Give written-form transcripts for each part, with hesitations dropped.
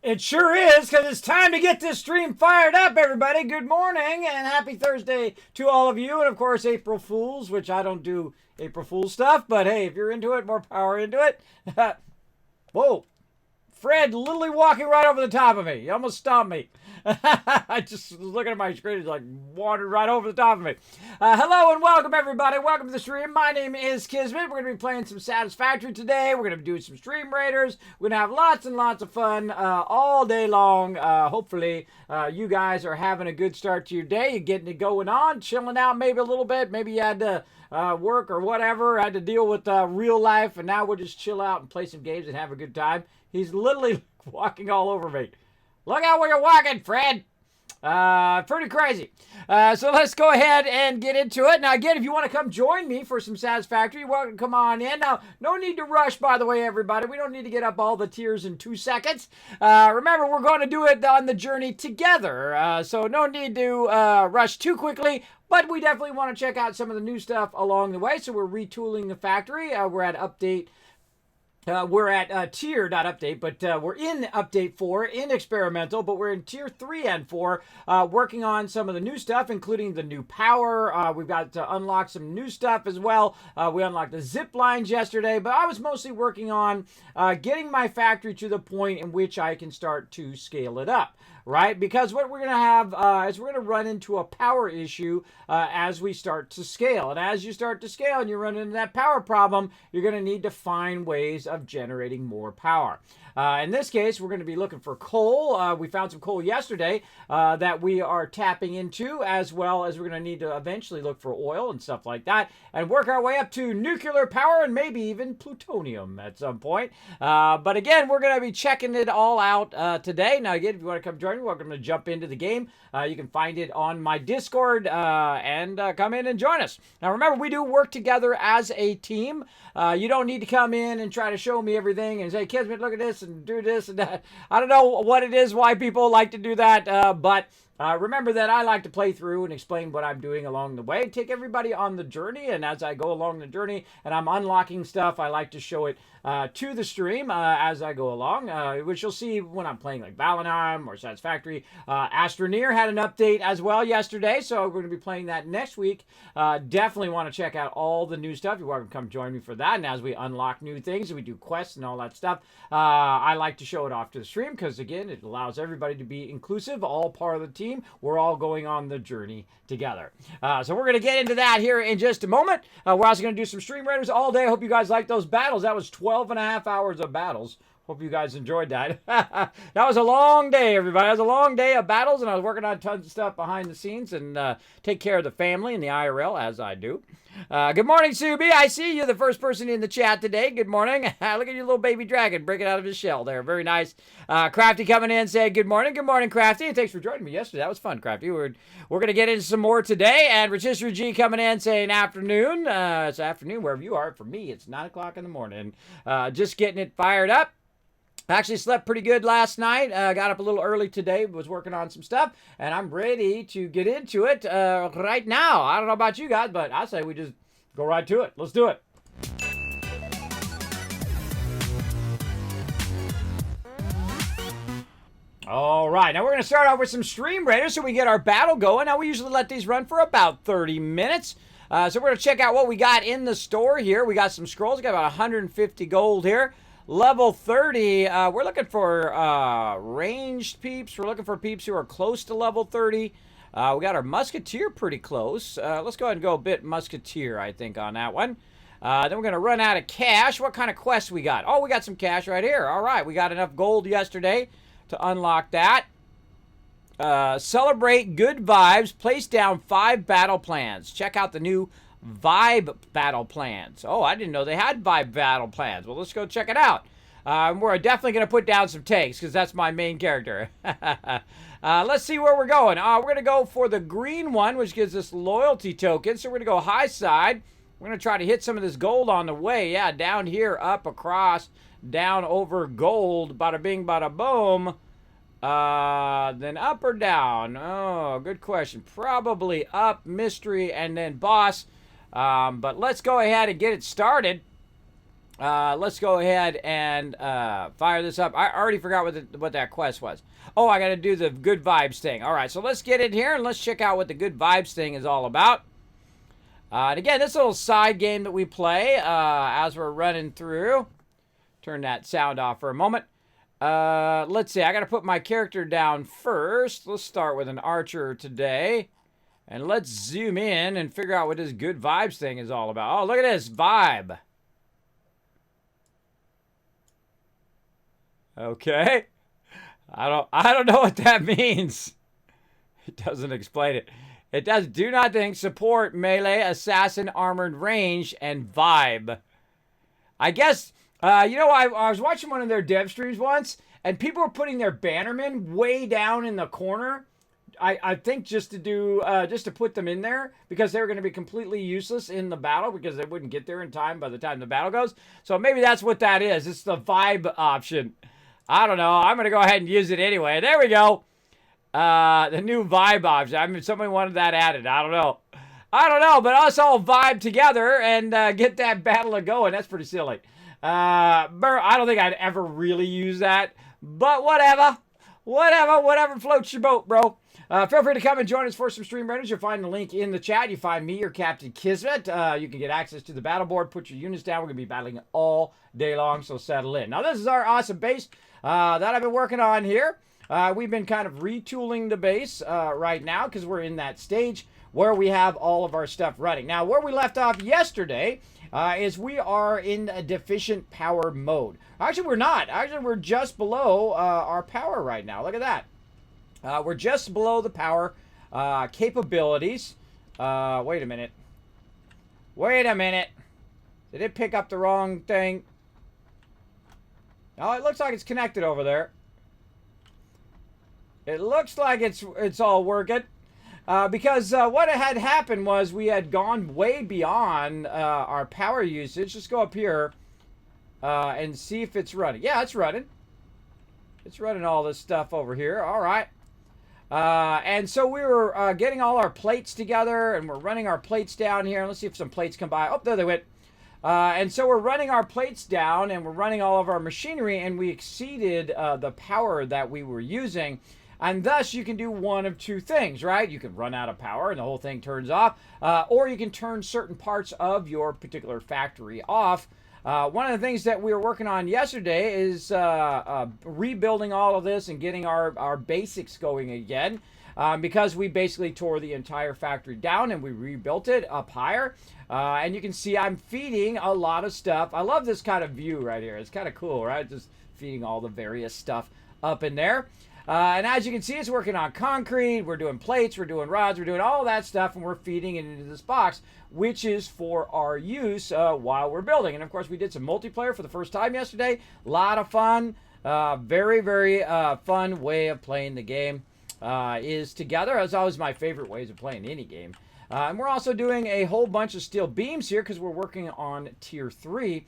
It sure is, because it's time to get this stream fired up, everybody. Good morning and happy Thursday to all of you. And, of course, April Fools, which I don't do April Fool stuff. But, hey, if you're into it, more power into it. Whoa. Fred literally walking right over the top of me. You almost stomped me. I just was looking at my screen, it's like wandered right over the top of me. Hello and welcome, everybody. Welcome to the stream. My name is Kismet. We're going to be playing some Satisfactory today. We're going to be doing some Stream Raiders. We're going to have lots and lots of fun all day long. Hopefully, you guys are having a good start to your day. You're getting it going on, chilling out maybe a little bit. Maybe you had to work or whatever, had to deal with real life, and now we'll just chill out and play some games and have a good time. He's literally walking all over me. Look out where you're walking, Fred. Pretty crazy. So let's go ahead and get into it. Now, again, if you want to come join me for some Satisfactory, you're welcome to come on in. Now, no need to rush, by the way, everybody. We don't need to get up all the tiers in 2 seconds. Remember, we're going to do it on the journey together. So no need to rush too quickly. But we definitely want to check out some of the new stuff along the way. So we're retooling the factory. We're at update. We're at tier, not update, but we're in update 4, in experimental, but we're in tier 3 and 4, working on some of the new stuff, including the new power. We've got to unlock some new stuff as well. We unlocked the zip lines yesterday, but I was mostly working on getting my factory to the point in which I can start to scale it up. Right? Because what we're going to have is we're going to run into a power issue as we start to scale. And as you start to scale and you run into that power problem, you're going to need to find ways of generating more power. In this case, we're going to be looking for coal. We found some coal yesterday that we are tapping into, as well as we're going to need to eventually look for oil and stuff like that, and work our way up to nuclear power and maybe even plutonium at some point. But again, we're going to be checking it all out today. Now, again, if you want to come join me, welcome to jump into the game. You can find it on my Discord and come in and join us. Now, remember, we do work together as a team. You don't need to come in and try to show me everything and say, Kismet, look at this and do this and that. I don't know what it is, why people like to do that, but remember that I like to play through and explain what I'm doing along the way. Take everybody on the journey, and as I go along the journey and I'm unlocking stuff, I like to show it to the stream as I go along, which you'll see when I'm playing like Valheim or Satisfactory. Astroneer had an update as well yesterday, so we're going to be playing that next week. Definitely want to check out all the new stuff. You're welcome to come join me for that. And as we unlock new things, we do quests and all that stuff, I like to show it off to the stream because, again, it allows everybody to be inclusive, all part of the team. We're all going on the journey together. So we're going to get into that here in just a moment. We're also going to do some Stream Raiders all day. I hope you guys like those battles. That was 12 and a half hours of battles. Hope you guys enjoyed that. That was a long day, everybody. That was a long day of battles, and I was working on tons of stuff behind the scenes and take care of the family and the IRL, as I do. Good morning, Subi. I see you, the first person in the chat today. Good morning. Look at your little baby dragon breaking out of his shell there. Very nice. Crafty coming in saying good morning. Good morning, Crafty. And thanks for joining me yesterday. That was fun, Crafty. We're going to get into some more today. And Rotisserie G coming in saying afternoon. It's afternoon wherever you are. For me, it's 9 o'clock in the morning. Just getting it fired up. Actually slept pretty good last night. Got up a little early today, was working on some stuff, and I'm ready to get into it right now. I don't know about you guys, but I say we just go right to it. Let's do it. All right, now we're going to start off with some Stream Raiders so we get our battle going. Now, we usually let these run for about 30 minutes. So we're going to check out what we got in the store here. We got some scrolls. We got about 150 gold here. Level 30, we're looking for ranged peeps. We're looking for peeps who are close to level 30. We got our Musketeer pretty close. Let's go ahead and go a bit Musketeer, I think, on that one. Then we're going to run out of cash. What kind of quests we got? Oh, we got some cash right here. All right, we got enough gold yesterday to unlock that. Celebrate good vibes. Place down 5 battle plans. Check out the new Vibe battle plans. Oh, I didn't know they had Vibe battle plans. Well, let's go check it out. We're definitely going to put down some takes because that's my main character. Let's see where we're going. We're going to go for the green one, which gives us loyalty tokens. So we're going to go high side. We're going to try to hit some of this gold on the way. Yeah, down here, up, across, down, over, gold. Bada bing, bada boom. Then up or down? Oh, good question. Probably up, mystery, and then boss. But let's go ahead and get it started. let's go ahead and fire this up. I already forgot what that quest was. Oh, I got to do the good vibes thing. All right, so let's get in here and let's check out what the good vibes thing is all about. And again, this little side game that we play as we're running through. Turn that sound off for a moment. Let's see. I got to put my character down first. Let's start with an archer today. And let's zoom in and figure out what this good vibes thing is all about. Oh, look at this vibe. Okay. I don't know what that means. It doesn't explain it. It does do not think support melee, assassin, armored range, and vibe. I guess, you know, I was watching one of their dev streams once, and people were putting their bannermen way down in the corner. I think just to put them in there because they were going to be completely useless in the battle because they wouldn't get there in time by the time the battle goes. So maybe that's what that is. It's the vibe option. I don't know. I'm going to go ahead and use it anyway. There we go. The new vibe option. I mean, somebody wanted that added. I don't know. But us all vibe together and get that battle going. That's pretty silly. I don't think I'd ever really use that. But whatever. Whatever floats your boat, bro. Feel free to come and join us for some stream runners. You'll find the link in the chat. You find me or Captain Kismet. You can get access to the battle board. Put your units down. We're going to be battling all day long, so settle in. Now, this is our awesome base that I've been working on here. We've been kind of retooling the base right now because we're in that stage where we have all of our stuff running. Now, where we left off yesterday is we are in a deficient power mode. Actually, we're not. Actually, we're just below our power right now. Look at that. We're just below the power capabilities. Wait a minute. Did it pick up the wrong thing? Oh, it looks like it's connected over there. It looks like it's all working. Because what had happened was we had gone way beyond our power usage. Just go up here and see if it's running. Yeah, it's running. It's running all this stuff over here. All right. And so we were getting all our plates together, and we're running our plates down here. Let's see if some plates come by. Oh, there they went. And so we're running our plates down, and we're running all of our machinery, and we exceeded the power that we were using. And thus, you can do one of two things, right? You can run out of power, and the whole thing turns off. Or you can turn certain parts of your particular factory off. One of the things that we were working on yesterday is rebuilding all of this and getting our basics going again because we basically tore the entire factory down and we rebuilt it up higher. And you can see I'm feeding a lot of stuff. I love this kind of view right here. It's kind of cool, right? Just feeding all the various stuff up in there. And as you can see, it's working on concrete. We're doing plates. We're doing rods. We're doing all that stuff, and we're feeding it into this box, which is for our use while we're building. And, of course, we did some multiplayer for the first time yesterday. A lot of fun. Very, very fun way of playing the game is together. That's always my favorite ways of playing any game. And we're also doing a whole bunch of steel beams here because we're working on Tier 3.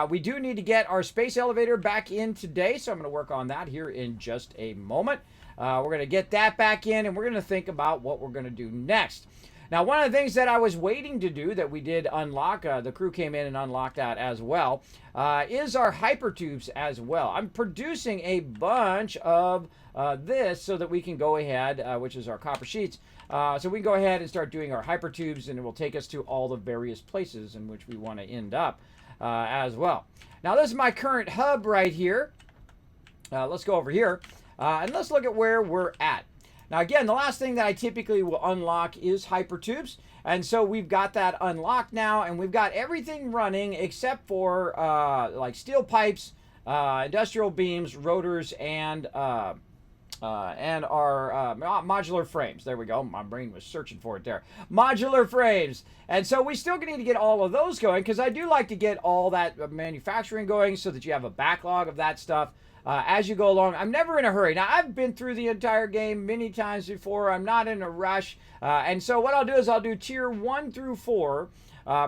We do need to get our space elevator back in today, so I'm going to work on that here in just a moment. We're going to get that back in, and we're going to think about what we're going to do next. Now, one of the things that I was waiting to do that we did unlock, the crew came in and unlocked that as well, is our hypertubes as well. I'm producing a bunch of this so that we can go ahead, which is our copper sheets, so we can go ahead and start doing our hypertubes, and it will take us to all the various places in which we want to end up. As well. Now, this is my current hub right here. Let's go over here and let's look at where we're at. Now, again, the last thing that I typically will unlock is hypertubes. And so we've got that unlocked now, and we've got everything running except for like steel pipes, industrial beams, rotors, and our modular frames. There we go. My brain was searching for it there. Modular frames. And so we still need to get all of those going because I do like to get all that manufacturing going so that you have a backlog of that stuff as you go along. I'm never in a hurry. Now, I've been through the entire game many times before. I'm not in a rush. And so what I'll do is I'll do tier 1 through 4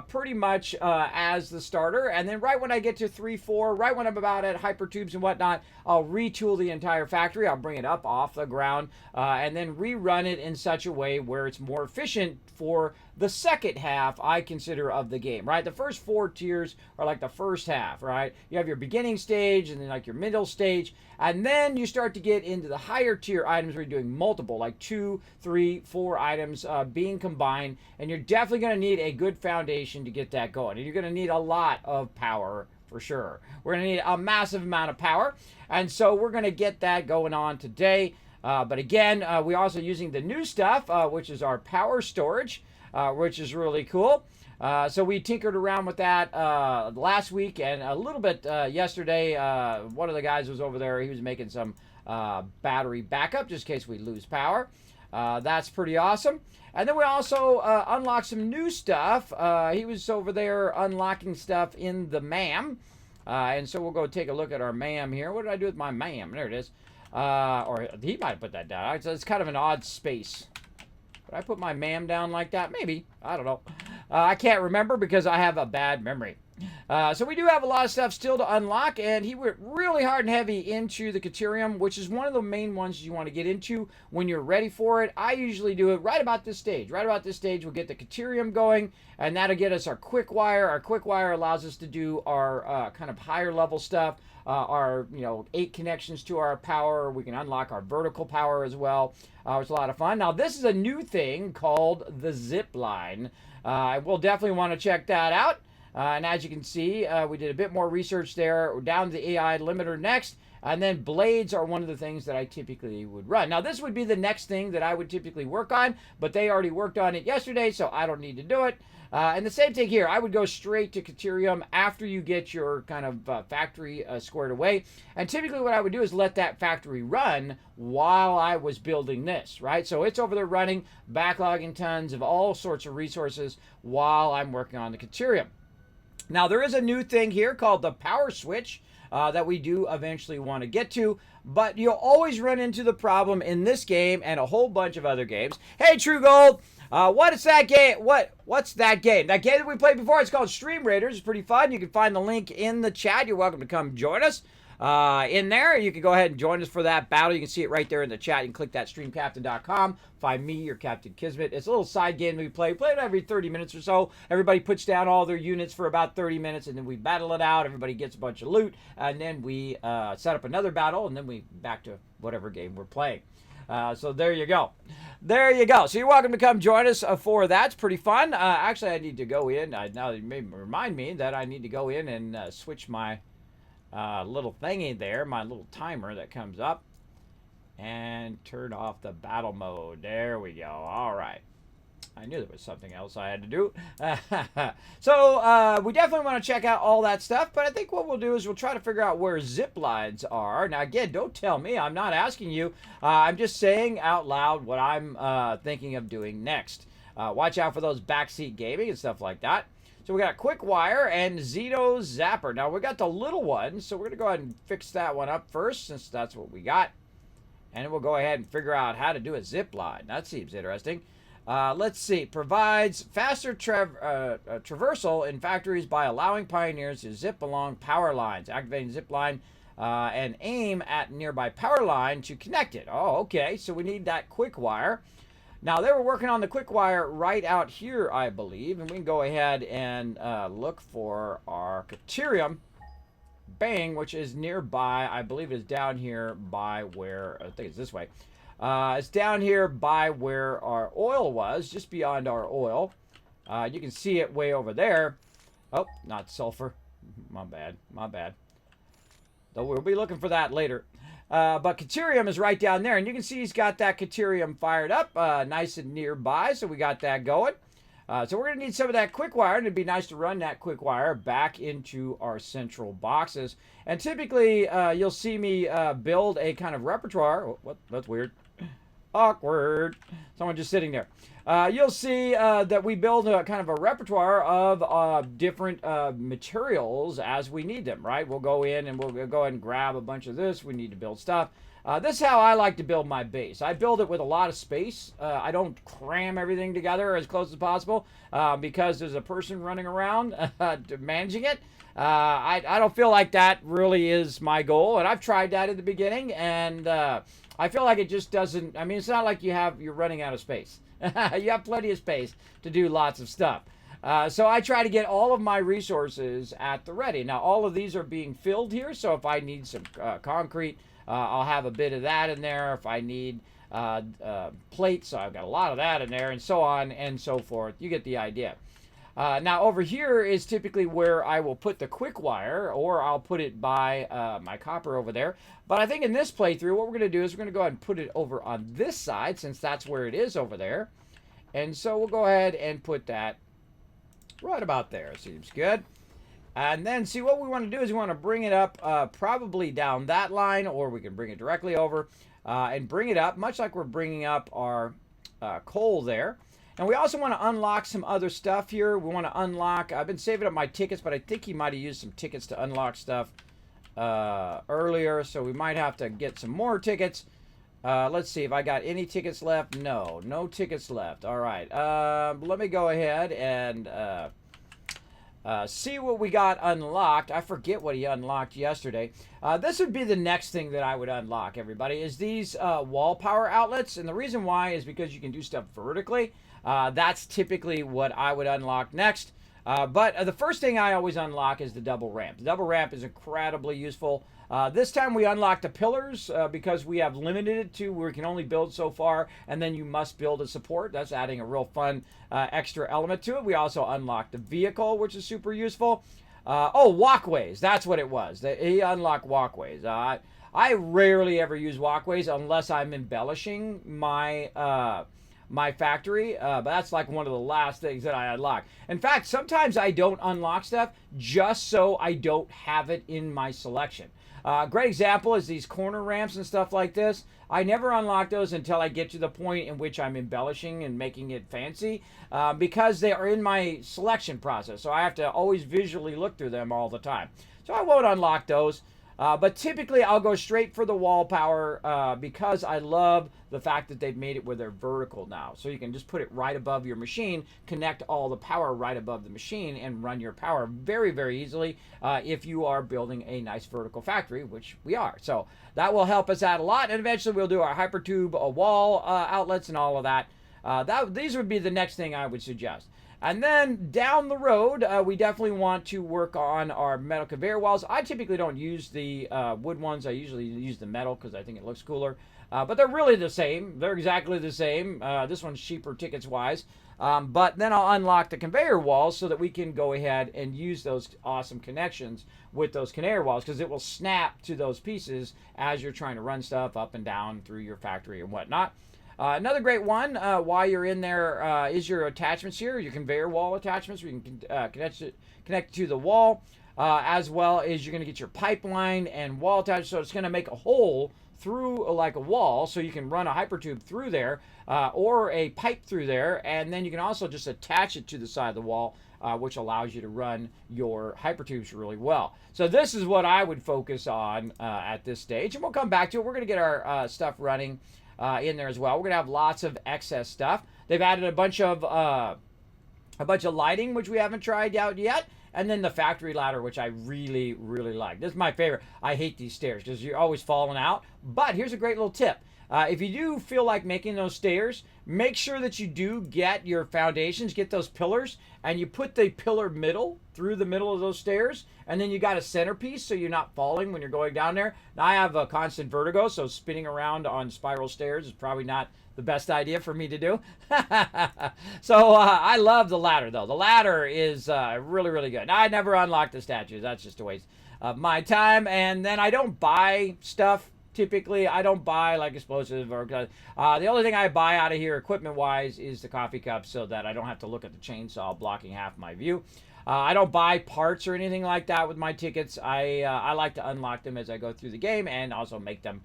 pretty much as the starter, and then right when I get to 3, 4, right when I'm about at hypertubes and whatnot, I'll retool the entire factory. I'll bring it up off the ground and then rerun it in such a way where it's more efficient for the second half, I consider, of the game, right? The first 4 tiers are like the first half, right? You have your beginning stage and then like your middle stage, and then you start to get into the higher tier items where you're doing multiple, like 2, 3, 4 items being combined, and you're definitely going to need a good foundation to get that going. And you're going to need a lot of power for sure. We're going to need a massive amount of power, and so we're going to get that going on today. But again, we're also using the new stuff, which is our power storage, which is really cool. So we tinkered around with that last week and a little bit yesterday. One of the guys was over there. He was making some battery backup just in case we lose power. That's pretty awesome. And then we also unlocked some new stuff. He was over there unlocking stuff in the MAM. And so we'll go take a look at our MAM here. What did I do with my MAM? There it is. Or he might have put that down. It's kind of an odd space. Did I put my MAM down like that? Maybe. I don't know. I can't remember because I have a bad memory. So we do have a lot of stuff still to unlock, and he went really hard and heavy into the Caterium, which is one of the main ones you want to get into when you're ready for it. I usually do it right about this stage. Right about this stage, we'll get the Caterium going, and that'll get us our quick wire. Our quick wire allows us to do our kind of higher level stuff. Our 8 connections to our power. We can unlock our vertical power as well. It's a lot of fun. Now this is a new thing called the zip line. We'll definitely want to check that out. And as you can see, we did a bit more research there. We're down to the AI limiter next. And then blades are one of the things that I typically would run. Now, this would be the next thing that I would typically work on, but they already worked on it yesterday, so I don't need to do it. And the same thing here. I would go straight to Caterium after you get your kind of factory squared away. And typically what I would do is let that factory run while I was building this, right? So it's over there running, backlogging tons of all sorts of resources while I'm working on the Caterium. Now, there is a new thing here called the power switch that we do eventually want to get to, but you'll always run into the problem in this game and a whole bunch of other games. Hey, True Gold, what is that game? What's that game? That game that we played before, it's called Stream Raiders. It's pretty fun. You can find the link in the chat. You're welcome to come join us. In there, you can go ahead and join us for that battle. You can see it right there in the chat. You can click that streamcaptain.com. Find me, your Captain Kismet. It's a little side game that we play. We play it every 30 minutes or so. Everybody puts down all their units for about 30 minutes, and then we battle it out. Everybody gets a bunch of loot, and then we set up another battle, and then we back to whatever game we're playing. So there you go. There you go. So you're welcome to come join us for that. It's pretty fun. Actually, I need to go in. Now you may remind me that I need to go in and switch my little thingy there, my little timer that comes up, and turn off the battle mode. There we go. All right. I knew there was something else I had to do. So we definitely want to check out all that stuff, but I think what we'll do is we'll try to figure out where zip lines are. Now, again, don't tell me. I'm not asking you. I'm just saying out loud what I'm thinking of doing next. Watch out for those backseat gaming and stuff like that. So we got Quick Wire and Zito Zapper. Now we got the little one, so we're going to go ahead and fix that one up first, since that's what we got. And then we'll go ahead and figure out how to do a zip line. That seems interesting. Let's see. Provides faster traversal in factories by allowing pioneers to zip along power lines. Activating zip line and aim at nearby power line to connect it. Oh, okay. So we need that Quick Wire. Now, they were working on the Quick Wire right out here, I believe, and we can go ahead and look for our Caterium, bang, which is nearby. I believe it's down here by where, I think it's this way. It's down here by where our oil was, just beyond our oil. You can see it way over there. Oh, not sulfur. My bad, my bad. Though we'll be looking for that later. But Caterium is right down there, and you can see he's got that Caterium fired up nice and nearby, so we got that going. So we're going to need some of that Quick Wire, and it'd be nice to run that Quick Wire back into our central boxes. And typically, you'll see me build a kind of repertoire. Oh, what? That's weird. Awkward. Someone just sitting there. You'll see that we build a kind of a repertoire of different materials as we need them, right? We'll go in and we'll go ahead and grab a bunch of this. We need to build stuff. This is how I like to build my base. I build it with a lot of space. I don't cram everything together as close as possible because there's a person running around managing it. I don't feel like that really is my goal, and I've tried that at the beginning, and I feel like it just doesn't. I mean, it's not like you're running out of space. You have plenty of space to do lots of stuff. So I try to get all of my resources at the ready. Now, all of these are being filled here, so if I need some concrete, I'll have a bit of that in there. If I need plates, so I've got a lot of that in there, and so on and so forth. You get the idea. Now, over here is typically where I will put the quick wire, or I'll put it by my copper over there. But I think in this playthrough, what we're going to do is we're going to go ahead and put it over on this side, since that's where it is over there. And so we'll go ahead and put that right about there. Seems good. And then, see, what we want to do is we want to bring it up probably down that line, or we can bring it directly over and bring it up, much like we're bringing up our coal there. And we also want to unlock some other stuff here. We want to unlock, I've been saving up my tickets, but I think he might have used some tickets to unlock stuff earlier, so we might have to get some more tickets. Let's see if I got any tickets left. No tickets left. All right, let me go ahead and see what we got unlocked. I forget what he unlocked yesterday. This would be the next thing that I would unlock, everybody, is these wall power outlets. And the reason why is because you can do stuff vertically. That's typically what I would unlock next. But the first thing I always unlock is the double ramp. The double ramp is incredibly useful. This time we unlocked the pillars because we have limited it to where we can only build so far, and then you must build a support. That's adding a real fun extra element to it. We also unlocked the vehicle, which is super useful. Oh, walkways. That's what it was. He unlocked walkways. I rarely ever use walkways unless I'm embellishing my my factory, but that's like one of the last things that I unlock. In fact, sometimes I don't unlock stuff just so I don't have it in my selection. Great example is these corner ramps and stuff like this. I never unlock those until I get to the point in which I'm embellishing and making it fancy because they are in my selection process. So I have to always visually look through them all the time. So I won't unlock those. But typically I'll go straight for the wall power because I love the fact that they've made it where they're vertical now. So you can just put it right above your machine, connect all the power right above the machine, and run your power very, very easily if you are building a nice vertical factory, which we are. So that will help us out a lot. And eventually we'll do our hypertube wall outlets and all of that. These would be the next thing I would suggest. And then down the road, we definitely want to work on our metal conveyor walls. I typically don't use the wood ones. I usually use the metal because I think it looks cooler. But they're really the same. They're exactly the same. This one's cheaper tickets-wise. But then I'll unlock the conveyor walls so that we can go ahead and use those awesome connections with those conveyor walls because it will snap to those pieces as you're trying to run stuff up and down through your factory and whatnot. Another great one while you're in there is your attachments here, your conveyor wall attachments. We can connect it to the wall, as well as you're going to get your pipeline and wall attachments. So it's going to make a hole through like a wall, so you can run a hypertube through there or a pipe through there, and then you can also just attach it to the side of the wall, which allows you to run your hypertubes really well. So this is what I would focus on at this stage, and we'll come back to it. We're going to get our stuff running in there as well. We're gonna have lots of excess stuff. They've added a bunch of lighting, which we haven't tried out yet, and then the factory ladder, which I really, really like. This is my favorite. I hate these stairs because you're always falling out. But here's a great little tip. If you do feel like making those stairs, make sure that you do get your foundations, get those pillars, and you put the pillar middle through the middle of those stairs, and then you got a centerpiece so you're not falling when you're going down there. Now, I have a constant vertigo, so spinning around on spiral stairs is probably not the best idea for me to do. So I love the ladder, though. The ladder is really, really good. Now, I never unlock the statues. That's just a waste of my time. And then I don't buy stuff. Typically, I don't buy like explosives or the only thing I buy out of here equipment-wise is the coffee cup so that I don't have to look at the chainsaw blocking half my view. I don't buy parts or anything like that with my tickets. I like to unlock them as I go through the game and also make them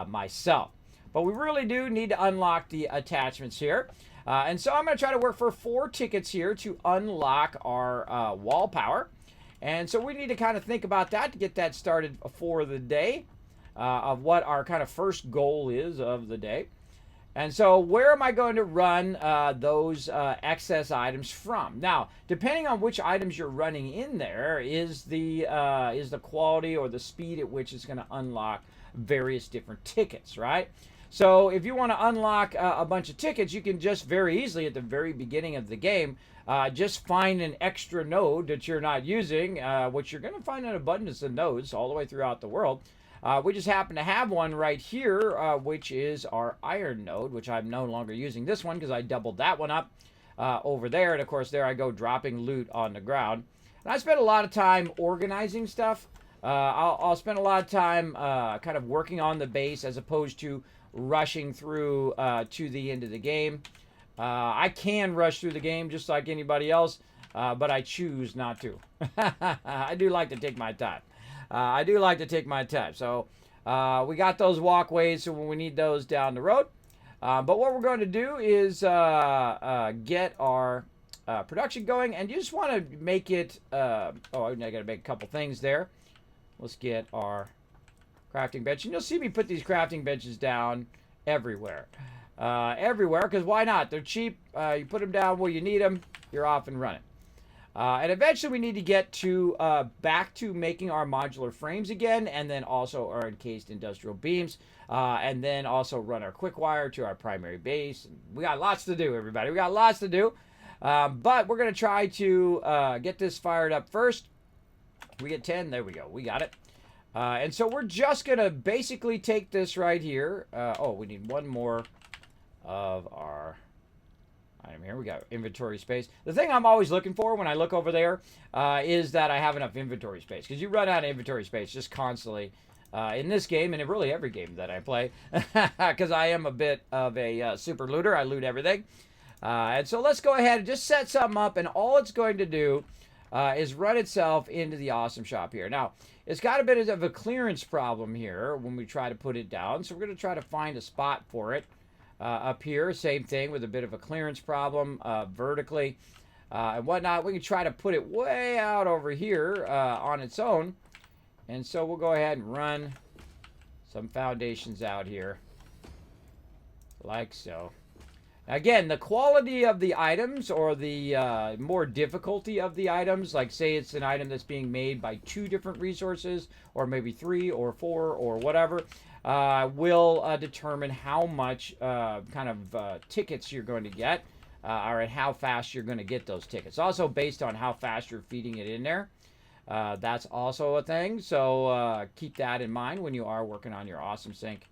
myself. But we really do need to unlock the attachments here. And so I'm going to try to work for 4 tickets here to unlock our wall power. And so we need to kind of think about that to get that started for the day. Of what our kind of first goal is of the day. And so where am I going to run those excess items from? Now, depending on which items you're running in there is the quality or the speed at which it's going to unlock various different tickets, right? So if you want to unlock a bunch of tickets, you can just very easily at the very beginning of the game just find an extra node that you're not using, which you're going to find an abundance of nodes all the way throughout the world. We just happen to have one right here, which is our iron node, which I'm no longer using this one because I doubled that one up over there. And of course, there I go dropping loot on the ground. And I spent a lot of time organizing stuff. I'll spend a lot of time kind of working on the base as opposed to rushing through to the end of the game. I can rush through the game just like anybody else, but I choose not to. I do like to take my time. So we got those walkways, so when we need those down the road. But what we're going to do is get our production going, and you just want to make it. I got to make a couple things there. Let's get our crafting bench, and you'll see me put these crafting benches down everywhere. Because why not? They're cheap. You put them down where you need them. You're off and running. And eventually we need to get to back to making our modular frames again, and then also our encased industrial beams, and then also run our quick wire to our primary base. We got lots to do, everybody. We got lots to do. But we're going to try to get this fired up first. We get 10. There we go. We got it. And so we're just going to basically take this right here. We need one more of our item here. We got inventory space. The thing I'm always looking for when I look over there is that I have enough inventory space, because you run out of inventory space just constantly in this game, and in really every game that I play, because I am a bit of a super looter. I loot everything. And so let's go ahead and just set something up, and all it's going to do is run itself into the awesome shop here. Now, it's got a bit of a clearance problem here when we try to put it down, so we're going to try to find a spot for it. Up here, same thing with a bit of a clearance problem vertically and whatnot. We can try to put it way out over here on its own. And so we'll go ahead and run some foundations out here like so. Again, the quality of the items, or the more difficulty of the items, like say it's an item that's being made by 2 different resources, or maybe 3 or 4 or whatever, will determine how much tickets you're going to get, or how fast you're going to get those tickets. Also based on how fast you're feeding it in there. That's also a thing, so keep that in mind when you are working on your awesome sink.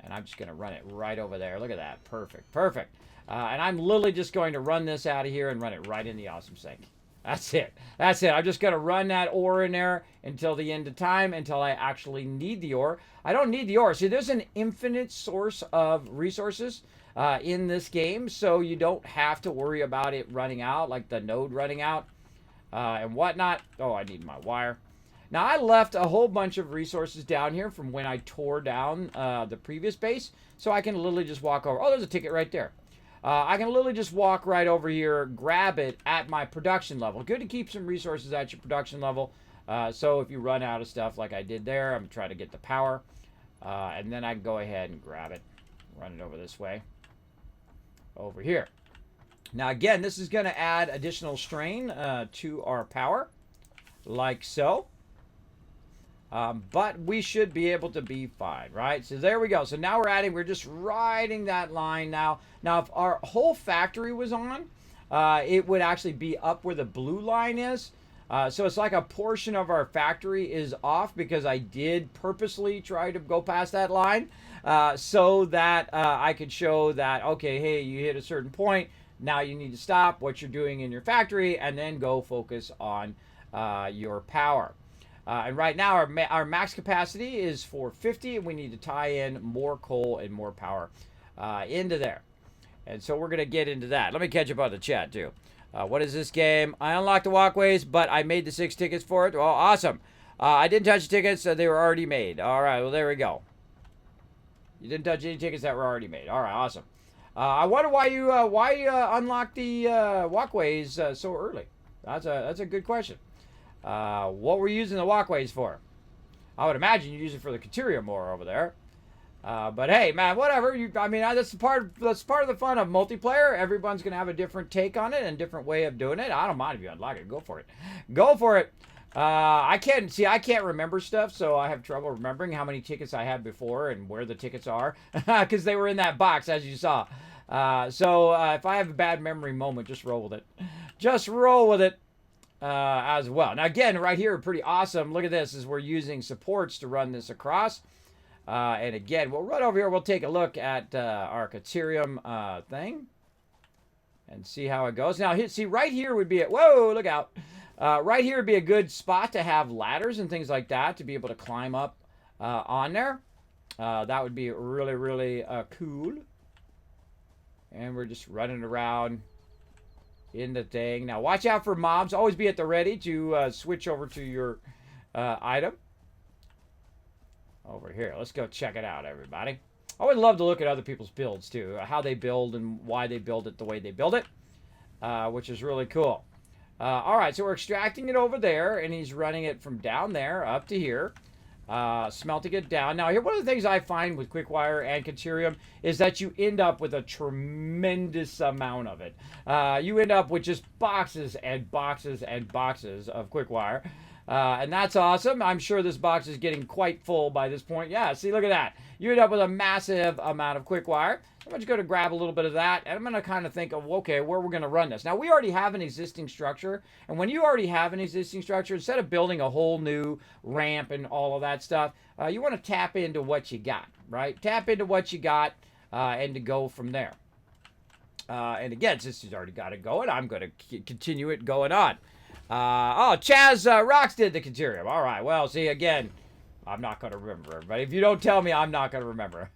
And I'm just going to run it right over there. Look at that. Perfect. Perfect. And I'm literally just going to run this out of here and run it right in the awesome sink. That's it. That's it. I'm just going to run that ore in there until the end of time, until I actually need the ore. I don't need the ore. See, there's an infinite source of resources in this game, so you don't have to worry about it running out, like the node running out and whatnot. Oh, I need my wire. Now, I left a whole bunch of resources down here from when I tore down the previous base, so I can literally just walk over. Oh, there's a ticket right there. I can literally just walk right over here, grab it at my production level. Good to keep some resources at your production level. So if you run out of stuff like I did there, I'm trying to get the power. And then I can go ahead and grab it, run it over this way, over here. Now, again, this is going to add additional strain to our power, like so. But we should be able to be fine, right? So there we go. So now we're just riding that line now. Now, if our whole factory was on, it would actually be up where the blue line is. So it's like a portion of our factory is off, because I did purposely try to go past that line so that I could show that, okay, hey, you hit a certain point. Now you need to stop what you're doing in your factory and then go focus on your power. And right now our max capacity is 450, and we need to tie in more coal and more power into there. And so we're going to get into that. Let me catch up on the chat too. What is this game? I unlocked the walkways, but I made the 6 tickets for it. Oh, awesome. I didn't touch the tickets, so they were already made. All right, well, there we go. You didn't touch any tickets that were already made. All right, awesome. I wonder why you unlocked the walkways so early. That's a good question. What were you using the walkways for? I would imagine you use it for the Kateria more over there. But hey, man, whatever. That's part of the fun of multiplayer. Everyone's gonna have a different take on it and different way of doing it. I don't mind if you unlock it. Go for it. Go for it. I can't remember stuff, so I have trouble remembering how many tickets I had before and where the tickets are, because they were in that box, as you saw. So if I have a bad memory moment, just roll with it. Just roll with it as well. Now, again, right here, pretty awesome. Look at this, as we're using supports to run this across. And again, we'll run over here. We'll take a look at our Caterium thing and see how it goes. Now, see, right here would be whoa, look out. Right here would be a good spot to have ladders and things like that to be able to climb up on there. That would be really, really cool. And we're just running around in the thing. Now, watch out for mobs. Always be at the ready to switch over to your item. Over here. Let's go check it out, everybody. I would love to look at other people's builds, too. How they build and why they build it the way they build it. Which is really cool. All right, so we're extracting it over there, and he's running it from down there up to here. Smelting it down. Now, here, one of the things I find with Quickwire and Caterium is that you end up with a tremendous amount of it. You end up with just boxes and boxes and boxes of Quickwire. And that's awesome. I'm sure this box is getting quite full by this point. Yeah, see, look at that. You end up with a massive amount of Quickwire. I'm just going to grab a little bit of that, and I'm going to kind of think of, okay, where we're going to run this. Now, we already have an existing structure, and when you already have an existing structure, instead of building a whole new ramp and all of that stuff, you want to tap into what you got, right? Tap into what you got and to go from there. And again, since he's already got it going, I'm going to continue it going on. Oh, Chaz Rocks did the Caterium. All right, well, see, again, I'm not going to remember, everybody. If you don't tell me, I'm not going to remember.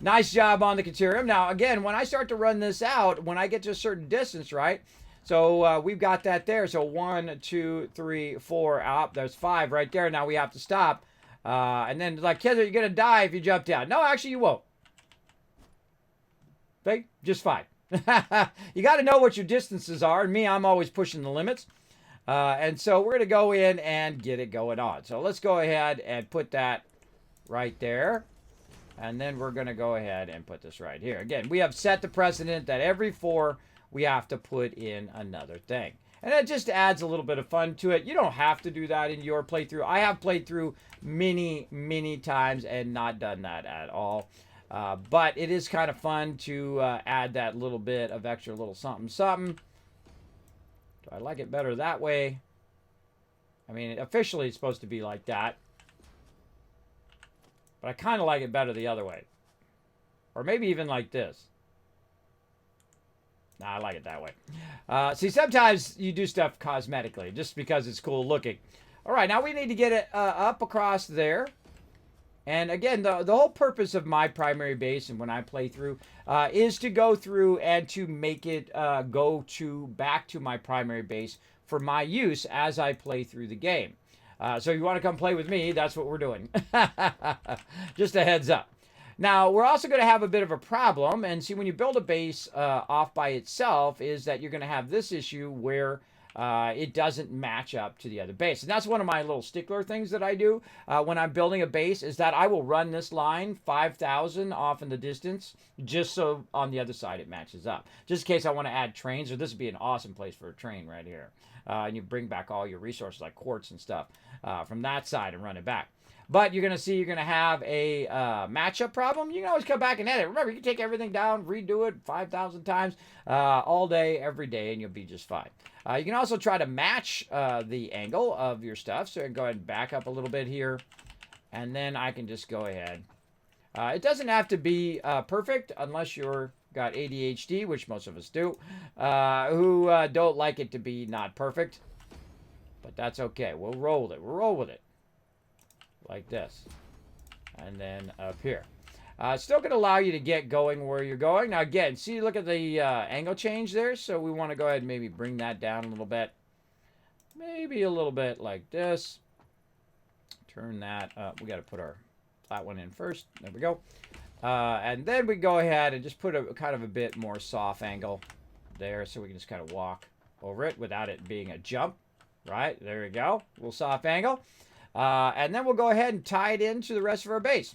Nice job on the Caterium. Now, again, when I start to run this out, when I get to a certain distance, right? So we've got that there. So 1, 2, 3, 4, up. There's 5 right there. Now we have to stop. And then, like, kids, you're going to die if you jump down. No, actually, you won't. Okay? Just fine. You got to know what your distances are. And me, I'm always pushing the limits. And so we're going to go in and get it going on. So let's go ahead and put that right there. And then we're going to go ahead and put this right here. Again, we have set the precedent that every 4 we have to put in another thing. And it just adds a little bit of fun to it. You don't have to do that in your playthrough. I have played through many, many times and not done that at all. But it is kind of fun to add that little bit of extra little something, something. Do I like it better that way? I mean, officially it's supposed to be like that. But I kind of like it better the other way. Or maybe even like this. Nah, I like it that way. See, sometimes you do stuff cosmetically just because it's cool looking. All right, now we need to get it up across there. And again, the whole purpose of my primary base and when I play through is to go through and to make it go back to my primary base for my use as I play through the game. So if you want to come play with me, that's what we're doing. Just a heads up. Now, we're also going to have a bit of a problem. And see, when you build a base off by itself, is that you're going to have this issue where it doesn't match up to the other base. And that's one of my little stickler things that I do when I'm building a base, is that I will run this line 5,000 off in the distance just so on the other side it matches up. Just in case I want to add trains, or this would be an awesome place for a train right here. And you bring back all your resources like quartz and stuff from that side and run it back. But you're going to see you're going to have a matchup problem. You can always come back and edit. Remember, you can take everything down, redo it 5,000 times all day, every day, and you'll be just fine. You can also try to match the angle of your stuff. So go ahead and back up a little bit here. And then I can just go ahead. It doesn't have to be perfect unless you're got ADHD, which most of us do, who don't like it to be not perfect. But that's okay. We'll roll with it. We'll roll with it. Like this. And then up here. Still going to allow you to get going where you're going. Now, again, see, look at the angle change there. So we want to go ahead and maybe bring that down a little bit. Maybe a little bit like this. Turn that up. We got to put our flat one in first. There we go. And then we go ahead and just put a kind of a bit more soft angle there, so we can just kind of walk over it without it being a jump. Right, there we go. A little soft angle. And then we'll go ahead and tie it into the rest of our base.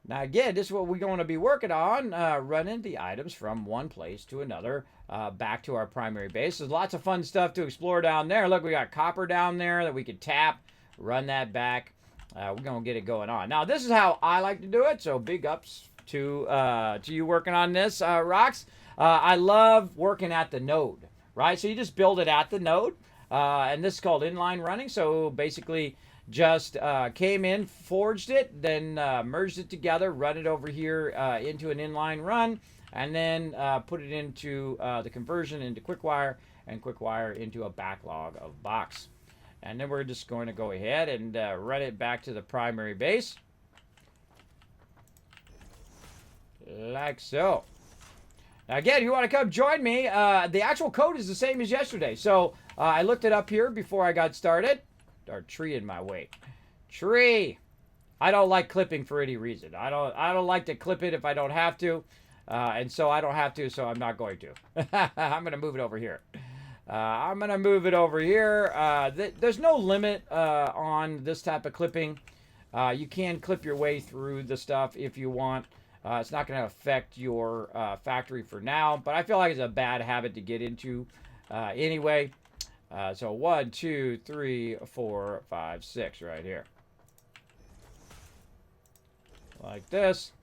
Now again, this is what we're going to be working on, running the items from one place to another, back to our primary base. There's lots of fun stuff to explore down there. Look, we got copper down there that we could tap, run that back. We're going to get it going on. Now, this is how I like to do it, so big ups to you working on this, Rocks. I love working at the node, right? So you just build it at the node, and this is called inline running. So basically, just came in, forged it, then merged it together, run it over here into an inline run, and then put it into the conversion into QuickWire, and QuickWire into a backlog of box. And then we're just going to go ahead and run it back to the primary base. Like so. Now again, if you want to come join me, the actual code is the same as yesterday. So I looked it up here before I got started. Our tree in my way. Tree. I don't like clipping for any reason. I don't like to clip it if I don't have to. And so I don't have to, so I'm not going to. I'm going to move it over here. I'm going to move it over here. There's no limit on this type of clipping. You can clip your way through the stuff if you want. It's not going to affect your factory for now, but I feel like it's a bad habit to get into anyway. So 1, 2, 3, 4, 5, 6 right here. Like this.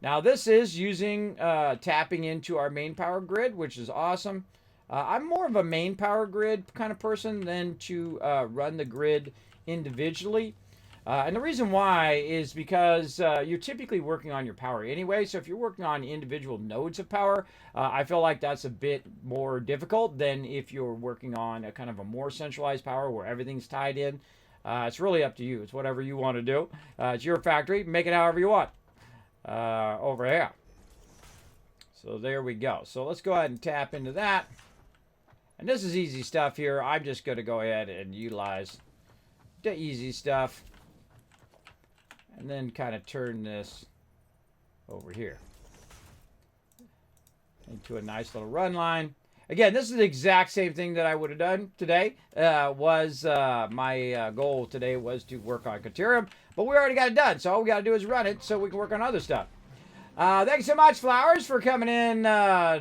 Now this is using tapping into our main power grid, which is awesome. I'm more of a main power grid kind of person than to run the grid individually. And the reason why is because you're typically working on your power anyway. So if you're working on individual nodes of power, I feel like that's a bit more difficult than if you're working on a kind of a more centralized power where everything's tied in. It's really up to you. It's whatever you want to do. It's your factory. Make it however you want over here. So there we go. So let's go ahead and tap into that. And this is easy stuff here. I'm just going to go ahead and utilize the easy stuff. And then kind of turn this over here into a nice little run line. Again, this is the exact same thing that I would have done today. My goal today was to work on Caterium, but we already got it done. So all we got to do is run it so we can work on other stuff. Thanks so much, Flowers, for coming in,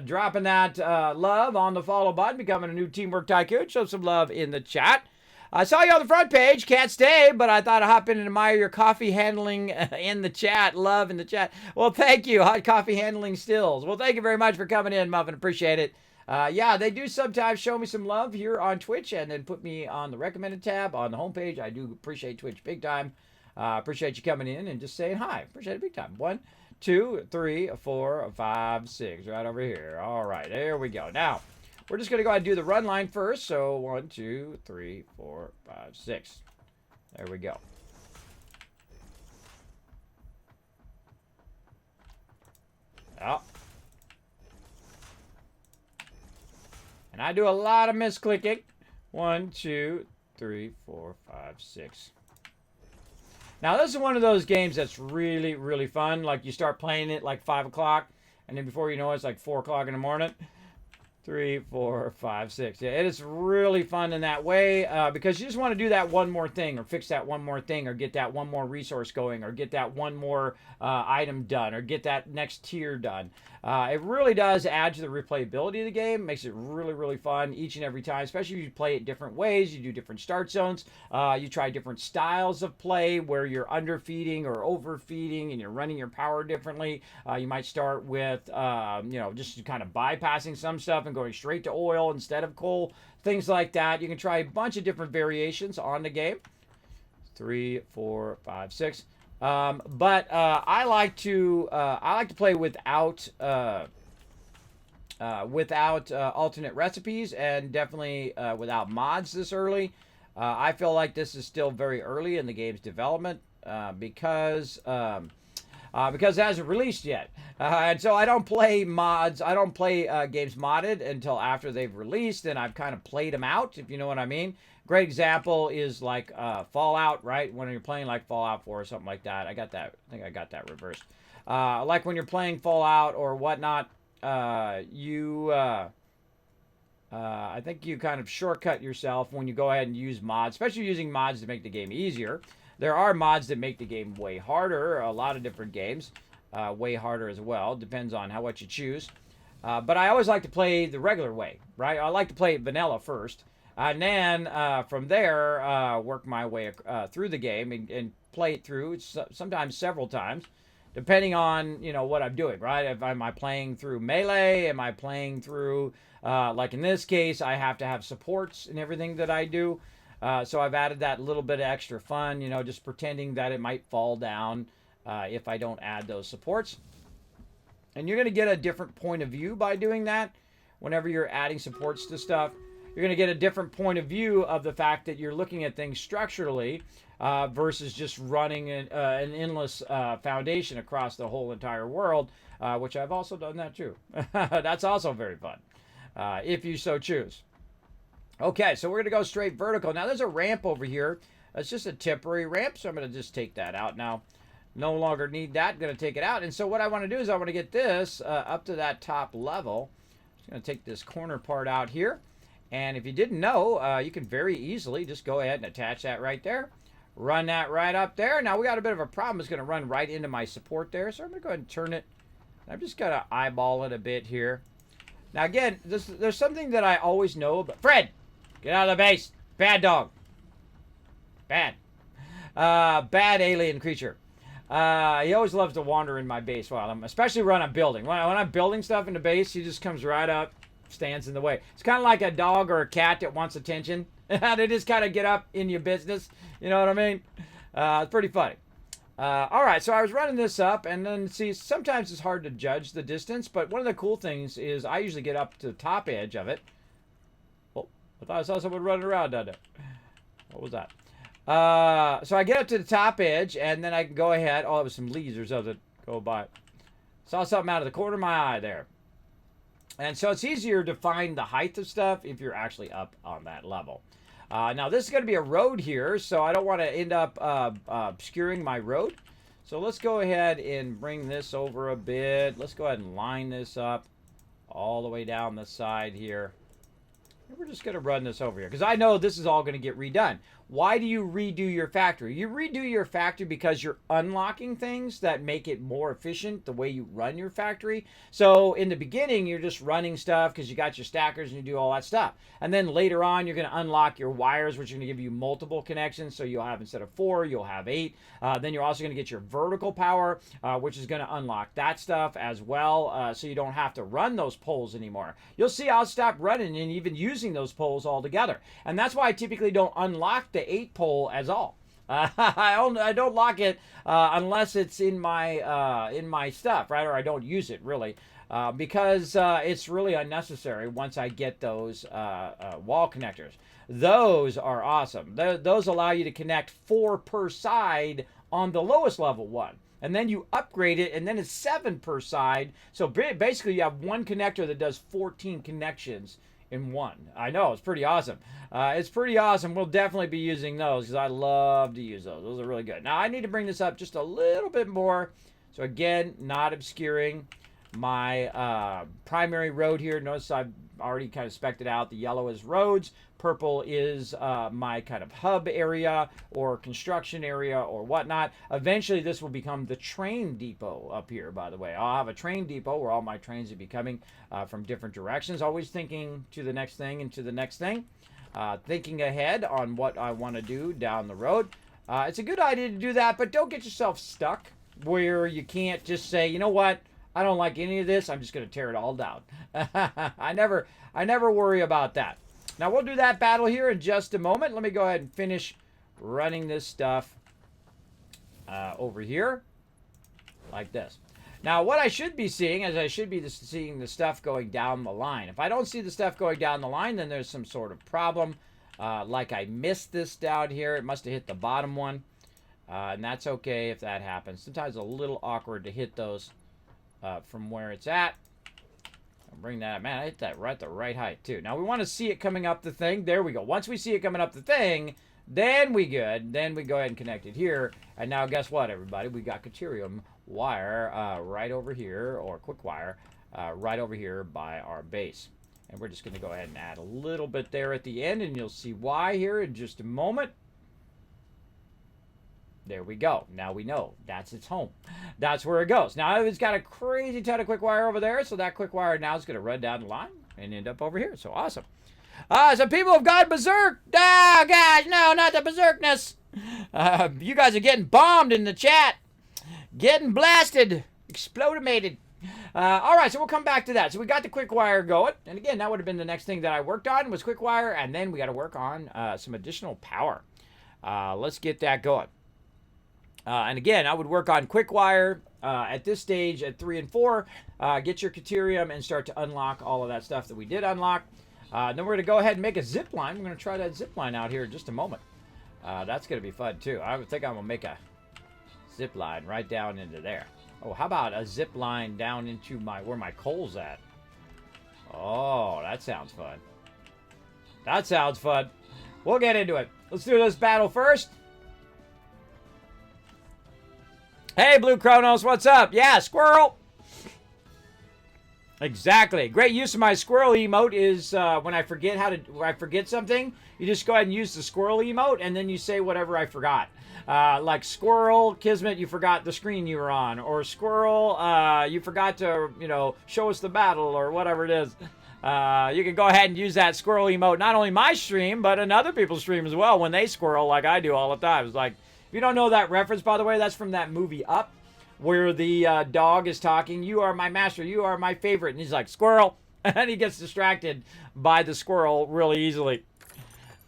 dropping that love on the follow button, becoming a new Teamwork Tycoon. Show some love in the chat. I saw you on the front page. Can't stay, but I thought I'd hop in and admire your coffee handling in the chat. Love in the chat. Well, thank you. Hot coffee handling stills. Well, thank you very much for coming in, Muffin. Appreciate it. Yeah, they do sometimes show me some love here on Twitch and then put me on the recommended tab on the homepage. I do appreciate Twitch big time. Appreciate you coming in and just saying hi. Appreciate it big time. 1, 2, 3, 4, 5, 6. Right over here. All right, there we go. Now, we're just going to go ahead and do the run line first. So 1, 2, 3, 4, 5, 6. There we go. Oh. And I do a lot of misclicking. 1, 2, 3, 4, 5, 6. Now, this is one of those games that's really, really fun. Like, you start playing it like 5 o'clock, and then before you know it, it's like 4 o'clock in the morning. 3, 4, 5, 6. Yeah, it is really fun in that way because you just want to do that one more thing or fix that one more thing or get that one more resource going or get that one more item done or get that next tier done. It really does add to the replayability of the game. Makes it really, really fun each and every time, especially if you play it different ways. You do different start zones. You try different styles of play where you're underfeeding or overfeeding and you're running your power differently. You might start with, just kind of bypassing some stuff and going straight to oil instead of coal. Things like that. You can try a bunch of different variations on the game. 3, 4, 5, 6. But I like to play without alternate recipes and definitely without mods this early. I feel like this is still very early in the game's development because it hasn't released yet. And so I don't play mods. I don't play games modded until after they've released, and I've kind of played them out, if you know what I mean. Great example is like Fallout, right? When you're playing like Fallout 4 or something like that. I think I got that reversed. Like when you're playing Fallout or whatnot, I think you kind of shortcut yourself when you go ahead and use mods, especially using mods to make the game easier. There are mods that make the game way harder. A lot of different games, way harder as well. Depends on how what you choose. But I always like to play the regular way, right? I like to play vanilla first, and then from there work my way through the game and play it through. Sometimes several times, depending on what I'm doing, right? If am I playing through melee? Am I playing through like in this case, I have to have supports in everything that I do. So I've added that little bit of extra fun, just pretending that it might fall down if I don't add those supports. And you're going to get a different point of view by doing that. Whenever you're adding supports to stuff, you're going to get a different point of view of the fact that you're looking at things structurally versus just running an endless foundation across the whole entire world, which I've also done that too. That's also very fun, if you so choose. Okay, so we're going to go straight vertical. Now, there's a ramp over here. It's just a temporary ramp, so I'm going to just take that out now. No longer need that. Going to take it out. And so what I want to do is I want to get this up to that top level. Just going to take this corner part out here. And if you didn't know, you can very easily just go ahead and attach that right there. Run that right up there. Now, we got a bit of a problem. It's going to run right into my support there. So I'm going to go ahead and turn it. I'm just going to eyeball it a bit here. Now, again, there's something that I always know about. Fred, get out of the base. Bad dog. Bad. Bad alien creature. He always loves to wander in my base while especially when I'm building. When I'm building stuff in the base, he just comes right up, stands in the way. It's kind of like a dog or a cat that wants attention. They just kind of get up in your business. You know what I mean? It's pretty funny. All right, so I was running this up, and then see, sometimes it's hard to judge the distance, but one of the cool things is I usually get up to the top edge of it. Oh, I thought I saw someone running around down there. What was that? So I get up to the top edge, and then I can go ahead. Oh, it was some leaves or something go by. Saw something out of the corner of my eye there. And so it's easier to find the height of stuff if you're actually up on that level. Now, this is going to be a road here, so I don't want to end up obscuring my road. So let's go ahead and bring this over a bit. Let's go ahead and line this up all the way down the side here. And we're just going to run this over here because I know this is all going to get redone. Why do you redo your factory? You redo your factory because you're unlocking things that make it more efficient the way you run your factory. So in the beginning, you're just running stuff because you got your stackers and you do all that stuff. And then later on, you're going to unlock your wires, which are going to give you multiple connections. So you'll have, instead of 4, you'll have 8. Then you're also going to get your vertical power, which is going to unlock that stuff as well. So you don't have to run those poles anymore. You'll see I'll stop running and even using those poles altogether. And that's why I typically don't unlock the 8 pole as all. I don't lock it unless it's in my stuff, right? Or I don't use it really because it's really unnecessary once I get those wall connectors. Those are awesome. Those allow you to connect 4 per side on the lowest level one. And then you upgrade it, and then it's 7 per side. So basically, you have one connector that does 14 connections in one. I know, it's pretty awesome. It's pretty awesome. We'll definitely be using those because I love to use those. Those are really good. Now, I need to bring this up just a little bit more. So again, not obscuring my primary road here. Notice I've already kind of spec'd it out. The yellow is roads. Purple is my kind of hub area or construction area or whatnot. Eventually, this will become the train depot up here, by the way. I'll have a train depot where all my trains will be coming from different directions, always thinking to the next thing and to the next thing, thinking ahead on what I want to do down the road. It's a good idea to do that, but don't get yourself stuck where you can't just say, you know what? I don't like any of this. I'm just going to tear it all down. I never worry about that. Now, we'll do that battle here in just a moment. Let me go ahead and finish running this stuff over here like this. Now, what I should be seeing is I should be seeing the stuff going down the line. If I don't see the stuff going down the line, then there's some sort of problem. Like I missed this down here. It must have hit the bottom one. And that's okay if that happens. Sometimes it's a little awkward to hit those from where it's at. I'll bring that up. Man, I hit that right at the right height, too. Now, we want to see it coming up the thing. There we go. Once we see it coming up the thing, then we good. Then we go ahead and connect it here. And now, guess what, everybody? We got Caterium wire right over here, or quick wire, right over here by our base. And we're just going to go ahead and add a little bit there at the end, and you'll see why here in just a moment. There we go. Now we know that's its home. That's where it goes. Now it's got a crazy ton of quick wire over there, so that quick wire now is going to run down the line and end up over here. So awesome. Some people have gone berserk. Oh, gosh, no, not the berserkness. You guys are getting bombed in the chat. Getting blasted. Explodimated. All right, so we'll come back to that. So we got the quick wire going. And again, that would have been the next thing that I worked on was quick wire. And then we got to work on some additional power. Let's get that going. And again, I would work on quick wire at this stage at 3 and 4. Get your Caterium and start to unlock all of that stuff that we did unlock. Then we're going to go ahead and make a zip line. We're going to try that zip line out here in just a moment. That's going to be fun, too. I think I'm going to make a zip line right down into there. Oh, how about a zip line down into where my coal's at? Oh, that sounds fun. That sounds fun. We'll get into it. Let's do this battle first. Hey, Blue Chronos, what's up? Yeah, squirrel. Exactly. Great use of my squirrel emote is when I forget something, you just go ahead and use the squirrel emote, and then you say whatever I forgot. Like squirrel, Kismet, you forgot the screen you were on, or squirrel, you forgot to, show us the battle, or whatever it is. You can go ahead and use that squirrel emote, not only my stream, but in other people's stream as well, when they squirrel like I do all the time. It's like, if you don't know that reference, by the way, that's from that movie Up, where the dog is talking, you are my master, you are my favorite, and he's like, squirrel, and he gets distracted by the squirrel really easily.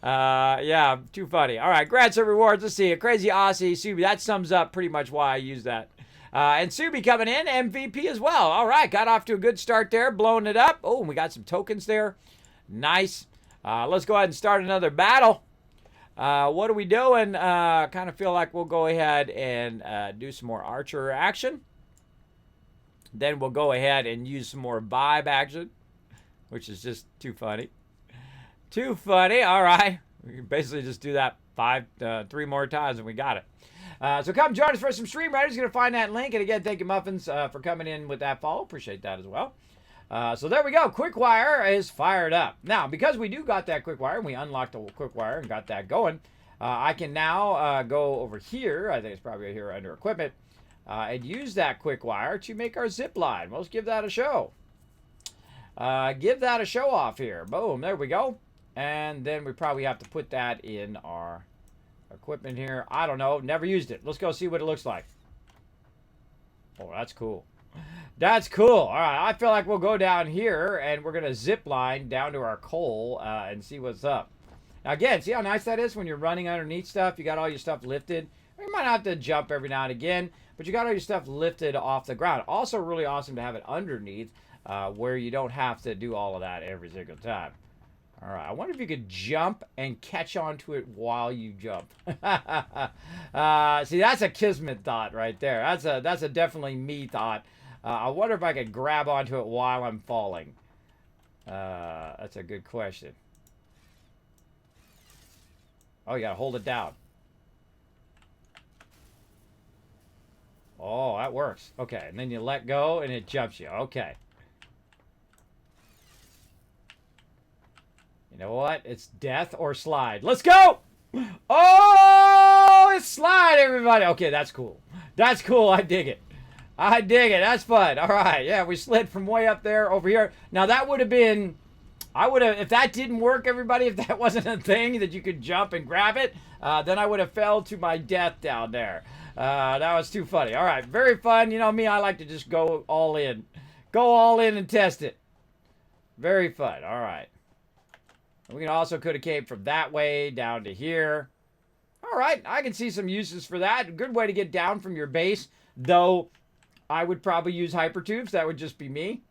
Yeah, too funny. All right, grants and rewards. Let's see. A crazy Aussie, Subi. That sums up pretty much why I use that. And Subi coming in, MVP as well. All right, got off to a good start there, blowing it up. Oh, we got some tokens there. Nice. Let's go ahead and start another battle. What are we doing? Kind of feel like we'll go ahead and do some more archer action. Then we'll go ahead and use some more vibe action, which is just too funny. Too funny. All right. We can basically just do that 3 more times and we got it. So come join us for some stream writers. Going to find that link. And again, thank you, Muffins, for coming in with that follow. Appreciate that as well. So there we go. Quick wire is fired up. Now, because we do got that quick wire, and we unlocked the quick wire and got that going, I can now go over here. I think it's probably here under equipment. And use that quick wire to make our zip line. Let's give that a show. Give that a show off here. Boom. There we go. And then we probably have to put that in our equipment here. I don't know. Never used it. Let's go see what it looks like. Oh, that's cool. That's cool. All right. I feel like we'll go down here and we're going to zip line down to our coal and see what's up. Now, again, see how nice that is when you're running underneath stuff? You got all your stuff lifted. You might have to jump every now and again, but you got all your stuff lifted off the ground. Also really awesome to have it underneath where you don't have to do all of that every single time. All right, I wonder if you could jump and catch onto it while you jump. See, that's a Kismet thought right there. That's a definitely me thought. I wonder if I could grab onto it while I'm falling. That's a good question. Oh, you gotta hold it down. Oh, that works. Okay, and then you let go and it jumps you. Okay. You know what? It's death or slide. Let's go! Oh, it's slide, everybody. Okay, that's cool. That's cool. I dig it. I dig it. That's fun. All right. Yeah, we slid from way up there over here. Now, that would have been... if that didn't work, everybody, if that wasn't a thing that you could jump and grab it, then I would have fell to my death down there. That was too funny. All right. Very fun. You know me, I like to just go all in. Go all in and test it. Very fun. All right. We can also could have came from that way down to here. All right, I can see some uses for that. Good way to get down from your base, though I would probably use hypertubes. That would just be me.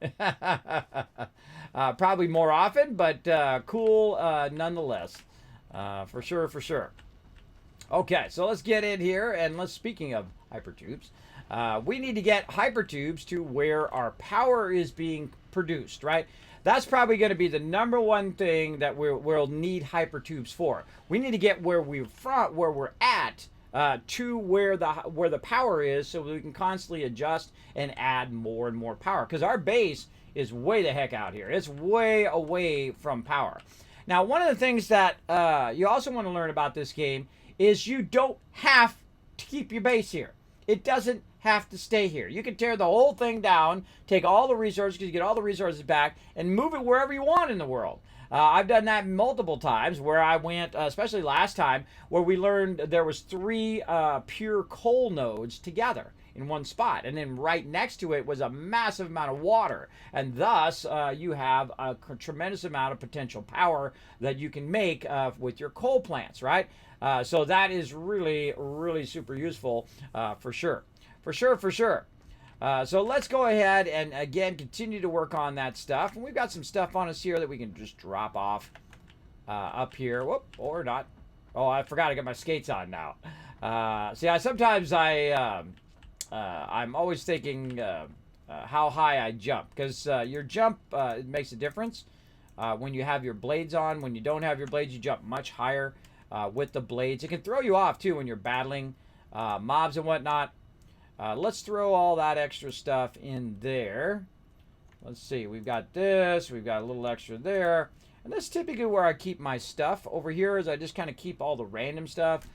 Probably more often, but cool nonetheless. For sure, for sure. Okay, so let's get in here, and speaking of hypertubes, we need to get hypertubes to where our power is being produced, right? That's probably going to be the number one thing that we'll need hypertubes for. We need to get where we're at to where the power is, so we can constantly adjust and add more and more power. Because our base is way the heck out here. It's way away from power. Now, one of the things that you also want to learn about this game is you don't have to keep your base here. It doesn't have to stay here. You can tear the whole thing down, take all the resources, because you get all the resources back, and move it wherever you want in the world. I've done that multiple times where I went, especially last time, where we learned there was 3 pure coal nodes together in one spot, and then right next to it was a massive amount of water, and thus you have a tremendous amount of potential power that you can make with your coal plants, right? So that is really, really super useful for sure. For sure. So let's go ahead and again continue to work on that stuff. And we've got some stuff on us here that we can just drop off up here. Whoop, or not. Oh, I forgot to get my skates on now. Sometimes I'm always thinking how high I jump, because your jump it makes a difference when you have your blades on. When you don't have your blades, you jump much higher with the blades. It can throw you off too when you're battling mobs and whatnot. Let's throw all that extra stuff in there. Let's see, we've got this, we've got a little extra there. And that's typically where I keep my stuff. Over here is I just kind of keep all the random stuff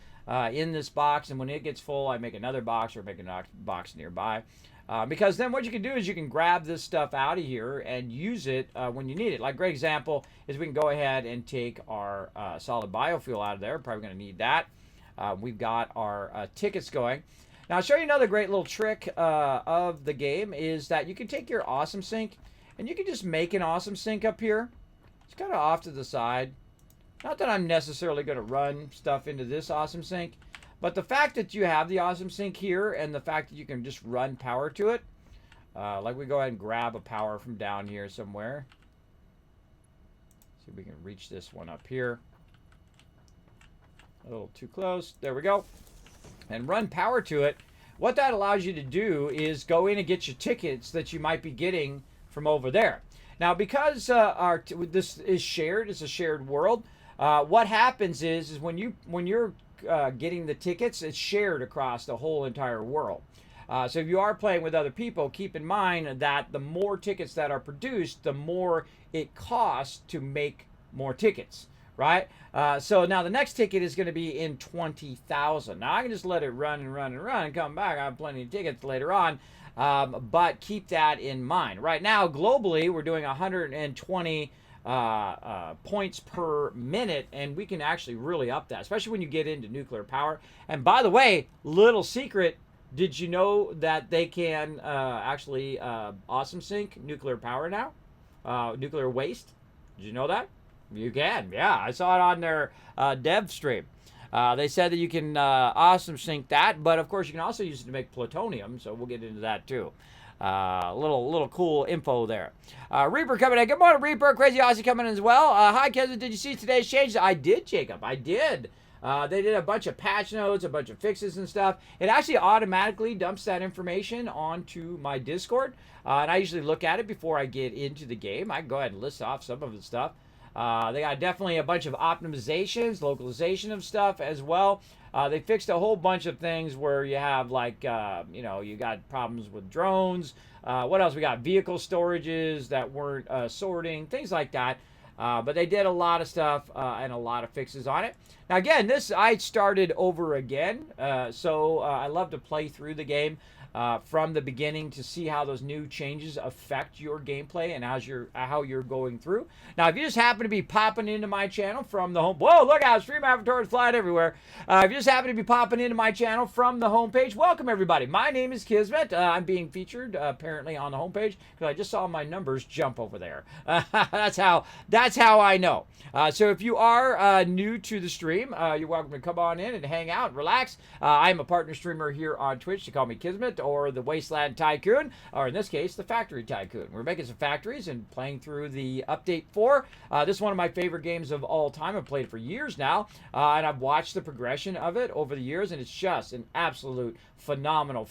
in this box, and when it gets full, I make another box or make a box nearby. Because then what you can do is you can grab this stuff out of here and use it when you need it. Like, great example is we can go ahead and take our solid biofuel out of there. Probably going to need that. We've got our tickets going. Now, I'll show you another great little trick of the game is that you can take your awesome sink and you can just make an awesome sink up here. It's kind of off to the side. Not that I'm necessarily going to run stuff into this awesome sink, but the fact that you have the awesome sink here and the fact that you can just run power to it, like we go ahead and grab a power from down here somewhere. See if we can reach this one up here. A little too close. There we go. And run power to it. What that allows you to do is go in and get your tickets that you might be getting from over there. Now, because this is shared, it's a shared world. What happens is when you're getting the tickets, it's shared across the whole entire world. So if you are playing with other people, keep in mind that the more tickets that are produced, the more it costs to make more tickets. Right? So now the next ticket is going to be in 20,000. Now I can just let it run and come back. I have plenty of tickets later on. But keep that in mind. Right now, globally, we're doing 120 points per minute, and we can actually really up that, especially when you get into nuclear power. And by the way, little secret, did you know that they can actually awesome sink nuclear power now? Nuclear waste? Did you know that? You can, yeah. I saw it on their dev stream. They said that you can awesome sink that, but of course you can also use it to make plutonium, so we'll get into that too. Little cool info there. Reaper coming in. Good morning, Reaper. Crazy Aussie coming in as well. Hi, Kevin. Did you see today's changes? I did, Jacob. I did. They did a bunch of patch notes, a bunch of fixes and stuff. It actually automatically dumps that information onto my Discord, and I usually look at it before I get into the game. I can go ahead and list off some of the stuff. They got definitely a bunch of optimizations, localization of stuff as well. They fixed a whole bunch of things where you have like, you got problems with drones. What else? We got vehicle storages that weren't sorting, things like that. But they did a lot of stuff and a lot of fixes on it. Now, again, I started over again. So I love to play through the game from the beginning to see how those new changes affect your gameplay and how you're going through. Now, if you just happen to be popping into my channel from the home, whoa, look out, stream avatars flying everywhere. If you just happen to be popping into my channel from the homepage, welcome everybody. My name is Kismet. I'm being featured apparently on the homepage because I just saw my numbers jump over there. That's how I know. So if you are new to the stream, you're welcome to come on in and hang out, relax. I'm a partner streamer here on Twitch. You call me Kismet or the Wasteland Tycoon, or in this case, the Factory Tycoon. We're making some factories and playing through the Update 4. This is one of my favorite games of all time. I've played it for years now, and I've watched the progression of it over the years, and it's just an absolute phenomenal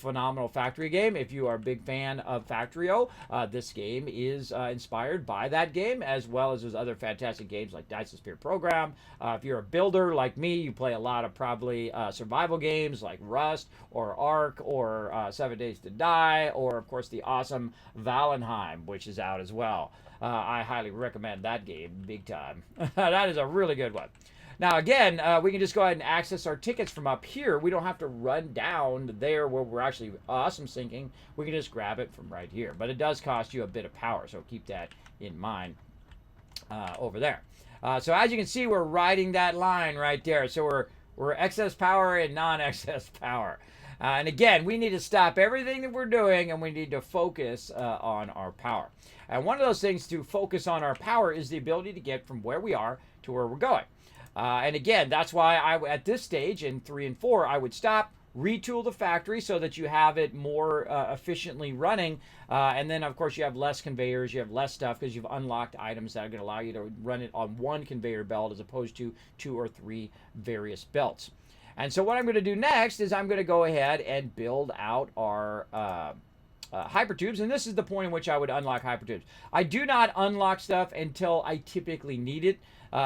factory game. If you are a big fan of Factorio, this game is inspired by that game, as well as those other fantastic games like Dice the Spear Program. If you're a builder like me, you play a lot of probably survival games like Rust or Ark or 7 Days to Die, or of course the awesome Valheim, which is out as well. I highly recommend that game big time. That is a really good one. Now, again, we can just go ahead and access our tickets from up here. We don't have to run down there where we're actually awesome syncing. We can just grab it from right here. But it does cost you a bit of power, so keep that in mind over there. So as you can see, we're riding that line right there. So we're excess power and non-excess power. And again, we need to stop everything that we're doing, and we need to focus on our power. And one of those things to focus on our power is the ability to get from where we are to where we're going. And again, that's why at this stage in 3 and 4, I would stop, retool the factory so that you have it more efficiently running. And then, of course, you have less conveyors, you have less stuff because you've unlocked items that are going to allow you to run it on one conveyor belt as opposed to 2 or 3 various belts. And so what I'm going to do next is I'm going to go ahead and build out our hypertubes, and this is the point in which I would unlock hypertubes. I do not unlock stuff until I typically need it.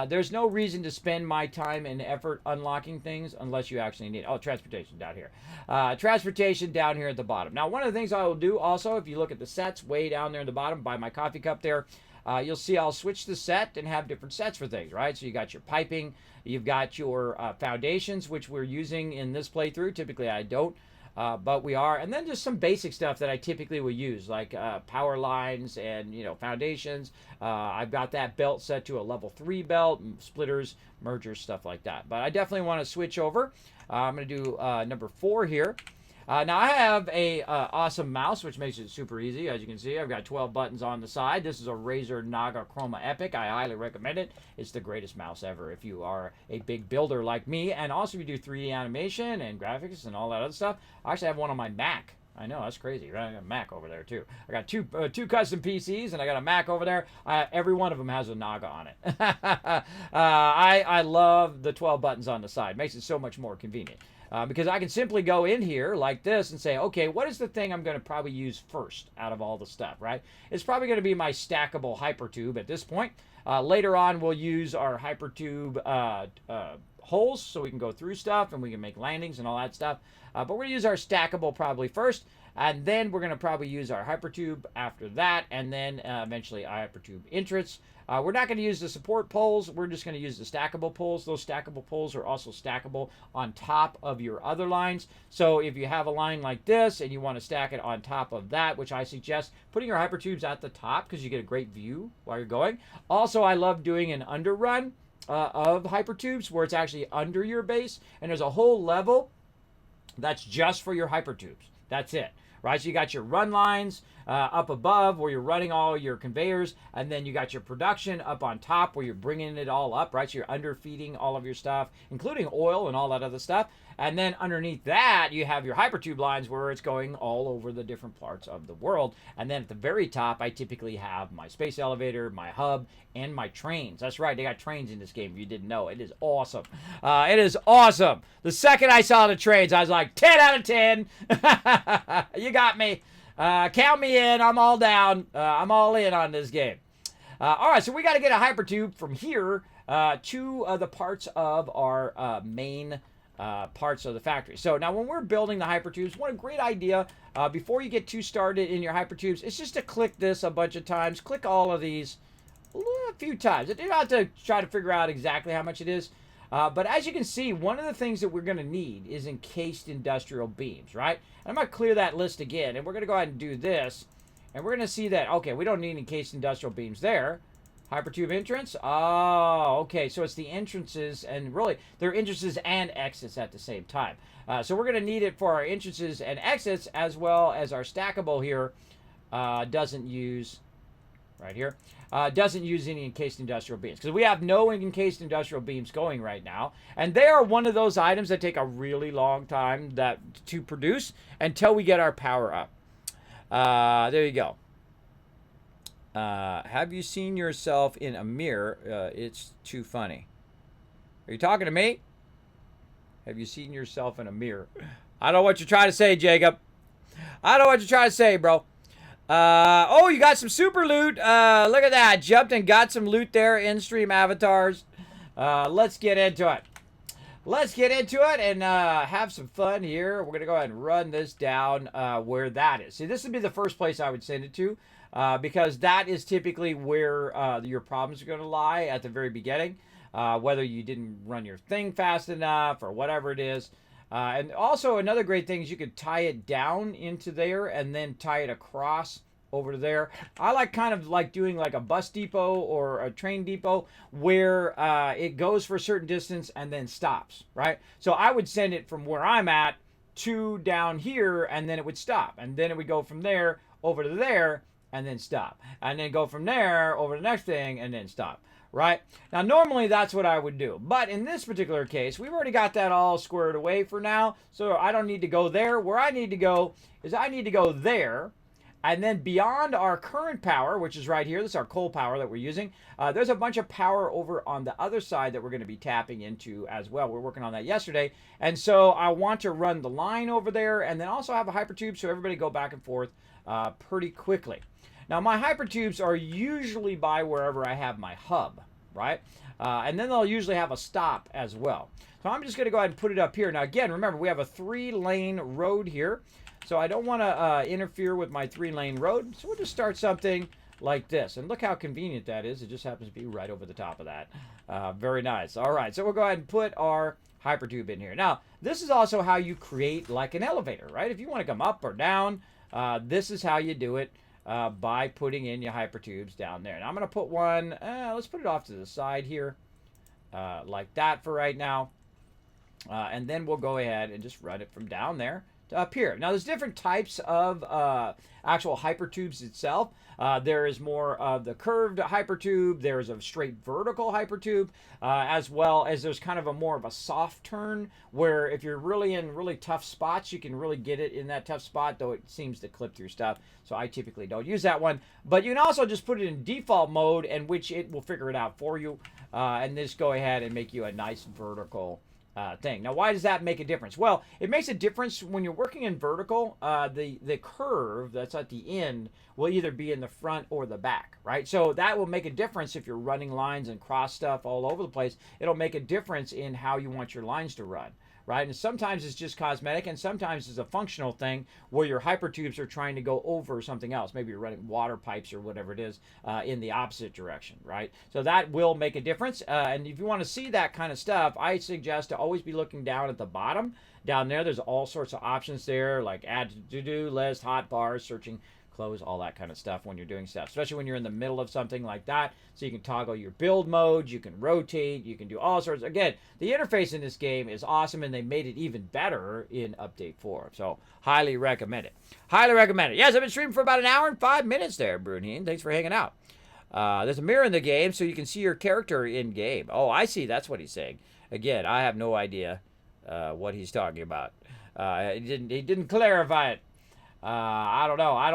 There's no reason to spend my time and effort unlocking things unless you actually need it. Oh, transportation down here. Transportation down here at the bottom. Now, one of the things I will do also, if you look at the sets way down there at the bottom by my coffee cup there, you'll see I'll switch the set and have different sets for things, right? So you got your piping, you've got your foundations, which we're using in this playthrough. Typically, I don't. But we are, and then just some basic stuff that I typically will use, like power lines and foundations. I've got that belt set to a level 3 belt, splitters, mergers, stuff like that. But I definitely want to switch over. I'm going to do number 4 here. Now I have a awesome mouse, which makes it super easy. As you can see, I've got 12 buttons on the side. This is a Razer Naga Chroma Epic. I highly recommend it. It's the greatest mouse ever if you are a big builder like me, and also if you do 3D animation and graphics and all that other stuff. I actually have one on my Mac. I know, that's crazy, right? I got a Mac over there too. I got two custom PCs, and I got a Mac over there. Every one of them has a Naga on it. I love the 12 buttons on the side. Makes it so much more convenient. Because I can simply go in here like this and say, okay, what is the thing I'm going to probably use first out of all the stuff, right? It's probably going to be my stackable hypertube at this point. Later on, we'll use our hypertube holes so we can go through stuff and we can make landings and all that stuff. But we're going to use our stackable probably first, and then we're going to probably use our hypertube after that, and then eventually our hypertube entrance. We're not going to use the support poles. We're just going to use the stackable poles. Those stackable poles are also stackable on top of your other lines. So if you have a line like this and you want to stack it on top of that, which I suggest putting your hypertubes at the top because you get a great view while you're going. Also, I love doing an underrun of hypertubes where it's actually under your base, and there's a whole level that's just for your hypertubes. That's it. Right, so you got your run lines up above where you're running all your conveyors, and then you got your production up on top where you're bringing it all up, right? So you're underfeeding all of your stuff, including oil and all that other stuff. And then underneath that, you have your hypertube lines where it's going all over the different parts of the world. And then at the very top, I typically have my space elevator, my hub, and my trains. That's right, they got trains in this game if you didn't know. It is awesome. It is awesome. The second I saw the trains, I was like, 10 out of 10. You got me. Count me in. I'm all down. I'm all in on this game. All right, so we got to get a hypertube from here to the parts of our main parts of the factory. So now when we're building the hypertubes, one great idea before you get too started in your hypertubes is just to click this a bunch of times. Click all of these a few times. You don't have to try to figure out exactly how much it is. But as you can see, one of the things that we're going to need is encased industrial beams, right? And I'm going to clear that list again, and we're going to go ahead and do this. And we're going to see that, okay, we don't need encased industrial beams there. Hypertube entrance? Oh, okay, so it's the entrances, and really, they're entrances and exits at the same time. So we're going to need it for our entrances and exits, as well as our stackable here doesn't use, right here, doesn't use any encased industrial beams, because we have no encased industrial beams going right now, and they are one of those items that take a really long time to produce until we get our power up. There you go. Have you seen yourself in a mirror? It's too funny. Are you talking to me? Have you seen yourself in a mirror? I don't know what you're trying to say, Jacob. I don't know what you're trying to say, bro. Oh, you got some super loot. Look at that. Jumped and got some loot there. In-stream avatars. Let's get into it. Let's get into it and have some fun here. We're going to go ahead and run this down where that is. See, this would be the first place I would send it to because that is typically where your problems are going to lie at the very beginning. whether you didn't run your thing fast enough or whatever it is. And also another great thing is you could tie it down into there and then tie it across over there. I like kind of like doing like a bus depot or a train depot where it goes for a certain distance and then stops, right? So I would send it from where I'm at to down here, and then it would stop, and then it would go from there over to there and then stop, and then go from there over to the next thing and then stop. Right? Now, normally that's what I would do. But in this particular case, we've already got that all squared away for now. So I don't need to go there. Where I need to go is I need to go there. And then beyond our current power, which is right here, this is our coal power that we're using, there's a bunch of power over on the other side that we're going to be tapping into as well. We're working on that yesterday. And so I want to run the line over there and then also have a hypertube so everybody go back and forth pretty quickly. Now, my hypertubes are usually by wherever I have my hub, right? And then they'll usually have a stop as well. So I'm just going to go ahead and put it up here. Now, again, remember, we have a 3-lane road here. So I don't want to interfere with my 3-lane road. So we'll just start something like this. And look how convenient that is. It just happens to be right over the top of that. Very nice. All right, so we'll go ahead and put our hypertube in here. Now, this is also how you create like an elevator, right? If you want to come up or down, this is how you do it. By putting in your hypertubes down there. Now I'm going to put one, let's put it off to the side here, like that for right now. And then we'll go ahead and just run it from down there to up here. Now there's different types of actual hypertubes itself. There is more of the curved hypertube. There's a straight vertical hypertube, as well as there's kind of a more of a soft turn where if you're really in really tough spots, you can really get it in that tough spot, though it seems to clip through stuff. So I typically don't use that one. But you can also just put it in default mode, in which it will figure it out for you, and just go ahead and make you a nice vertical thing. Now, why does that make a difference? Well, it makes a difference when you're working in vertical. The curve that's at the end will either be in the front or the back, right? So that will make a difference if you're running lines and cross stuff all over the place. It'll make a difference in how you want your lines to run, right? And sometimes it's just cosmetic, and sometimes it's a functional thing where your hypertubes are trying to go over something else. Maybe you're running water pipes or whatever it is in the opposite direction, right? So that will make a difference. And if you want to see that kind of stuff, I suggest to always be looking down at the bottom. Down there, there's all sorts of options there, like add to-do list, hotbars, searching, close, all that kind of stuff when you're doing stuff, especially when you're in the middle of something like that. So you can toggle your build modes, you can rotate, you can do all sorts. Again, the interface in this game is awesome, and they made it even better in Update 4. So highly recommend it. Highly recommend it. Yes, I've been streaming for about an hour and 5 minutes there, Brunheen. Thanks for hanging out. There's a mirror in the game, so you can see your character in game. Oh, I see. That's what he's saying. Again, I have no idea what he's talking about. He didn't clarify it. I don't know. I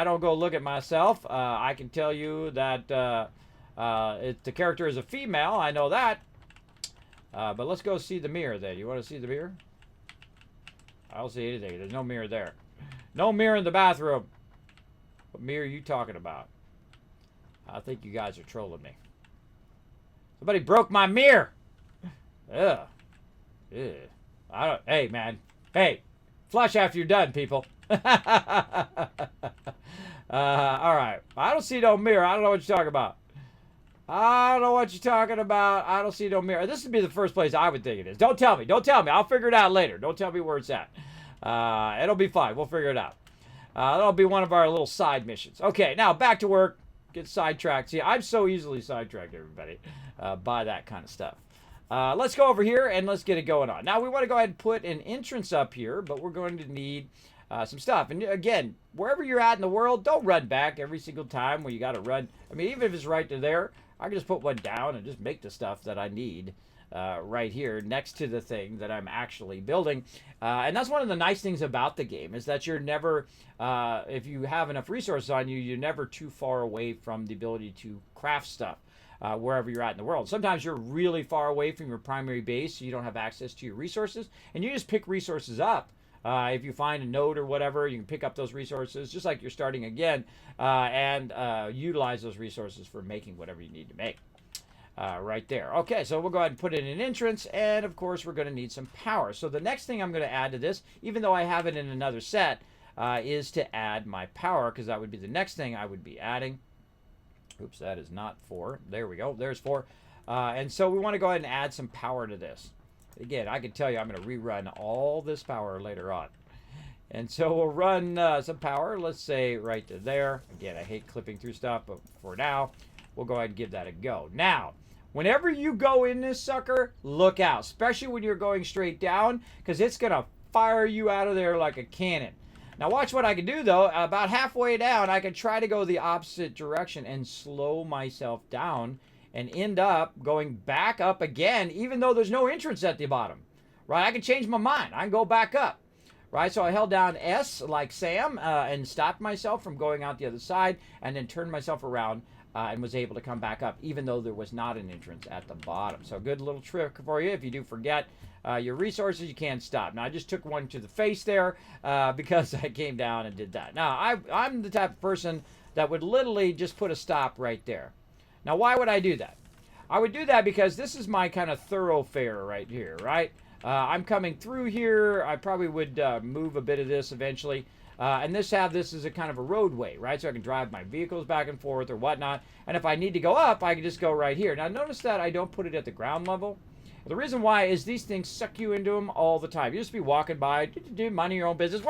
don't go look at myself. I can tell you that the character is a female. I know that. But let's go see the mirror then. You want to see the mirror? I don't see anything. There's no mirror there. No mirror in the bathroom. What mirror are you talking about? I think you guys are trolling me. Somebody broke my mirror. Ugh. Ugh. Hey, man. Hey, flush after you're done, people. All right. I don't see no mirror. I don't know what you're talking about. I don't know what you're talking about. I don't see no mirror. This would be the first place I would think it is. Don't tell me. Don't tell me. I'll figure it out later. Don't tell me where it's at. It'll be fine. We'll figure it out. That'll be one of our little side missions. Okay, now back to work. Get sidetracked. See, I'm so easily sidetracked, everybody, by that kind of stuff. Let's go over here and let's get it going on. Now, we want to go ahead and put an entrance up here, but we're going to need some stuff. And again, wherever you're at in the world, don't run back every single time where you got to run. I mean, even if it's right to there, I can just put one down and just make the stuff that I need right here next to the thing that I'm actually building. And that's one of the nice things about the game is that you're never, if you have enough resources on you, you're never too far away from the ability to craft stuff. Wherever you're at in the world. Sometimes you're really far away from your primary base, so you don't have access to your resources, and you just pick resources up. If you find a node or whatever, you can pick up those resources, just like you're starting again, and utilize those resources for making whatever you need to make. Right there. Okay, so we'll go ahead and put in an entrance, and of course we're going to need some power. So the next thing I'm going to add to this, even though I have it in another set, is to add my power, because that would be the next thing I would be adding. Oops, that is not 4. There we go. There's 4. And so we want to go ahead and add some power to this. Again, I can tell you I'm going to rerun all this power later on. And so we'll run some power, let's say right to there. Again, I hate clipping through stuff, but for now, we'll go ahead and give that a go. Now, whenever you go in this sucker, look out, especially when you're going straight down, because it's going to fire you out of there like a cannon. Now watch what I can do though. About halfway down, I can try to go the opposite direction and slow myself down and end up going back up again, even though there's no entrance at the bottom, right? I can change my mind. I can go back up, right? So I held down S like Sam and stopped myself from going out the other side, and then turned myself around and was able to come back up, even though there was not an entrance at the bottom. So good little trick for you. If you do forget your resources, you can't stop. Now, I just took one to the face there because I came down and did that. Now, I'm the type of person that would literally just put a stop right there. Now, why would I do that? I would do that because this is my kind of thoroughfare right here, right? I'm coming through here. I probably would move a bit of this eventually. And this as a kind of a roadway, right? So I can drive my vehicles back and forth or whatnot. And if I need to go up, I can just go right here. Now, notice that I don't put it at the ground level. The reason why is these things suck you into them all the time. You just be walking by, minding your own business,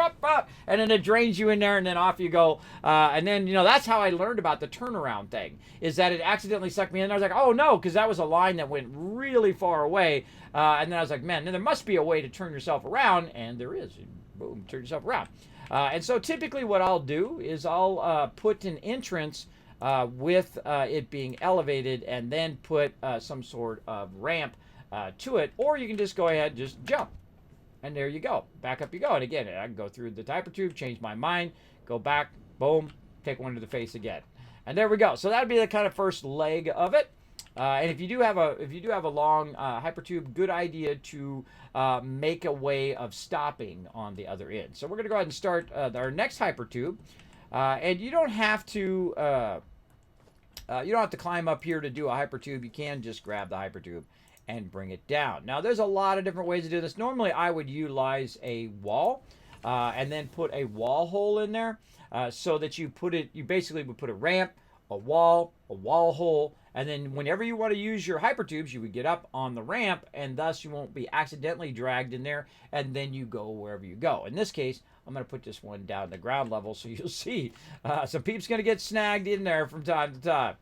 and then it drains you in there, and then off you go. And then, that's how I learned about the turnaround thing, is that it accidentally sucked me in. I was like, oh, no, because that was a line that went really far away. And then I was like, man, there must be a way to turn yourself around. And there is. Boom, turn yourself around. And so typically what I'll do is I'll put an entrance with it being elevated, and then put some sort of ramp to it, or you can just go ahead and just jump, and there you go, back up you go. And again, I can go through the hypertube, change my mind, go back, boom, take one to the face again, and there we go. So that'd be the kind of first leg of it. And if you do have a long hypertube, good idea to make a way of stopping on the other end. So we're going to go ahead and start our next hypertube, and you don't have to climb up here to do a hypertube. You can just grab the hypertube and bring it down. Now, there's a lot of different ways to do this. Normally, I would utilize a wall and then put a wall hole in there so that you basically would put a ramp, a wall hole, and then whenever you want to use your hypertubes, you would get up on the ramp, and thus you won't be accidentally dragged in there, and then you go wherever you go. In this case, I'm going to put this one down to ground level, so you'll see some peeps going to get snagged in there from time to time.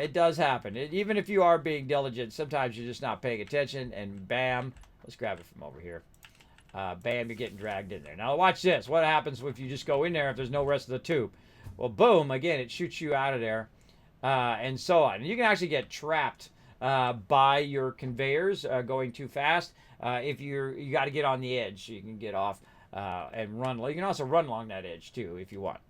It does happen. Even if you are being diligent, sometimes you're just not paying attention, and bam, let's grab it from over here. Bam, you're getting dragged in there. Now watch this. What happens if you just go in there if there's no rest of the tube? Well, boom, again, it shoots you out of there, and so on. And you can actually get trapped by your conveyors going too fast. If you got to get on the edge, so you can get off and run. You can also run along that edge too if you want.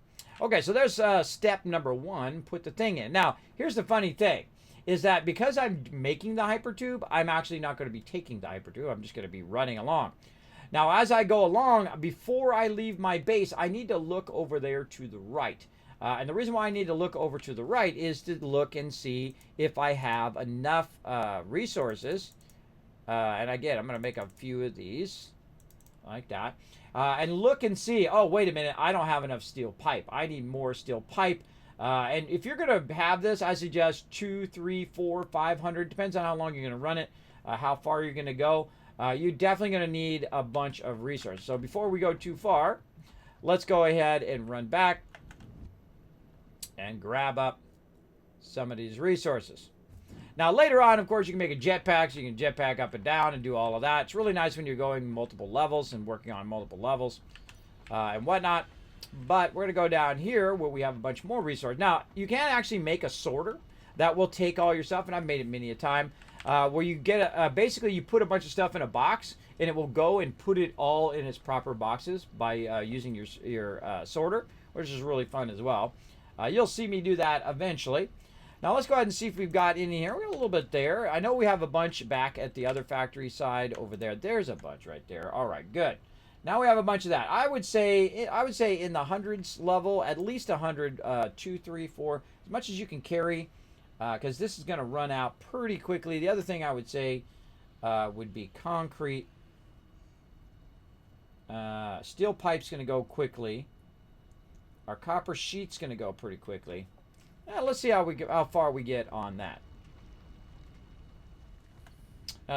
Okay, so there's step number one, put the thing in. Now, here's the funny thing, is that because I'm making the hypertube, I'm actually not going to be taking the hypertube. I'm just going to be running along. Now, as I go along, before I leave my base, I need to look over there to the right. And the reason why I need to look over to the right is to look and see if I have enough resources. And again, I'm going to make a few of these like that. And look and see, oh, wait a minute, I don't have enough steel pipe. I need more steel pipe. And if you're going to have this, I suggest 2, 3, 4, 500. Depends on how long you're going to run it, how far you're going to go. You're definitely going to need a bunch of resources. So before we go too far, let's go ahead and run back and grab up some of these resources. Now, later on, of course, you can make a jetpack, so you can jetpack up and down and do all of that. It's really nice when you're going multiple levels and working on multiple levels and whatnot. But we're going to go down here where we have a bunch more resources. Now, you can actually make a sorter that will take all your stuff, and I've made it many a time, where you get basically you put a bunch of stuff in a box, and it will go and put it all in its proper boxes by using your sorter, which is really fun as well. You'll see me do that eventually. Now let's go ahead and see if we've got any here. We got a little bit there. I know we have a bunch back at the other factory side over there. There's a bunch right there. All right, good. Now we have a bunch of that. I would say in the hundreds level, at least 100, 2, 3, 4, as much as you can carry, because this is going to run out pretty quickly. The other thing I would say would be concrete. Steel pipe's going to go quickly. Our copper sheet's going to go pretty quickly. Let's see how far we get on that.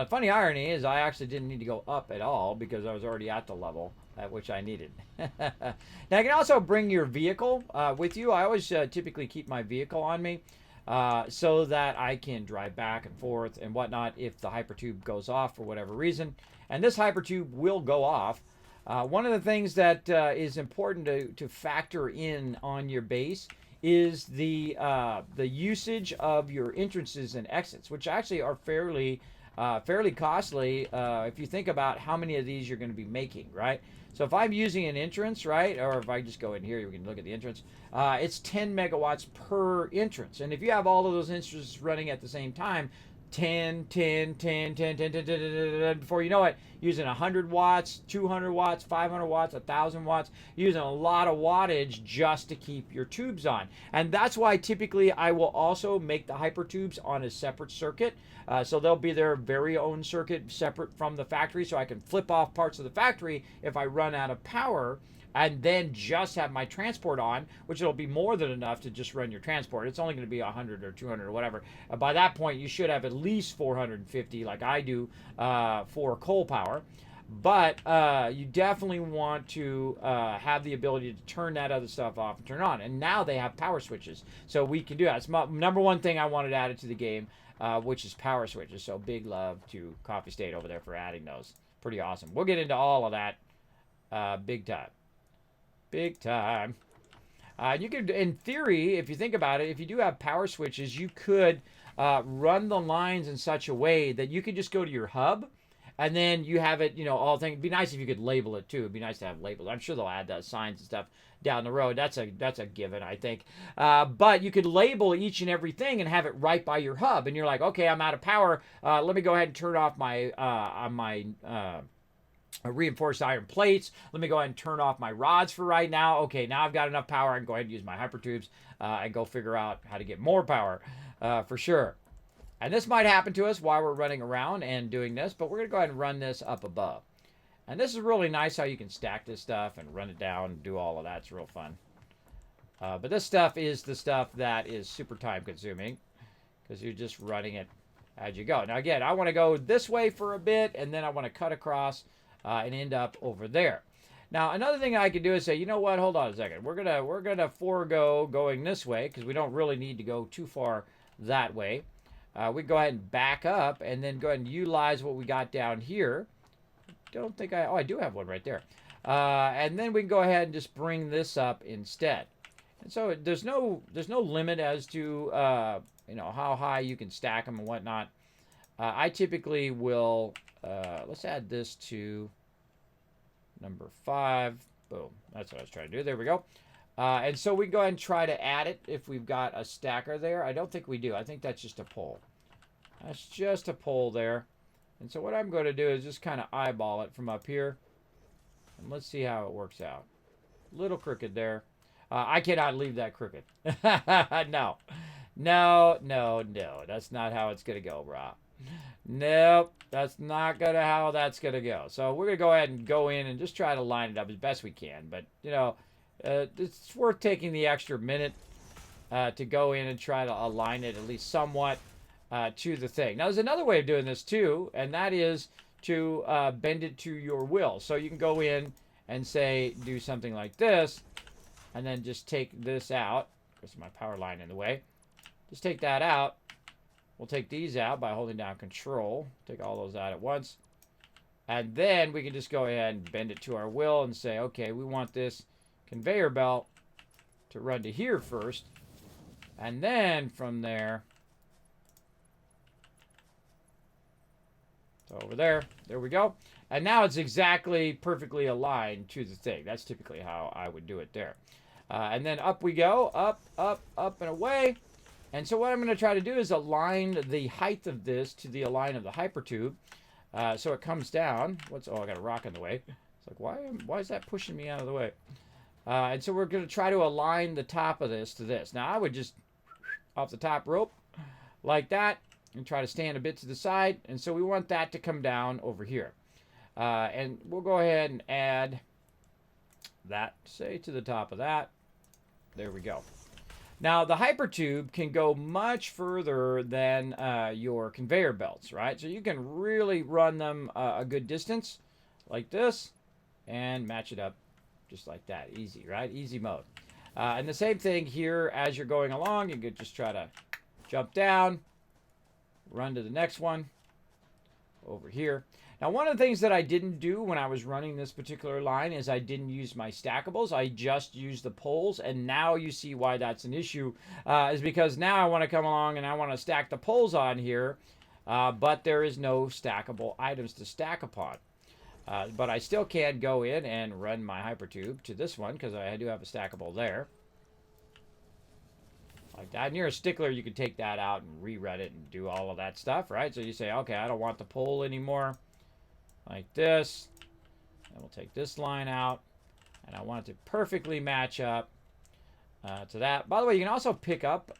Funny irony is I actually didn't need to go up at all because I was already at the level at which I needed. Now you can also bring your vehicle with you. I always typically keep my vehicle on me so that I can drive back and forth and whatnot if the hypertube goes off for whatever reason. And this hypertube will go off. One of the things that is important to factor in on your base is the usage of your entrances and exits, which actually are fairly costly if you think about how many of these you're going to be making, right? So if I'm using an entrance, right, or if I just go in here, we can look at the entrance. It's 10 megawatts per entrance, and if you have all of those entrances running at the same time, 10, 10, 10, 10, 10, 10, 10, 10, 10, 10, before you know it, using 100 watts, 200 watts, 500 watts, 1,000 watts, using a lot of wattage just to keep your tubes on. And that's why typically I will also make the hyper tubes on a separate circuit. So they'll be their very own circuit separate from the factory, so I can flip off parts of the factory if I run out of power, and then just have my transport on, which will be more than enough to just run your transport. It's only going to be 100 or 200 or whatever. By that point, you should have at least 450, like I do, for coal power. But you definitely want to have the ability to turn that other stuff off and turn on. And now they have power switches, so we can do that. It's my number one thing I wanted added to the game, which is power switches. So big love to Coffee State over there for adding those. Pretty awesome. We'll get into all of that big time. Big time. You could, in theory, if you think about it, if you do have power switches, you could run the lines in such a way that you could just go to your hub, and then you have it, all things. It'd be nice if you could label it too. It'd be nice to have labels. I'm sure they'll add those signs and stuff down the road. That's a given, I think. But you could label each and everything and have it right by your hub, and you're like, okay, I'm out of power. Let me go ahead and turn off my reinforced iron plates. Let me go ahead and turn off my rods for right now. Okay, now I've got enough power. I can go ahead and use my hypertubes and go figure out how to get more power for sure. And this might happen to us while we're running around and doing this, but we're going to go ahead and run this up above. And this is really nice how you can stack this stuff and run it down and do all of that. It's real fun. But this stuff is the stuff that is super time consuming because you're just running it as you go. Now again, I want to go this way for a bit, and then I want to cut across and end up over there. Now another thing I could do is say, you know what? Hold on a second. We're gonna forego going this way because we don't really need to go too far that way. We go ahead and back up and then go ahead and utilize what we got down here. Don't think I do have one right there. And then we can go ahead and just bring this up instead. And so there's no limit as to how high you can stack them and whatnot. I typically will let's add this to number 5. Boom. That's what I was trying to do. There we go. And so we can go ahead and try to add it if we've got a stacker there. I don't think we do. I think that's just a pole. That's just a pole there. And so what I'm going to do is just kind of eyeball it from up here. And let's see how it works out. Little crooked there. I cannot leave that crooked. No. No, no, no. That's not how it's going to go, brah. Nope. That's not going to how that's going to go. So we're going to go ahead and go in and just try to line it up as best we can. But, it's worth taking the extra minute to go in and try to align it at least somewhat to the thing. Now, there's another way of doing this too, and that is to bend it to your will. So you can go in and say, do something like this, and then just take this out. There's my power line in the way. Just take that out. We'll take these out by holding down Control. Take all those out at once. And then we can just go ahead and bend it to our will and say, okay, we want this conveyor belt to run to here first. And then from there, so over there, there we go. And now it's exactly perfectly aligned to the thing. That's typically how I would do it there. And then up we go, up, up, up and away. And so what I'm going to try to do is align the height of this to the line of the hypertube. So it comes down. Oh, I got a rock in the way. It's like, why is that pushing me out of the way? And so we're going to try to align the top of this to this. Now I would just off the top rope like that and try to stand a bit to the side. And so we want that to come down over here. And we'll go ahead and add that, say, to the top of that. There we go. Now, the hypertube can go much further than your conveyor belts, right? So you can really run them a good distance like this and match it up just like that. Easy, right? Easy mode. And the same thing here as you're going along. You could just try to jump down, run to the next one over here. Now, one of the things that I didn't do when I was running this particular line is I didn't use my stackables. I just used the poles, and now you see why that's an issue, is because now I want to come along and I want to stack the poles on here, but there is no stackable items to stack upon. But I still can go in and run my hypertube to this one because I do have a stackable there. Like that. And you're a stickler, you can take that out and rerun it and do all of that stuff, right? So you say, okay, I don't want the pole anymore. Like this. And we'll take this line out. And I want it to perfectly match up to that. By the way, you can also pick up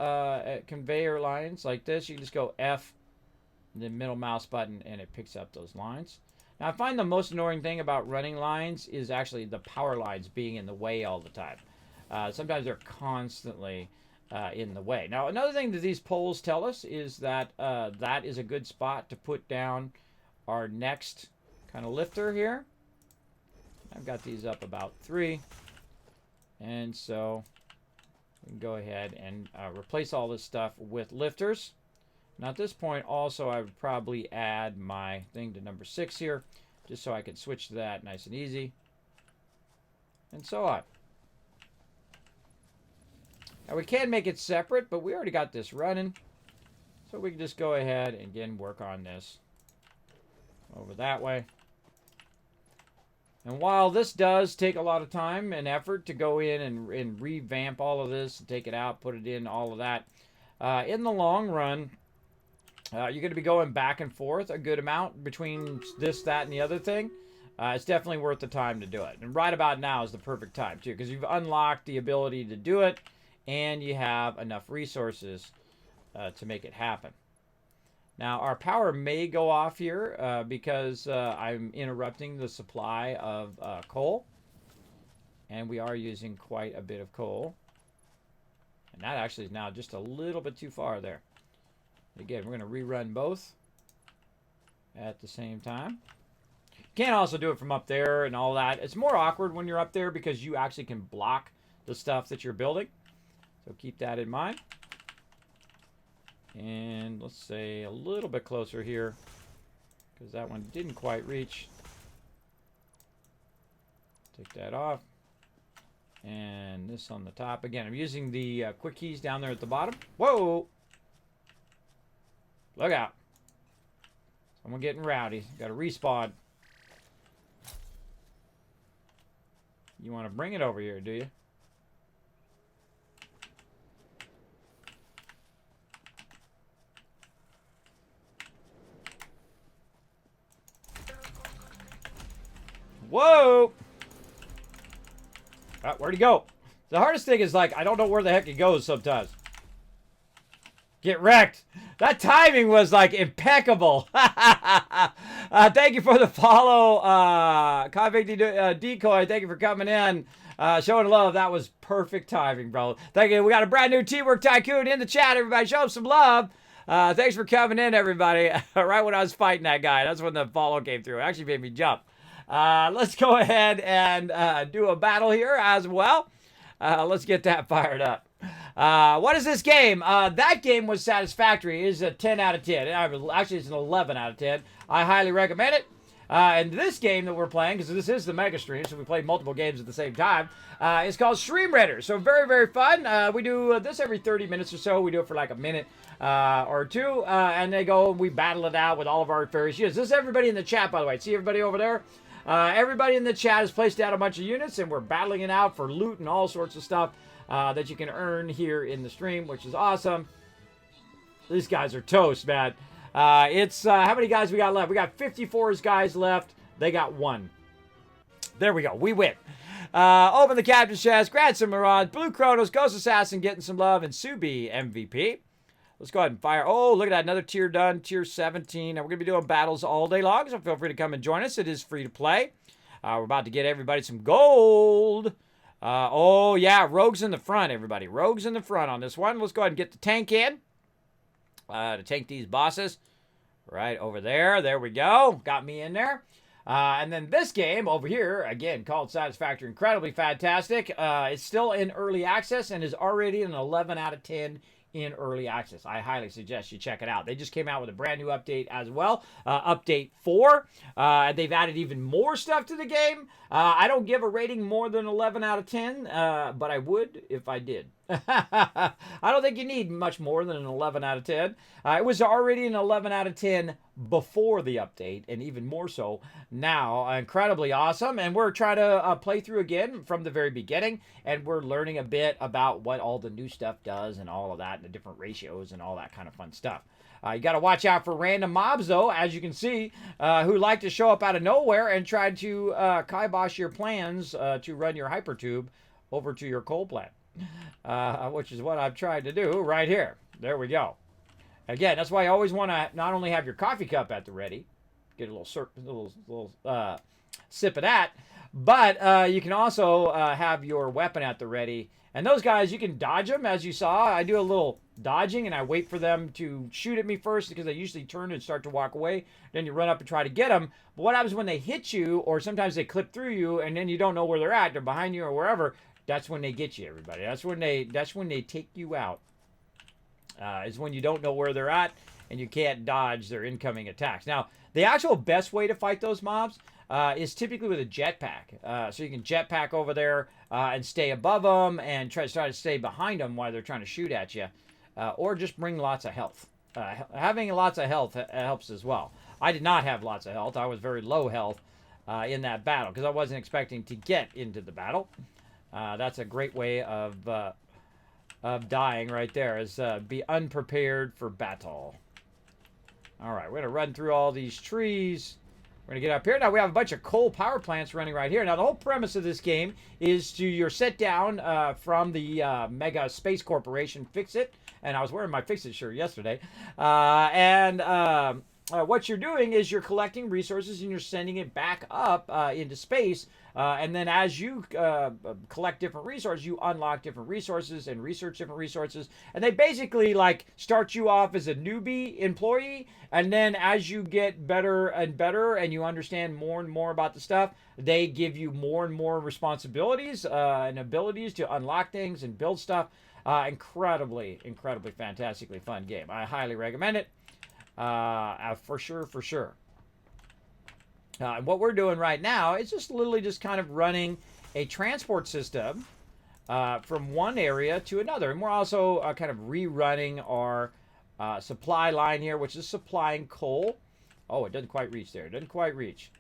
conveyor lines like this. You can just go F, the middle mouse button, and it picks up those lines. Now, I find the most annoying thing about running lines is actually the power lines being in the way all the time. Sometimes they're constantly in the way. Now, another thing that these poles tell us is that that is a good spot to put down our next kind of lifter here. I've got these up about 3. And so we can go ahead and replace all this stuff with lifters. Now at this point also I would probably add my thing to number 6 here, just so I can switch to that nice and easy. And so on. Now we can make it separate, but we already got this running. So we can just go ahead and again work on this over that way. And while this does take a lot of time and effort to go in and revamp all of this, and take it out, put it in, all of that, in the long run, you're going to be going back and forth a good amount between this, that, and the other thing. It's definitely worth the time to do it. And right about now is the perfect time, too, because you've unlocked the ability to do it, and you have enough resources to make it happen. Now, our power may go off here because I'm interrupting the supply of coal. And we are using quite a bit of coal. And that actually is now just a little bit too far there. Again, we're going to rerun both at the same time. You can also do it from up there and all that. It's more awkward when you're up there because you actually can block the stuff that you're building. So keep that in mind. And let's say a little bit closer here because that one didn't quite reach. Take that off. And this on the top. Again, I'm using the quick keys down there at the bottom. Whoa! Look out. Someone getting rowdy. Got to respawn. You want to bring it over here, do you? Whoa! Where'd he go? The hardest thing is, like, I don't know where the heck he goes sometimes. Get wrecked. That timing was, like, impeccable. Thank you for the follow, Convict Decoy. Thank you for coming in. Showing love. That was perfect timing, bro. Thank you. We got a brand new Teamwork Tycoon in the chat, everybody. Show him some love. Thanks for coming in, everybody. Right when I was fighting that guy. That's when the follow came through. It actually made me jump. Let's go ahead and do a battle here as well. Let's get that fired up. What is this game? That game was Satisfactory. It is a 10 out of 10. Actually, it's an 11 out of 10. I highly recommend it. And this game that we're playing, because this is the mega stream, so we play multiple games at the same time, is called Stream Raiders. So very, very fun. We do this every 30 minutes or so. We do it for like a minute or two. And we battle it out with all of our various units. This is everybody in the chat, by the way. See everybody over there? Everybody in the chat has placed out a bunch of units, and we're battling it out for loot and all sorts of stuff that you can earn here in the stream, which is awesome. These guys are toast, man. It's how many guys we got left? We got 54 guys left. They got 1. There we go. We win. Open the captain's chest. Grant some Mirage. Blue Kronos. Ghost Assassin getting some love. And Subi MVP. Let's go ahead and fire. Oh, look at that. Another tier done. Tier 17. Now, we're going to be doing battles all day long, so feel free to come and join us. It is free to play. We're about to get everybody some gold. Oh, yeah, rogues in the front, everybody. Rogues in the front on this one. Let's go ahead and get the tank in to tank these bosses. Right over there. There we go. Got me in there. And then this game over here, again, called Satisfactory, incredibly fantastic. It's still in early access and is already an 11 out of 10 in early access. I highly suggest you check it out. They just came out with a brand new update as well, update 4. They've added even more stuff to the game. I don't give a rating more than 11 out of 10, but I would if I did. I don't think you need much more than an 11 out of 10. It was already an 11 out of 10 before the update, and even more so now. Incredibly awesome. And we're trying to play through again from the very beginning, and we're learning a bit about what all the new stuff does and all of that, and the different ratios and all that kind of fun stuff. You got to watch out for random mobs, though, as you can see, who like to show up out of nowhere and try to kibosh your plans to run your hypertube over to your coal plant. Which is what I've tried to do right here. There we go. Again, that's why you always want to not only have your coffee cup at the ready, get a little sip of that, but you can also have your weapon at the ready. And those guys, you can dodge them, as you saw. I do a little dodging, and I wait for them to shoot at me first because they usually turn and start to walk away. Then you run up and try to get them. But what happens when they hit you, or sometimes they clip through you, and then you don't know where they're at. They're behind you or wherever. That's when they get you, everybody. That's when they take you out. Is when you don't know where they're at and you can't dodge their incoming attacks. Now, the actual best way to fight those mobs is typically with a jetpack. So you can jetpack over there and stay above them and try to stay behind them while they're trying to shoot at you, or just bring lots of health. Having lots of health helps as well. I did not have lots of health. I was very low health in that battle because I wasn't expecting to get into the battle. That's a great way of dying right there, is be unprepared for battle. All right, we're going to run through all these trees. We're going to get up here. Now, we have a bunch of coal power plants running right here. Now, the whole premise of this game is you're set down from the Mega Space Corporation Fix-It. And I was wearing my Fix-It shirt yesterday. What you're doing is you're collecting resources and you're sending it back up into space. And then as you collect different resources, you unlock different resources and research different resources. And they basically like start you off as a newbie employee. And then as you get better and better and you understand more and more about the stuff, they give you more and more responsibilities and abilities to unlock things and build stuff. Incredibly fantastically fun game. I highly recommend it. For sure. And what we're doing right now is just literally just kind of running a transport system from one area to another. And we're also kind of rerunning our supply line here, which is supplying coal. Oh, it doesn't quite reach there. It doesn't quite reach.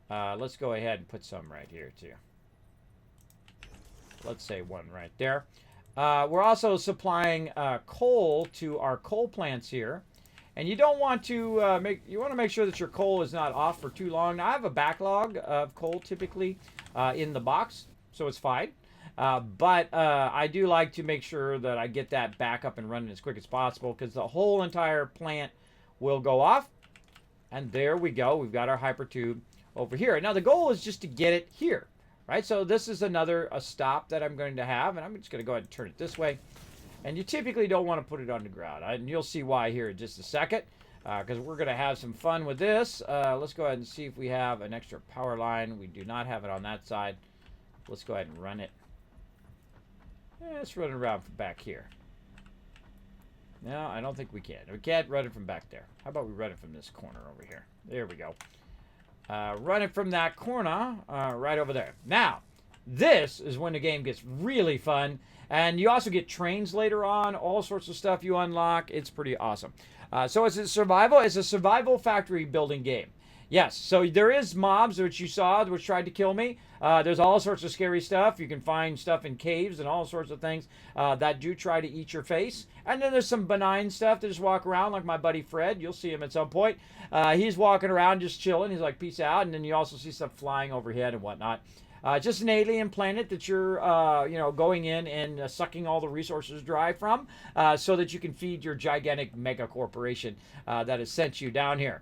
Let's go ahead and put some right here, too. Let's say one right there. We're also supplying coal to our coal plants here. And you don't want to make sure that your coal is not off for too long. Now, I have a backlog of coal typically in the box, so it's fine. But I do like to make sure that I get that back up and running as quick as possible because the whole entire plant will go off. And there we go. We've got our hypertube over here. Now, the goal is just to get it here, right? So this is a stop that I'm going to have, and I'm just going to go ahead and turn it this way. And you typically don't want to put it on the ground. And you'll see why here in just a second. Because we're going to have some fun with this. Let's go ahead and see if we have an extra power line. We do not have it on that side. Let's go ahead and run it. Let's run it around from back here. No, I don't think we can. We can't run it from back there. How about we run it from this corner over here? There we go. Run it from that corner right over there. Now, this is when the game gets really fun. And you also get trains later on, all sorts of stuff you unlock. It's pretty awesome. So it's a survival factory building game. Yes, so there is mobs, which you saw, which tried to kill me. There's all sorts of scary stuff. You can find stuff in caves and all sorts of things that do try to eat your face. And then there's some benign stuff that just walk around, like my buddy Fred. You'll see him at some point. He's walking around just chilling. He's like, peace out. And then you also see stuff flying overhead and whatnot. Just an alien planet that you're, going in and sucking all the resources dry from so that you can feed your gigantic mega corporation that has sent you down here.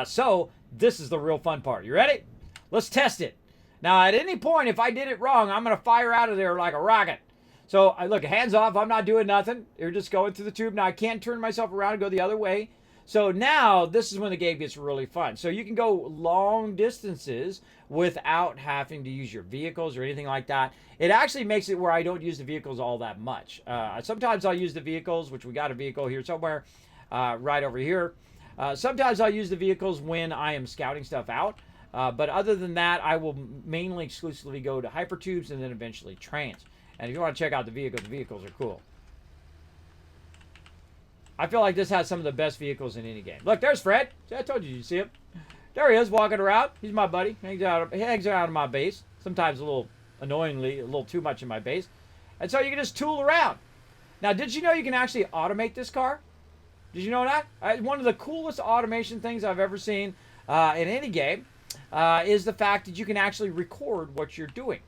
So this is the real fun part. You ready? Let's test it. Now, at any point, if I did it wrong, I'm going to fire out of there like a rocket. So, look, hands off. I'm not doing nothing. You're just going through the tube. Now, I can't turn myself around and go the other way. So now, this is when the game gets really fun. So you can go long distances without having to use your vehicles or anything like that. It actually makes it where I don't use the vehicles all that much. Sometimes I'll use the vehicles, which we got a vehicle here somewhere, right over here. Sometimes I'll use the vehicles when I am scouting stuff out. But other than that, I will mainly exclusively go to hypertubes and then eventually trains. And if you want to check out the vehicles are cool. I feel like this has some of the best vehicles in any game. Look, there's Fred. See, I told you see him. There he is walking around. He's my buddy. He hangs out of my base. Sometimes a little annoyingly, a little too much in my base. And so you can just tool around. Now, did you know you can actually automate this car? Did you know that? One of the coolest automation things I've ever seen in any game is the fact that you can actually record what you're doing.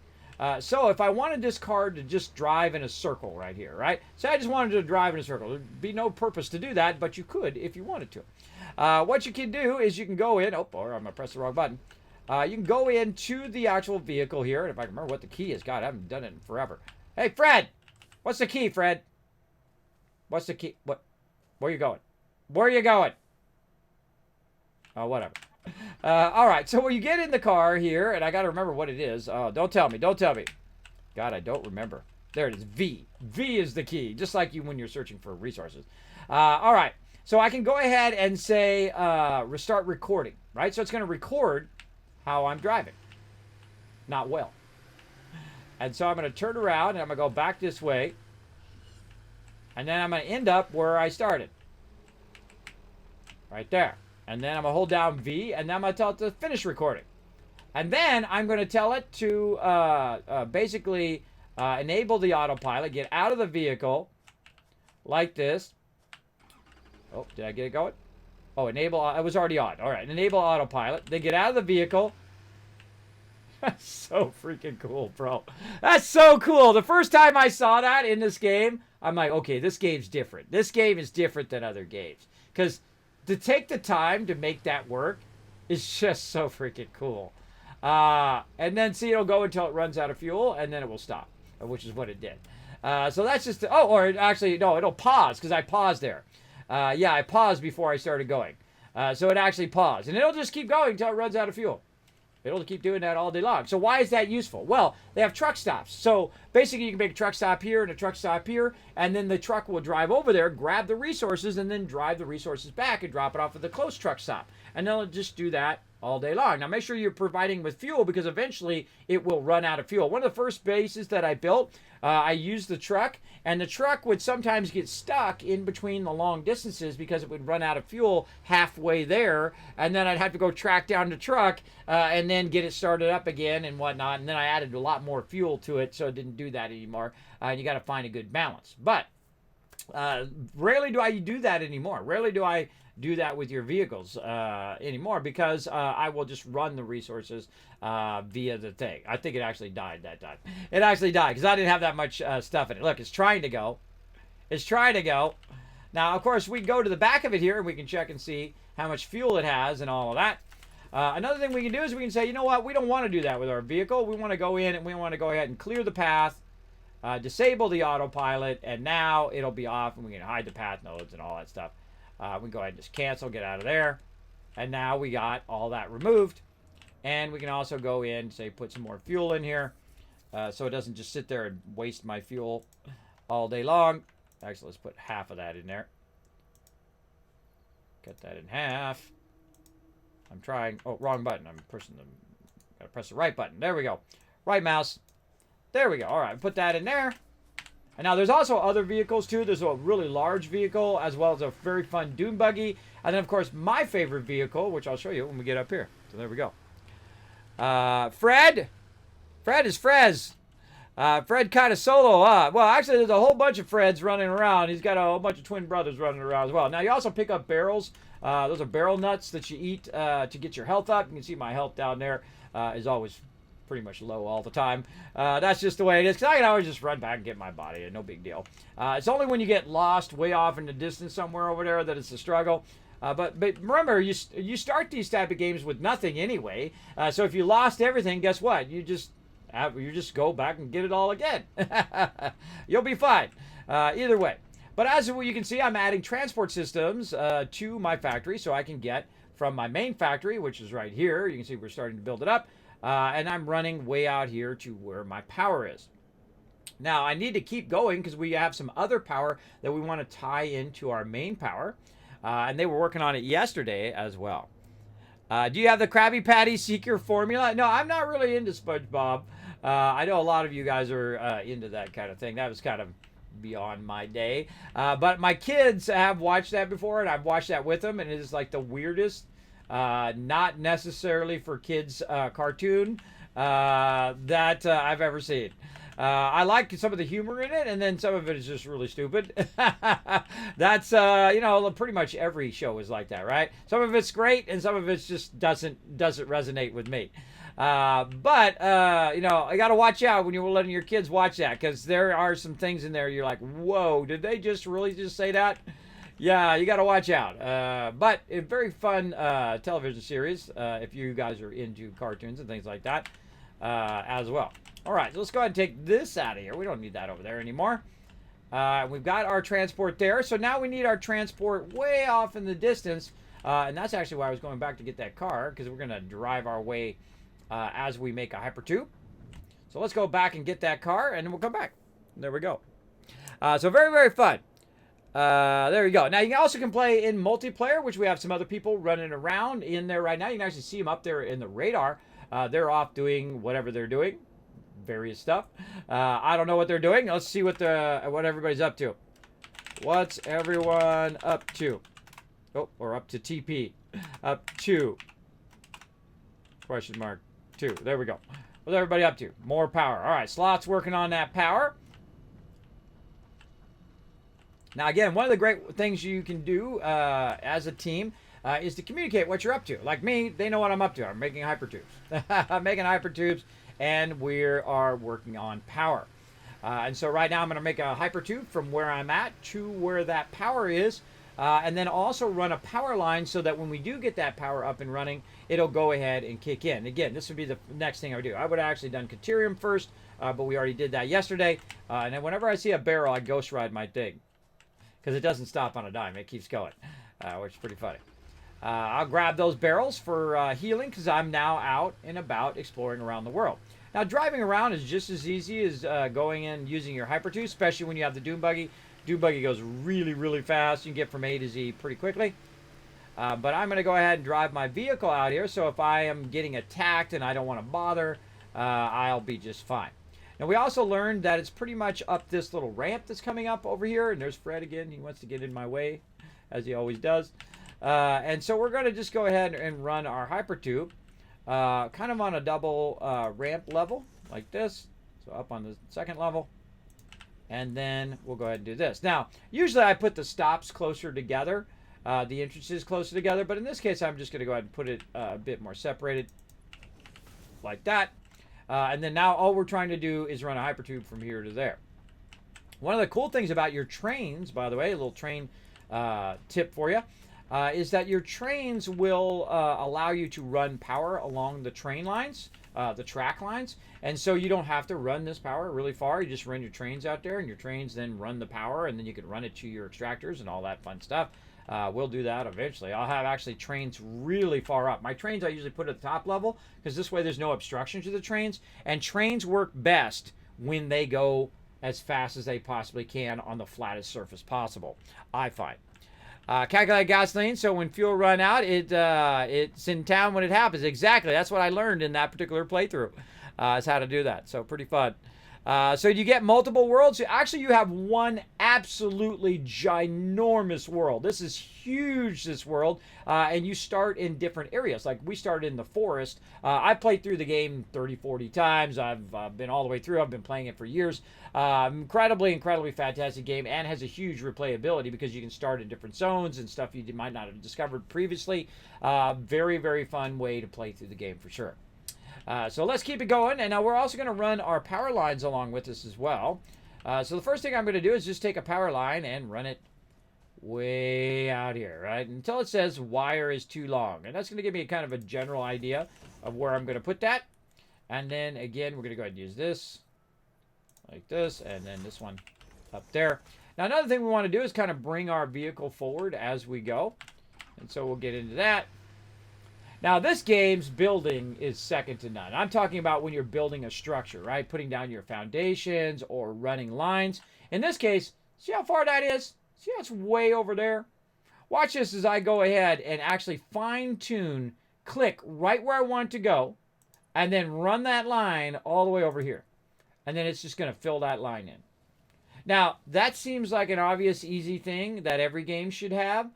So if I wanted this car to just drive in a circle right here, right? So I just wanted to drive in a circle. There'd be no purpose to do that, but you could if you wanted to. What you can do is you can go in, or I'm going to press the wrong button. You can go into the actual vehicle here, and if I can remember what the key is, God, I haven't done it in forever. Hey, Fred! What's the key, Fred? What's the key? What? Where are you going? Where are you going? Oh, whatever. All right, so when you get in the car here, and I got to remember what it is. Oh, don't tell me. Don't tell me. God, I don't remember. There it is, V. V is the key, just like you when you're searching for resources. All right, so I can go ahead and say restart recording, right? So it's going to record how I'm driving. Not well. And so I'm going to turn around, and I'm going to go back this way. And then I'm going to end up where I started. Right there. And then I'm going to hold down V, and then I'm going to tell it to finish recording. And then I'm going to tell it to basically enable the autopilot, get out of the vehicle like this. Oh, did I get it going? Oh, enable, it was already on. All right, enable autopilot. Then get out of the vehicle. That's so freaking cool, bro. That's so cool. The first time I saw that in this game, I'm like, okay, this game's different. This game is different than other games. Because to take the time to make that work is just so freaking cool. And then see, it'll go until it runs out of fuel, and then it will stop, which is what it did. So that's just, or actually, no, it'll pause, because I paused there. Yeah, I paused before I started going. So it actually paused. And it'll just keep going until it runs out of fuel. It'll keep doing that all day long. So why is that useful? Well, they have truck stops. So basically you can make a truck stop here and a truck stop here, and then the truck will drive over there, grab the resources, and then drive the resources back and drop it off at the close truck stop. And they'll just do that all day long. Now make sure you're providing with fuel, because eventually it will run out of fuel. One of the first bases that I built, I used the truck, and the truck would sometimes get stuck in between the long distances because it would run out of fuel halfway there, and then I'd have to go track down the truck and then get it started up again and whatnot. And then I added a lot more fuel to it, so it didn't do that anymore. You got to find a good balance. But rarely do I do that anymore. Rarely do I do that with your vehicles anymore, because I will just run the resources via the thing. I think it actually died that time. It actually died because I didn't have that much stuff in it. Look, it's trying to go. It's trying to go. Now, of course, we go to the back of it here and we can check and see how much fuel it has and all of that. Another thing we can do is we can say, you know what, we don't want to do that with our vehicle. We want to go in and we want to go ahead and clear the path, disable the autopilot, and now it'll be off, and we can hide the path nodes and all that stuff. We can go ahead and just cancel, get out of there. And now we got all that removed. And we can also go in, say, put some more fuel in here. So it doesn't just sit there and waste my fuel all day long. Actually, let's put half of that in there. Cut that in half. I'm trying. Oh, wrong button. I'm pressing the. Gotta press the right button. There we go. Right mouse. There we go. All right, put that in there. And now there's also other vehicles too. There's a really large vehicle, as well as a very fun dune buggy. And then, of course, my favorite vehicle, which I'll show you when we get up here. So there we go. Fred. Fred is Frez. Fred kind of solo. Well, actually, there's a whole bunch of Freds running around. He's got a whole bunch of twin brothers running around as well. Now, you also pick up barrels. Those are barrel nuts that you eat to get your health up. You can see my health down there is always pretty much low all the time. That's just the way it is, because I can always just run back and get my body. No big deal. It's only when you get lost way off in the distance somewhere over there that it's a struggle. But remember, you start these type of games with nothing anyway. So if you lost everything, guess what? You just go back and get it all again. You'll be fine. Either way. But as you can see, I'm adding transport systems to my factory so I can get from my main factory, which is right here. You can see we're starting to build it up. And I'm running way out here to where my power is. Now, I need to keep going because we have some other power that we want to tie into our main power. And they were working on it yesterday as well. Do you have the Krabby Patty Seeker formula? No, I'm not really into SpongeBob. I know a lot of you guys are into that kind of thing. That was kind of beyond my day. But my kids have watched that before, and I've watched that with them, and it is like the weirdest, not necessarily for kids cartoon that I've ever seen. I like some of the humor in it, and then some of it is just really stupid. That's, pretty much every show is like that, right? Some of it's great, and some of it just doesn't resonate with me. But I got to watch out when you're letting your kids watch that, because there are some things in there you're like, whoa, did they really just say that? Yeah, you got to watch out. But a very fun television series if you guys are into cartoons and things like that as well. All right, so let's go ahead and take this out of here. We don't need that over there anymore. We've got our transport there. So now we need our transport way off in the distance. And that's actually why I was going back to get that car, because we're going to drive our way as we make a hypertube. So let's go back and get that car, and then we'll come back. There we go. So very, very fun. There you go. Now, you also can play in multiplayer, which we have some other people running around in there right now. You can actually see them up there in the radar. They're off doing whatever they're doing. Various stuff. I don't know what they're doing. Let's see what everybody's up to. What's everyone up to? Oh, or up to TP. Up to. Question mark 2. There we go. What's everybody up to? More power. All right, Slot's working on that power. Now, again, one of the great things you can do as a team is to communicate what you're up to. Like me, they know what I'm up to. I'm making hypertubes. I'm making hypertubes. And we are working on power. And so right now I'm going to make a hypertube from where I'm at to where that power is. And then also run a power line so that when we do get that power up and running, it'll go ahead and kick in. Again, this would be the next thing I would do. I would have actually done Caterium first, but we already did that yesterday. And then whenever I see a barrel, I ghost ride my thing. Because it doesn't stop on a dime. It keeps going, which is pretty funny. I'll grab those barrels for healing because I'm now out and about exploring around the world. Now, driving around is just as easy as going in using your hypertube, especially when you have the Doom Buggy. Doom Buggy goes really, really fast. You can get from A to Z pretty quickly. But I'm going to go ahead and drive my vehicle out here, so if I am getting attacked and I don't want to bother, I'll be just fine. Now, we also learned that it's pretty much up this little ramp that's coming up over here. And there's Fred again. He wants to get in my way, as he always does. And so we're going to just go ahead and run our hypertube kind of on a double ramp level like this. So up on the second level. And then we'll go ahead and do this. Now, usually I put the stops closer together, the entrances closer together. But in this case, I'm just going to go ahead and put it a bit more separated like that. And then now all we're trying to do is run a hypertube from here to there. One of the cool things about your trains, by the way, a little train tip for you, is that your trains will allow you to run power along the train lines, the track lines. And so you don't have to run this power really far. You just run your trains out there, and your trains then run the power, and then you can run it to your extractors and all that fun stuff. We'll do that eventually. I'll have actually trains really far up. My trains I usually put at the top level because this way there's no obstruction to the trains. And trains work best when they go as fast as they possibly can on the flattest surface possible, I find. Calculate gasoline, so when fuel run out, it's in town when it happens. Exactly, that's what I learned in that particular playthrough, is how to do that. So pretty fun. So you get multiple worlds. Actually, you have one absolutely ginormous world. This is huge, this world. And you start in different areas. Like we started in the forest. I played through the game 30, 40 times. I've been all the way through. I've been playing it for years. Incredibly fantastic game, and has a huge replayability because you can start in different zones and stuff you might not have discovered previously. Very fun way to play through the game for sure. So let's keep it going. And now we're also going to run our power lines along with this as well. So the first thing I'm going to do is just take a power line and run it way out here, right? Until it says wire is too long. And that's going to give me kind of a general idea of where I'm going to put that. And then, again, we're going to go ahead and use this like this, and then this one up there. Now, another thing we want to do is kind of bring our vehicle forward as we go. And so we'll get into that. Now, this game's building is second to none. I'm talking about when you're building a structure, right? Putting down your foundations or running lines. In this case, see how far that is? See how it's way over there? Watch this as I go ahead and actually fine-tune, click right where I want to go, and then run that line all the way over here. And then it's just going to fill that line in. Now, that seems like an obvious, easy thing that every game should have,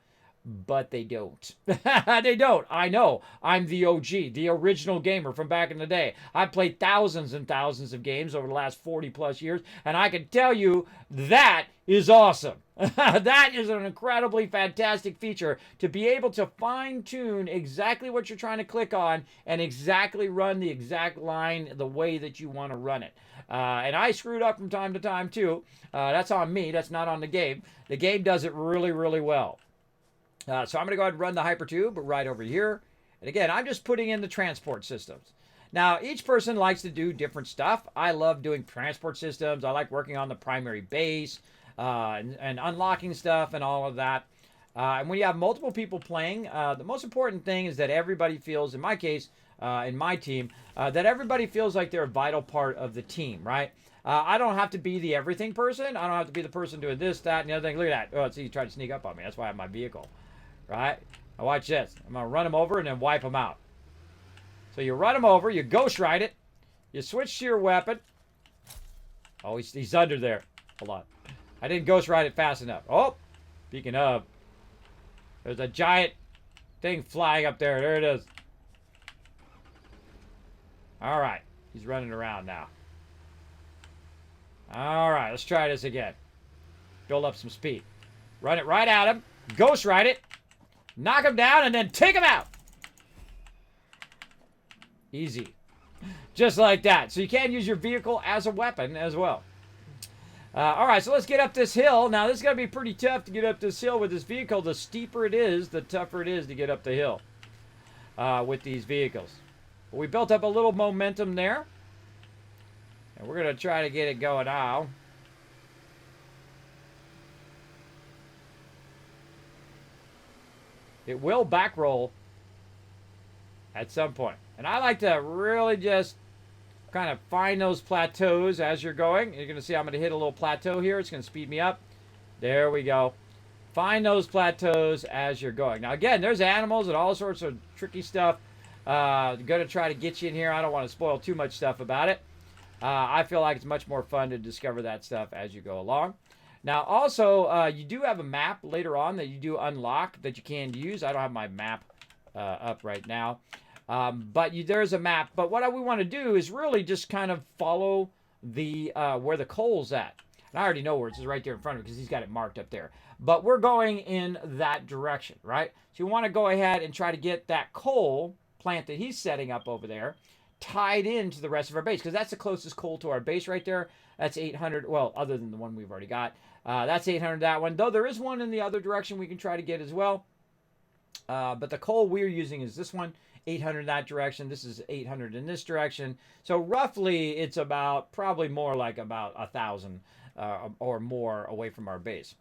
but they don't. They don't. I know. I'm the OG, the original gamer from back in the day. I've played thousands and thousands of games over the last 40 plus years, and I can tell you that is awesome. That is an incredibly fantastic feature, to be able to fine-tune exactly what you're trying to click on and exactly run the exact line the way that you want to run it. And I screwed up from time to time too. That's on me. That's not on the game. The game does it really, really well. So I'm going to go ahead and run the hypertube right over here. And again, I'm just putting in the transport systems. Now, each person likes to do different stuff. I love doing transport systems. I like working on the primary base and unlocking stuff and all of that. And when you have multiple people playing, the most important thing is that everybody feels, in my case, in my team, that everybody feels like they're a vital part of the team, right? I don't have to be the everything person. I don't have to be the person doing this, that, and the other thing. Look at that. Oh, see, he tried to sneak up on me. That's why I have my vehicle, right? Now watch this. I'm going to run him over and then wipe him out. So you run him over. You ghost ride it. You switch to your weapon. Oh, he's under there. Hold on. I didn't ghost ride it fast enough. Oh, speaking of, there's a giant thing flying up there. There it is. All right. He's running around now. All right. Let's try this again. Build up some speed. Run it right at him. Ghost ride it. Knock him down and then take him out. Easy. Just like that. So you can use your vehicle as a weapon as well. All right, so let's get up this hill. Now, this is going to be pretty tough to get up this hill with this vehicle. The steeper it is, the tougher it is to get up the hill with these vehicles. But we built up a little momentum there. And we're going to try to get it going now. It will back roll at some point. And I like to really just kind of find those plateaus as you're going. You're going to see I'm going to hit a little plateau here. It's going to speed me up. There we go. Find those plateaus as you're going. Now, again, there's animals and all sorts of tricky stuff. Going to try to get you in here. I don't want to spoil too much stuff about it. I feel like it's much more fun to discover that stuff as you go along. Now, also, you do have a map later on that you do unlock that you can use. I don't have my map up right now. But there's a map. But what we want to do is really just kind of follow the where the coal's at. And I already know where it's right there in front of me because he's got it marked up there. But we're going in that direction, right? So you want to go ahead and try to get that coal plant that he's setting up over there tied into the rest of our base, because that's the closest coal to our base right there. That's 800. Well, other than the one we've already got. That's 800, that one. Though there is one in the other direction we can try to get as well. But the coal we're using is this one. 800 in that direction. This is 800 in this direction. So roughly it's about, probably more like about 1,000 or more away from our base.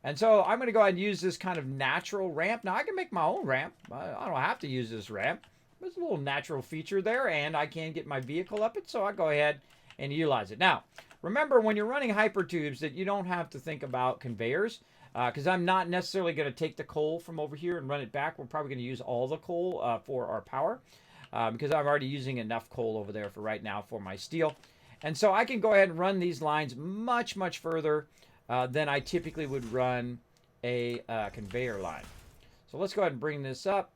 And so I'm going to go ahead and use this kind of natural ramp. Now I can make my own ramp. I don't have to use this ramp. There's a little natural feature there, and I can get my vehicle up it, so I'll go ahead and utilize it. Now, remember when you're running hypertubes that you don't have to think about conveyors, because I'm not necessarily going to take the coal from over here and run it back. We're probably going to use all the coal for our power, because I'm already using enough coal over there for right now for my steel. And so I can go ahead and run these lines much, much further than I typically would run a conveyor line. So let's go ahead and bring this up.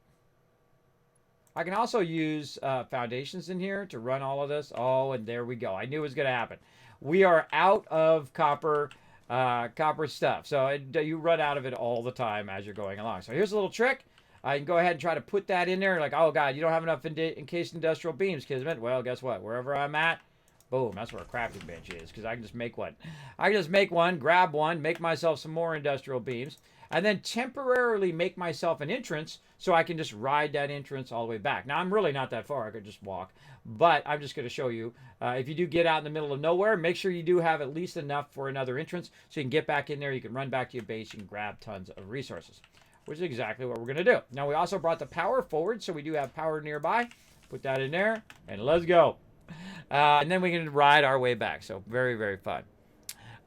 I can also use foundations in here to run all of this. Oh, and there we go. I knew it was going to happen. We are out of copper stuff. So you run out of it all the time as you're going along. So here's a little trick. I can go ahead and try to put that in there. Like, oh, God, you don't have enough encased industrial beams, Kismet. Well, guess what? Wherever I'm at, boom, that's where a crafting bench is, because I can just make one. I can just make one, grab one, make myself some more industrial beams. and then temporarily make myself an entrance so I can just ride that entrance all the way back. Now, I'm really not that far. I could just walk. But I'm just going to show you, if you do get out in the middle of nowhere, make sure you do have at least enough for another entrance so you can get back in there. You can run back to your base. You can grab tons of resources, which is exactly what we're going to do. Now, we also brought the power forward, so we do have power nearby. Put that in there, and let's go. And then we can ride our way back. So very, very fun.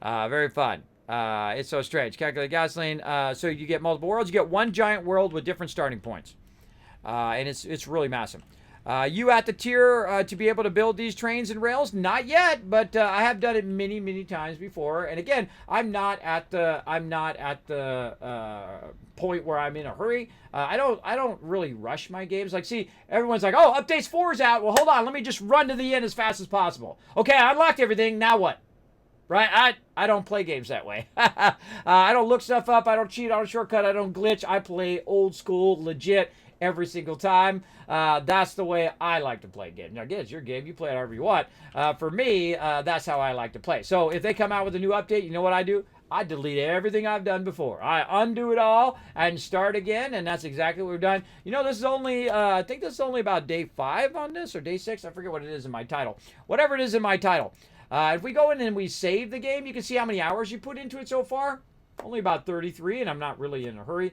Very fun. It's so strange. Calculate gasoline. So you get multiple worlds. You get one giant world with different starting points. And it's really massive. You at the tier to be able to build these trains and rails? Not yet, but I have done it many, many times before. And again, I'm not at the point where I'm in a hurry. I don't really rush my games. Like, see, everyone's like, oh, updates 4 is out. Well, hold on, let me just run to the end as fast as possible. Okay, I unlocked everything. Now what? Right? I don't play games that way. I don't look stuff up. I don't cheat. I don't shortcut. I don't glitch. I play old school, legit, every single time. That's the way I like to play games. Now, again, it's your game. You play it however you want. For me, that's how I like to play. So if they come out with a new update, you know what I do? I delete everything I've done before. I undo it all and start again, and that's exactly what we've done. You know, this is only, I think this is only about day 5 on this, or day 6. I forget what it is in my title. Whatever it is in my title. If we go in and we save the game, you can see how many hours you put into it so far. Only about 33, and I'm not really in a hurry.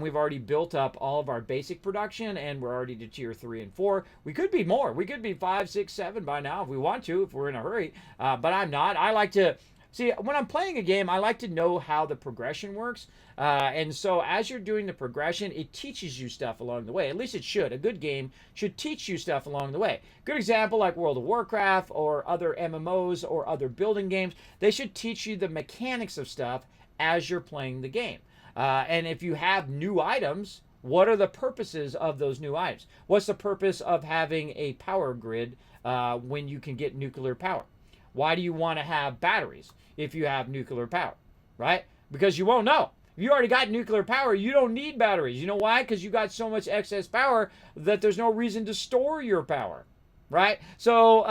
We've already built up all of our basic production, and we're already to tier 3 and 4. We could be more. We could be 5, 6, 7 by now if we want to, if we're in a hurry. But I'm not. I like to... See, when I'm playing a game, I like to know how the progression works. And so as you're doing the progression, it teaches you stuff along the way. At least it should. A good game should teach you stuff along the way. Good example like World of Warcraft or other MMOs or other building games. They should teach you the mechanics of stuff as you're playing the game. And if you have new items, what are the purposes of those new items? What's the purpose of having a power grid when you can get nuclear power? Why do you want to have batteries if you have nuclear power, right? Because you won't know. If you already got nuclear power, you don't need batteries. You know why? Because you got so much excess power that there's no reason to store your power, right? So,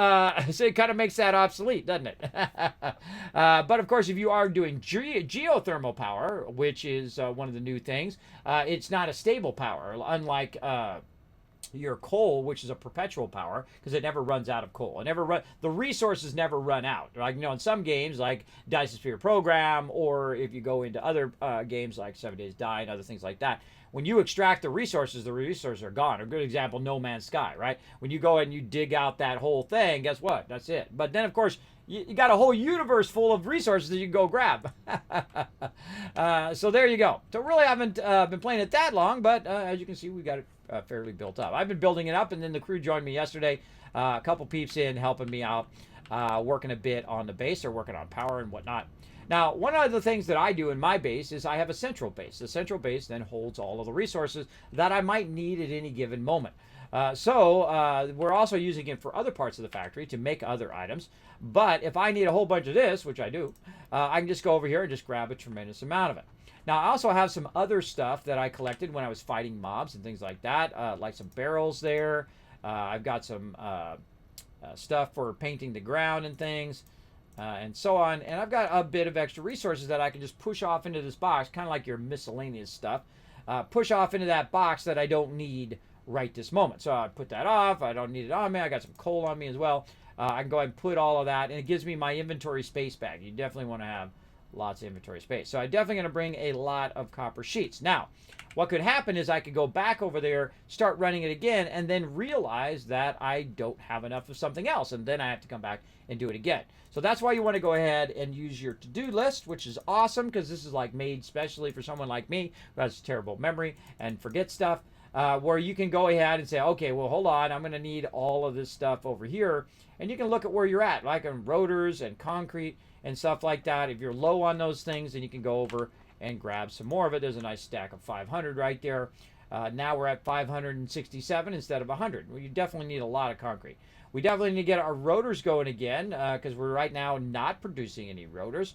so it kind of makes that obsolete, doesn't it? But of course, if you are doing geothermal power, which is one of the new things, it's not a stable power, unlike... your coal, which is a perpetual power, because it never runs out of coal. The resources never run out. Like, you know, in some games like Dice Sphere Program, or if you go into other games like 7 Days Die and other things like that, when you extract the resources are gone. A good example, No Man's Sky, right? When you go and you dig out that whole thing, guess what? That's it. But then, of course, you got a whole universe full of resources that you can go grab. So there you go. So really haven't been playing it that long, but as you can see, we got it fairly built up. I've been building it up, and then the crew joined me yesterday. A couple peeps in helping me out, working a bit on the base. They're working on power and whatnot. Now, one of the things that I do in my base is I have a central base. The central base then holds all of the resources that I might need at any given moment. So we're also using it for other parts of the factory to make other items. But if I need a whole bunch of this, which I do, I can just go over here and just grab a tremendous amount of it. Now, I also have some other stuff that I collected when I was fighting mobs and things like that, like some barrels there. I've got some stuff for painting the ground and things, and so on. And I've got a bit of extra resources that I can just push off into this box, kind of like your miscellaneous stuff. Push off into that box that I don't need right this moment. So I put that off. I don't need it on me. I got some coal on me as well. I can go ahead and put all of that, and it gives me my inventory space back. You definitely want to have lots of inventory space. So I'm definitely going to bring a lot of copper sheets. Now, what could happen is I could go back over there, start running it again, and then realize that I don't have enough of something else, and then I have to come back and do it again. So that's why you want to go ahead and use your to-do list, which is awesome, because this is like made specially for someone like me who has terrible memory and forgets stuff, where you can go ahead and say, okay, well, hold on, I'm going to need all of this stuff over here, and you can look at where you're at, like on rotors and concrete and stuff like that. If you're low on those things, then you can go over and grab some more of it. There's a nice stack of 500 right there. Now we're at 567 instead of 100. Well, you definitely need a lot of concrete. We definitely need to get our rotors going again, because we're right now not producing any rotors.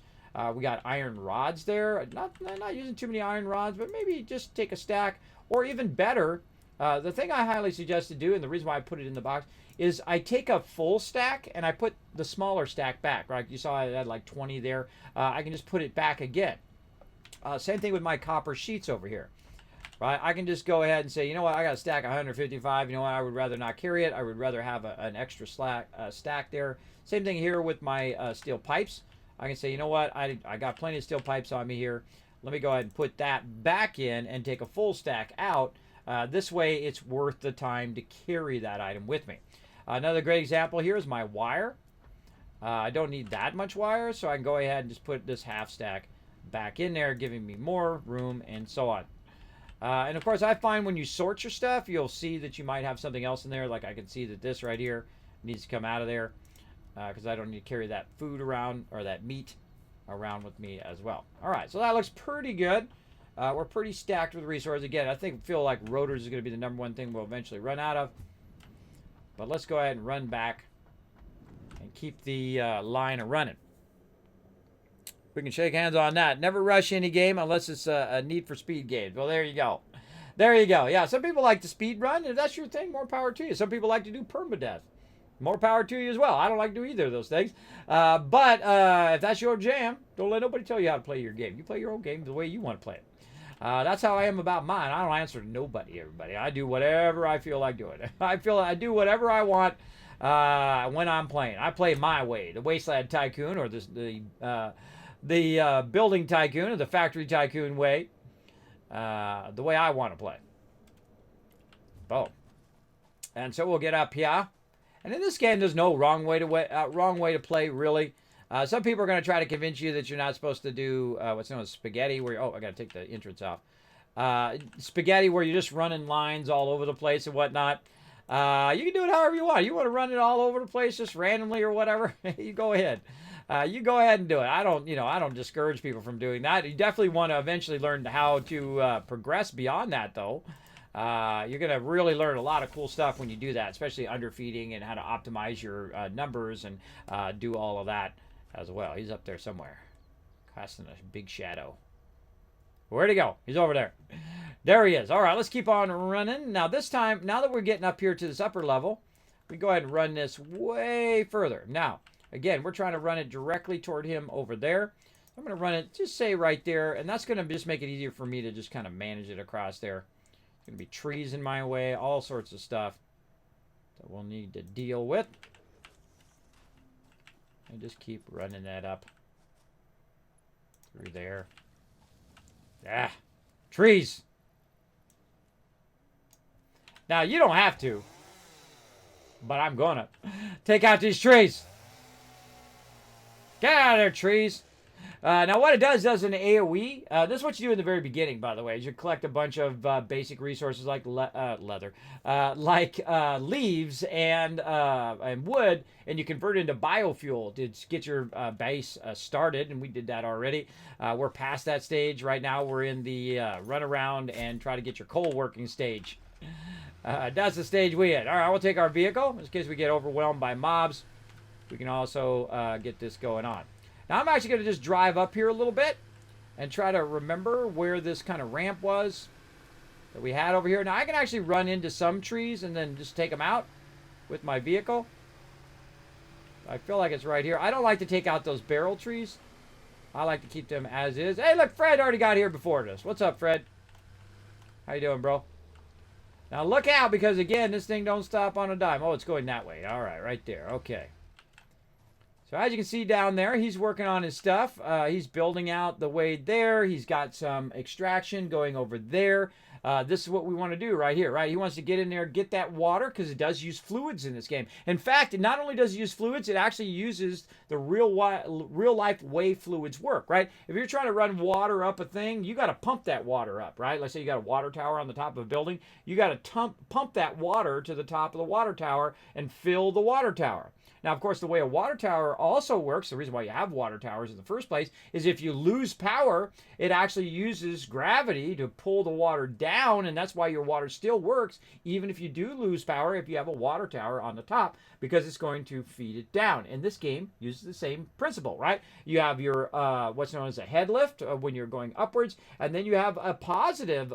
We got iron rods there. Not using too many iron rods, but maybe just take a stack, or even better, the thing I highly suggest to do, and the reason why I put it in the box, is I take a full stack and I put the smaller stack back, right? You saw I had like 20 there. I can just put it back again. Same thing with my copper sheets over here. Right? I can just go ahead and say, you know what, I got a stack of 155. You know what, I would rather not carry it. I would rather have an extra stack there. Same thing here with my steel pipes. I can say, you know what, I got plenty of steel pipes on me here. Let me go ahead and put that back in and take a full stack out. This way, it's worth the time to carry that item with me. Another great example here is my wire. I don't need that much wire, so I can go ahead and just put this half stack back in there, giving me more room and so on. And of course, I find when you sort your stuff, you'll see that you might have something else in there. Like I can see that this right here needs to come out of there because I don't need to carry that food around or that meat around with me as well. All right, so that looks pretty good. We're pretty stacked with resources. Again, I feel like rotors is going to be the #1 thing we'll eventually run out of. But let's go ahead and run back and keep the line running. We can shake hands on that. Never rush any game unless it's a Need for Speed game. Well, there you go. There you go. Yeah, some people like to speed run. If that's your thing, more power to you. Some people like to do permadeath. More power to you as well. I don't like to do either of those things. But if that's your jam, don't let nobody tell you how to play your game. You play your own game the way you want to play it. That's how I am about mine. I don't answer to nobody, everybody. I do whatever I feel like doing. I do whatever I want when I'm playing. I play my way. The Wasteland Tycoon or the building tycoon or the factory tycoon way, the way I want to play. Boom. And so we'll get up here. And in this game, there's no wrong way to play, really. Some people are going to try to convince you that you're not supposed to do what's known as spaghetti, where I got to take the entrance off. Spaghetti, where you're just running lines all over the place and whatnot. You can do it however you want. You want to run it all over the place, just randomly or whatever. You go ahead. You go ahead and do it. I don't discourage people from doing that. You definitely want to eventually learn how to progress beyond that, though. You're going to really learn a lot of cool stuff when you do that, especially underfeeding and how to optimize your numbers and do all of that as well. He's up there somewhere, casting a big shadow. Where'd he go? He's over there. There he is. All right, let's keep on running. Now this time, now that we're getting up here to this upper level, we go ahead and run this way further. Now, again, we're trying to run it directly toward him over there. I'm going to run it, just say right there, and that's going to just make it easier for me to just kind of manage it across there. There's going to be trees in my way, all sorts of stuff that we'll need to deal with. And just keep running that up through there. Ah, trees. Now, you don't have to, but I'm going to take out these trees. Get out of there, trees. Now, what it does an AoE. This is what you do in the very beginning, by the way. Is you collect a bunch of basic resources like leather, like leaves and wood, and you convert it into biofuel to get your base started. And we did that already. We're past that stage right now. We're in the run around and try to get your coal working stage. That's the stage we hit. All right, we'll take our vehicle in case we get overwhelmed by mobs. We can also get this going on. Now, I'm actually going to just drive up here a little bit and try to remember where this kind of ramp was that we had over here. Now, I can actually run into some trees and then just take them out with my vehicle. I feel like it's right here. I don't like to take out those barrel trees. I like to keep them as is. Hey, look, Fred already got here before us. What's up, Fred? How you doing, bro? Now, look out, because, again, this thing don't stop on a dime. Oh, it's going that way. All right, right there. Okay. So as you can see down there, he's working on his stuff. He's building out the way there. He's got some extraction going over there. This is what we want to do right here, right? He wants to get in there, get that water, because it does use fluids in this game. In fact, it not only does it use fluids, it actually uses the real life way fluids work, right? If you're trying to run water up a thing, you got to pump that water up, right? Let's say you got a water tower on the top of a building. You got to pump that water to the top of the water tower and fill the water tower. Now, of course, the way a water tower also works, the reason why you have water towers in the first place, is if you lose power, it actually uses gravity to pull the water down down, and that's why your water still works, even if you do lose power, if you have a water tower on the top, because it's going to feed it down. And this game uses the same principle, right? You have your what's known as a head lift when you're going upwards, and then you have a positive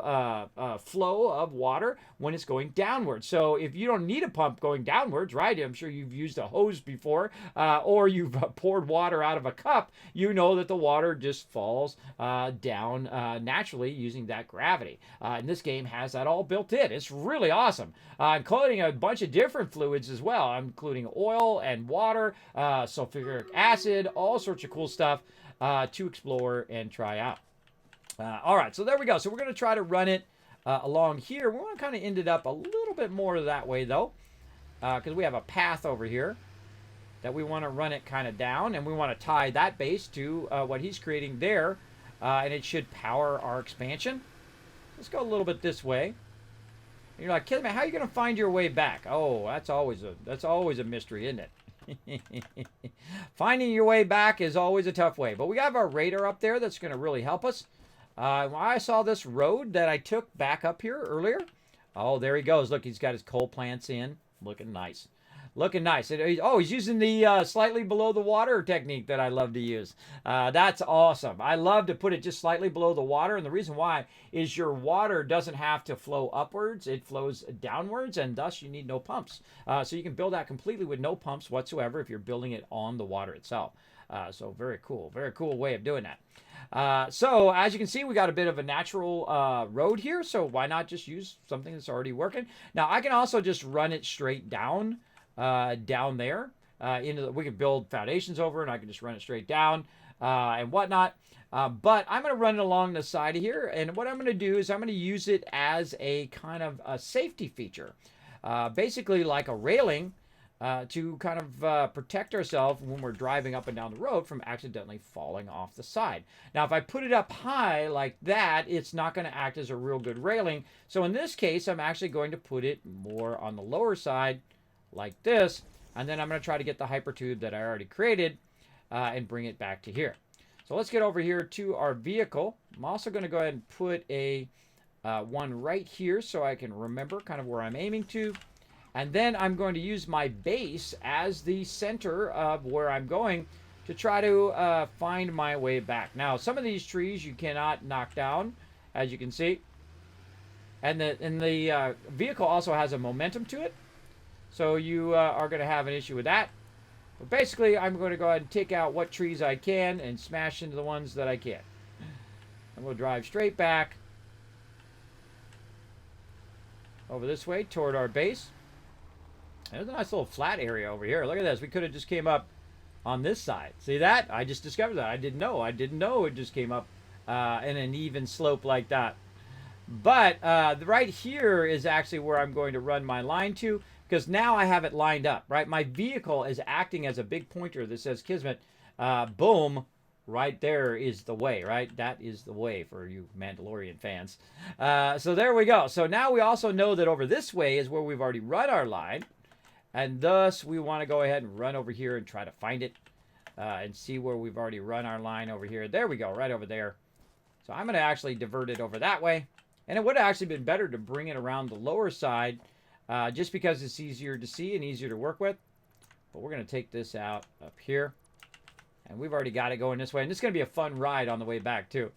flow of water when it's going downwards. So if you don't need a pump going downwards, right? I'm sure you've used a hose before, or you've poured water out of a cup, you know that the water just falls down naturally using that gravity. And this game has that all built in. It's really awesome, including a bunch of different fluids as well, including oil and water, sulfuric acid, all sorts of cool stuff to explore and try out. All right, so there we go. So we're going to try to run it along here. We want to kind of end it up a little bit more that way, though, because we have a path over here that we want to run it kind of down, and we want to tie that base to what he's creating there, and it should power our expansion. Let's go a little bit this way. And you're like, Kismet, how are you going to find your way back? Oh, that's always a mystery, isn't it? Finding your way back is always a tough way, but we have our radar up there that's going to really help us. I saw this road that I took back up here earlier. Oh, there he goes. Look, he's got his coal plants in. Looking nice. Looking nice. Oh, he's using the slightly below the water technique that I love to use. That's awesome. I love to put it just slightly below the water. And the reason why is your water doesn't have to flow upwards. It flows downwards, and thus you need no pumps. So you can build that completely with no pumps whatsoever if you're building it on the water itself. So very cool. Very cool way of doing that. So as you can see, we got a bit of a natural road here. So why not just use something that's already working? Now, I can also just run it straight down there. We can build foundations over, and I can just run it straight down and whatnot. But I'm going to run it along the side of here, and what I'm going to do is I'm going to use it as a kind of a safety feature, basically like a railing to kind of protect ourselves when we're driving up and down the road from accidentally falling off the side. Now, if I put it up high like that, it's not going to act as a real good railing. So in this case, I'm actually going to put it more on the lower side, like this, and then I'm going to try to get the hypertube that I already created and bring it back to here. So let's get over here to our vehicle. I'm also going to go ahead and put a one right here so I can remember kind of where I'm aiming to, and then I'm going to use my base as the center of where I'm going to try to find my way back. Now, some of these trees you cannot knock down, as you can see, and the vehicle also has a momentum to it. So you are going to have an issue with that. But basically, I'm going to go ahead and take out what trees I can and smash into the ones that I can. And we'll drive straight back over this way toward our base. There's a nice little flat area over here. Look at this. We could have just came up on this side. See that? I just discovered that. I didn't know. I didn't know it just came up in an even slope like that. But right here is actually where I'm going to run my line to, because now I have it lined up, right? My vehicle is acting as a big pointer that says Kismet. Boom, right there is the way, right? That is the way for you Mandalorian fans. So there we go. So now we also know that over this way is where we've already run our line. And thus, we want to go ahead and run over here and try to find it and see where we've already run our line over here. There we go, right over there. So I'm going to actually divert it over that way. And it would have actually been better to bring it around the lower side just because it's easier to see and easier to work with. But we're going to take this out up here. And we've already got it going this way. And this is going to be a fun ride on the way back, too.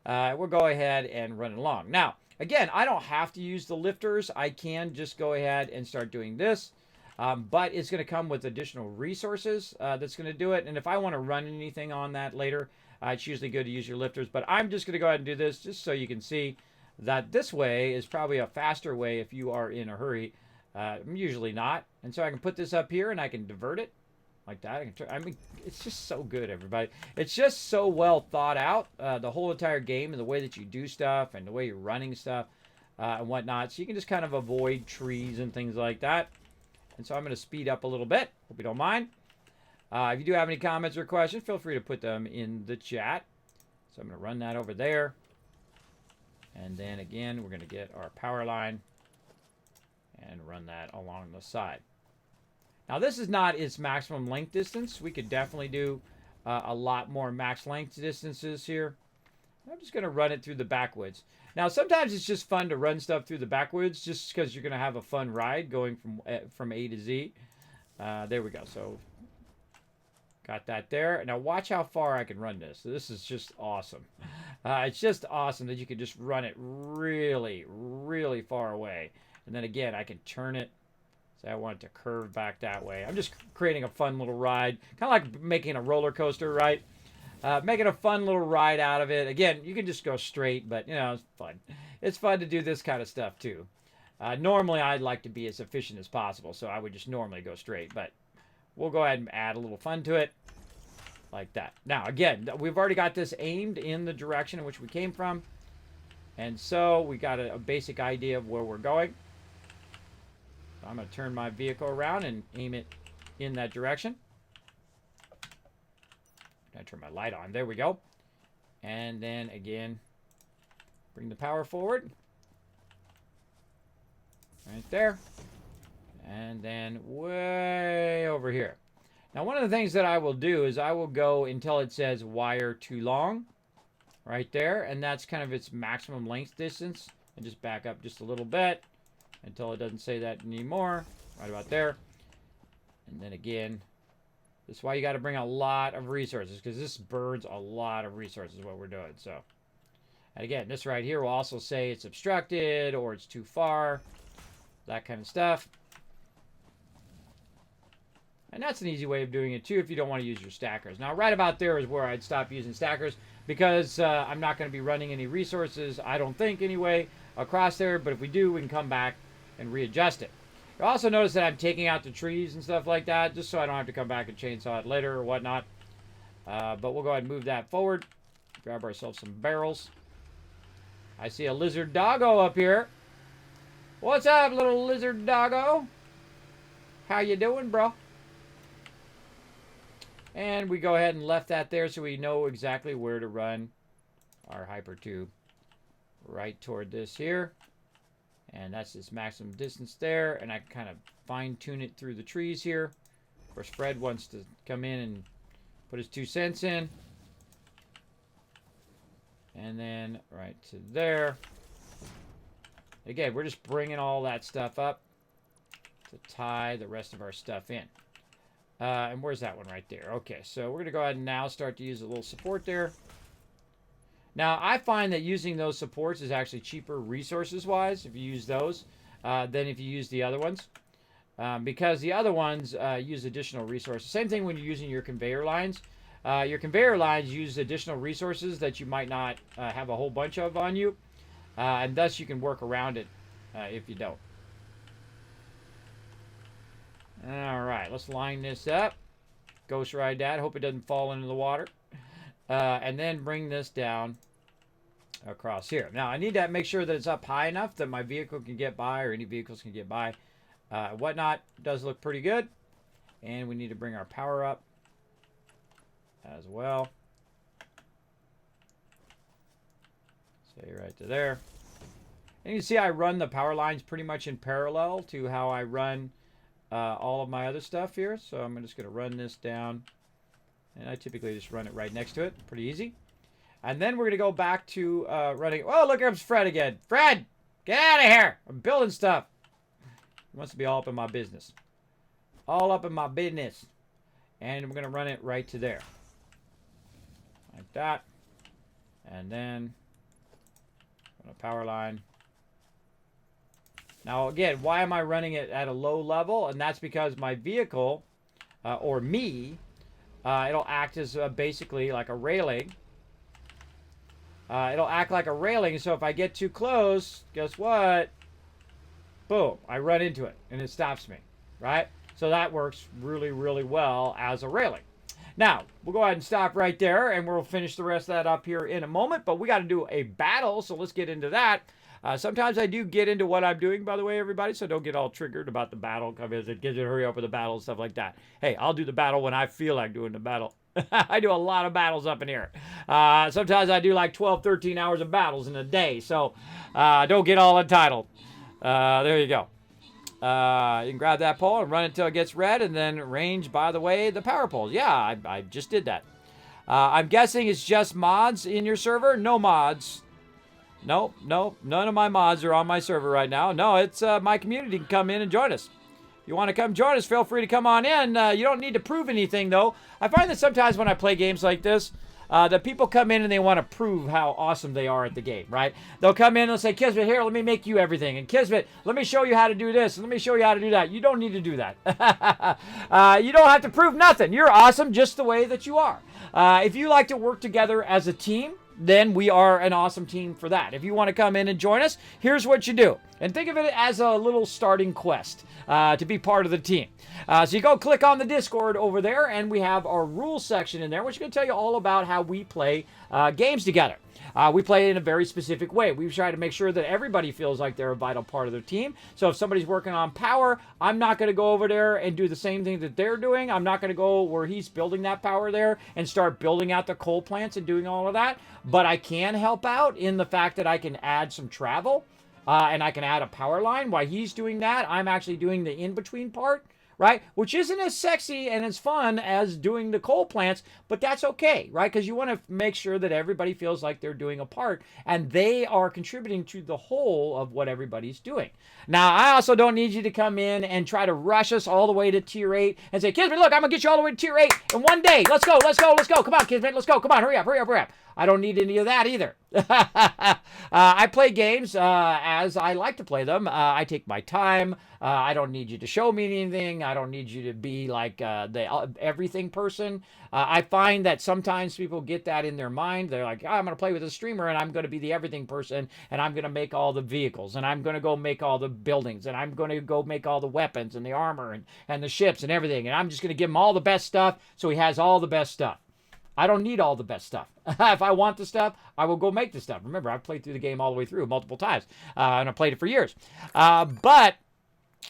We'll go ahead and run it along. Now, again, I don't have to use the lifters. I can just go ahead and start doing this. But it's going to come with additional resources that's going to do it. And if I want to run anything on that later, it's usually good to use your lifters. But I'm just going to go ahead and do this just so you can see that this way is probably a faster way if you are in a hurry. I'm usually not. And so I can put this up here and I can divert it like that. I mean, it's just so good, everybody. It's just so well thought out, the whole entire game and the way that you do stuff and the way you're running stuff and whatnot. So you can just kind of avoid trees and things like that. And so I'm going to speed up a little bit. Hope you don't mind. If you do have any comments or questions, feel free to put them in the chat. So I'm going to run that over there. And then again, we're going to get our power line and run that along the side. Now, this is not its maximum length distance. We could definitely do a lot more max length distances here. I'm just going to run it through the backwoods. Now, sometimes it's just fun to run stuff through the backwoods just because you're going to have a fun ride going from A to Z. There we go. So, got that there. Now, watch how far I can run this. This is just awesome. It's just awesome that you can just run it really, really far away. And then again, I can turn it. So I want it to curve back that way. I'm just creating a fun little ride. Kind of like making a roller coaster, right? Making a fun little ride out of it. Again, you can just go straight, but, you know, it's fun. It's fun to do this kind of stuff, too. Normally, I'd like to be as efficient as possible, so I would just normally go straight. But we'll go ahead and add a little fun to it, like that. Now, again, we've already got this aimed in the direction in which we came from. And so we got a basic idea of where we're going. So I'm going to turn my vehicle around and aim it in that direction. I turn my light on. There we go. And then again, bring the power forward. Right there. And then way over here. Now, one of the things that I will do is I will go until it says wire too long. Right there. And that's kind of its maximum length distance. And just back up just a little bit until it doesn't say that anymore. Right about there. And then again, that's why you got to bring a lot of resources, because this burns a lot of resources, what we're doing. So, and again, this right here will also say it's obstructed or it's too far, that kind of stuff. And that's an easy way of doing it too if you don't want to use your stackers. Now, right about there is where I'd stop using stackers, because I'm not going to be running any resources, I don't think anyway, across there. But if we do, we can come back and readjust it. You'll also notice that I'm taking out the trees and stuff like that, just so I don't have to come back and chainsaw it later or whatnot. But we'll go ahead and move that forward. Grab ourselves some barrels. I see a lizard doggo up here. What's up, little lizard doggo? How you doing, bro? And we go ahead and left that there so we know exactly where to run our hyper tube. Right toward this here. And that's its maximum distance there. And I can kind of fine tune it through the trees here. Of course, Fred wants to come in and put his 2 cents in. And then right to there. Again, we're just bringing all that stuff up to tie the rest of our stuff in. And where's that one right there? Okay, so we're going to go ahead and now start to use a little support there. Now, I find that using those supports is actually cheaper resources-wise if you use those than if you use the other ones. Because the other ones use additional resources. Same thing when you're using your conveyor lines. Your conveyor lines use additional resources that you might not have a whole bunch of on you. And thus you can work around it if you don't. All right, let's line this up. Ghost ride that. Hope it doesn't fall into the water. And then bring this down across here. Now, I need to make sure that it's up high enough that my vehicle can get by, or any vehicles can get by. Whatnot does look pretty good. And we need to bring our power up as well. Say right to there. And you can see I run the power lines pretty much in parallel to how I run all of my other stuff here. So I'm just going to run this down. And I typically just run it right next to it. Pretty easy. And then we're going to go back to running. Oh, look, here's Fred again. Fred, get out of here. I'm building stuff. He wants to be all up in my business. All up in my business. And we're going to run it right to there. Like that. And then on a power line. Now, again, why am I running it at a low level? And that's because my vehicle, or me, it'll act as basically like a railing. It'll act like a railing, so if I get too close, guess what? Boom, I run into it, and it stops me, right? So that works really, really well as a railing. Now, we'll go ahead and stop right there, and we'll finish the rest of that up here in a moment, but we got to do a battle, so let's get into that. Sometimes I do get into what I'm doing, by the way, everybody, so don't get all triggered about the battle. Come in and get you to hurry up with the battle and stuff like that. Hey, I'll do the battle when I feel like doing the battle. I do a lot of battles up in here. Sometimes I do like 12, 13 hours of battles in a day, so don't get all entitled. There you go. You can grab that pole and run it until it gets red, and then range, by the way, the power poles. Yeah, I just did that. I'm guessing it's just mods in your server. No mods. Nope, none of my mods are on my server right now. No, it's my community can come in and join us. You want to come join us, feel free to come on in. You don't need to prove anything, though. I find that sometimes when I play games like this, that people come in and they want to prove how awesome they are at the game, right? They'll come in and they'll say, Kismet, here, let me make you everything. And Kismet, let me show you how to do this. And let me show you how to do that. You don't need to do that. You don't have to prove nothing. You're awesome just the way that you are. If you like to work together as a team, then we are an awesome team for that. If you want to come in and join us, here's what you do. And think of it as a little starting quest to be part of the team. So you go click on the Discord over there, and we have our rules section in there, which is going to tell you all about how we play games together. We play in a very specific way. We try to make sure that everybody feels like they're a vital part of their team. So if somebody's working on power, I'm not going to go over there and do the same thing that they're doing. I'm not going to go where he's building that power there and start building out the coal plants and doing all of that. But I can help out in the fact that I can add some travel and I can add a power line. While he's doing that, I'm actually doing the in-between part, right? Which isn't as sexy and as fun as doing the coal plants, but that's okay, right? Because you want to make sure that everybody feels like they're doing a part and they are contributing to the whole of what everybody's doing. Now, I also don't need you to come in and try to rush us all the way to tier 8 and say, Kismet, look, I'm going to get you all the way to tier 8 in one day. Let's go, let's go, let's go. Come on, Kismet, let's go. Come on, hurry up, hurry up, hurry up. I don't need any of that either. I play games as I like to play them. I take my time. I don't need you to show me anything. I don't need you to be like the everything person. I find that sometimes people get that in their mind. They're like, oh, I'm going to play with a streamer and I'm going to be the everything person and I'm going to make all the vehicles and I'm going to go make all the buildings and I'm going to go make all the weapons and the armor and the ships and everything. And I'm just going to give him all the best stuff so he has all the best stuff. I don't need all the best stuff. If I want the stuff, I will go make the stuff. Remember, I've played through the game all the way through multiple times, and I've played it for years. But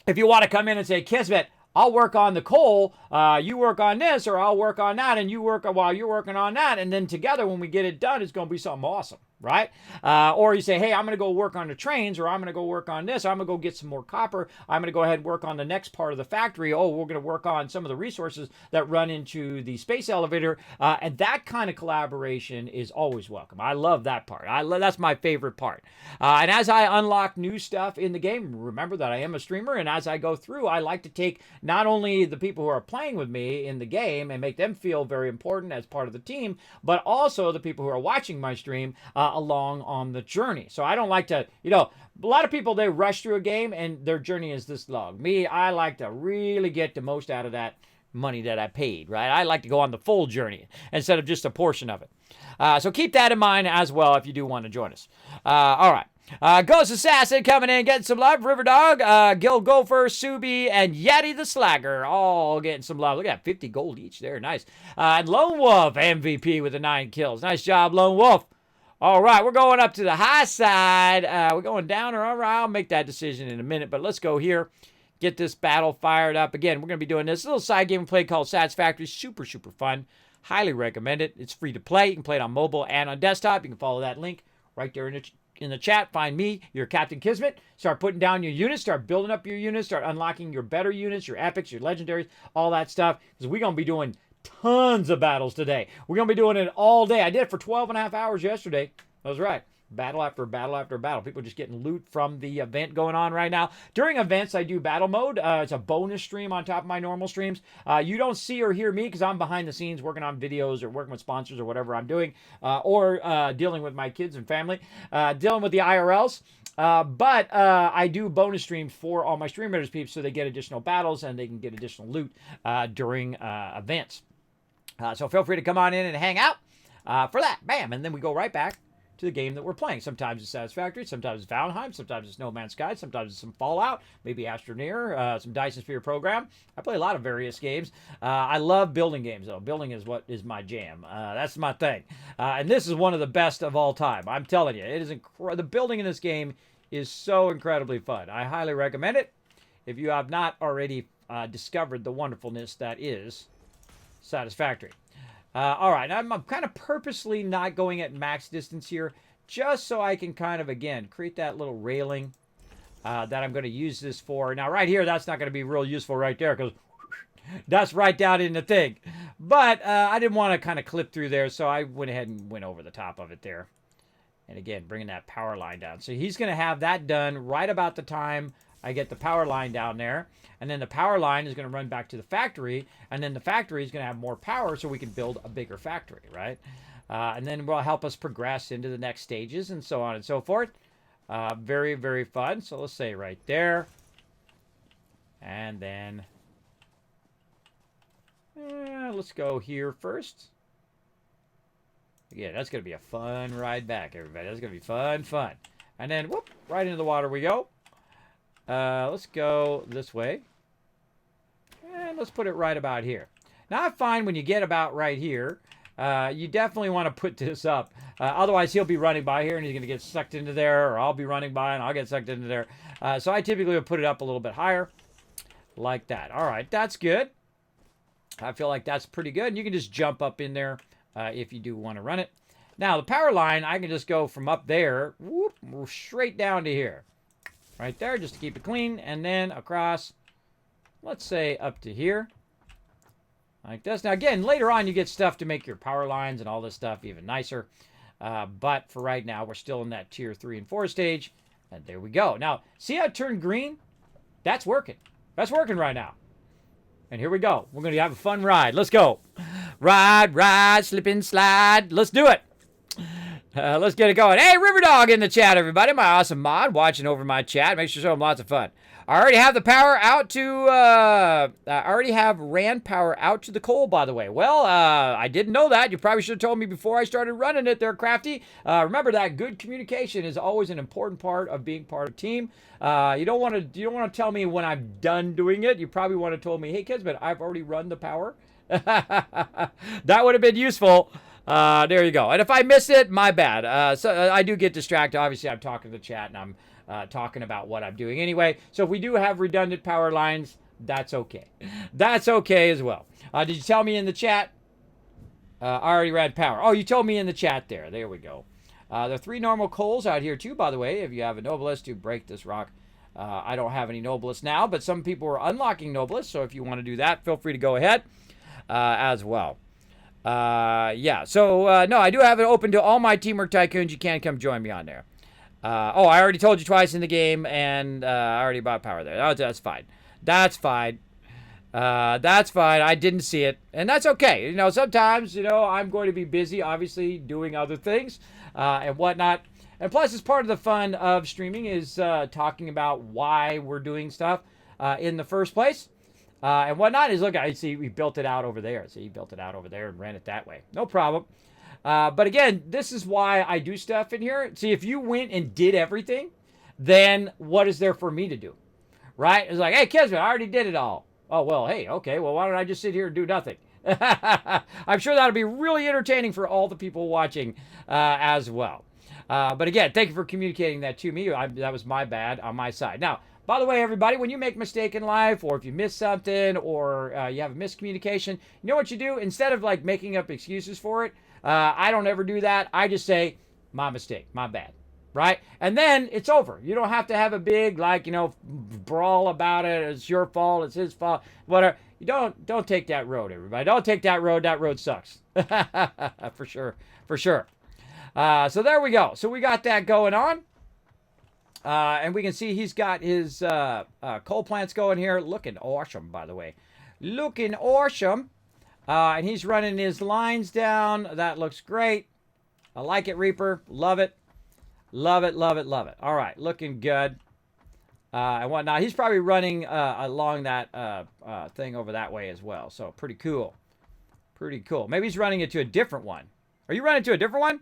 if you want to come in and say, Kismet, I'll work on the coal, you work on this, or I'll work on that, and you work while you're working on that, and then together, when we get it done, it's going to be something awesome, right? Or you say, hey, I'm going to go work on the trains, or I'm going to go work on this, or I'm going to go get some more copper, I'm going to go ahead and work on the next part of the factory, oh, we're going to work on some of the resources that run into the space elevator, and that kind of collaboration is always welcome. I love that part. That's my favorite part. And as I unlock new stuff in the game, remember that I am a streamer, and as I go through, I like to take not only the people who are playing with me in the game and make them feel very important as part of the team, but also the people who are watching my stream along on the journey. So I don't like to, a lot of people, they rush through a game and their journey is this long. Me, I like to really get the most out of that money that I paid, right? I like to go on the full journey instead of just a portion of it. So keep that in mind as well if you do want to join us. All right. Ghost Assassin coming in, getting some love. River Dog, Gil Gopher, Subi, and Yeti the Slagger all getting some love. Look at that, 50 gold each there. Nice. And Lone Wolf, MVP with the 9 kills. Nice job, Lone Wolf. All right, we're going up to the high side. We're going down, or all right, I'll make that decision in a minute, but let's go here. Get this battle fired up. Again, we're going to be doing this little side game we play called Satisfactory. Super, super fun. Highly recommend it. It's free to play. You can play it on mobile and on desktop. You can follow that link right there in the chat. Find me, your Captain Kismet. Start putting down your units. Start building up your units. Start unlocking your better units, your epics, your legendaries, all that stuff. Because we're going to be doing tons of battles today. We're going to be doing it all day. I did it for 12 and a half hours yesterday. That was right. Battle after battle after battle. People just getting loot from the event going on right now. During events, I do battle mode. It's a bonus stream on top of my normal streams. You don't see or hear me because I'm behind the scenes working on videos or working with sponsors or whatever I'm doing, or dealing with my kids and family, dealing with the IRLs. But I do bonus streams for all my Stream Raiders peeps so they get additional battles and they can get additional loot during events. So feel free to come on in and hang out for that. Bam! And then we go right back to the game that we're playing. Sometimes it's Satisfactory, sometimes it's Valheim, sometimes it's No Man's Sky, sometimes it's some Fallout, maybe Astroneer, some Dyson Sphere program. I play a lot of various games. I love building games, though. Building is what is my jam. That's my thing. And this is one of the best of all time. I'm telling you, it is the building in this game is so incredibly fun. I highly recommend it if you have not already discovered the wonderfulness that is Satisfactory. All right, I'm kind of purposely not going at max distance here, just so I can kind of, again, create that little railing that I'm going to use this for. Now, right here, that's not going to be real useful right there, because that's right down in the thing. But I didn't want to kind of clip through there, so I went ahead and went over the top of it there. And again, bringing that power line down. So he's going to have that done right about the time I get the power line down there. And then the power line is going to run back to the factory. And then the factory is going to have more power so we can build a bigger factory, right? And then will help us progress into the next stages and so on and so forth. Very, very fun. So let's say right there. And then let's go here first. Yeah, that's going to be a fun ride back, everybody. That's going to be fun. And then, whoop, right into the water we go. Let's go this way. And let's put it right about here. Now, I find when you get about right here, you definitely want to put this up. Otherwise, he'll be running by here, and he's going to get sucked into there, or I'll be running by, and I'll get sucked into there. So I typically will put it up a little bit higher, like that. All right, that's good. I feel like that's pretty good. And you can just jump up in there if you do want to run it. Now, the power line, I can just go from up there, whoop, straight down to here. Right there, just to keep it clean. And then across, let's say up to here. Like this. Now, again, later on, you get stuff to make your power lines and all this stuff even nicer. But for right now, we're still in that tier 3 and 4 stage. And there we go. Now, see how it turned green? That's working. That's working right now. And here we go. We're going to have a fun ride. Let's go. Ride, slip and slide. Let's do it. Let's get it going. Hey, Riverdog in the chat, everybody. My awesome mod watching over my chat. Make sure to show him lots of fun. I already have the power out to, I already have ran power out to the coal, by the way. Well, I didn't know that. You probably should have told me before I started running it there, Crafty. Remember that good communication is always an important part of being part of a team. You don't want to tell me when I'm done doing it. You probably want to tell me, hey, Kismet, I've already run the power. That would have been useful. There you go. And if I miss it, my bad. So I do get distracted. Obviously, I'm talking to the chat and I'm talking about what I'm doing anyway. So if we do have redundant power lines, that's okay. That's okay as well. Did you tell me in the chat? I already ran power. Oh, you told me in the chat there. There we go. There are 3 normal coals out here too, by the way, if you have a Noblest to break this rock. I don't have any Noblest now, but some people are unlocking Noblest. So if you want to do that, feel free to go ahead as well. Yeah, so, no, I do have it open to all my Teamwork Tycoons. You can come join me on there. Oh, I already told you twice in the game, and I already bought power there. Oh, that's fine. That's fine. That's fine. I didn't see it, and that's okay. You know, sometimes, you know, I'm going to be busy, obviously, doing other things and whatnot. And plus, it's part of the fun of streaming is talking about why we're doing stuff in the first place. And whatnot is, look, I see we built it out over there. So he built it out over there and ran it that way. No problem. But again, this is why I do stuff in here. See, if you went and did everything, then what is there for me to do? Right? It's like, hey, Kismet, I already did it all. Oh, well, hey, okay. Well, why don't I just sit here and do nothing? I'm sure that'll be really entertaining for all the people watching as well. But again, thank you for communicating that to me. That was my bad on my side. Now, by the way, everybody, when you make a mistake in life, or if you miss something, or you have a miscommunication, you know what you do? Instead of like making up excuses for it, I don't ever do that. I just say, my mistake, my bad, right? And then it's over. You don't have to have a big, like, you know, brawl about it. It's your fault. It's his fault. Whatever. You don't take that road, everybody. Don't take that road. That road sucks. For sure. For sure. So there we go. So we got that going on. And we can see he's got his coal plants going here. Looking awesome, by the way. Looking awesome. And he's running his lines down. That looks great. I like it, Reaper. Love it. Love it, love it, love it. All right, looking good. And whatnot. He's probably running along that thing over that way as well. So pretty cool. Pretty cool. Maybe he's running it to a different one. Are you running to a different one?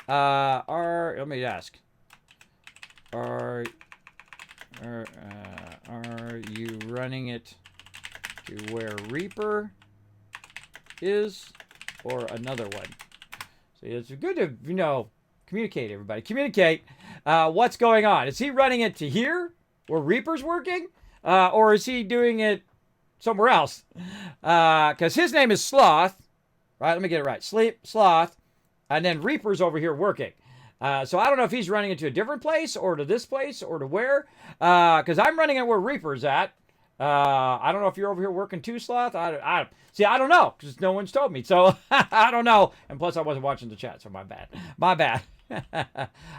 Let me ask. Are you running it to where Reaper is, or another one? So it's good to, you know, communicate, everybody. Communicate what's going on. Is he running it to here, where Reaper's working, or is he doing it somewhere else? Because his name is Sloth, right? Let me get it right. Sloth, and then Reaper's over here working. So I don't know if he's running it to a different place, or to this place, or to where. Because I'm running it where Reaper's at. I don't know if you're over here working too, Sloth. See, I don't know because no one's told me. So I don't know. And plus, I wasn't watching the chat, so my bad. My bad.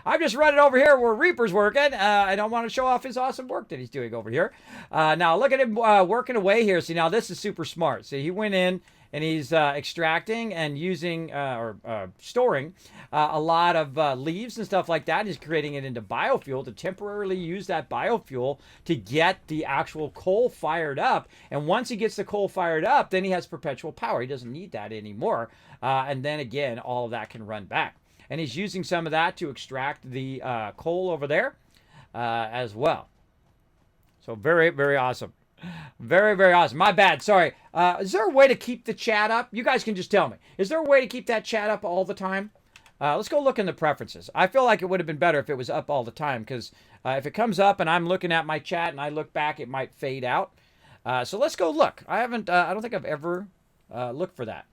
I'm just running over here where Reaper's working. I don't want to show off his awesome work that he's doing over here. Now, look at him working away here. See, now this is super smart. See, he went in and he's extracting and using or storing a lot of leaves and stuff like that. He's creating it into biofuel to temporarily use that biofuel to get the actual coal fired up. And once he gets the coal fired up, then he has perpetual power. He doesn't need that anymore. And then again, all of that can run back. And he's using some of that to extract the coal over there as well. So very, very awesome. Very, very awesome. My bad. Sorry. Is there a way to keep the chat up? You guys can just tell me. Is there a way to keep that chat up all the time? Let's go look in the preferences. I feel like it would have been better if it was up all the time because if it comes up and I'm looking at my chat and I look back, it might fade out. So let's go look. I don't think I've ever looked for that.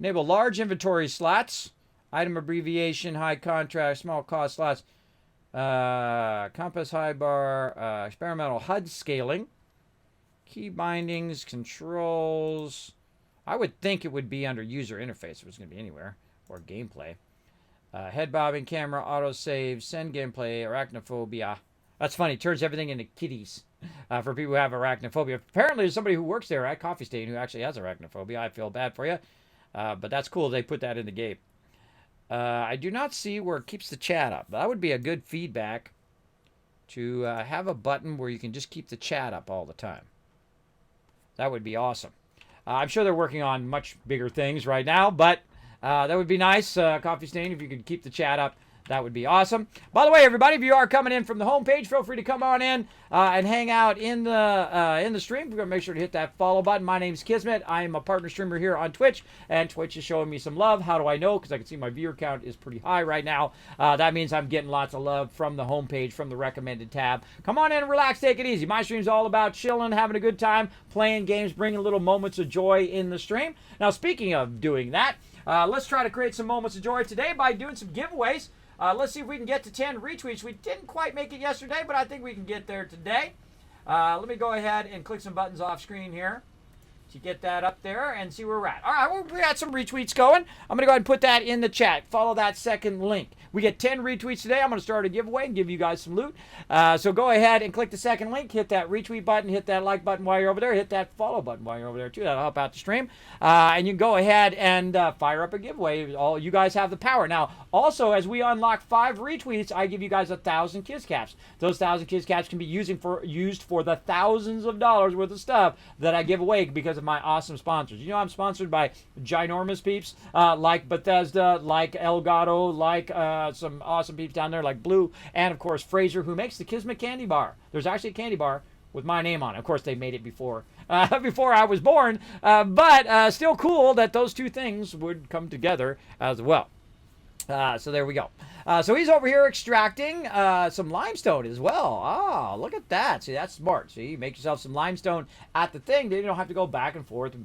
Enable large inventory slots. Item abbreviation, high contrast, small cost slots. Compass high bar. Experimental HUD scaling. Key bindings, controls. I would think it would be under user interface if it was going to be anywhere. Or gameplay. Head bobbing, camera, autosave, send gameplay, arachnophobia. That's funny. Turns everything into kitties for people who have arachnophobia. Apparently there's somebody who works there at Coffee Stain who actually has arachnophobia. I feel bad for you. But that's cool. They put that in the game. I do not see where it keeps the chat up. That would be a good feedback to have a button where you can just keep the chat up all the time. That would be awesome. I'm sure they're working on much bigger things right now, but that would be nice, Coffee Stain, if you could keep the chat up. That would be awesome. By the way, everybody, if you are coming in from the homepage, feel free to come on in and hang out in the stream. We're going to make sure to hit that follow button. My name's Kismet. I am a partner streamer here on Twitch, and Twitch is showing me some love. How do I know? Because I can see my viewer count is pretty high right now. That means I'm getting lots of love from the homepage, from the recommended tab. Come on in and relax, take it easy. My stream's all about chilling, having a good time, playing games, bringing little moments of joy in the stream. Now, speaking of doing that, let's try to create some moments of joy today by doing some giveaways. Let's see if we can get to 10 retweets. We didn't quite make it yesterday, but I think we can get there today. Let me go ahead and click some buttons off screen here to get that up there and see where we're at. All right, well, we got some retweets going. I'm going to go ahead and put that in the chat. Follow that second link. We get 10 retweets today. I'm going to start a giveaway and give you guys some loot. So go ahead and click the second link. Hit that retweet button. Hit that like button while you're over there. Hit that follow button while you're over there, too. That'll help out the stream. And you can go ahead and fire up a giveaway. All you guys have the power. Now, also, as we unlock 5 retweets, I give you guys 1,000 Kiss Caps. Those 1,000 Kiss Caps can be used for the thousands of dollars worth of stuff that I give away because of my awesome sponsors. You know, I'm sponsored by ginormous peeps like Bethesda, like Elgato, like some awesome peeps down there like Blue, and of course Fraser, who makes the Kismet candy bar. There's actually a candy bar with my name on it. Of course, they made it before I was born, but still cool that those two things would come together as well. So there we go. So he's over here extracting some limestone as well. Oh, look at that. See, that's smart. See, you make yourself some limestone at the thing. Then you don't have to go back and forth,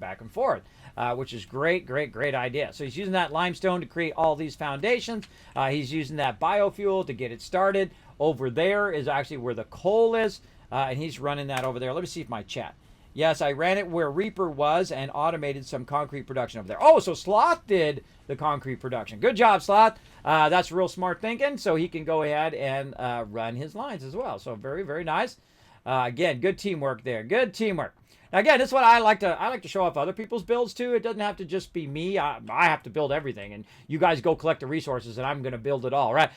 which is great, great, great idea. So he's using that limestone to create all these foundations. He's using that biofuel to get it started. Over there is actually where the coal is, and he's running that over there. Let me see if my chat. Yes, I ran it where Reaper was and automated some concrete production over there. Oh, so Sloth did the concrete production. Good job, Sloth. That's real smart thinking. So he can go ahead and run his lines as well. So very, very nice. Again, good teamwork there. Good teamwork. Now, again, this is what I like to show off other people's builds too. It doesn't have to just be me. I have to build everything, and you guys go collect the resources, and I'm going to build it all. Right?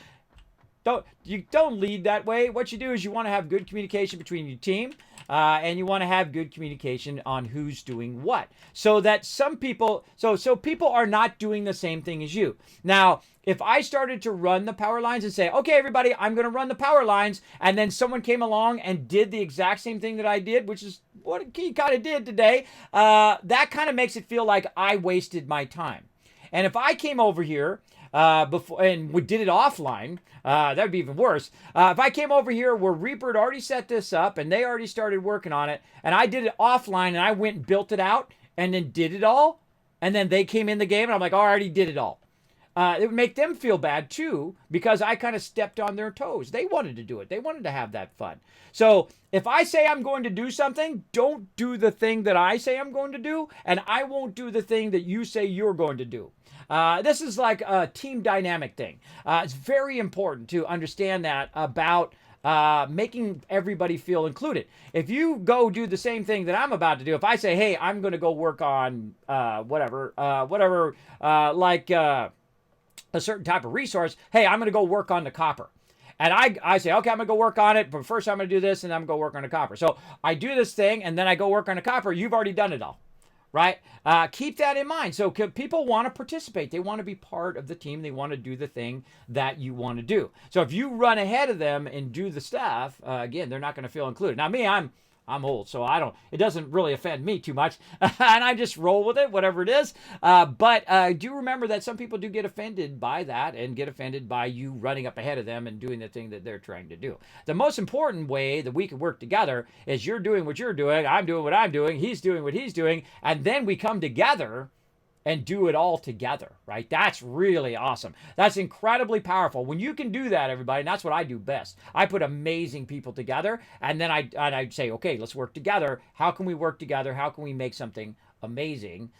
You don't lead that way. What you do is you want to have good communication between your team, and you want to have good communication on who's doing what, so that some people, so people are not doing the same thing as you. Now, if I started to run the power lines and say, okay, everybody, I'm going to run the power lines, and then someone came along and did the exact same thing that I did, which is what he kind of did today, that kind of makes it feel like I wasted my time. And if I came over here before and we did it offline, that would be even worse. If I came over here where Reaper had already set this up and they already started working on it, and I did it offline and I went and built it out and then did it all, and then they came in the game and I'm like, oh, I already did it all. it would make them feel bad too because I kind of stepped on their toes. They wanted to do it. They wanted to have that fun. So if I say I'm going to do something, don't do the thing that I say I'm going to do, and I won't do the thing that you say you're going to do. This is like a team dynamic thing. It's very important to understand that about making everybody feel included. If you go do the same thing that I'm about to do, if I say, hey, I'm going to go work on like a certain type of resource, hey, I'm going to go work on the copper. And I say, okay, I'm going to go work on it, but first I'm going to do this, and I'm going to go work on the copper. So I do this thing, and then I go work on the copper. You've already done it all, right? Keep that in mind. So people want to participate. They want to be part of the team. They want to do the thing that you want to do. So if you run ahead of them and do the stuff, again, they're not going to feel included. Now, me, I'm old, so it doesn't really offend me too much. And I just roll with it, whatever it is. But do remember that some people do get offended by that and get offended by you running up ahead of them and doing the thing that they're trying to do. The most important way that we can work together is you're doing what you're doing, I'm doing what I'm doing, he's doing what he's doing, and then we come together and do it all together, right? That's really awesome. That's incredibly powerful. When you can do that, everybody, and that's what I do best. I put amazing people together, and then I say, okay, let's work together. How can we work together? How can we make something amazing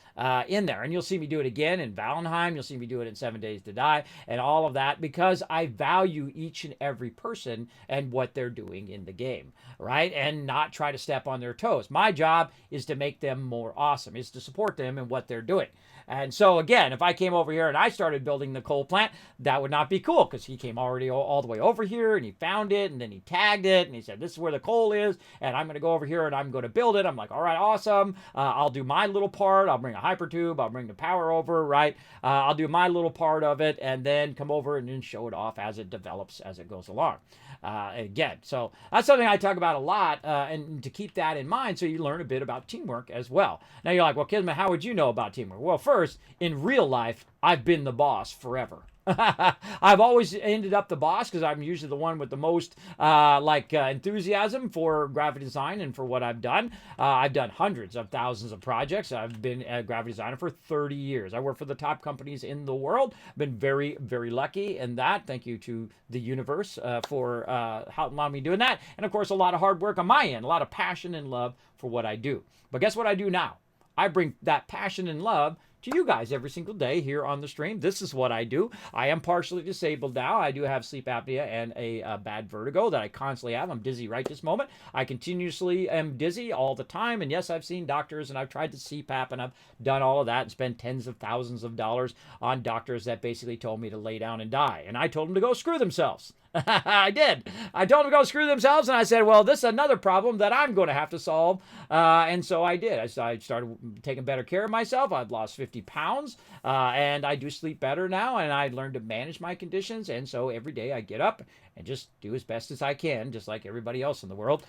in there? And you'll see me do it again in Valheim. You'll see me do it in 7 Days to Die and all of that because I value each and every person and what they're doing in the game, right? And not try to step on their toes. My job is to make them more awesome, is to support them in what they're doing. And so again, if I came over here and I started building the coal plant, that would not be cool because he came already all the way over here and he found it and then he tagged it and he said, this is where the coal is and I'm going to go over here and I'm going to build it. I'm like, all right, awesome. I'll do my little part. I'll bring a hyper tube. I'll bring the power over, right? I'll do my little part of it and then come over and then show it off as it develops, as it goes along. Again, so that's something I talk about a lot and to keep that in mind so you learn a bit about teamwork as well. Now you're like, well, Kismet, how would you know about teamwork? Well, first, in real life, I've been the boss forever. I've always ended up the boss because I'm usually the one with the most enthusiasm for graphic design and for what I've done. I've done hundreds of thousands of projects. I've been a graphic designer for 30 years. I work for the top companies in the world. Been very, very lucky in that. Thank you to the universe for allowing me doing that. And of course, a lot of hard work on my end, a lot of passion and love for what I do. But guess what I do now? I bring that passion and love to you guys every single day here on the stream. This is what I do. I am partially disabled now. I do have sleep apnea and a bad vertigo that I constantly have. I'm dizzy right this moment. I continuously am dizzy all the time. And yes, I've seen doctors and I've tried the CPAP and I've done all of that and spent tens of thousands of dollars on doctors that basically told me to lay down and die. And I told them to go screw themselves. I did. I told them to go screw themselves, and I said, well, this is another problem that I'm going to have to solve. And so I did. I started taking better care of myself. I've lost 50 pounds, and I do sleep better now, and I learned to manage my conditions. And so every day I get up and just do as best as I can, just like everybody else in the world.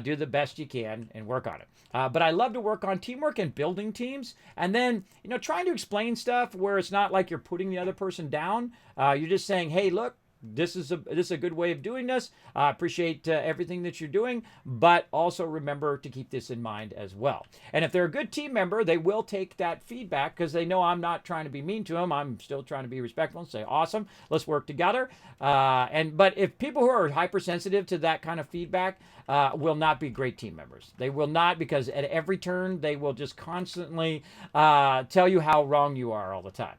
Do the best you can and work on it. But I love to work on teamwork and building teams, and then trying to explain stuff where it's not like you're putting the other person down. You're just saying, hey, look, this is a good way of doing this. I appreciate everything that you're doing, but also remember to keep this in mind as well. And if they're a good team member, they will take that feedback because they know I'm not trying to be mean to them. I'm still trying to be respectful and say, awesome, let's work together. But if people who are hypersensitive to that kind of feedback will not be great team members. They will not, because at every turn, they will just constantly tell you how wrong you are all the time.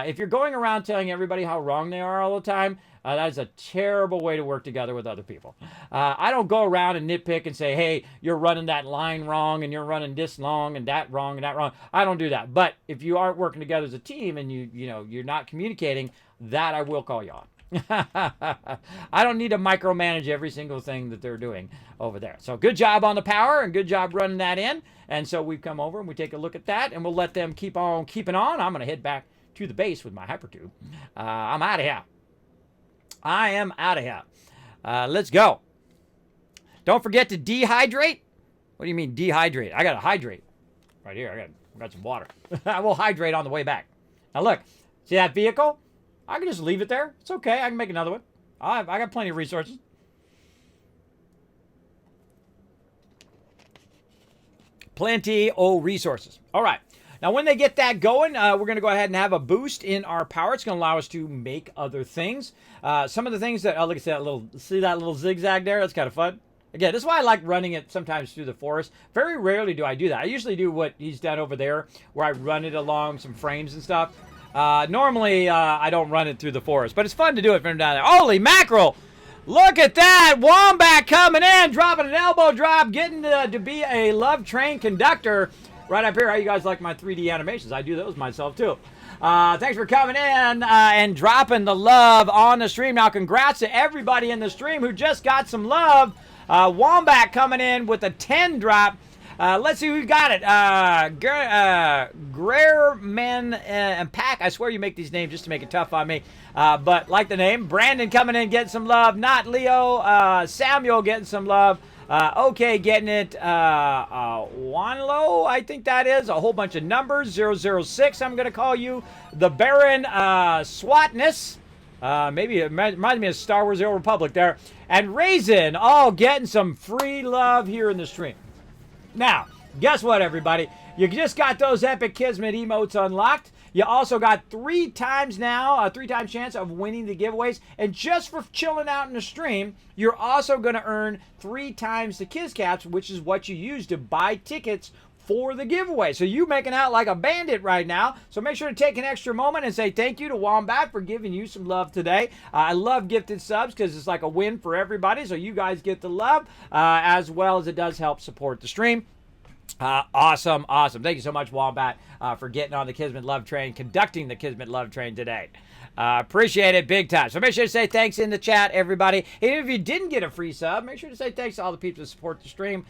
If you're going around telling everybody how wrong they are all the time, that is a terrible way to work together with other people. I don't go around and nitpick and say, hey, you're running that line wrong and you're running this wrong and that wrong and that wrong. I don't do that. But if you aren't working together as a team and you're not communicating, that I will call you on. I don't need to micromanage every single thing that they're doing over there. So good job on the power and good job running that in. And so we've come over and we take a look at that and we'll let them keep on keeping on. I'm going to head back to the base with my hypertube. I'm out of here. I am out of here. Let's go. Don't forget to dehydrate. What do you mean dehydrate? I got to hydrate. Right here. I got some water. I will hydrate on the way back. Now look, see that vehicle? I can just leave it there. It's okay. I can make another one. I got plenty of resources. Plenty of resources. All right. Now, when they get that going, we're going to go ahead and have a boost in our power. It's going to allow us to make other things. Some of the things that, oh, look at that little, see that little zigzag there? That's kind of fun. Again, this is why I like running it sometimes through the forest. Very rarely do I do that. I usually do what he's done over there, where I run it along some frames and stuff. Normally, I don't run it through the forest, but it's fun to do it from down there. Holy mackerel! Look at that! Wombat coming in, dropping an elbow drop, getting to be a love train conductor right up here. How you guys like my 3D animations? I do those myself, too. Thanks for coming in and dropping the love on the stream. Now, congrats to everybody in the stream who just got some love. Wombat coming in with a 10 drop. Let's see who got it. Greerman and Pack. I swear you make these names just to make it tough on me. But like the name. Brandon coming in getting some love. Not Leo. Samuel getting some love. Okay, getting it. Wanlo, I think that is. A whole bunch of numbers. 006, I'm going to call you. The Baron Swatness. Maybe it reminds me of Star Wars The Old Republic there. And Raisin, all getting some free love here in the stream. Now, guess what, everybody? You just got those epic Kismet emotes unlocked. You also got 3 times now, a 3-time chance of winning the giveaways. And just for chilling out in the stream, you're also going to earn 3 times the Kiz Caps, which is what you use to buy tickets for the giveaway. So you making out like a bandit right now. So make sure to take an extra moment and say thank you to Wombat for giving you some love today. I love gifted subs because it's like a win for everybody. So you guys get the love as well as it does help support the stream. Awesome. Thank you so much, Wombat, for getting on the Kismet Love Train, conducting the Kismet Love Train today. Appreciate it big time. So make sure to say thanks in the chat, everybody. Even if you didn't get a free sub, make sure to say thanks to all the peeps that support the stream.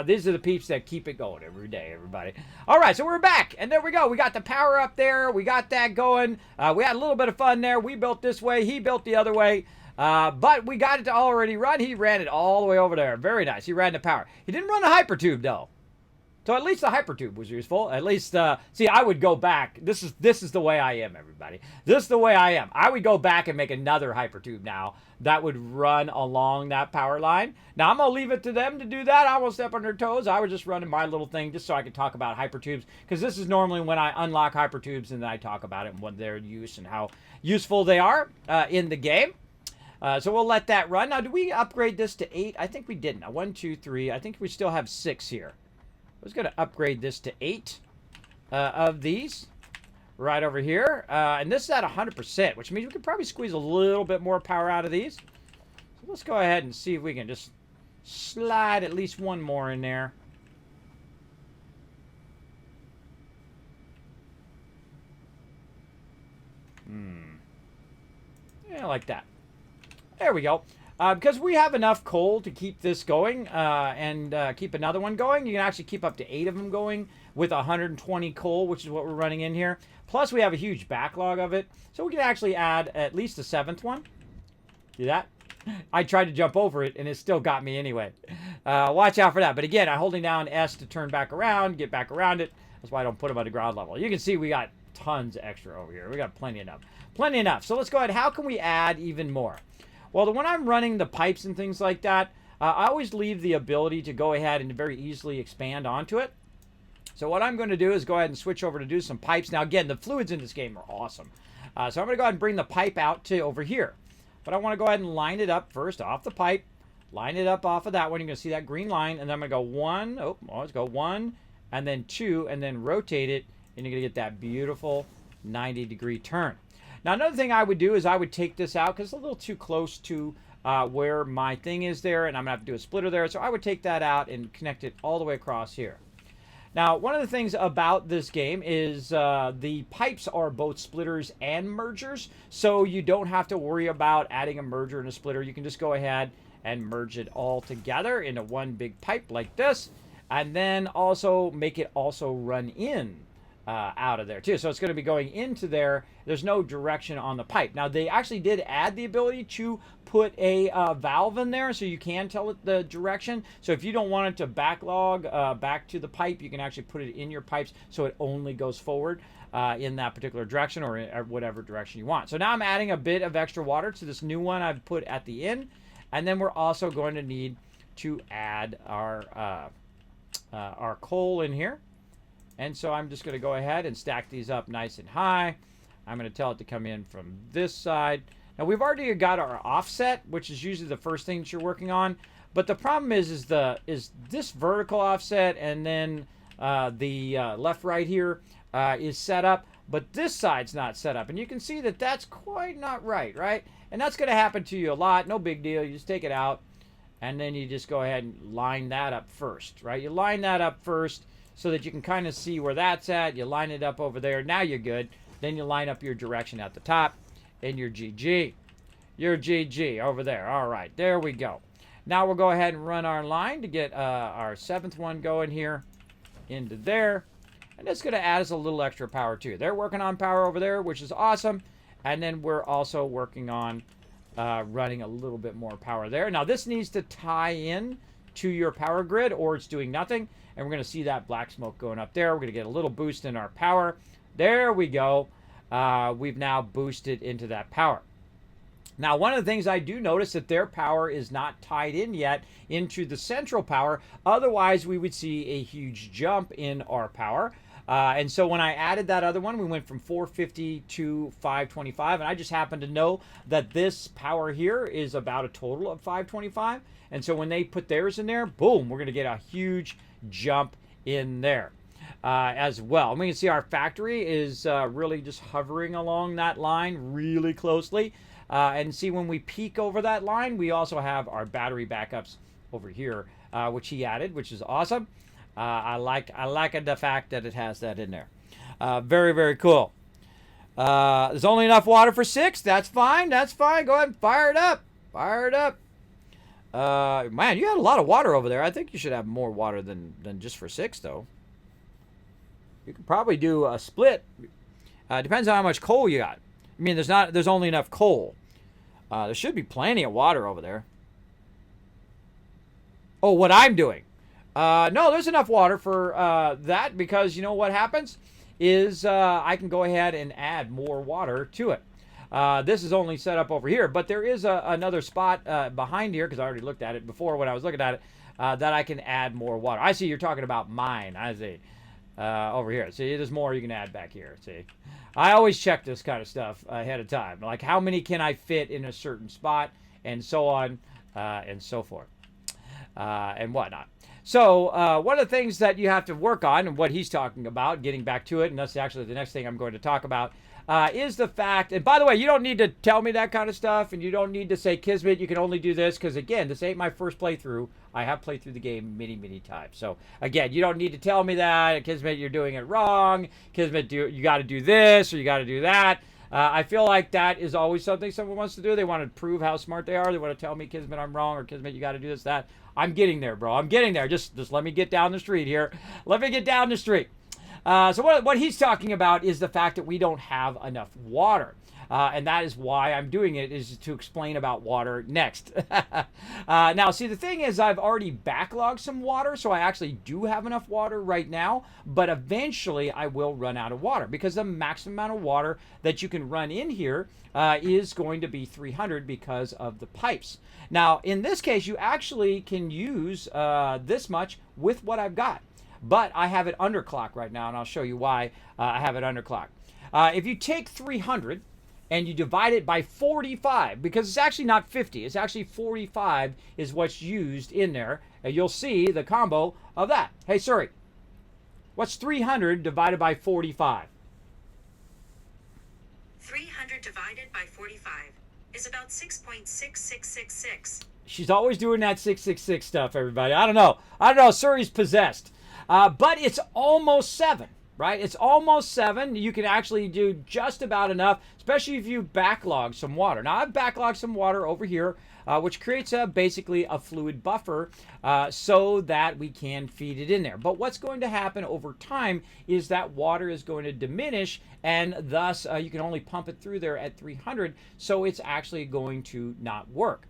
These are the peeps that keep it going every day, everybody. All right, so we're back, and there we go. We got the power up there. We got that going. We had a little bit of fun there. We built this way. He built the other way. But we got it to already run. He ran it all the way over there. Very nice. He ran the power. He didn't run the hypertube, though. So at least the hypertube was useful. At least, see, I would go back. This is the way I am, everybody. This is the way I am. I would go back and make another hypertube now that would run along that power line. Now, I'm going to leave it to them to do that. I won't step on their toes. I was just running my little thing just so I could talk about hypertubes, because this is normally when I unlock hypertubes and then I talk about it and what their use and how useful they are in the game. So we'll let that run. Now, do we upgrade this to 8? I think we didn't. Now, 1, 2, 3. I think we still have 6 here. I was going to upgrade this to 8 of these right over here. And this is at 100%, which means we could probably squeeze a little bit more power out of these. So let's go ahead and see if we can just slide at least one more in there. Yeah, like that. There we go. Because we have enough coal to keep this going and keep another one going. You can actually keep up to 8 of them going with 120 coal, which is what we're running in here. Plus, we have a huge backlog of it. So we can actually add at least a 7th one. See that? I tried to jump over it, and it still got me anyway. Watch out for that. But again, I'm holding down S to turn back around, get back around it. That's why I don't put them at the ground level. You can see we got tons extra over here. We got plenty enough. Plenty enough. So let's go ahead. How can we add even more? Well, when I'm running the pipes and things like that, I always leave the ability to go ahead and very easily expand onto it. So what I'm going to do is go ahead and switch over to do some pipes. Now, again, the fluids in this game are awesome. So I'm going to go ahead and bring the pipe out to over here. But I want to go ahead and line it up first off the pipe. Line it up off of that one. You're going to see that green line. And then I'm going to go 1. Oh, let's go 1. And then 2. And then rotate it. And you're going to get that beautiful 90-degree turn. Now, another thing I would do is I would take this out because it's a little too close to where my thing is there, and I'm going to have to do a splitter there. So I would take that out and connect it all the way across here. Now, one of the things about this game is the pipes are both splitters and mergers, so you don't have to worry about adding a merger and a splitter. You can just go ahead and merge it all together into one big pipe like this, and then also make it also run in out of there too. So it's going to be going into there. There's no direction on the pipe. Now, they actually did add the ability to put a valve in there so you can tell it the direction. So if you don't want it to backlog back to the pipe, you can actually put it in your pipes so it only goes forward in that particular direction or whatever direction you want. So now I'm adding a bit of extra water to this new one I've put at the end. And then we're also going to need to add our coal in here. And so I'm just going to go ahead and stack these up nice and high. I'm going to tell it to come in from this side. Now we've already got our offset, which is usually the first thing that you're working on. But the problem is this vertical offset, and then the left right here is set up, but this side's not set up. And you can see that that's quite not right, right? And that's going to happen to you a lot. No big deal. You just take it out, and then you just go ahead and line that up first, right? You line that up first so that you can kind of see where that's at. You line it up over there. Now you're good. Then you line up your direction at the top, and your GG. Your GG over there. All right, there we go. Now we'll go ahead and run our line to get our 7th one going here into there. And it's going to add us a little extra power too. They're working on power over there, which is awesome. And then we're also working on running a little bit more power there. Now this needs to tie in to your power grid, or it's doing nothing. And we're going to see that black smoke going up there. We're going to get a little boost in our power. There we go. We've now boosted into that power. Now, one of the things I do notice that their power is not tied in yet into the central power. Otherwise, we would see a huge jump in our power. And so when I added that other one, we went from 450 to 525. And I just happen to know that this power here is about a total of 525. And so when they put theirs in there, boom, we're going to get a huge jump in there as well. And we can see our factory is really just hovering along that line really closely. And see, when we peak over that line, we also have our battery backups over here, which he added, which is awesome. I like the fact that it has that in there. Very, very cool. There's only enough water for 6. That's fine. That's fine. Go ahead and fire it up. Fire it up. Man, you had a lot of water over there. I think you should have more water than just for 6, though. You could probably do a split. Depends on how much coal you got. I mean, there's only enough coal. There should be plenty of water over there. Oh, what I'm doing. No, there's enough water for that, because you know what happens is I can go ahead and add more water to it. This is only set up over here, but there is another spot behind here, because I already looked at it before when I was looking at it, that I can add more water. I see you're talking about mine. I see. Over here. See, there's more you can add back here. See, I always check this kind of stuff ahead of time. Like, how many can I fit in a certain spot, and so on, and so forth, and whatnot. So one of the things that you have to work on, and what he's talking about, getting back to it, and that's actually the next thing I'm going to talk about, is the fact, and by the way, you don't need to tell me that kind of stuff, and you don't need to say, Kismet, you can only do this, because again, this ain't my first playthrough. I have played through the game many, many times. So again, you don't need to tell me that, Kismet, you're doing it wrong. Kismet, you got to do this, or you got to do that. I feel like that is always something someone wants to do. They want to prove how smart they are. They want to tell me, Kismet, I'm wrong, or Kismet, you got to do this, that. I'm getting there, bro. I'm getting there. Just let me get down the street here. Let me get down the street. So what he's talking about is the fact that we don't have enough water. And that is why I'm doing it, is to explain about water next. Now, see, the thing is, I've already backlogged some water, so I actually do have enough water right now, but eventually I will run out of water, because the maximum amount of water that you can run in here is going to be 300 because of the pipes. Now, in this case, you actually can use this much with what I've got, but I have it underclock right now, and I'll show you why I have it underclock. If you take 300 and you divide it by 45, because it's actually not 50, it's actually 45 is what's used in there, and you'll see the combo of that. Hey, Suri, what's 300 divided by 45? 300 divided by 45 is about 6.6666. She's always doing that 666 stuff, everybody. I don't know. Suri's possessed. But it's almost 7. Right? It's almost 7. You can actually do just about enough, especially if you backlog some water. Now, I've backlogged some water over here, which creates basically a fluid buffer so that we can feed it in there. But what's going to happen over time is that water is going to diminish, and thus you can only pump it through there at 300, so it's actually going to not work.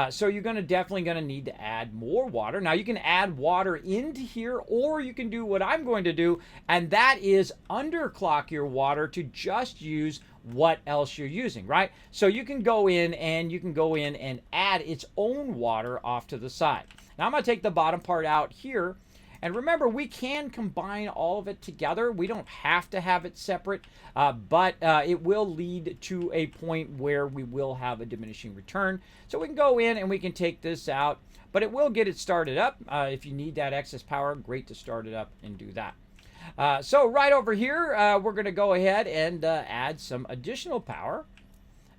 So you're definitely going to need to add more water. Now, you can add water into here, or you can do what I'm going to do, and that is underclock your water to just use what else you're using, right? So you can go in and add its own water off to the side. Now, I'm going to take the bottom part out here, And remember, we can combine all of it together. We don't have to have it separate, but it will lead to a point where we will have a diminishing return. So we can go in and we can take this out, but it will get it started up. If you need that excess power, great to start it up and do that. So right over here, we're going to go ahead and add some additional power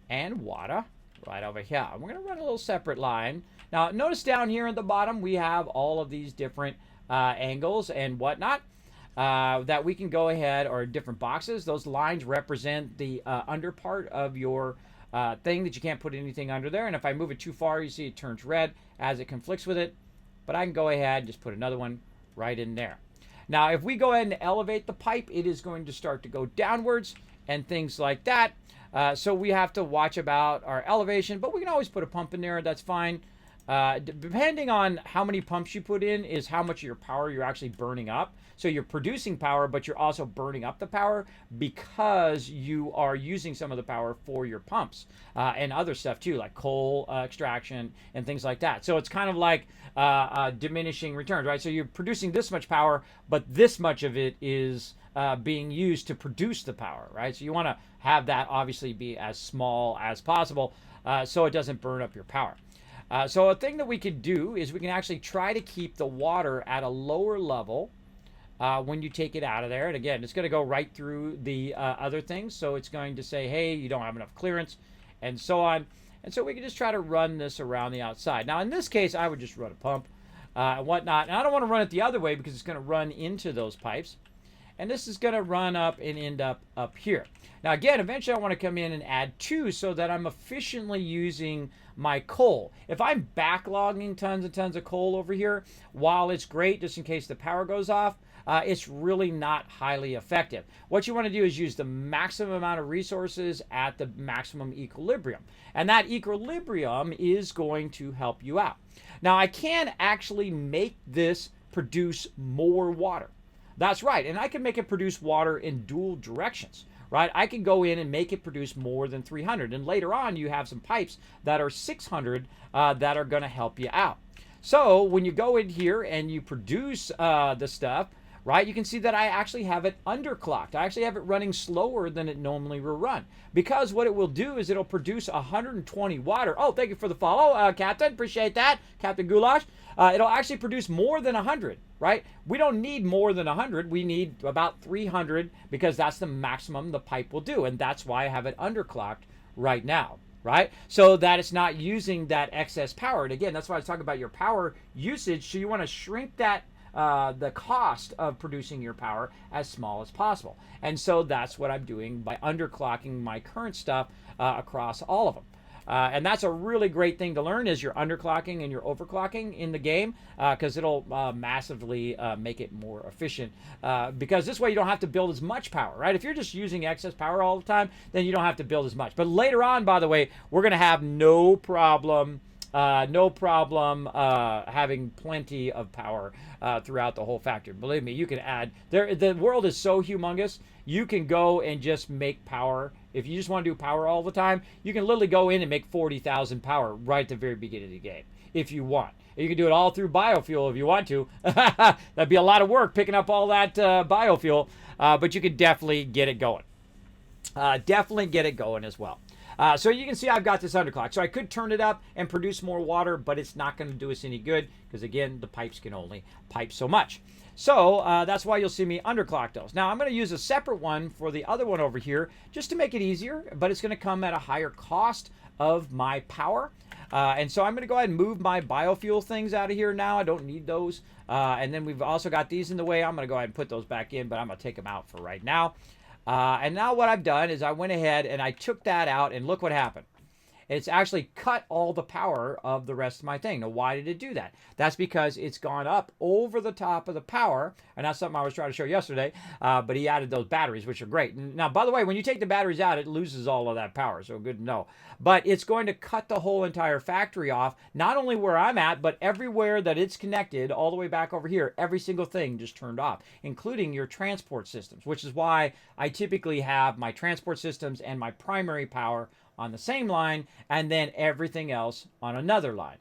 and water right over here. We're going to run a little separate line. Now, notice down here at the bottom, we have all of these different angles and whatnot that we can go ahead, or different boxes. Those lines represent the under part of your thing that you can't put anything under there. And if I move it too far, you see it turns red as it conflicts with it. But I can go ahead and just put another one right in there. Now, if we go ahead and elevate the pipe, it is going to start to go downwards and things like that. So we have to watch about our elevation, but we can always put a pump in there. That's fine. Depending on how many pumps you put in is how much of your power you're actually burning up. So you're producing power, but you're also burning up the power because you are using some of the power for your pumps and other stuff too, like coal extraction and things like that. So it's kind of like diminishing returns, right? So you're producing this much power, but this much of it is being used to produce the power, right? So you want to have that obviously be as small as possible so it doesn't burn up your power. So a thing that we could do is we can actually try to keep the water at a lower level when you take it out of there. And again, it's going to go right through the other things. So it's going to say, hey, you don't have enough clearance and so on. And so we can just try to run this around the outside. Now, in this case, I would just run a pump and whatnot. And I don't want to run it the other way because it's going to run into those pipes. And this is going to run up and end up here. Now, again, eventually I want to come in and add 2 so that I'm efficiently using my coal. If I'm backlogging tons and tons of coal over here, while it's great just in case the power goes off, it's really not highly effective. What you want to do is use the maximum amount of resources at the maximum equilibrium. And that equilibrium is going to help you out. Now, I can actually make this produce more water. That's right, and I can make it produce water in dual directions, right? I can go in and make it produce more than 300, and later on you have some pipes that are 600 that are going to help you out. So when you go in here and you produce the stuff, right, you can see that I actually have it underclocked. I actually have it running slower than it normally will run, because what it will do is it'll produce 120 water. Oh, thank you for the follow, Captain. Appreciate that, Captain Goulash. It'll actually produce more than 100, right? We don't need more than 100. We need about 300 because that's the maximum the pipe will do. And that's why I have it underclocked right now, right? So that it's not using that excess power. And again, that's why I was talking about your power usage. So you want to shrink that the cost of producing your power as small as possible. And so that's what I'm doing by underclocking my current stuff across all of them. And that's a really great thing to learn, is you're underclocking and you're overclocking in the game, because it'll massively make it more efficient, because this way you don't have to build as much power, right? If you're just using excess power all the time, then you don't have to build as much. But later on, by the way, we're going to have no problem having plenty of power throughout the whole factory. Believe me, you can add there. The world is so humongous. You can go and just make power. If you just want to do power all the time, you can literally go in and make 40,000 power right at the very beginning of the game if you want. You can do it all through biofuel if you want to. That'd be a lot of work picking up all that biofuel, but you could definitely get it going. Definitely get it going as well. So you can see I've got this underclock. So I could turn it up and produce more water, but it's not going to do us any good because, again, the pipes can only pipe so much. So that's why you'll see me underclock those. Now I'm going to use a separate one for the other one over here just to make it easier, but it's going to come at a higher cost of my power. And so I'm going to go ahead and move my biofuel things out of here now. I don't need those. And then we've also got these in the way. I'm going to go ahead and put those back in, but I'm going to take them out for right now. And now what I've done is I went ahead and I took that out, and look what happened. It's actually cut all the power of the rest of my thing. Now, why did it do that? That's because it's gone up over the top of the power, and that's something I was trying to show yesterday, but he added those batteries, which are great. Now, by the way, when you take the batteries out, it loses all of that power, so good to know. But it's going to cut the whole entire factory off, not only where I'm at, but everywhere that it's connected, all the way back over here. Every single thing just turned off, including your transport systems, which is why I typically have my transport systems and my primary power on the same line, and then everything else on another line.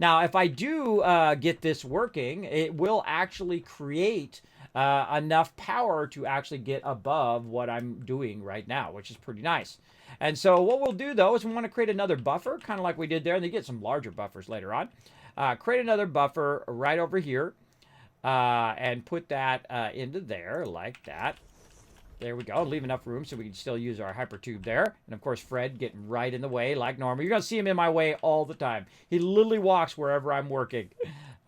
Now, if I do get this working, it will actually create enough power to actually get above what I'm doing right now, which is pretty nice. And so what we'll do, though, is we want to create another buffer, kind of like we did there, and they get some larger buffers later on. Create another buffer right over here and put that into there like that. There we go. Leave enough room so we can still use our hypertube there. And, of course, Fred getting right in the way like normal. You're going to see him in my way all the time. He literally walks wherever I'm working.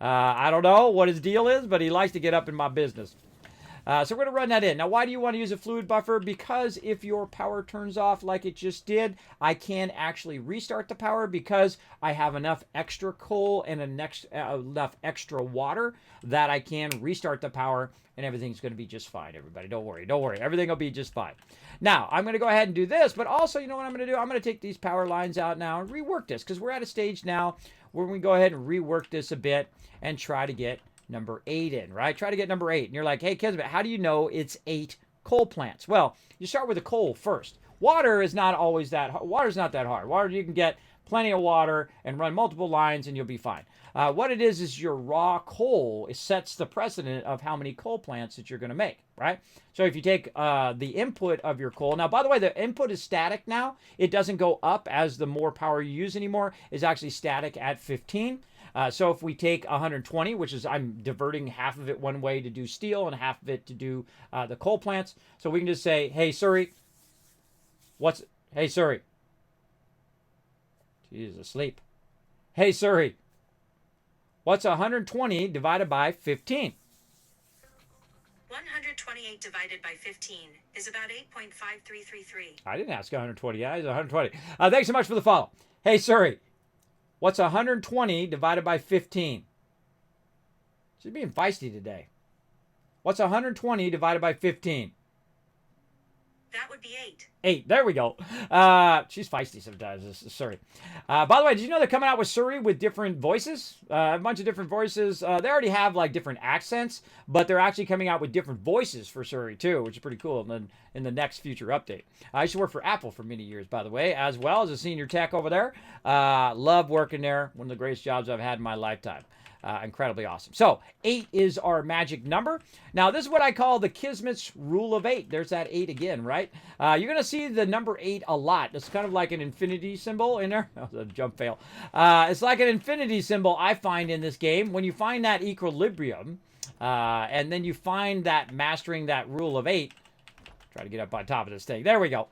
I don't know what his deal is, but he likes to get up in my business. So we're going to run that in. Now, why do you want to use a fluid buffer? Because if your power turns off like it just did, I can actually restart the power because I have enough extra coal and enough extra water that I can restart the power and everything's going to be just fine, everybody. Don't worry. Don't worry. Everything will be just fine. Now, I'm going to go ahead and do this, but also, you know what I'm going to do? I'm going to take these power lines out now and rework this because we're at a stage now where we go ahead and rework this a bit and try to get number 8 in, right? Try to get number 8. And you're like, hey, Kismet, how do you know it's 8 coal plants? Well, you start with the coal first. Water is not always that, water's not that hard. Water, you can get plenty of water and run multiple lines and you'll be fine. What it is your raw coal. It sets the precedent of how many coal plants that you're going to make, right? So if you take the input of your coal, now, by the way, the input is static now. It doesn't go up as the more power you use anymore. It's actually static at 15. So if we take 120, which is I'm diverting half of it one way to do steel and half of it to do the coal plants. So we can just say, hey, Siri, hey, Siri. She's asleep. Hey, Siri, what's 120 divided by 15? 128 divided by 15 is about 8.5333. I didn't ask 120. Yeah, it's 120. Thanks so much for the follow. Hey, Siri, what's 120 divided by 15? She's being feisty today. What's 120 divided by 15? That would be 8. 8. There we go. She's feisty sometimes, Siri. By the way, did you know they're coming out with Siri with different voices? A bunch of different voices. They already have like different accents, but they're actually coming out with different voices for Siri too, which is pretty cool. And then in the next future update. I used to work for Apple for many years, by the way, as well as a senior tech over there. Love working there. One of the greatest jobs I've had in my lifetime. Incredibly awesome. So 8 is our magic number. Now, this is what I call the Kismet's rule of 8. There's that 8 again, right? You're going to see the number 8 a lot. It's kind of like an infinity symbol in there. That was a jump fail. It's like an infinity symbol I find in this game. When you find that equilibrium, and then you find that mastering that rule of 8. Try to get up on top of this thing. There we go.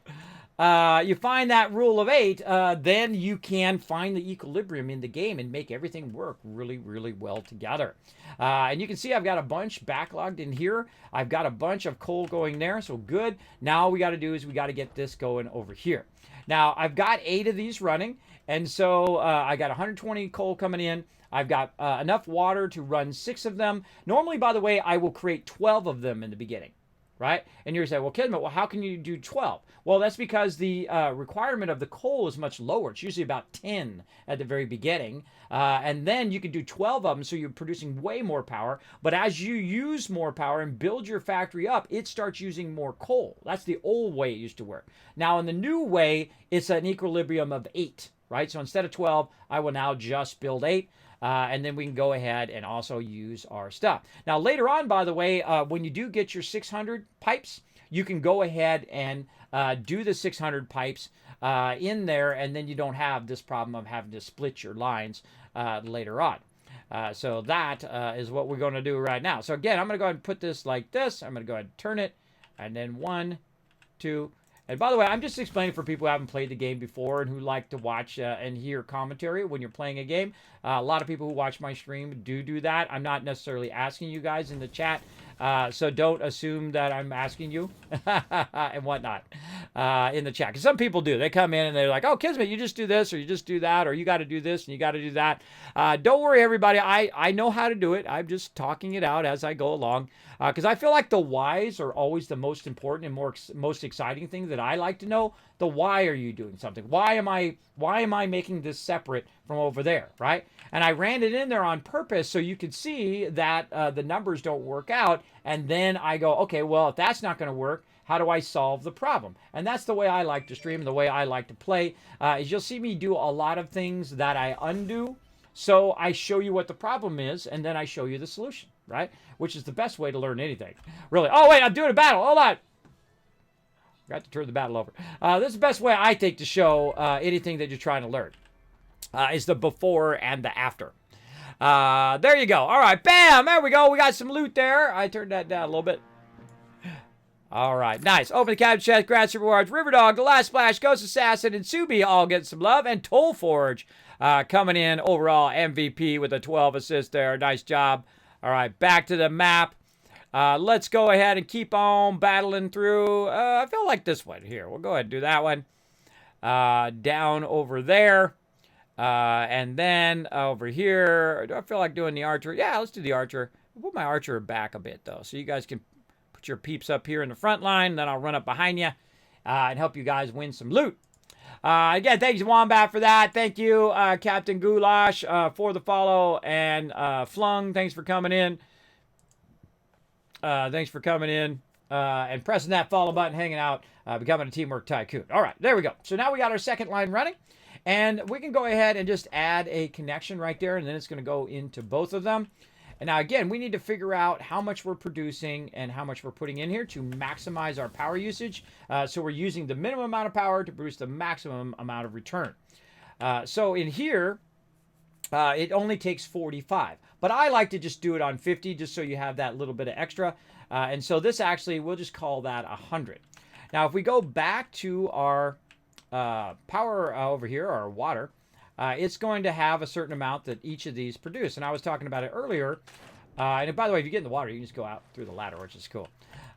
You find that rule of 8, then you can find the equilibrium in the game and make everything work really, really well together. And you can see I've got a bunch backlogged in here. I've got a bunch of coal going there, so good. Now all we got to do is we got to get this going over here. Now, I've got 8 of these running, and so I got 120 coal coming in. I've got enough water to run 6 of them. Normally, by the way, I will create 12 of them in the beginning. Right? And you're saying, well, Kismet, well, how can you do 12? Well, that's because the requirement of the coal is much lower. It's usually about 10 at the very beginning. And then you can do 12 of them, so you're producing way more power. But as you use more power and build your factory up, it starts using more coal. That's the old way it used to work. Now, in the new way, it's an equilibrium of 8, right? So instead of 12, I will now just build 8. And then we can go ahead and also use our stuff. Now, later on, by the way, when you do get your 600 pipes, you can go ahead and do the 600 pipes in there, and then you don't have this problem of having to split your lines later on. So that is what we're going to do right now. So again, I'm going to go ahead and put this like this. I'm going to go ahead and turn it, and then 1, 2, and by the way, I'm just explaining for people who haven't played the game before and who like to watch and hear commentary when you're playing a game. A lot of people who watch my stream do that. I'm not necessarily asking you guys in the chat, so don't assume that I'm asking you and whatnot in the chat. Because some people do. They come in and they're like, oh, Kismet, you just do this or you just do that or you got to do this and you got to do that. Don't worry, everybody. I know how to do it. I'm just talking it out as I go along. Because I feel like the whys are always the most important and most exciting thing that I like to know. The why are you doing something? Why am I making this separate from over there, right? And I ran it in there on purpose so you could see that the numbers don't work out. And then I go, okay, well, if that's not going to work, how do I solve the problem? And that's the way I like to stream, the way I like to play. Is you'll see me do a lot of things that I undo So I show you what the problem is, and then I show you the solution, right? Which is the best way to learn anything, really. Oh, wait, I'm doing a battle. Hold on. Forgot to turn the battle over. This is the best way I think to show anything that you're trying to learn. Is the before and the after. There you go. All right, bam, there we go. We got some loot there. I turned that down a little bit. All right, nice. Open the cabin chest, grass rewards, Riverdog, The Last Splash, Ghost Assassin, and Subi all getting some love. And Toll Forge coming in overall MVP with a 12 assist there. Nice job. All right, back to the map. Let's go ahead and keep on battling through. I feel like this one here. We'll go ahead and do that one. Down over there. And then over here. Do I feel like doing the archer? Yeah, let's do the archer. I'll put my archer back a bit, though, so you guys can put your peeps up here in the front line. Then I'll run up behind you and help you guys win some loot. Again, thanks, Wombat, for that. Thank you, Captain Goulash, for the follow. And Flung, thanks for coming in. Thanks for coming in and pressing that follow button, hanging out, becoming a Teamwork Tycoon. All right, there we go. So now we got our second line running. And we can go ahead and just add a connection right there, and then it's going to go into both of them. And now, again, we need to figure out how much we're producing and how much we're putting in here to maximize our power usage. So we're using the minimum amount of power to produce the maximum amount of return. So in here, it only takes 45. But I like to just do it on 50 just so you have that little bit of extra. And so this actually, we'll just call that 100. Now, if we go back to our power over here, or water, it's going to have a certain amount that each of these produce. And I was talking about it earlier. And by the way, if you get in the water, you can just go out through the ladder, which is cool.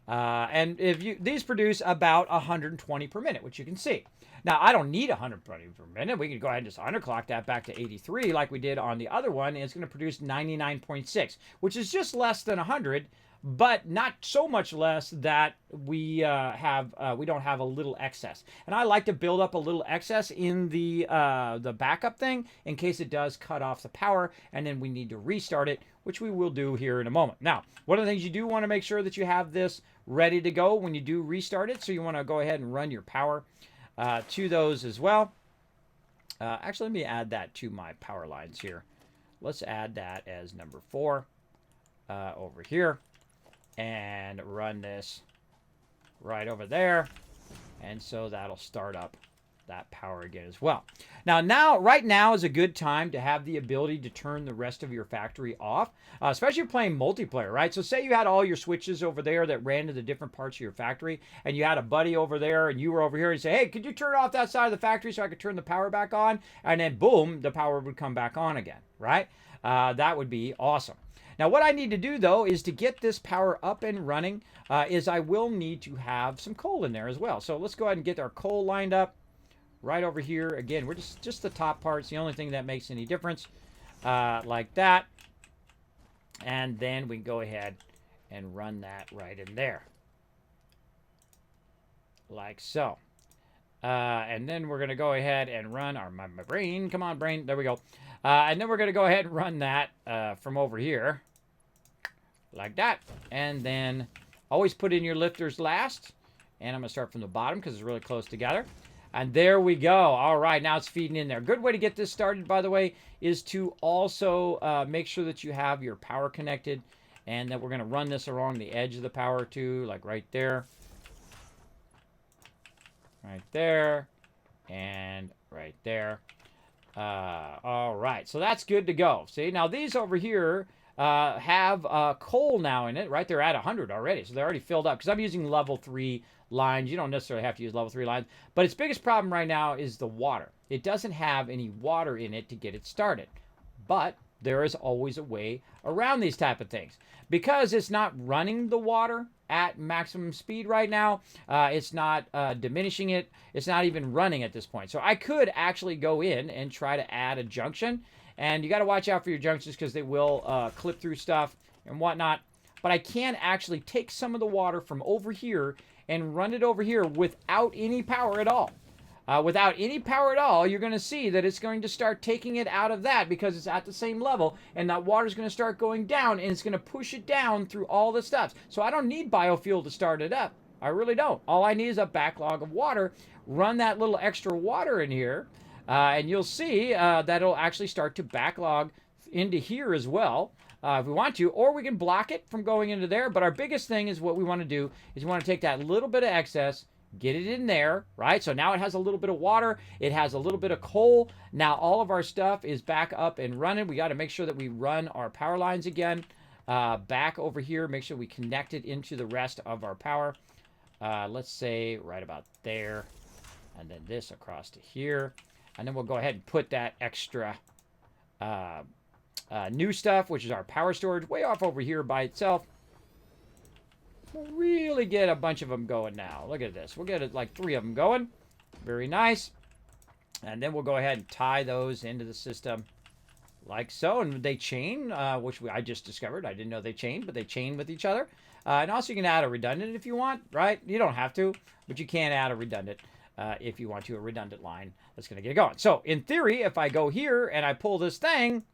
And these produce about 120 per minute, which you can see. Now, I don't need 120 per minute. We can go ahead and just underclock that back to 83 like we did on the other one. And it's going to produce 99.6, which is just less than 100. But not so much less that we don't have a little excess. And I like to build up a little excess in the backup thing in case it does cut off the power, and then we need to restart it, which we will do here in a moment. Now, one of the things you do want to make sure that you have this ready to go when you do restart it. So you want to go ahead and run your power to those as well. Actually, let me add that to my power lines here. Let's add that as number 4 over here. And run this right over there. And so that'll start up that power again as well. Right now is a good time to have the ability to turn the rest of your factory off, especially if you're playing multiplayer, right? So say you had all your switches over there that ran to the different parts of your factory, and you had a buddy over there, and you were over here, and you say, hey, could you turn off that side of the factory so I could turn the power back on? And then boom, the power would come back on again, right? That would be awesome. Now, what I need to do, though, is to get this power up and running, is I will need to have some coal in there as well. So let's go ahead and get our coal lined up right over here. Again, we're just the top part's the only thing that makes any difference, like that. And then we can go ahead and run that right in there, like so. And then we're going to go ahead and run my brain. Come on, brain. There we go. And then we're going to go ahead and run that from over here, like that. And then always put in your lifters last. And I'm going to start from the bottom because it's really close together. And there we go. All right, now it's feeding in there. Good way to get this started, by the way, is to also make sure that you have your power connected. And that we're going to run this along the edge of the power too, like right there. Right there. And right there. All right, so that's good to go. See, now these over here have coal now in it, right? They're at 100 already, so they're already filled up because I'm using level 3 lines. You don't necessarily have to use level 3 lines, but its biggest problem right now is the water. It doesn't have any water in it to get it started, but there is always a way around these type of things. Because it's not running the water at maximum speed right now, it's not diminishing it, it's not even running at this point. So I could actually go in and try to add a junction, and you got to watch out for your junctions because they will clip through stuff and whatnot. But I can actually take some of the water from over here and run it over here without any power at all. Without any power at all, you're going to see that it's going to start taking it out of that because it's at the same level, and that water is going to start going down, and it's going to push it down through all the steps. So I don't need biofuel to start it up. I really don't. All I need is a backlog of water. Run that little extra water in here, And you'll see that it'll actually start to backlog into here as well. If we want to, or we can block it from going into there. But our biggest thing is what we want to do is we want to take that little bit of excess, get it in there, right? So now it has a little bit of water. It has a little bit of coal. Now all of our stuff is back up and running. We got to make sure that we run our power lines again back over here. Make sure we connect it into the rest of our power. Let's say right about there. And then this across to here. And then we'll go ahead and put that extra new stuff, which is our power storage, way off over here by itself. We'll really get a bunch of them going now. Look at this. We'll get like 3 of them going. Very nice. And then we'll go ahead and tie those into the system like so. And they chain, which I just discovered. I didn't know they chained, but they chain with each other. And also you can add a redundant if you want, right? You don't have to, but you can add a redundant if you want to, a redundant line that's going to get it going. So in theory, if I go here and I pull this thing,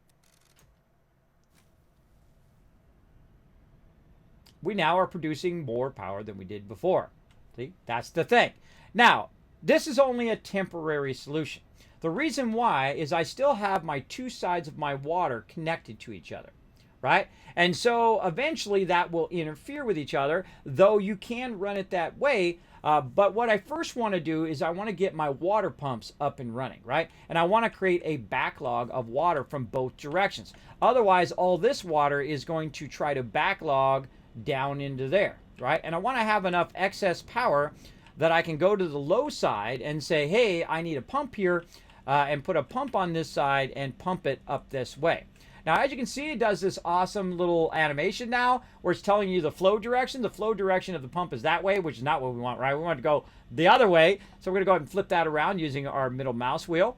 we now are producing more power than we did before. See, that's the thing. Now, this is only a temporary solution. The reason why is I still have my 2 sides of my water connected to each other, right? And so eventually that will interfere with each other, though you can run it that way. But what I first want to do is I want to get my water pumps up and running, right? And I want to create a backlog of water from both directions. Otherwise, all this water is going to try to backlog down into there, right? And I want to have enough excess power that I can go to the low side and say, hey, I need a pump here, and put a pump on this side and pump it up this way. Now, as you can see, it does this awesome little animation now where it's telling you the flow direction. The flow direction of the pump is that way, which is not what we want, right? We want to go the other way. So we're going to go ahead and flip that around using our middle mouse wheel,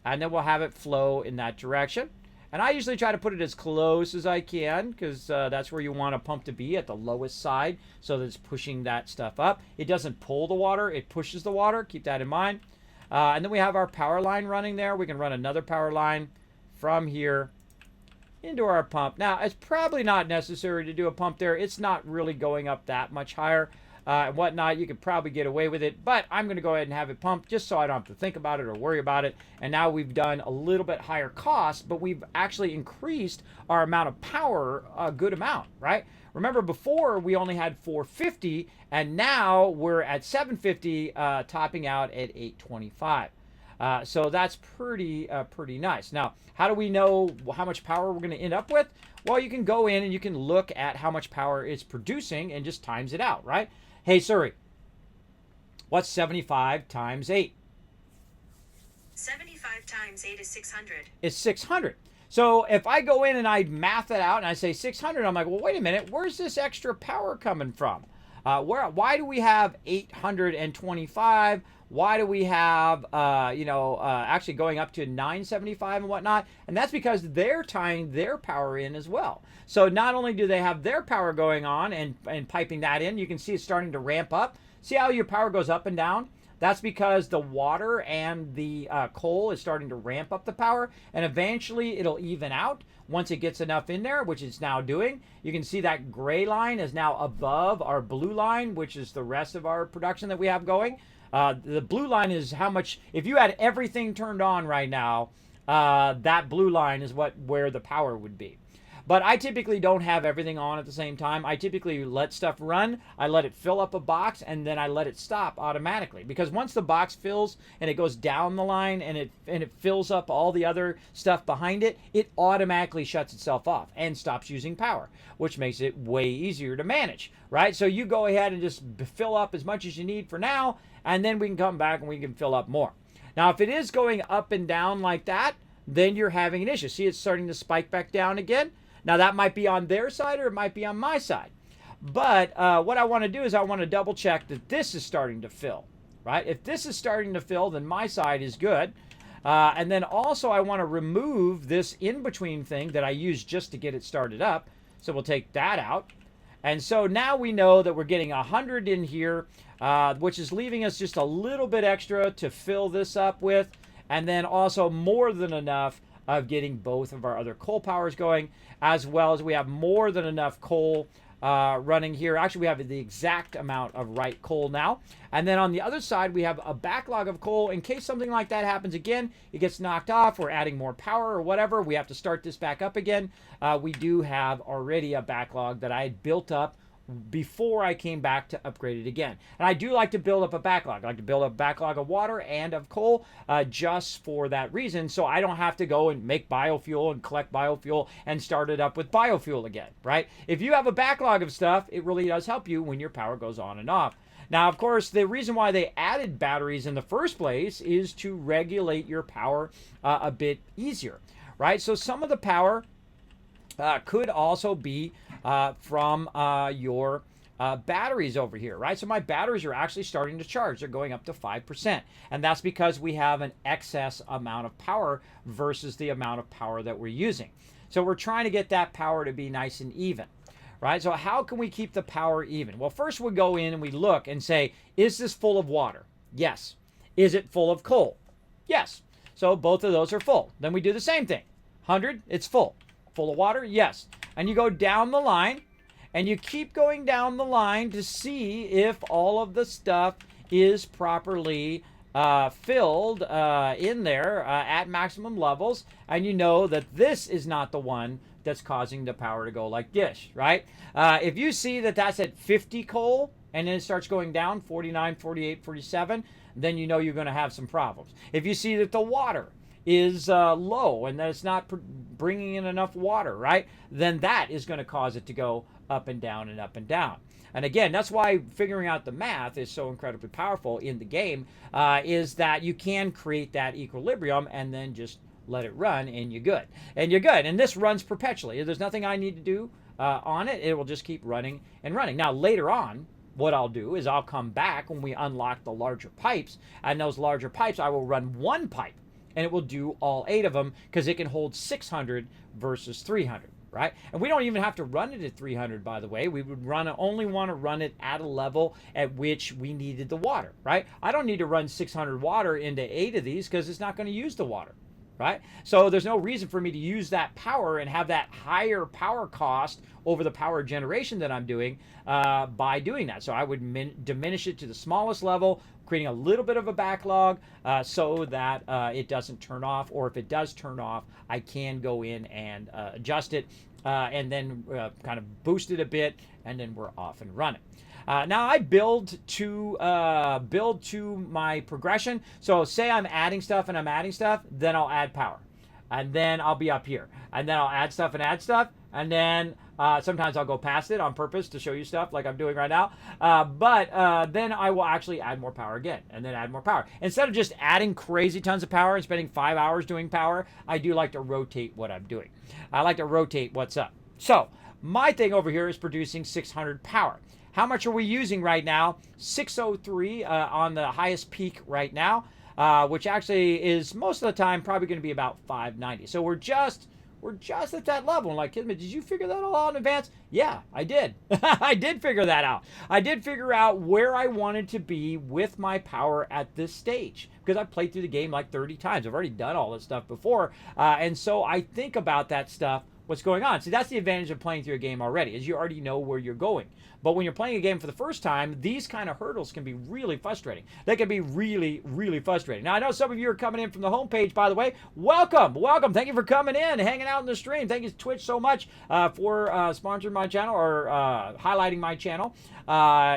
and then we'll have it flow in that direction. And I usually try to put it as close as I can because that's where you want a pump to be, at the lowest side, so that it's pushing that stuff up. It doesn't pull the water, it pushes the water. Keep that in mind. And then we have our power line running there. We can run another power line from here into our pump. Now, it's probably not necessary to do a pump there. It's not really going up that much higher. And whatnot, you could probably get away with it, but I'm going to go ahead and have it pumped just so I don't have to think about it or worry about it. And now we've done a little bit higher cost, but we've actually increased our amount of power a good amount, right? Remember, before we only had 450, and now we're at 750, topping out at 825. So that's pretty nice. Now, how do we know how much power we're going to end up with? Well, you can go in and you can look at how much power it's producing and just times it out, right? Hey, Siri, what's 75 times 8? 75 times 8 is 600. It's 600. So if I go in and I math it out and I say 600, I'm like, well, wait a minute, where's this extra power coming from? Why do we have 825? Why do we have, actually going up to 975 and whatnot? And that's because they're tying their power in as well. So not only do they have their power going on and piping that in, you can see it's starting to ramp up. See how your power goes up and down? That's because the water and the coal is starting to ramp up the power, and eventually it'll even out once it gets enough in there, which it's now doing. You can see that gray line is now above our blue line, which is the rest of our production that we have going. The blue line is how much, if you had everything turned on right now, that blue line is where the power would be. But I typically don't have everything on at the same time. I typically let stuff run. I let it fill up a box, and then I let it stop automatically. Because once the box fills and it goes down the line and it fills up all the other stuff behind it, it automatically shuts itself off and stops using power, which makes it way easier to manage, right? So you go ahead and just fill up as much as you need for now, and then we can come back and we can fill up more. Now, if it is going up and down like that, then you're having an issue. See, it's starting to spike back down again. Now, that might be on their side or it might be on my side. But what I want to do is I want to double check that this is starting to fill, right? If this is starting to fill, then my side is good. And then also I want to remove this in-between thing that I used just to get it started up. So we'll take that out. And so now we know that we're getting 100 in here, which is leaving us just a little bit extra to fill this up with. And then also more than enough of getting both of our other coal powers going, as well as we have more than enough coal running here. Actually, we have the exact amount of right coal now. And then on the other side, we have a backlog of coal. In case something like that happens again, it gets knocked off, we're adding more power or whatever, we have to start this back up again. We do have already a backlog that I had built up before I came back to upgrade it again. And I do like to build up a backlog. I like to build up a backlog of water and of coal just for that reason, so I don't have to go and make biofuel and collect biofuel and start it up with biofuel again, right? If you have a backlog of stuff, it really does help you when your power goes on and off. Now, of course, the reason why they added batteries in the first place is to regulate your power a bit easier, right? So some of the power could also be from your batteries over here, right? So my batteries are actually starting to charge. They're going up to 5%. And that's because we have an excess amount of power versus the amount of power that we're using. So we're trying to get that power to be nice and even, right? So how can we keep the power even? Well, first we go in and we look and say, is this full of water? Yes. Is it full of coal? Yes. So both of those are full. Then we do the same thing. 100, it's full. Full of water? Yes. And you go down the line and you keep going down the line to see if all of the stuff is properly filled in there at maximum levels. And you know that this is not the one that's causing the power to go like this, right? If you see that that's at 50 coal and then it starts going down 49, 48, 47, then you know you're going to have some problems. If you see that the water is low and that it's not bringing in enough water, right, then that is going to cause it to go up and down and up and down. And again, that's why figuring out the math is so incredibly powerful in the game, is that you can create that equilibrium and then just let it run and you're good. And you're good. And this runs perpetually. There's nothing I need to do on it. It will just keep running and running. Now, later on, what I'll do is I'll come back when we unlock the larger pipes, and those larger pipes, I will run one pipe and it will do all 8 of them because it can hold 600 versus 300, right? And we don't even have to run it at 300, by the way. We would only want to run it at a level at which we needed the water, right? I don't need to run 600 water into 8 of these because it's not going to use the water, right? So there's no reason for me to use that power and have that higher power cost over the power generation that I'm doing by doing that. So I would diminish it to the smallest level, creating a little bit of a backlog so that it doesn't turn off, or if it does turn off, I can go in and adjust it and then kind of boost it a bit, and then we're off and running. Now I build to my progression. So say I'm adding stuff and I'm adding stuff, then I'll add power. And then I'll be up here. And then I'll add stuff and add stuff. And then sometimes I'll go past it on purpose to show you stuff like I'm doing right now. But then I will actually add more power again and then add more power. Instead of just adding crazy tons of power and spending 5 hours doing power, I do like to rotate what I'm doing. I like to rotate what's up. So my thing over here is producing 600 power. How much are we using right now? 603 on the highest peak right now, which actually is most of the time probably going to be about 590. So we're just at that level. And like, Kismet, did you figure that all out in advance? Yeah, I did. I did figure that out. I did figure out where I wanted to be with my power at this stage, because I've played through the game like 30 times. I've already done all this stuff before. And so I think about that stuff, what's going on. See, that's the advantage of playing through a game already, is you already know where you're going. But when you're playing a game for the first time, these kind of hurdles can be really frustrating. They can be really, really frustrating. Now, I know some of you are coming in from the homepage, by the way. Welcome, welcome. Thank you for coming in, hanging out in the stream. Thank you, Twitch, so much for sponsoring my channel or highlighting my channel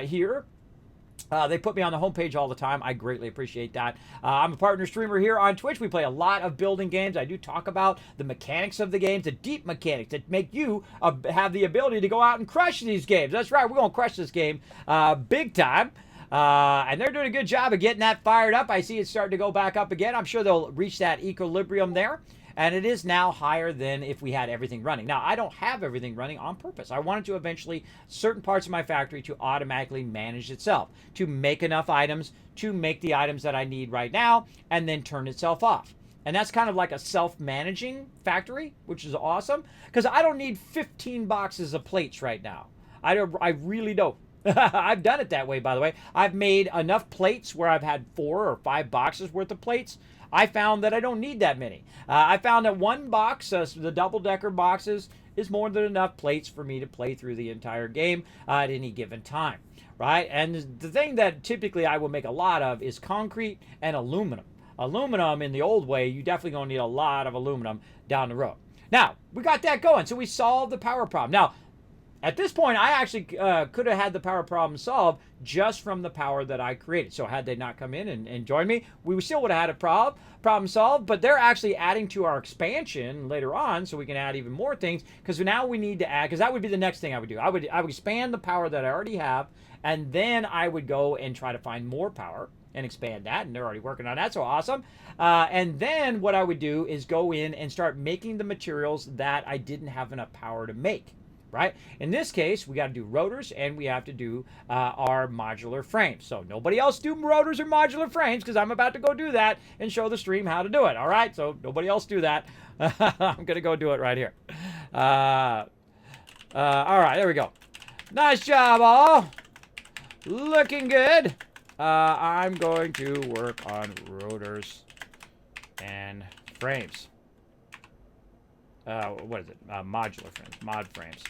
here. They put me on the homepage all the time. I greatly appreciate that. I'm a partner streamer here on Twitch. We play a lot of building games. I do talk about the mechanics of the games, the deep mechanics that make you have the ability to go out and crush these games. That's right. We're going to crush this game big time. And they're doing a good job of getting that fired up. I see it's starting to go back up again. I'm sure they'll reach that equilibrium there. And it is now higher than if we had everything running. Now, I don't have everything running on purpose. I wanted to eventually, certain parts of my factory to automatically manage itself, to make enough items, to make the items that I need right now, and then turn itself off. And that's kind of like a self-managing factory, which is awesome, because I don't need 15 boxes of plates right now. I really don't. I've done it that way, by the way. I've made enough plates where I've had 4 or 5 boxes worth of plates. I found that I don't need that many. I found that one box, the double-decker boxes, is more than enough plates for me to play through the entire game at any given time, right? And the thing that typically I will make a lot of is concrete and aluminum. Aluminum in the old way, you definitely going to need a lot of aluminum down the road. Now, we got that going, so we solved the power problem. Now, at this point, I actually could have had the power problem solved just from the power that I created. So had they not come in and joined me, we still would have had a problem solved, but they're actually adding to our expansion later on so we can add even more things, because now we need to add, because that would be the next thing I would do. I would expand the power that I already have, and then I would go and try to find more power and expand that, and they're already working on that, so awesome. And then what I would do is go in and start making the materials that I didn't have enough power to make. Right? In this case, we got to do rotors and we have to do our modular frames. So nobody else do rotors or modular frames, because I'm about to go do that and show the stream how to do it. All right? So nobody else do that. I'm going to go do it right here. All right, there we go. Nice job, all. Looking good. I'm going to work on rotors and frames. What is it? Modular frames, mod frames.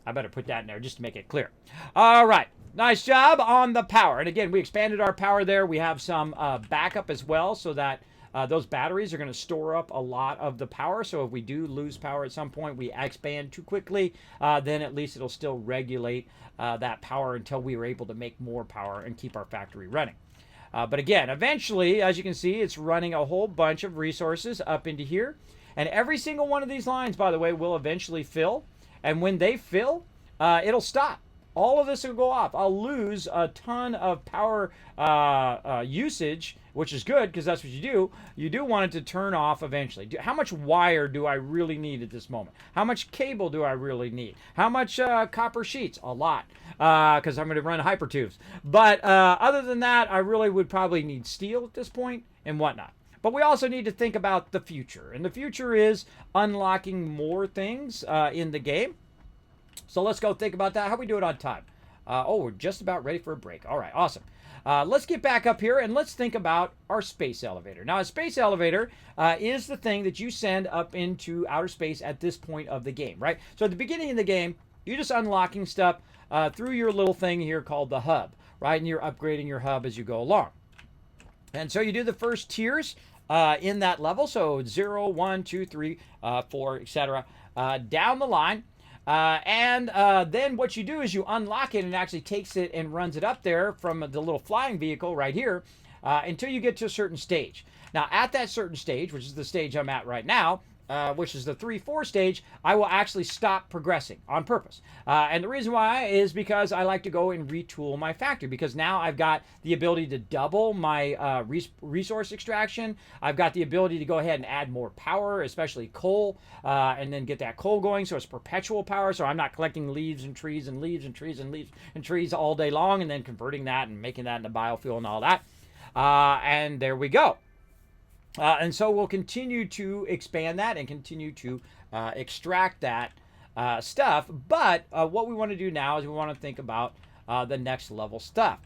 I better put that in there just to make it clear. All right. Nice job on the power. And again, we expanded our power there. We have some backup as well, so that those batteries are going to store up a lot of the power. So if we do lose power at some point, we expand too quickly, then at least it'll still regulate that power until we are able to make more power and keep our factory running. But again, eventually, as you can see, it's running a whole bunch of resources up into here. And every single one of these lines, by the way, will eventually fill. And when they fill, it'll stop. All of this will go off. I'll lose a ton of power usage, which is good, because that's what you do. You do want it to turn off eventually. How much wire do I really need at this moment? How much cable do I really need? How much copper sheets? A lot, because I'm going to run hypertubes. But other than that, I really would probably need steel at this point and whatnot. But we also need to think about the future. And the future is unlocking more things in the game. So let's go think about that. How we do it on time? We're just about ready for a break. All right, awesome. Let's get back up here and let's think about our space elevator. Now, a space elevator is the thing that you send up into outer space at this point of the game, right? So at the beginning of the game, you're just unlocking stuff through your little thing here called the hub, right? And you're upgrading your hub as you go along. And so you do the first tiers in that level. So 0, 1, 2, 3, 4, etc. Down the line. Then what you do is you unlock it, and it actually takes it and runs it up there from the little flying vehicle right here until you get to a certain stage. Now, at that certain stage, which is the stage I'm at right now, which is the 3-4 stage, I will actually stop progressing on purpose. And the reason why is because I like to go and retool my factory, because now I've got the ability to double my resource extraction. I've got the ability to go ahead and add more power, especially coal, and then get that coal going so it's perpetual power, so I'm not collecting leaves and trees and leaves and trees and leaves and trees all day long and then converting that and making that into biofuel and all that. And there we go. And so we'll continue to expand that and continue to extract that stuff. But what we want to do now is we want to think about the next level stuff.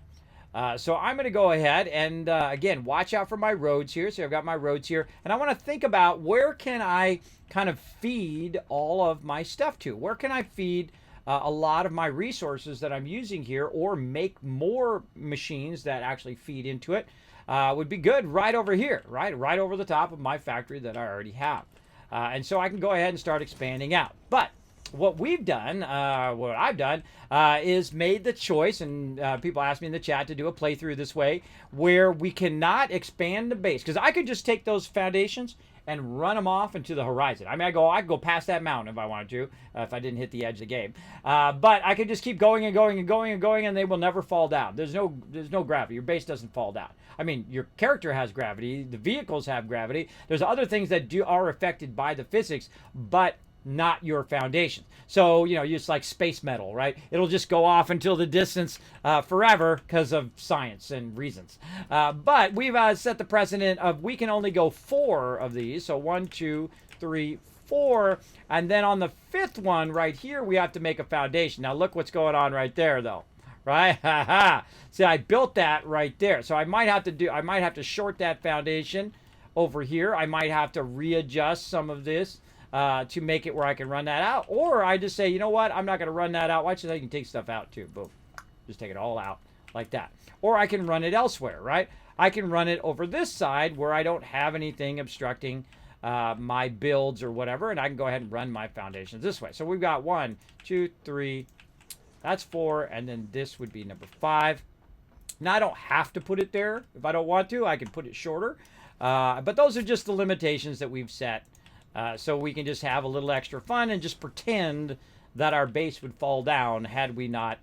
So I'm going to go ahead and, again, watch out for my roads here. So I've got my roads here. And I want to think about where can I kind of feed all of my stuff to? Where can I feed a lot of my resources that I'm using here, or make more machines that actually feed into it? Would be good right over here, right over the top of my factory that I already have. And so I can go ahead and start expanding out. But what we've done, what I've done, is made the choice, and people ask me in the chat to do a playthrough this way, where we cannot expand the base. Because I could just take those foundations and run them off into the horizon. I mean, I could go past that mountain if I wanted to, if I didn't hit the edge of the game. But I could just keep going and going and going and going, and they will never fall down. There's no gravity. Your base doesn't fall down. I mean, your character has gravity. The vehicles have gravity. There's other things that are affected by the physics, but not your foundation. So, you know, it's like space metal, right? It'll just go off until the distance forever because of science and reasons. But we've set the precedent of we can only go 4 of these. So 1, 2, 3, 4. And then on the 5th one right here, we have to make a foundation. Now look what's going on right there, though. Right? See, I built that right there. So I might have to short that foundation over here. I might have to readjust some of this to make it where I can run that out. Or I just say, you know what, I'm not going to run that out. Watch this, I can take stuff out too. Boom. Just take it all out like that. Or I can run it elsewhere, right? I can run it over this side where I don't have anything obstructing my builds or whatever, and I can go ahead and run my foundations this way. So we've got 1, 2, 3, that's 4, and then this would be number 5. Now I don't have to put it there. If I don't want to, I can put it shorter. But those are just the limitations that we've set. So we can just have a little extra fun and just pretend that our base would fall down had we not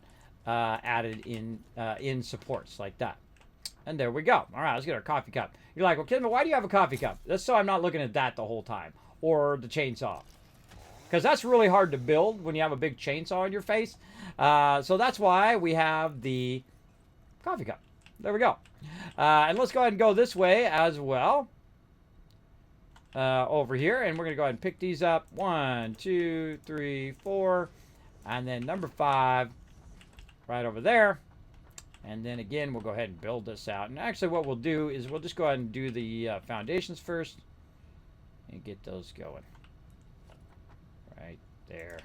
added in supports like that. And there we go. All right, let's get our coffee cup. You're like, well, Kismet, why do you have a coffee cup? That's so I'm not looking at that the whole time. Or the chainsaw. Because that's really hard to build when you have a big chainsaw in your face. So that's why we have the coffee cup. There we go. And let's go ahead and go this way as well. Over here. And we're going to go ahead and pick these up. 1, 2, 3, 4. And then number 5 right over there. And then again, we'll go ahead and build this out. And actually what we'll do is we'll just go ahead and do the foundations first. And get those going. Right there.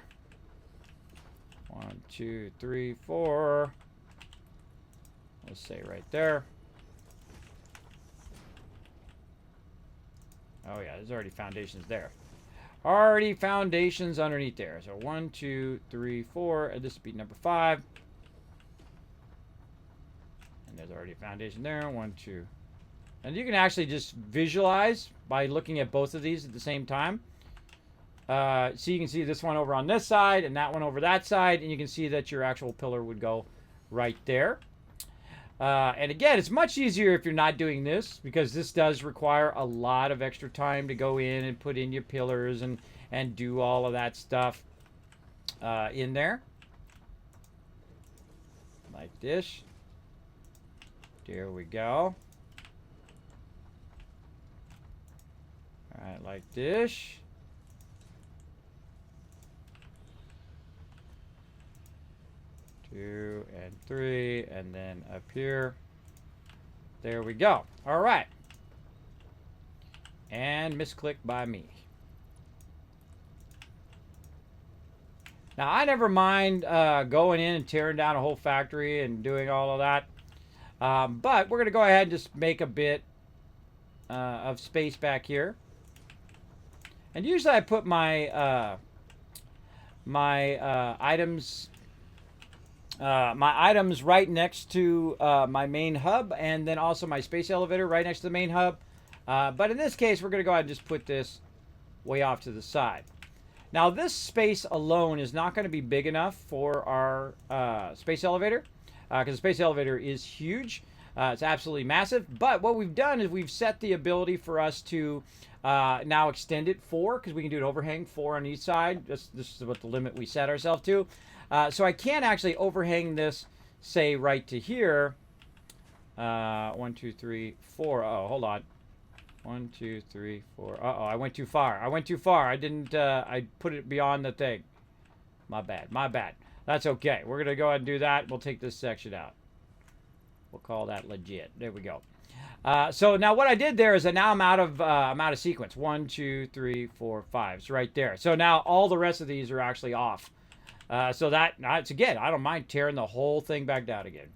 1, 2, 3, 4. Let's say right there. Oh yeah, there's already foundations there. Already foundations underneath there. So 1, 2, 3, 4. And this would be number 5. And there's already a foundation there. 1, 2. And you can actually just visualize by looking at both of these at the same time. So you can see this one over on this side and that one over that side. And you can see that your actual pillar would go right there. And again, it's much easier if you're not doing this, because this does require a lot of extra time to go in and put in your pillars and do all of that stuff in there. Like this. There we go. All right, like this. 2 and 3, and then up here. There we go. All right. And misclick by me. Now, I never mind going in and tearing down a whole factory and doing all of that. But we're going to go ahead and just make a bit of space back here. And usually I put my items right next to my main hub, and then also my space elevator right next to the main hub. But in this case, we're going to go ahead and just put this way off to the side. Now, this space alone is not going to be big enough for our space elevator, because the space elevator is huge. It's absolutely massive. But what we've done is we've set the ability for us to now extend it 4, because we can do an overhang 4 on each side. This is what the limit we set ourselves to. So I can actually overhang this, say, right to here. 1, 2, 3, 4. Oh, hold on. 1, 2, 3, 4. Uh-oh, I went too far. I went too far. I didn't, I put it beyond the thing. My bad. My bad. That's okay. We're going to go ahead and do that. We'll take this section out. We'll call that legit. There we go. So now what I did there is that now I'm out of sequence. 1, 2, 3, 4, 5. It's right there. So now all the rest of these are actually off. So that's, again, I don't mind tearing the whole thing back down again.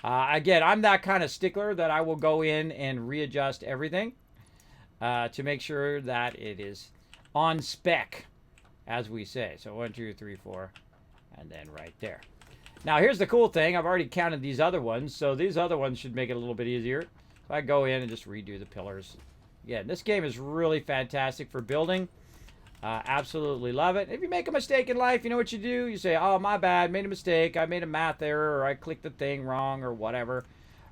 Again, I'm that kind of stickler that I will go in and readjust everything to make sure that it is on spec, as we say. So 1, 2, 3, 4, and then right there. Now, here's the cool thing. I've already counted these other ones, so these other ones should make it a little bit easier. So I go in and just redo the pillars. Again, this game is really fantastic for building. Absolutely love it. If you make a mistake in life, you know what you do? You say, oh, my bad, made a mistake. I made a math error, or I clicked the thing wrong, or whatever,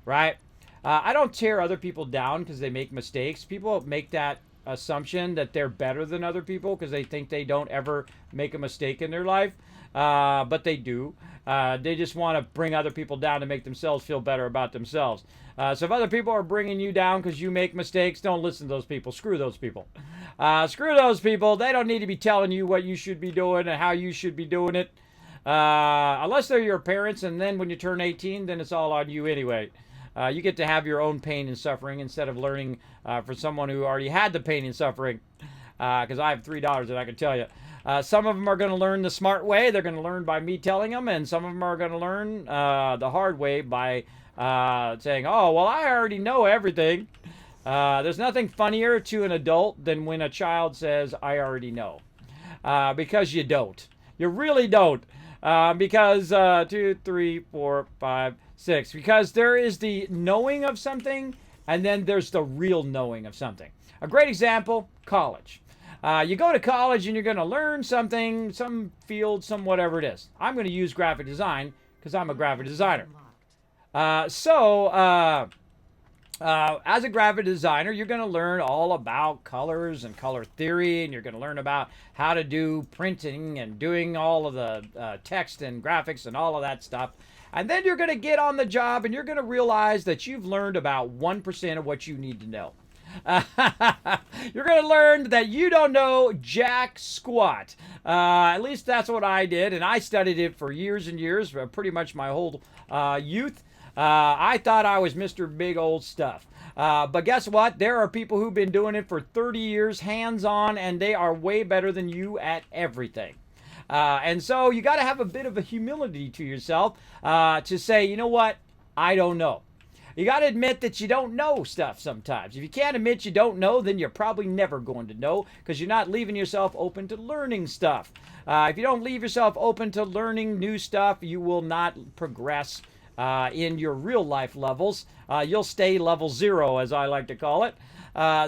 right? I don't tear other people down because they make mistakes. People make that assumption that they're better than other people because they think they don't ever make a mistake in their life, but they do. They just want to bring other people down to make themselves feel better about themselves. So if other people are bringing you down because you make mistakes, don't listen to those people. Screw those people. Screw those people. They don't need to be telling you what you should be doing and how you should be doing it. Unless they're your parents, and then when you turn 18, then it's all on you anyway. You get to have your own pain and suffering instead of learning from someone who already had the pain and suffering. because I have $3 and I can tell you. Some of them are going to learn the smart way. They're going to learn by me telling them, and some of them are going to learn the hard way by saying, oh, well, I already know everything. There's nothing funnier to an adult than when a child says, I already know. Because you don't. You really don't. Because 2, 3, 4, 5, 6. Because there is the knowing of something, and then there's the real knowing of something. A great example, college. You go to college and you're going to learn something, some field, some whatever it is. I'm going to use graphic design because I'm a graphic designer. As a graphic designer, you're going to learn all about colors and color theory, and you're going to learn about how to do printing and doing all of the text and graphics and all of that stuff. And then you're going to get on the job and you're going to realize that you've learned about 1% of what you need to know. You're going to learn that you don't know jack squat. At least that's what I did, and I studied it for years and years, pretty much my whole youth. I thought I was Mr. Big Old Stuff. But guess what? There are people who've been doing it for 30 years, hands-on, and they are way better than you at everything. And so you got to have a bit of a humility to yourself to say, you know what? I don't know. You got to admit that you don't know stuff sometimes. If you can't admit you don't know, then you're probably never going to know because you're not leaving yourself open to learning stuff. If you don't leave yourself open to learning new stuff, you will not progress in your real life levels. You'll stay level 0, as I like to call it.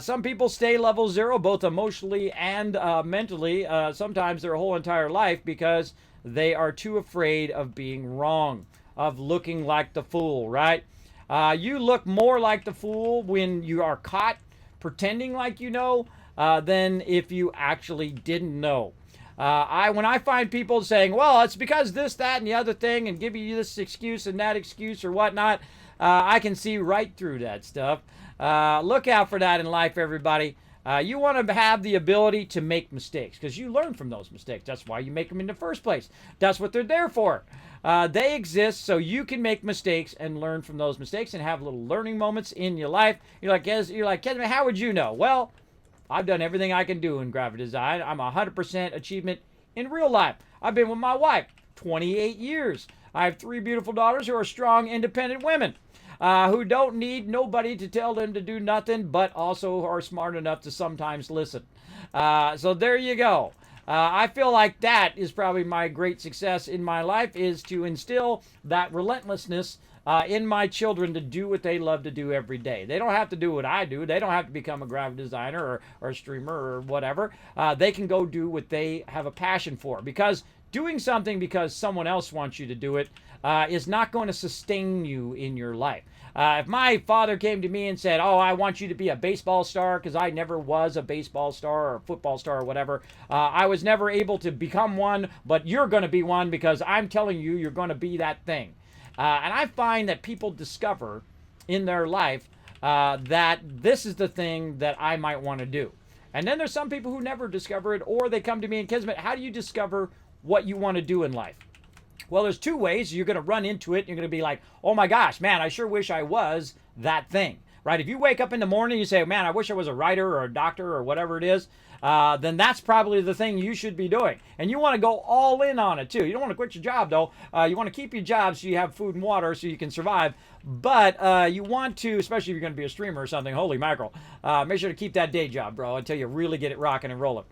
Some people stay level 0, both emotionally and mentally, sometimes their whole entire life because they are too afraid of being wrong, of looking like the fool, right? You look more like the fool when you are caught pretending like you know than if you actually didn't know. When I find people saying, well, it's because this, that, and the other thing, and give you this excuse and that excuse or whatnot, I can see right through that stuff. Look out for that in life, everybody. You want to have the ability to make mistakes because you learn from those mistakes. That's why you make them in the first place. That's what they're there for. They exist so you can make mistakes and learn from those mistakes and have little learning moments in your life. You're like, Kismet, how would you know? Well, I've done everything I can do in graphic design. I'm 100% achievement in real life. I've been with my wife 28 years. I have 3 beautiful daughters who are strong, independent women who don't need nobody to tell them to do nothing, but also are smart enough to sometimes listen. So there you go. I feel like that is probably my great success in my life, is to instill that relentlessness in my children to do what they love to do every day. They don't have to do what I do. They don't have to become a graphic designer or a streamer or whatever. They can go do what they have a passion for, because doing something because someone else wants you to do it is not going to sustain you in your life. If my father came to me and said, oh, I want you to be a baseball star, because I never was a baseball star or a football star or whatever, I was never able to become one, but you're going to be one because I'm telling you you're going to be that thing. And I find that people discover in their life that this is the thing that I might want to do. And then there's some people who never discover it, or they come to me and, Kismet, how do you discover what you want to do in life? Well, there's 2 ways. You're going to run into it. And you're going to be like, oh my gosh, man, I sure wish I was that thing, right? If you wake up in the morning and you say, man, I wish I was a writer or a doctor or whatever it is, then that's probably the thing you should be doing. And you want to go all in on it too. You don't want to quit your job though. You want to keep your job so you have food and water so you can survive. But you want to, especially if you're going to be a streamer or something, holy mackerel, make sure to keep that day job, bro, until you really get it rocking and rolling.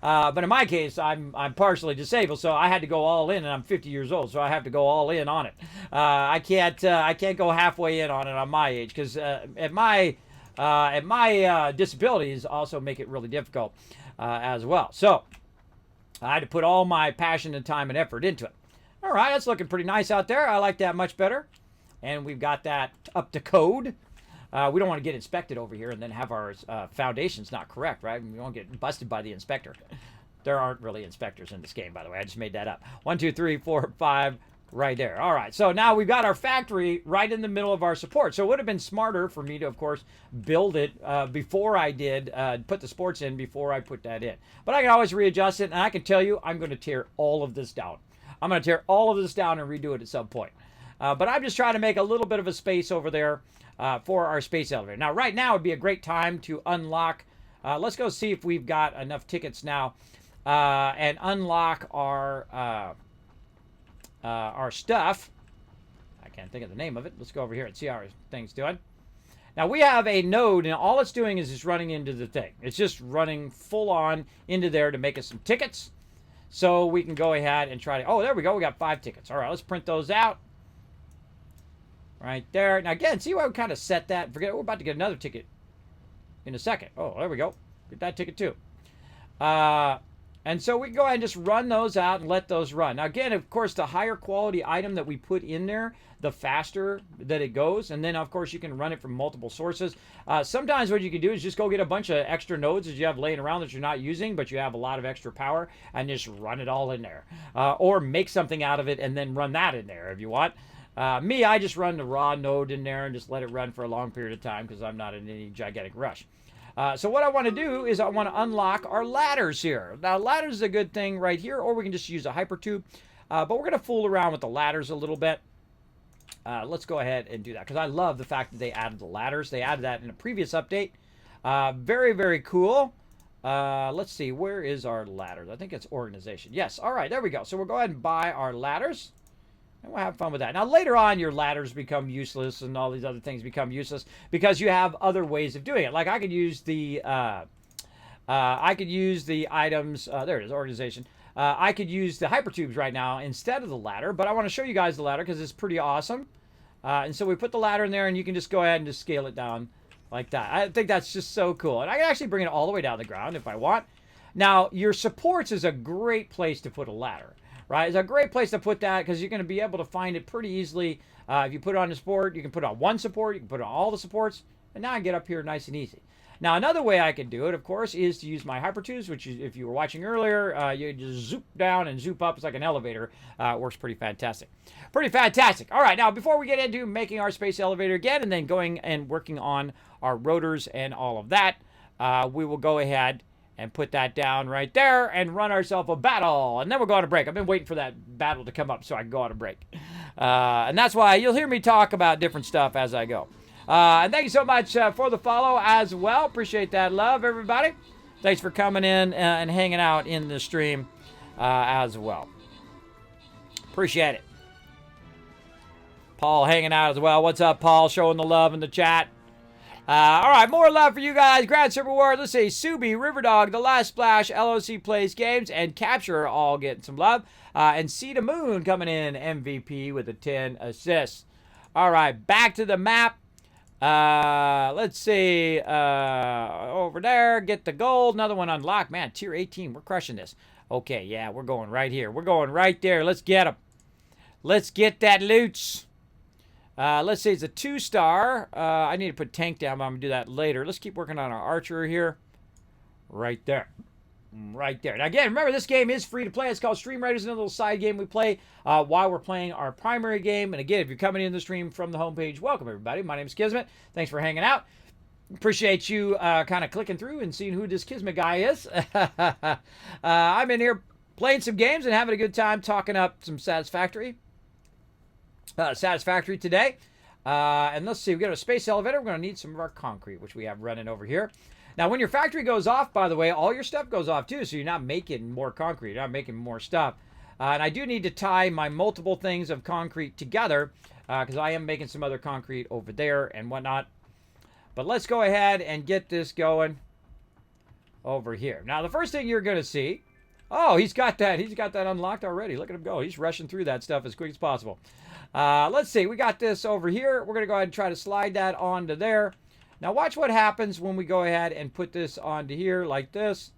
But in my case, I'm partially disabled, so I had to go all in, and I'm 50 years old, so I have to go all in on it. I can't go halfway in on it on my age, because at my disabilities also make it really difficult as well. So I had to put all my passion and time and effort into it. All right, that's looking pretty nice out there. I like that much better, and we've got that up to code. We don't want to get inspected over here and then have our foundations not correct, right? We won't get busted by the inspector. There aren't really inspectors in this game, by the way. I just made that up. 1, 2, 3, 4, 5, right there. All right, so now we've got our factory right in the middle of our support. So it would have been smarter for me to, of course, build it before I did, put the sports in before I put that in. But I can always readjust it, and I can tell you I'm going to tear all of this down. I'm going to tear all of this down and redo it at some point. But I'm just trying to make a little bit of a space over there for our space elevator. Now, right now would be a great time to unlock Let's go see if we've got enough tickets now and unlock our stuff. I can't think of the name of it. Let's go over here and see how our thing's doing. Now we have a node, and all it's doing is just running into the thing. It's just running full on into there to make us some tickets. So we can go ahead and try to... Oh, there we go. We got 5 tickets. All right, let's print those out. Right there. Now, again, see why we kind of set that? Forget, we're about to get another ticket in a second. Oh, there we go. Get that ticket too. And so we can go ahead and just run those out and let those run. Now, again, of course, the higher quality item that we put in there, the faster that it goes. And then, of course, you can run it from multiple sources. Sometimes what you can do is just go get a bunch of extra nodes that you have laying around that you're not using, but you have a lot of extra power, and just run it all in there. Or make something out of it and then run that in there if you want. Me, I just run the raw node in there and just let it run for a long period of time because I'm not in any gigantic rush. So what I want to do is I want to unlock our ladders here. Now, ladders is a good thing right here, or we can just use a hypertube. But we're going to fool around with the ladders a little bit. Let's go ahead and do that, because I love the fact that they added the ladders. They added that in a previous update. Very, very cool. Let's see, where is our ladders? I think it's organization. Yes, all right, there we go. So we'll go ahead and buy our ladders. And we'll have fun with that. Now, later on, your ladders become useless and all these other things become useless because you have other ways of doing it. Like I could use the items. There it is, organization. I could use the hypertubes right now instead of the ladder, but I want to show you guys the ladder because it's pretty awesome. And so we put the ladder in there, and you can just go ahead and just scale it down like that. I think that's just so cool. And I can actually bring it all the way down the ground if I want. Now, your supports is a great place to put a ladder. Right, it's a great place to put that because you're going to be able to find it pretty easily. If you put it on the support, you can put it on one support, you can put it on all the supports, and now I get up here nice and easy. Now, another way I can do it, of course, is to use my hypertubes, which is, if you were watching earlier, you just zoop down and zoop up. It's like an elevator. It works pretty fantastic. Pretty fantastic. All right, now, before we get into making our space elevator again and then going and working on our rotors and all of that, we will go ahead and put that down right there and run ourselves a battle. And then we'll go on a break. I've been waiting for that battle to come up so I can go on a break. And that's why you'll hear me talk about different stuff as I go. And thank you so much for the follow as well. Appreciate that love, everybody. Thanks for coming in and hanging out in the stream as well. Appreciate it. Paul hanging out as well. What's up, Paul? Showing the love in the chat. All right, more love for you guys. Grand Super Award. Let's see. Subi, Riverdog, The Last Splash, LOC Plays Games, and Capture all getting some love. And See the Moon coming in MVP with a 10 assists. All right, back to the map. Let's see. Over there, get the gold. Another one unlocked. Man, tier 18. We're crushing this. Okay, yeah, we're going right here. We're going right there. Let's get them. Let's get that loot. Let's say it's a 2-star. I need to put tank down, but I'm going to do that later. Let's keep working on our archer here. Right there. Right there. Now, again, remember, this game is free to play. It's called Stream Raiders, another little side game we play while we're playing our primary game. And again, if you're coming in the stream from the homepage, welcome, everybody. My name is Kismet. Thanks for hanging out. Appreciate you kind of clicking through and seeing who this Kismet guy is. I'm in here playing some games and having a good time talking up some Satisfactory. Satisfactory today. And let's see, we got a space elevator. We're going to need some of our concrete, which we have running over here. Now, when your factory goes off, by the way, all your stuff goes off too, so you're not making more concrete. You're not making more stuff. And I do need to tie my multiple things of concrete together because I am making some other concrete over there and whatnot. But let's go ahead and get this going over here. Now, the first thing you're going to see... Oh, he's got that unlocked already. Look at him go. He's rushing through that stuff as quick as possible. Let's see. We got this over here. We're going to go ahead and try to slide that onto there. Now, watch what happens when we go ahead and put this onto here like this.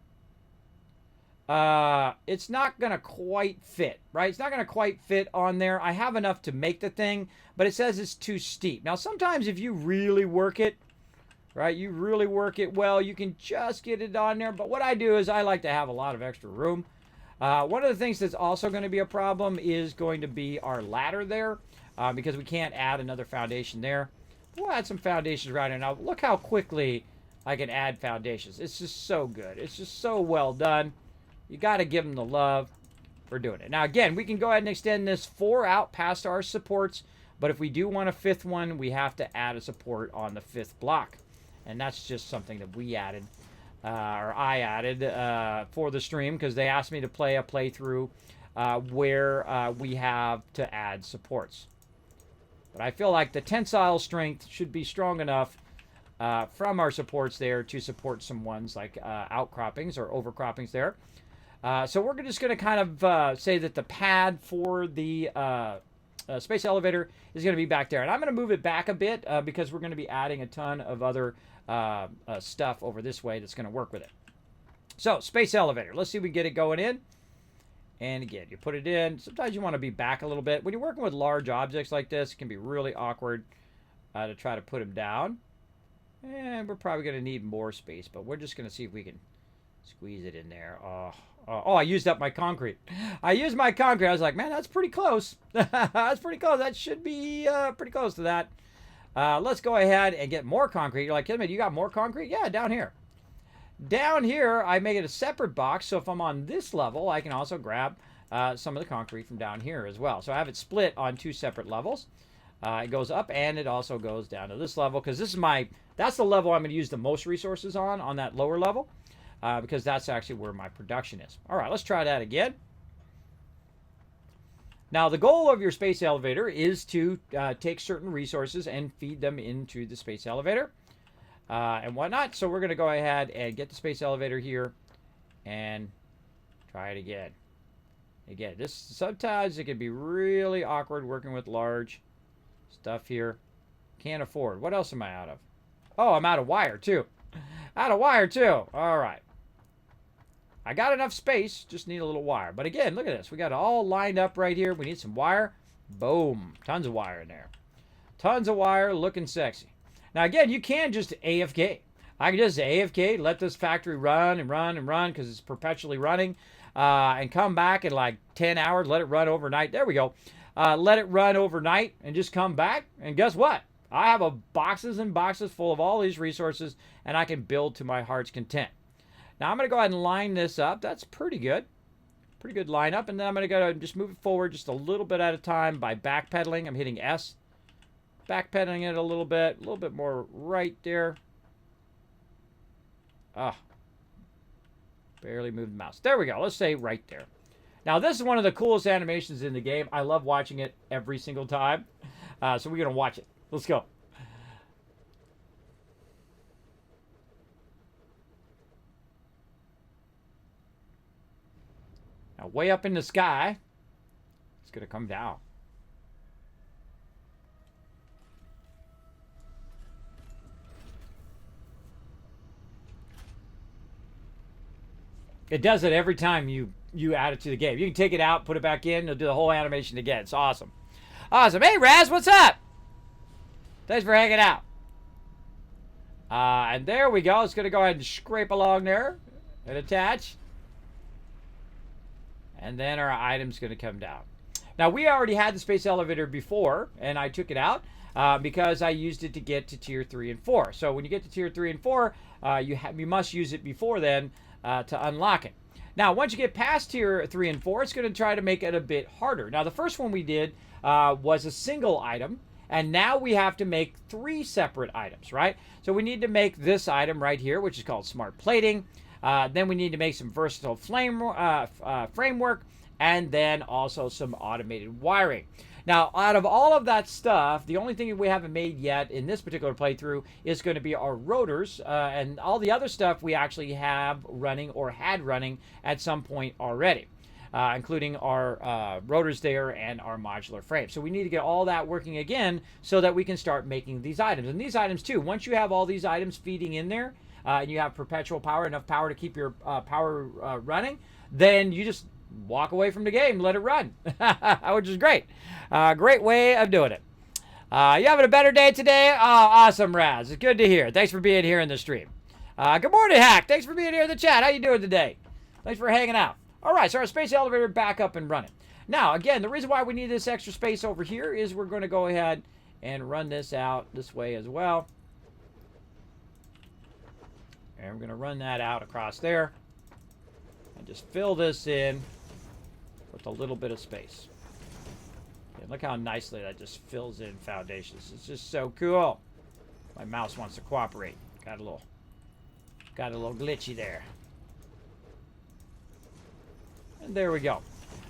It's not going to quite fit, right? It's not going to quite fit on there. I have enough to make the thing, but it says it's too steep. Now, sometimes if you really work it, right, you really work it well, you can just get it on there. But what I do is I like to have a lot of extra room. One of the things that's also going to be a problem is going to be our ladder there because we can't add another foundation there. We'll add some foundations right here. Now, look how quickly I can add foundations. It's just so good. It's just so well done. You got to give them the love for doing it. Now, again, we can go ahead and extend this 4 out past our supports. But if we do want a 5th one, we have to add a support on the 5th block. And that's just something that we added or I added for the stream because they asked me to play a playthrough where we have to add supports. But I feel like the tensile strength should be strong enough from our supports there to support some ones like outcroppings or overcroppings there. So we're just going to kind of say that the pad for the space elevator is going to be back there. And I'm going to move it back a bit because we're going to be adding a ton of other stuff over this way that's going to work with it. So, space elevator. Let's see if we get it going in. And again, you put it in. Sometimes you want to be back a little bit. When you're working with large objects like this, it can be really awkward to try to put them down. And we're probably going to need more space, but we're just going to see if we can squeeze it in there. Oh, I used up my concrete. I used my concrete. I was like, man, that's pretty close. That's pretty close. That should be pretty close to that. Let's go ahead and get more concrete. You're like, Kismet, you got more concrete? Yeah, down here. Down here, I make it a separate box, so if I'm on this level, I can also grab some of the concrete from down here as well. So I have it split on 2 separate levels. It goes up and it also goes down to this level because this is that's the level I'm going to use the most resources on that lower level because that's actually where my production is. All right, let's try that again. Now, the goal of your space elevator is to take certain resources and feed them into the space elevator and whatnot. So we're going to go ahead and get the space elevator here and try it again. Again, sometimes it can be really awkward working with large stuff here. Can't afford. What else am I out of? Oh, I'm out of wire too. Out of wire too. All right. I got enough space, just need a little wire. But again, look at this. We got it all lined up right here. We need some wire. Boom. Tons of wire in there. Tons of wire, looking sexy. Now again, you can just AFK. I can just AFK, let this factory run and run and run because it's perpetually running. And come back in like 10 hours, let it run overnight. There we go. Let it run overnight and just come back. And guess what? I have boxes and boxes full of all these resources and I can build to my heart's content. Now I'm going to go ahead and line this up. That's pretty good. Pretty good lineup. And then I'm going to go and just move it forward just a little bit at a time by backpedaling. I'm hitting S. Backpedaling it a little bit more right there. Barely moved the mouse. There we go. Let's say right there. Now this is one of the coolest animations in the game. I love watching it every single time. So we're going to watch it. Let's go. Now, way up in the sky, it's going to come down. It does it every time you add it to the game. You can take it out, put it back in, it'll do the whole animation again. It's awesome. Awesome. Hey, Raz, what's up? Thanks for hanging out. And there we go. It's going to go ahead and scrape along there and attach. And then our item's going to come down. Now, we already had the space elevator before, and I took it out because I used it to get to tier 3 and 4. So when you get to tier 3 and 4, you must use it before then to unlock it. Now, once you get past tier 3 and 4, it's going to try to make it a bit harder. Now, the first one we did was a single item, and now we have to make 3 separate items, right? So we need to make this item right here, which is called smart plating. Then we need to make some versatile framework, and then also some automated wiring. Now, out of all of that stuff, the only thing we haven't made yet in this particular playthrough is going to be our rotors, and all the other stuff we actually have running or had running at some point already, including our rotors there and our modular frame. So we need to get all that working again so that we can start making these items. And these items too, once you have all these items feeding in there, and you have perpetual power, enough power to keep your power running, then you just walk away from the game, let it run, which is great. Great way of doing it. You having a better day today? Oh, awesome, Raz. It's good to hear. Thanks for being here in the stream. Good morning, Hack. Thanks for being here in the chat. How you doing today? Thanks for hanging out. All right, so our space elevator back up and running. Now, again, the reason why we need this extra space over here is we're going to go ahead and run this out this way as well. And we're going to run that out across there. And just fill this in with a little bit of space. And look how nicely that just fills in foundations. It's just so cool. My mouse wants to cooperate. Got got a little glitchy there. And there we go.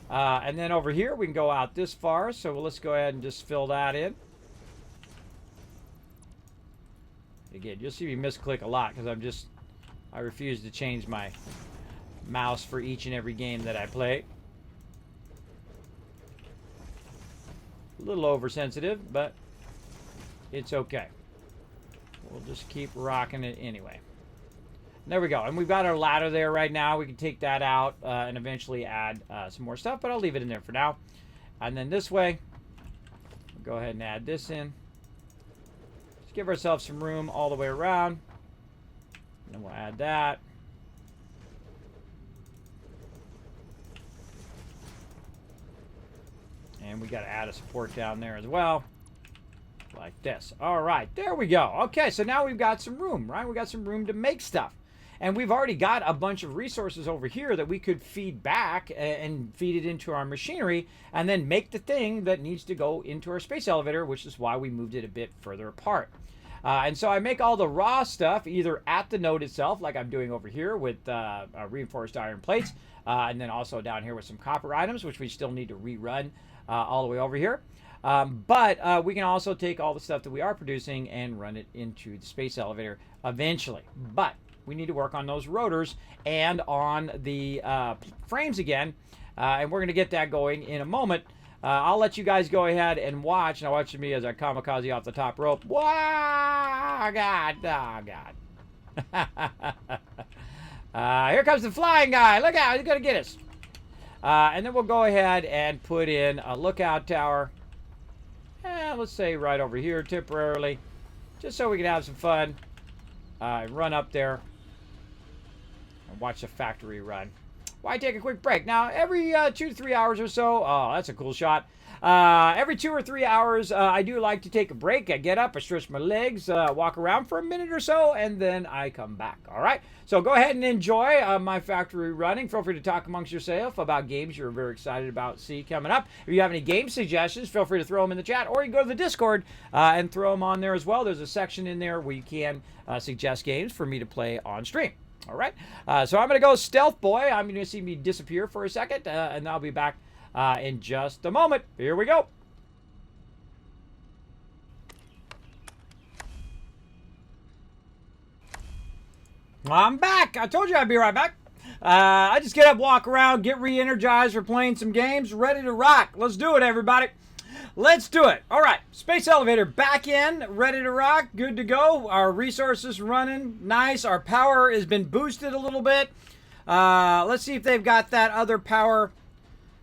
And then over here, we can go out this far. So let's go ahead and just fill that in. Again, you'll see me misclick a lot because I refuse to change my mouse for each and every game that I play. A little oversensitive, but it's okay. We'll just keep rocking it anyway. There we go. And we've got our ladder there right now. We can take that out and eventually add some more stuff, but I'll leave it in there for now. And then this way, we'll go ahead and add this in. Just give ourselves some room all the way around. And then we'll add that. And we got to add a support down there as well. Like this. All right, there we go. Okay, so now we've got some room, right? We got some room to make stuff. And we've already got a bunch of resources over here that we could feed back and feed it into our machinery and then make the thing that needs to go into our space elevator, which is why we moved it a bit further apart. And so I make all the raw stuff either at the node itself, like I'm doing over here with reinforced iron plates, and then also down here with some copper items, which we still need to rerun all the way over here. But we can also take all the stuff that we are producing and run it into the space elevator eventually. But we need to work on those rotors and on the frames again. And we're going to get that going in a moment. I'll let you guys go ahead and watch. Now watch me as I kamikaze off the top rope. Wow, God, oh, God. Here comes the flying guy. Look out, he's going to get us. And then we'll go ahead and put in a lookout tower. Let's say right over here temporarily, just so we can have some fun. Run up there and watch the factory run. Why take a quick break? Now, every 2 to 3 hours or so, oh, that's a cool shot. Every 2 or 3 hours, I do like to take a break. I get up, I stretch my legs, walk around for a minute or so, and then I come back. All right? So go ahead and enjoy my factory running. Feel free to talk amongst yourself about games you're very excited about see coming up. If you have any game suggestions, feel free to throw them in the chat, or you can go to the Discord and throw them on there as well. There's a section in there where you can suggest games for me to play on stream. All right? So I'm going to go stealth boy. I'm going to see me disappear for a second, and I'll be back in just a moment. Here we go. I'm back. I told you I'd be right back. I just get up, walk around, get re-energized for playing some games, ready to rock. Let's do it, everybody. Let's do it. All right, space elevator back in, ready to rock, good to go. Our resources running, nice. Our power has been boosted a little bit. Let's see if they've got that other power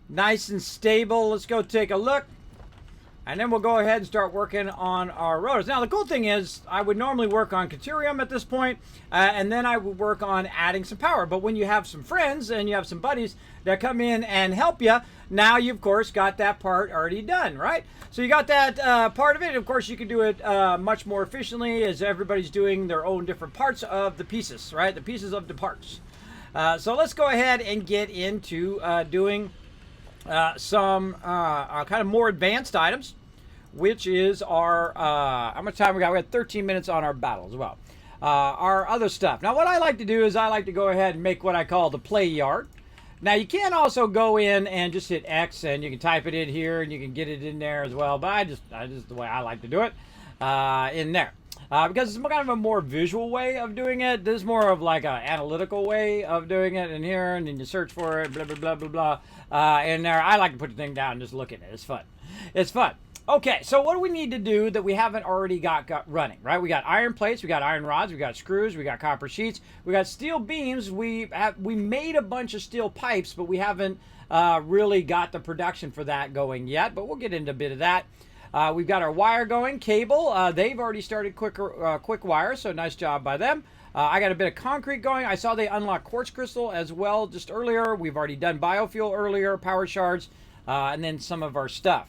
nice and stable. Let's go take a look. And then we'll go ahead and start working on our rotors. Now, the cool thing is I would normally work on Caterium at this point, and then I would work on adding some power. But when you have some friends and you have some buddies that come in and help you, now you, of course, got that part already done, right? So you got that part of it. Of course, you can do it much more efficiently as everybody's doing their own different parts of the pieces, right? The pieces of the parts. So let's go ahead and get into doing some kind of more advanced items, which is our, how much time we got? We got 13 minutes on our battle as well. Our other stuff. Now, what I like to do is I like to go ahead and make what I call the play yard. Now, you can also go in and just hit X, and you can type it in here, and you can get it in there as well. But I just the way I like to do it in there. Because it's kind of a more visual way of doing it. This is more of like an analytical way of doing it in here, and then you search for it, blah, blah, blah, blah, blah. In there, I like to put the thing down and just look at it. It's fun. It's fun. Okay, so what do we need to do that we haven't already got running, right? We got iron plates, we got iron rods, we got screws, we got copper sheets, we got steel beams. We made a bunch of steel pipes, but we haven't really got the production for that going yet, but we'll get into a bit of that. We've got our wire going, cable. They've already started quick wire, so nice job by them. I got a bit of concrete going. I saw they unlocked quartz crystal as well just earlier. We've already done biofuel earlier, power shards, and then some of our stuff.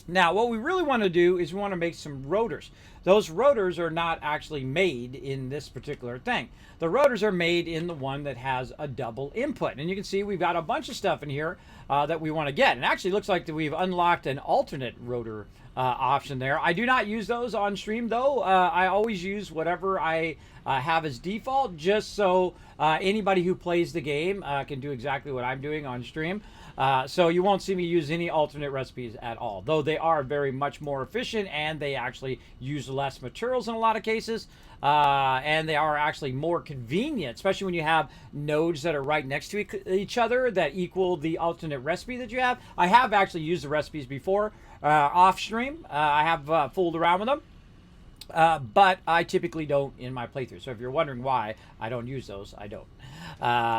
Now, what we really want to do is we want to make some rotors. those rotors are not actually made in this particular thing. The rotors are made in the one that has a double input. And you can see we've got a bunch of stuff in here that we want to get. And actually, it looks like that we've unlocked an alternate rotor option there. I do not use those on stream, though. I always use whatever I have as default, just so anybody who plays the game can do exactly what I'm doing on stream. So you won't see me use any alternate recipes at all, though they are very much more efficient and they actually use less materials in a lot of cases. And they are actually more convenient, especially when you have nodes that are right next to each other that equal the alternate recipe that you have. I have actually used the recipes before off stream. I have fooled around with them. But I typically don't in my playthrough. So if you're wondering why I don't use those, I don't.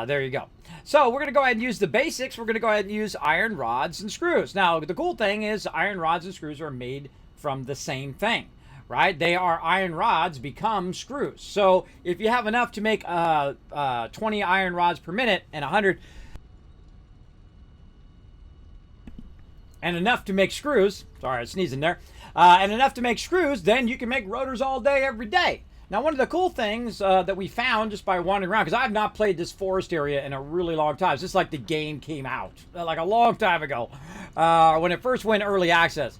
There you go. So we're going to go ahead and use the basics. We're going to go ahead and use iron rods and screws. Now, the cool thing is iron rods and screws are made from the same thing, right? They are iron rods become screws. So if you have enough to make 20 iron rods per minute and 100 and enough to make screws, sorry, I was sneezing there, and enough to make screws, then you can make rotors all day, every day. Now, one of the cool things that we found just by wandering around, because I have not played this forest area in a really long time. It's just like the game came out, like a long time ago, when it first went early access,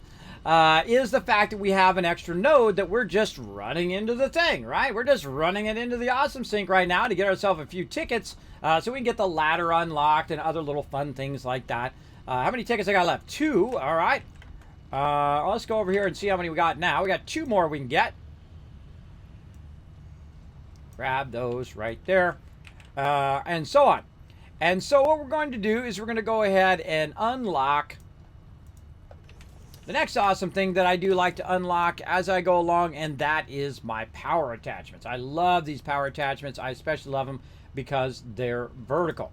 is the fact that we have an extra node that we're just running into the thing, right? We're just running it into the Awesome Sync right now to get ourselves a few tickets so we can get the ladder unlocked and other little fun things like that. How many tickets I got left? 2, all right. Let's go over here and see how many we got now. We got 2 more we can get. Grab those right there. And so on. And so what we're going to do is we're going to go ahead and unlock the next awesome thing that I do like to unlock as I go along, and that is my power attachments. I love these power attachments. I especially love them because they're vertical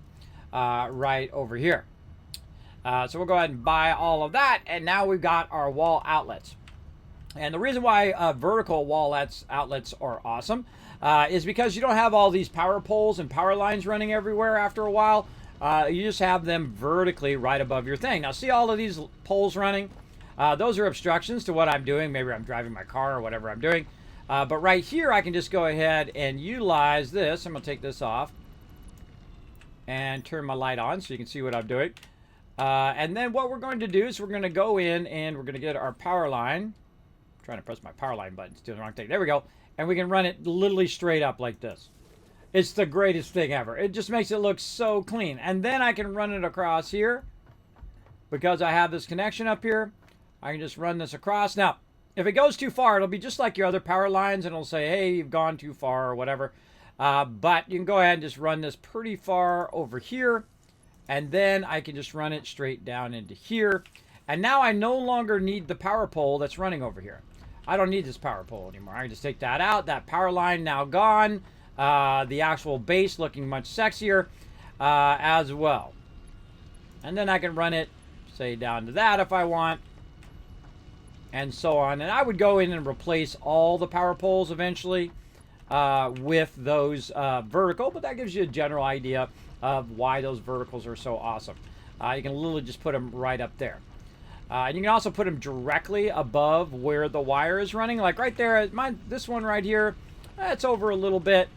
right over here. So we'll go ahead and buy all of that, and now we've got our wall outlets. And the reason why vertical wall outlets are awesome is because you don't have all these power poles and power lines running everywhere after a while. You just have them vertically right above your thing. Now, see all of these poles running? Those are obstructions to what I'm doing. Maybe I'm driving my car or whatever I'm doing. But right here, I can just go ahead and utilize this. I'm going to take this off and turn my light on so you can see what I'm doing. And then what we're going to do is we're going to go in and we're going to get our power line. I'm trying to press my power line button. It's doing the wrong thing. There we go. And we can run it literally straight up like this. It's the greatest thing ever. It just makes it look so clean. And then I can run it across here because I have this connection up here. I can just run this across. Now, if it goes too far, it'll be just like your other power lines, and it'll say, hey, you've gone too far or whatever. But you can go ahead and just run this pretty far over here. And then I can just run it straight down into here. And now I no longer need the power pole that's running over here. I don't need this power pole anymore. I can just take that out. That power line now gone. The actual base looking much sexier as well. And then I can run it, say, down to that if I want. And so on. And I would go in and replace all the power poles eventually with those vertical. But that gives you a general idea of why those verticals are so awesome. You can literally just put them right up there. And you can also put them directly above where the wire is running. Like right there, this one right here, it's over a little bit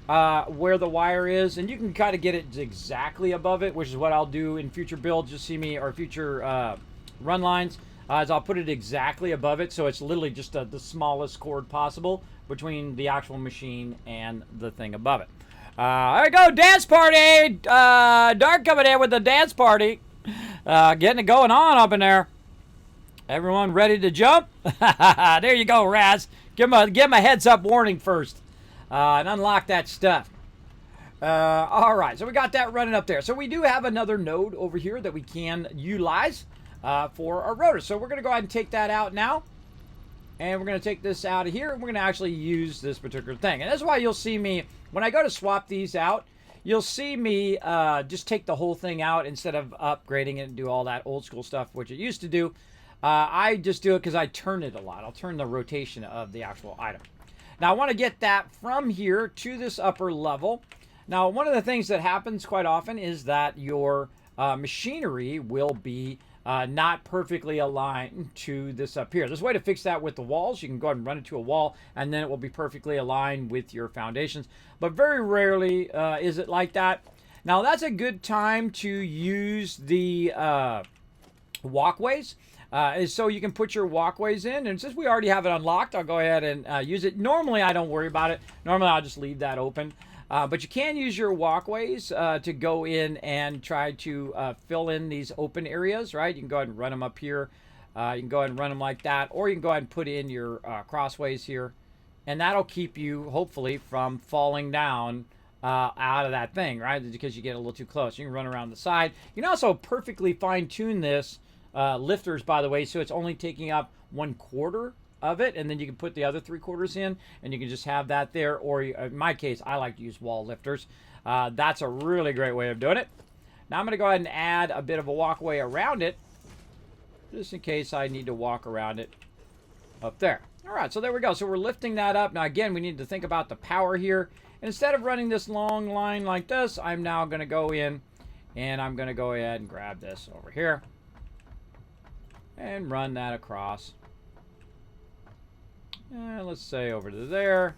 where the wire is. And you can kind of get it exactly above it, which is what I'll do in future builds. You'll see me, or future run lines, is I'll put it exactly above it. So it's literally just the smallest cord possible between the actual machine and the thing above it. There we go, dance party! Dark coming in with the dance party. Getting it going on up in there. Everyone ready to jump? There you go, Raz. Give him a heads up warning first. And unlock that stuff. All right, so we got that running up there. So we do have another node over here that we can utilize for our rotor. So we're going to go ahead and take that out now. And we're going to take this out of here. And we're going to actually use this particular thing. And that's why you'll see me, when I go to swap these out, you'll see me just take the whole thing out instead of upgrading it and do all that old school stuff, which it used to do. I just do it because I turn it a lot. I'll turn the rotation of the actual item. Now, I want to get that from here to this upper level. Now, one of the things that happens quite often is that your machinery will be not perfectly aligned to this up here. There's a way to fix that with the walls. You can go ahead and run it to a wall, and then it will be perfectly aligned with your foundations. But very rarely is it like that. Now, that's a good time to use the walkways. So you can put your walkways in, and since we already have it unlocked, I'll go ahead and use it. Normally, I don't worry about it. Normally, I'll just leave that open. But you can use your walkways to go in and try to fill in these open areas, right? You can go ahead and run them up here. You can go ahead and run them like that, or you can go ahead and put in your crossways here, and that'll keep you, hopefully, from falling down out of that thing, right? Because you get a little too close. You can run around the side. You can also perfectly fine-tune this. Lifters, by the way, so it's only taking up 1/4 of it, and then you can put the other 3/4 in, and you can just have that there. Or in my case, I like to use wall lifters. That's a really great way of doing it. Now I'm going to go ahead and add a bit of a walkway around it, just in case I need to walk around it up there. All right, so there we go. So we're lifting that up. Now again, we need to think about the power here. And instead of running this long line like this, I'm now going to go in, and I'm going to go ahead and grab this over here and run that across. And let's say over to there.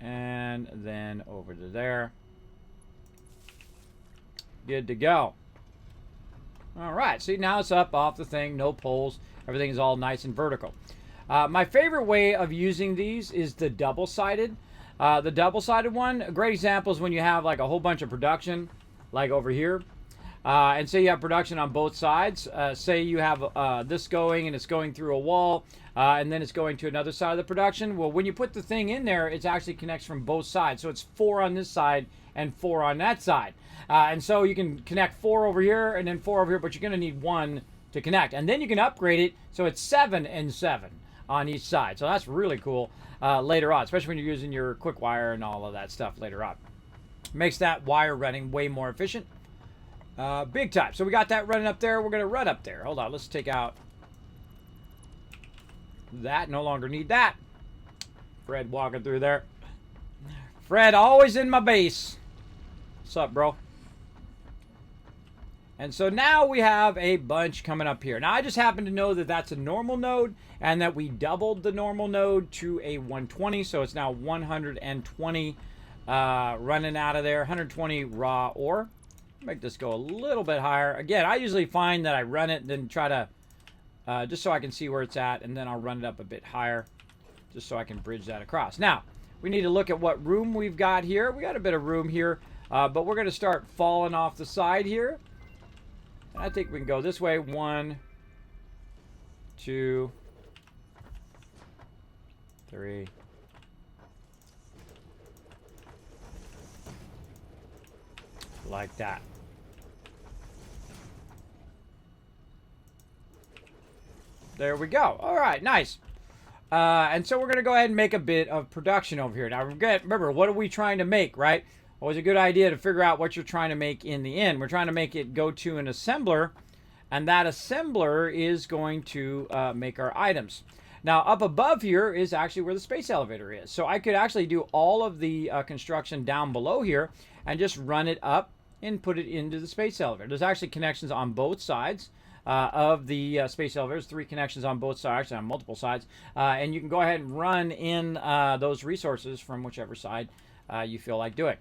And then over to there. Good to go. All right, see, now it's up off the thing, no poles. Everything is all nice and vertical. My favorite way of using these is the double-sided. The double-sided one, a great example is when you have like a whole bunch of production, like over here. And say you have production on both sides. Say you have this going and it's going through a wall, and then it's going to another side of the production. Well, when you put the thing in there, it actually connects from both sides. So it's 4 on this side and 4 on that side. And so you can connect 4 over here and then 4 over here, but you're going to need 1 to connect. And then you can upgrade it so it's 7 and 7 on each side. So that's really cool later on, especially when you're using your quick wire and all of that stuff later on. Makes that wire running way more efficient. Big time. So we got that running up there. We're going to run up there. Hold on. Let's take out that. No longer need that. Fred walking through there. Fred, always in my base. What's up, bro? And so now we have a bunch coming up here. Now, I just happen to know that that's a normal node and that we doubled the normal node to a 120. So it's now 120 running out of there. 120 raw ore. Make this go a little bit higher. Again, I usually find that I run it and then try to, just so I can see where it's at, and then I'll run it up a bit higher, just so I can bridge that across. Now, we need to look at what room we've got here. We got a bit of room here, but we're going to start falling off the side here. And I think we can go this way. 1, 2, 3. Like that. There we go. All right, nice. And so we're going to go ahead and make a bit of production over here. Now, remember, what are we trying to make, right? Always a good idea to figure out what you're trying to make in the end. We're trying to make it go to an assembler, and that assembler is going to make our items. Now, up above here is actually where the space elevator is. So I could actually do all of the construction down below here and just run it up and put it into the space elevator. There's actually connections on both sides of the space elevator. There's 3 connections on both sides, actually on multiple sides. And you can go ahead and run in those resources from whichever side you feel like doing.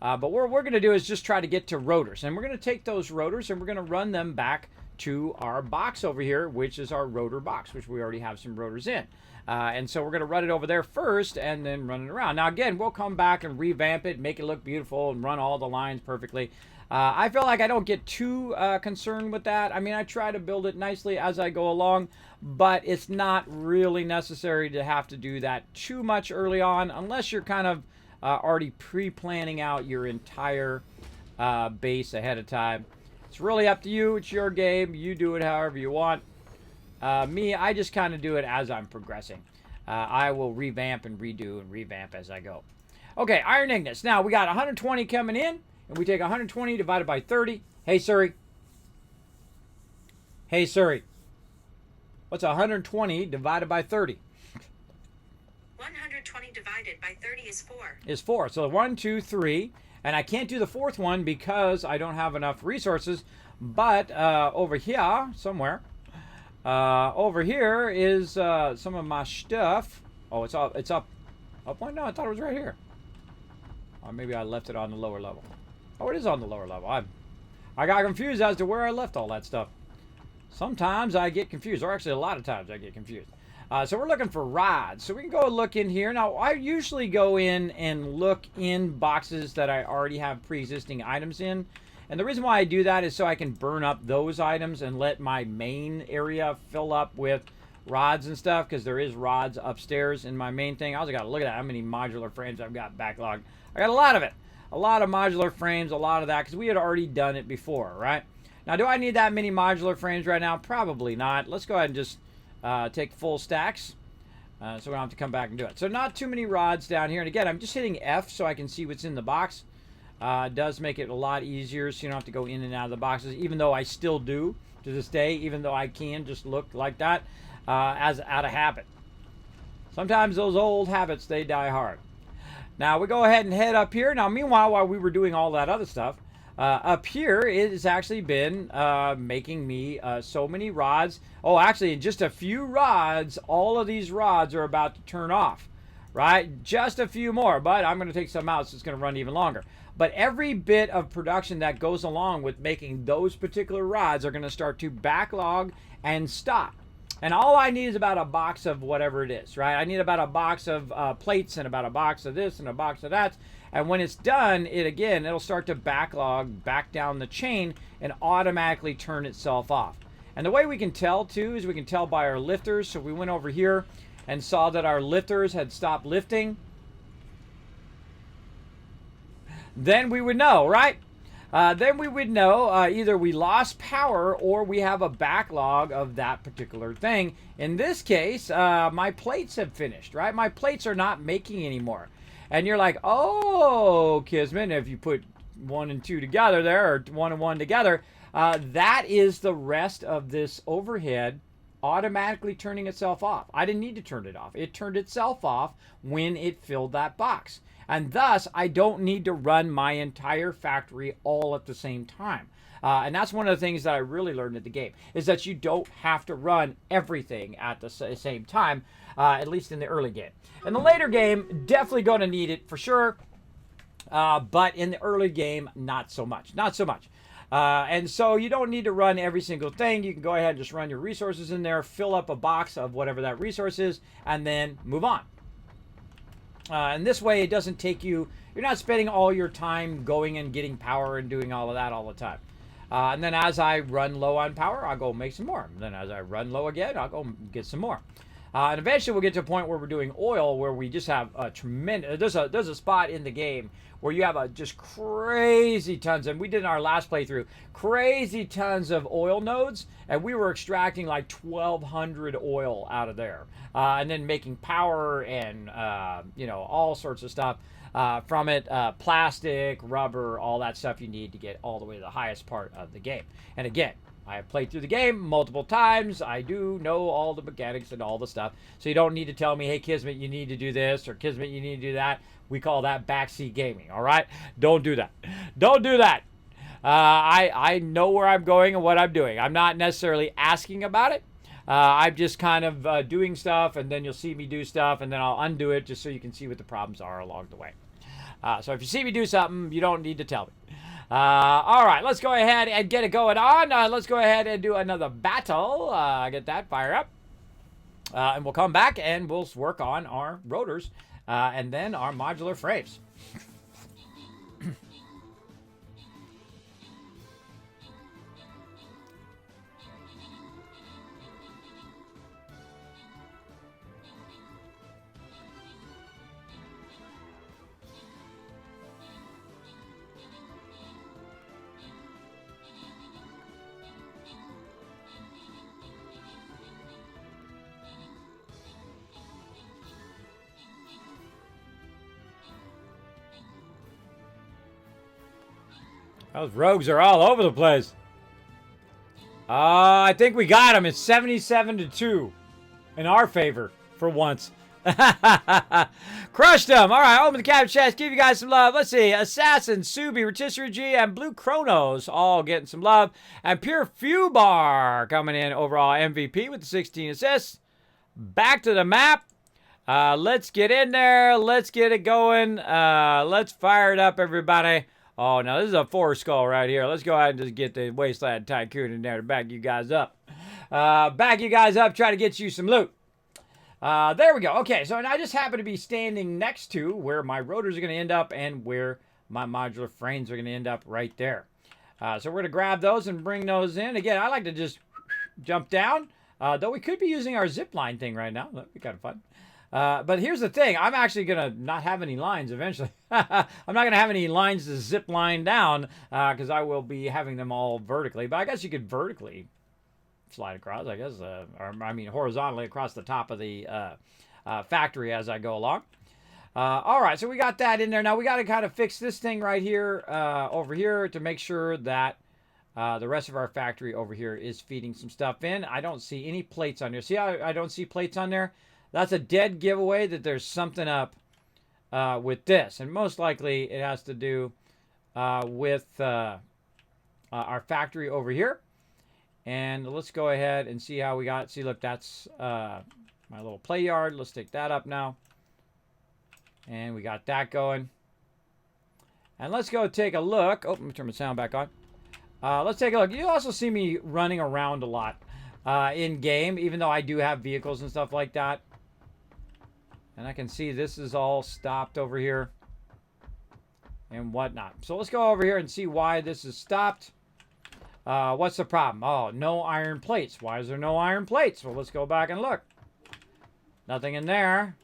But what we're going to do is just try to get to rotors. And we're going to take those rotors and we're going to run them back to our box over here, which is our rotor box, which we already have some rotors in. And so we're going to run it over there first and then run it around. Now, again, we'll come back and revamp it, make it look beautiful, and run all the lines perfectly. I feel like I don't get too concerned with that. I mean, I try to build it nicely as I go along, but it's not really necessary to have to do that too much early on, unless you're kind of already pre-planning out your entire base ahead of time. It's really up to you. It's your game. You do it however you want. Me, I just kind of do it as I'm progressing. I will revamp and redo and revamp as I go. Okay, Iron Ignis. Now, we got 120 coming in, and we take 120 divided by 30. Hey, Siri. Hey, Siri. What's 120 divided by 30? 120 divided by 30 is 4. Is 4. So 1, 2, 3. And I can't do the 4th one because I don't have enough resources. But over here, somewhere, over here is some of my stuff. Oh, it's up. It's up. Up one? No, I thought it was right here. Or maybe I left it on the lower level. Oh, it is on the lower level. I got confused as to where I left all that stuff. Sometimes I get confused, or actually a lot of times I get confused. So we're looking for rods. So we can go look in here. Now, I usually go in and look in boxes that I already have pre-existing items in. And the reason why I do that is so I can burn up those items and let my main area fill up with rods and stuff, because there is rods upstairs in my main thing. I also got to look at how many modular frames I've got backlogged. I got a lot of it. A lot of modular frames, a lot of that, because we had already done it before, right? Now, do I need that many modular frames right now? Probably not. Let's go ahead and just take full stacks, so we don't have to come back and do it. So not too many rods down here. And again, I'm just hitting F so I can see what's in the box. It does make it a lot easier, so you don't have to go in and out of the boxes, even though I still do to this day, even though I can just look like that as out of habit. Sometimes those old habits, they die hard. Now, we go ahead and head up here. Now, meanwhile, while we were doing all that other stuff, up here, it has actually been making me so many rods. Oh, actually, in just a few rods, all of these rods are about to turn off, right? Just a few more, but I'm going to take some out, so it's going to run even longer. But every bit of production that goes along with making those particular rods are going to start to backlog and stop. And all I need is about a box of whatever it is, right? I need about a box of plates and about a box of this and a box of that. And when it's done, it'll start to backlog back down the chain and automatically turn itself off. And the way we can tell, too, is we can tell by our lifters. So we went over here and saw that our lifters had stopped lifting. Then we would know, right? Then we would know either we lost power or we have a backlog of that particular thing. In this case, my plates have finished, right? My plates are not making anymore. And you're like, oh, Kismet, if you put 1 and 2 together there, or 1 and 1 together, that is the rest of this overhead automatically turning itself off. I didn't need to turn it off. It turned itself off when it filled that box. And thus, I don't need to run my entire factory all at the same time. And that's one of the things that I really learned at the game, is that you don't have to run everything at the same time, at least in the early game. In the later game, definitely going to need it for sure. But in the early game, not so much. Not so much. And so you don't need to run every single thing. You can go ahead and just run your resources in there, fill up a box of whatever that resource is, and then move on. And this way, it doesn't take you, you're not spending all your time going and getting power and doing all of that all the time. And then as I run low on power, I'll go make some more. And then as I run low again, I'll go get some more. And eventually we'll get to a point where we're doing oil, where we just have a tremendous, there's a spot in the game where you have just crazy tons, and we did in our last playthrough, crazy tons of oil nodes, and we were extracting like 1,200 oil out of there. And then making power and, all sorts of stuff from it, plastic, rubber, all that stuff you need to get all the way to the highest part of the game. And again, I have played through the game multiple times. I do know all the mechanics and all the stuff. So you don't need to tell me, hey, Kismet, you need to do this, or Kismet, you need to do that. We call that backseat gaming, all right? Don't do that. Don't do that. I know where I'm going and what I'm doing. I'm not necessarily asking about it. I'm just kind of doing stuff, and then you'll see me do stuff, and then I'll undo it just so you can see what the problems are along the way. So if you see me do something, you don't need to tell me. All right, let's go ahead and get it going on. Let's go ahead and do another battle. Get that fire up. And we'll come back and we'll work on our rotors and then our modular frames. Those rogues are all over the place. I think we got them. It's 77-2 in our favor for once. Crushed them. All right, open the capture chest. Give you guys some love. Let's see. Assassin, Subi, Rotisserie G, and Blue Chronos all getting some love. And Pure Fubar coming in overall MVP with the 16 assists. Back to the map. Let's get in there. Let's get it going. Let's fire it up, everybody. Oh, now this is a 4 skull right here. Let's go ahead and just get the Wasteland Tycoon in there to back you guys up. Back you guys up. Try to get you some loot. There we go. Okay, so I just happen to be standing next to where my rotors are going to end up and where my modular frames are going to end up right there. So we're going to grab those and bring those in. Again, I like to just jump down, though we could be using our zip line thing right now. That'd be kind of fun. But here's the thing. I'm actually going to not have any lines eventually. I'm not going to have any lines to zip line down because I will be having them all vertically. But I guess you could vertically slide across, I guess, or I mean horizontally across the top of the factory as I go along. All right, so we got that in there. Now we got to kind of fix this thing right here over here to make sure that the rest of our factory over here is feeding some stuff in. I don't see any plates on there. See how I don't see plates on there? That's a dead giveaway that there's something up with this. And most likely it has to do with our factory over here. And let's go ahead and see how we got. See, look, that's my little play yard. Let's take that up now. And we got that going. And let's go take a look. Oh, let me turn my sound back on. Let's take a look. You also see me running around a lot in game, even though I do have vehicles and stuff like that. And I can see this is all stopped over here and whatnot. So let's go over here and see why this is stopped. What's the problem? Oh, no iron plates. Why is there no iron plates? Well, let's go back and look. Nothing in there.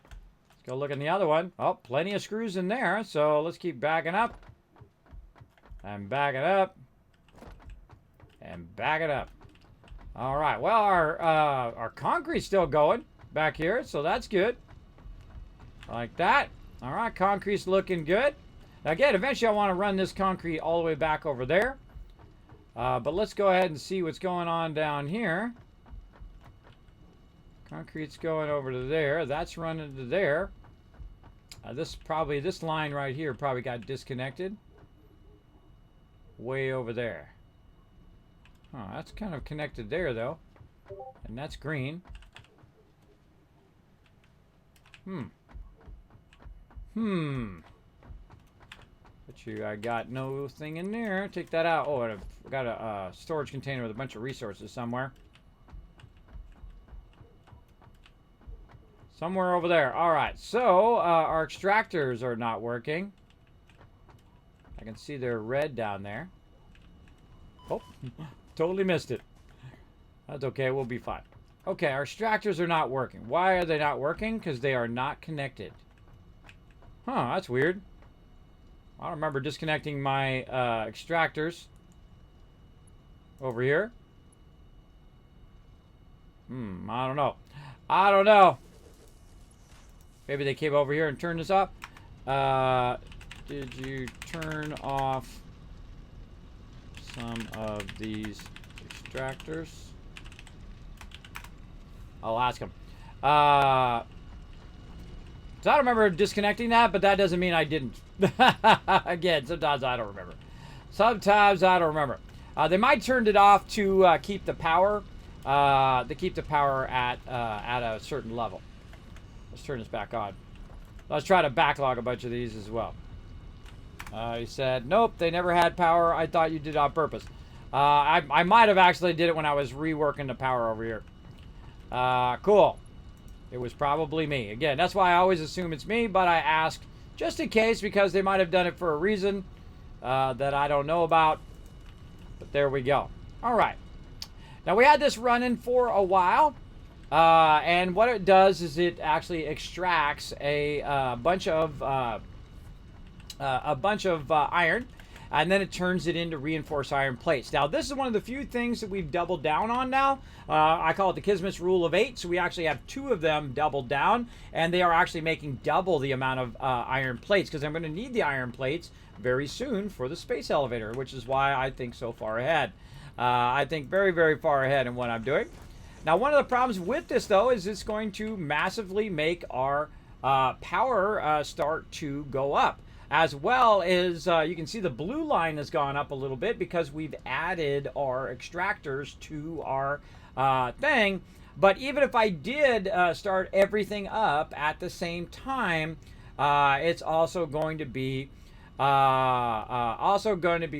Let's go look in the other one. Oh, plenty of screws in there. So let's keep backing up. And backing up. And backing up. All right. Well, our concrete's still going back here. So that's good. Like that. All right. Concrete's looking good. Again, eventually I want to run this concrete all the way back over there. But let's go ahead and see what's going on down here. Concrete's going over to there. That's running to there. This line right here probably got disconnected. Way over there. Oh, that's kind of connected there though. And that's green. I got no thing in there. Take that out. Oh, and I've got a storage container with a bunch of resources somewhere. Somewhere over there. All right. So our extractors are not working. I can see they're red down there. Oh, totally missed it. That's okay. We'll be fine. Okay, our extractors are not working. Why are they not working? Because they are not connected. Huh, that's weird. I don't remember disconnecting my extractors over here. I don't know. I don't know. Maybe they came over here and turned this off. Did you turn off some of these extractors? I'll ask them. So I don't remember disconnecting that, but that doesn't mean I didn't. Again, sometimes I don't remember. Sometimes I don't remember. They might turned it off to keep the power. To keep the power at a certain level. Let's turn this back on. Let's try to backlog a bunch of these as well. He said, nope, they never had power. I thought you did it on purpose. I might have actually did it when I was reworking the power over here. Cool. It was probably me. Again, that's why I always assume it's me, but I ask just in case because they might have done it for a reason that I don't know about. But there we go. All right. Now, we had this running for a while. And what it does is it actually extracts a bunch of iron. And then it turns it into reinforced iron plates. Now, this is one of the few things that we've doubled down on now. I call it the Kismet's rule of 8. So we actually have 2 of them doubled down. And they are actually making double the amount of iron plates. Because I'm going to need the iron plates very soon for the space elevator. Which is why I think so far ahead. I think very, very far ahead in what I'm doing. Now, one of the problems with this, though, is it's going to massively make our power start to go up. As well as you can see the blue line has gone up a little bit because we've added our extractors to our thing. But even if I did start everything up at the same time, it's also going to be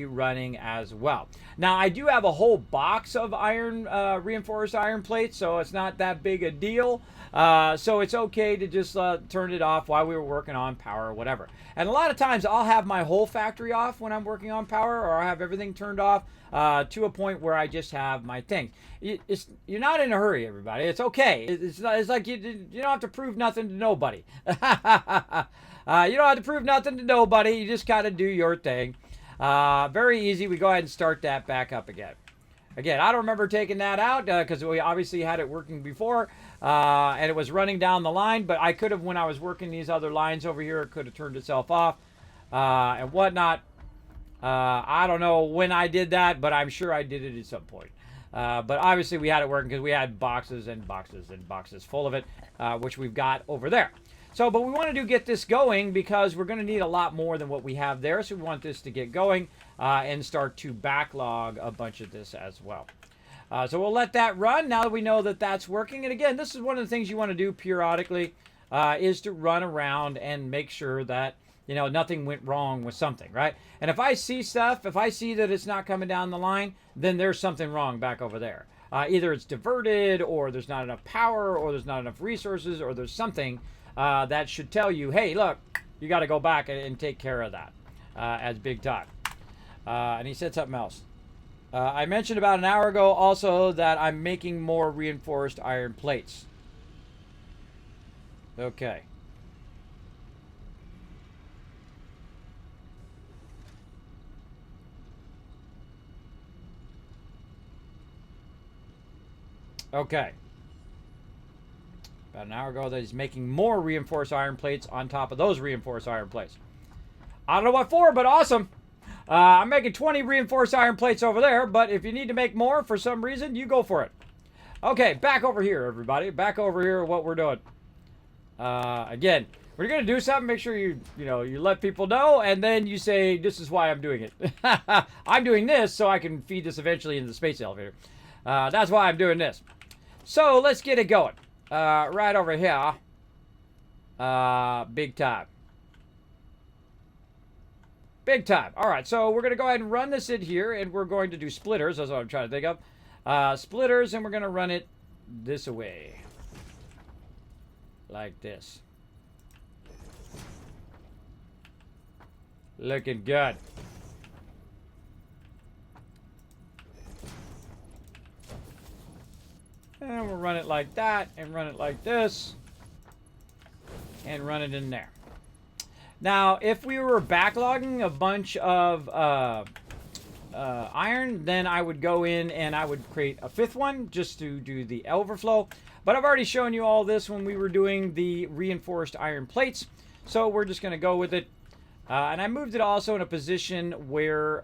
running as well. Now, I do have a whole box of iron reinforced iron plates, so it's not that big a deal. So it's okay to just turn it off while we were working on power or whatever. And a lot of times I'll have my whole factory off when I'm working on power, or I'll have everything turned off to a point where I just have my thing. You're not in a hurry, everybody. It's okay. It's like you don't have to prove nothing to nobody. You don't have to prove nothing to nobody. You just got to do your thing. Very easy. We go ahead and start that back up again. Again, I don't remember taking that out because we obviously had it working before and it was running down the line. But I could have, when I was working these other lines over here, it could have turned itself off and whatnot. I don't know when I did that, but I'm sure I did it at some point. But obviously we had it working because we had boxes and boxes and boxes full of it, which we've got over there. So, but we want to get this going because we're going to need a lot more than what we have there. So we want this to get going and start to backlog a bunch of this as well. So we'll let that run now that we know that that's working. And again, this is one of the things you want to do periodically is to run around and make sure that, you know, nothing went wrong with something, right? And if I see stuff, if I see that it's not coming down the line, then there's something wrong back over there. Either it's diverted, or there's not enough power, or there's not enough resources, or there's something that should tell you, hey, look, you got to go back and take care of that as big time. And he said something else. I mentioned about an hour ago also that I'm making more reinforced iron plates. Okay. Okay. About an hour ago that he's making more reinforced iron plates on top of those reinforced iron plates. I don't know what for, but awesome. I'm making 20 reinforced iron plates over there, but if you need to make more for some reason, you go for it. Okay, back over here, everybody. Back over here, what we're doing. Again, we're going to do something, make sure you let people know, and then you say, this is why I'm doing it. I'm doing this so I can feed this eventually into the space elevator. That's why I'm doing this. So, let's get it going. Right over here. Big time. Big time. All right, so we're going to go ahead and run this in here, and we're going to do splitters. That's what I'm trying to think of. Splitters, and we're going to run it this way. Like this. Looking good. And we'll run it like that, and run it like this, and run it in there. Now, if we were backlogging a bunch of iron, then I would go in and I would create a fifth one just to do the overflow. But I've already shown you all this when we were doing the reinforced iron plates. So we're just going to go with it. And I moved it also in a position where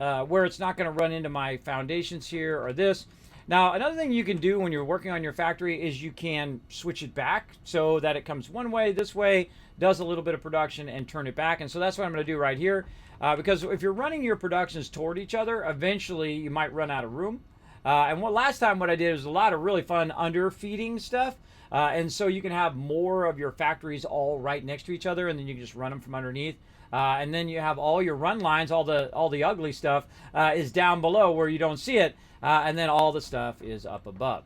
it's not going to run into my foundations here or this. Now, another thing you can do when you're working on your factory is you can switch it back so that it comes one way, this way, does a little bit of production, and turn it back. And so that's what I'm going to do right here. Because if you're running your productions toward each other, eventually you might run out of room. And last time what I did was a lot of really fun underfeeding stuff. And so you can have more of your factories all right next to each other, and then you can just run them from underneath. And then you have all your run lines, all the ugly stuff is down below where you don't see it. And then all the stuff is up above.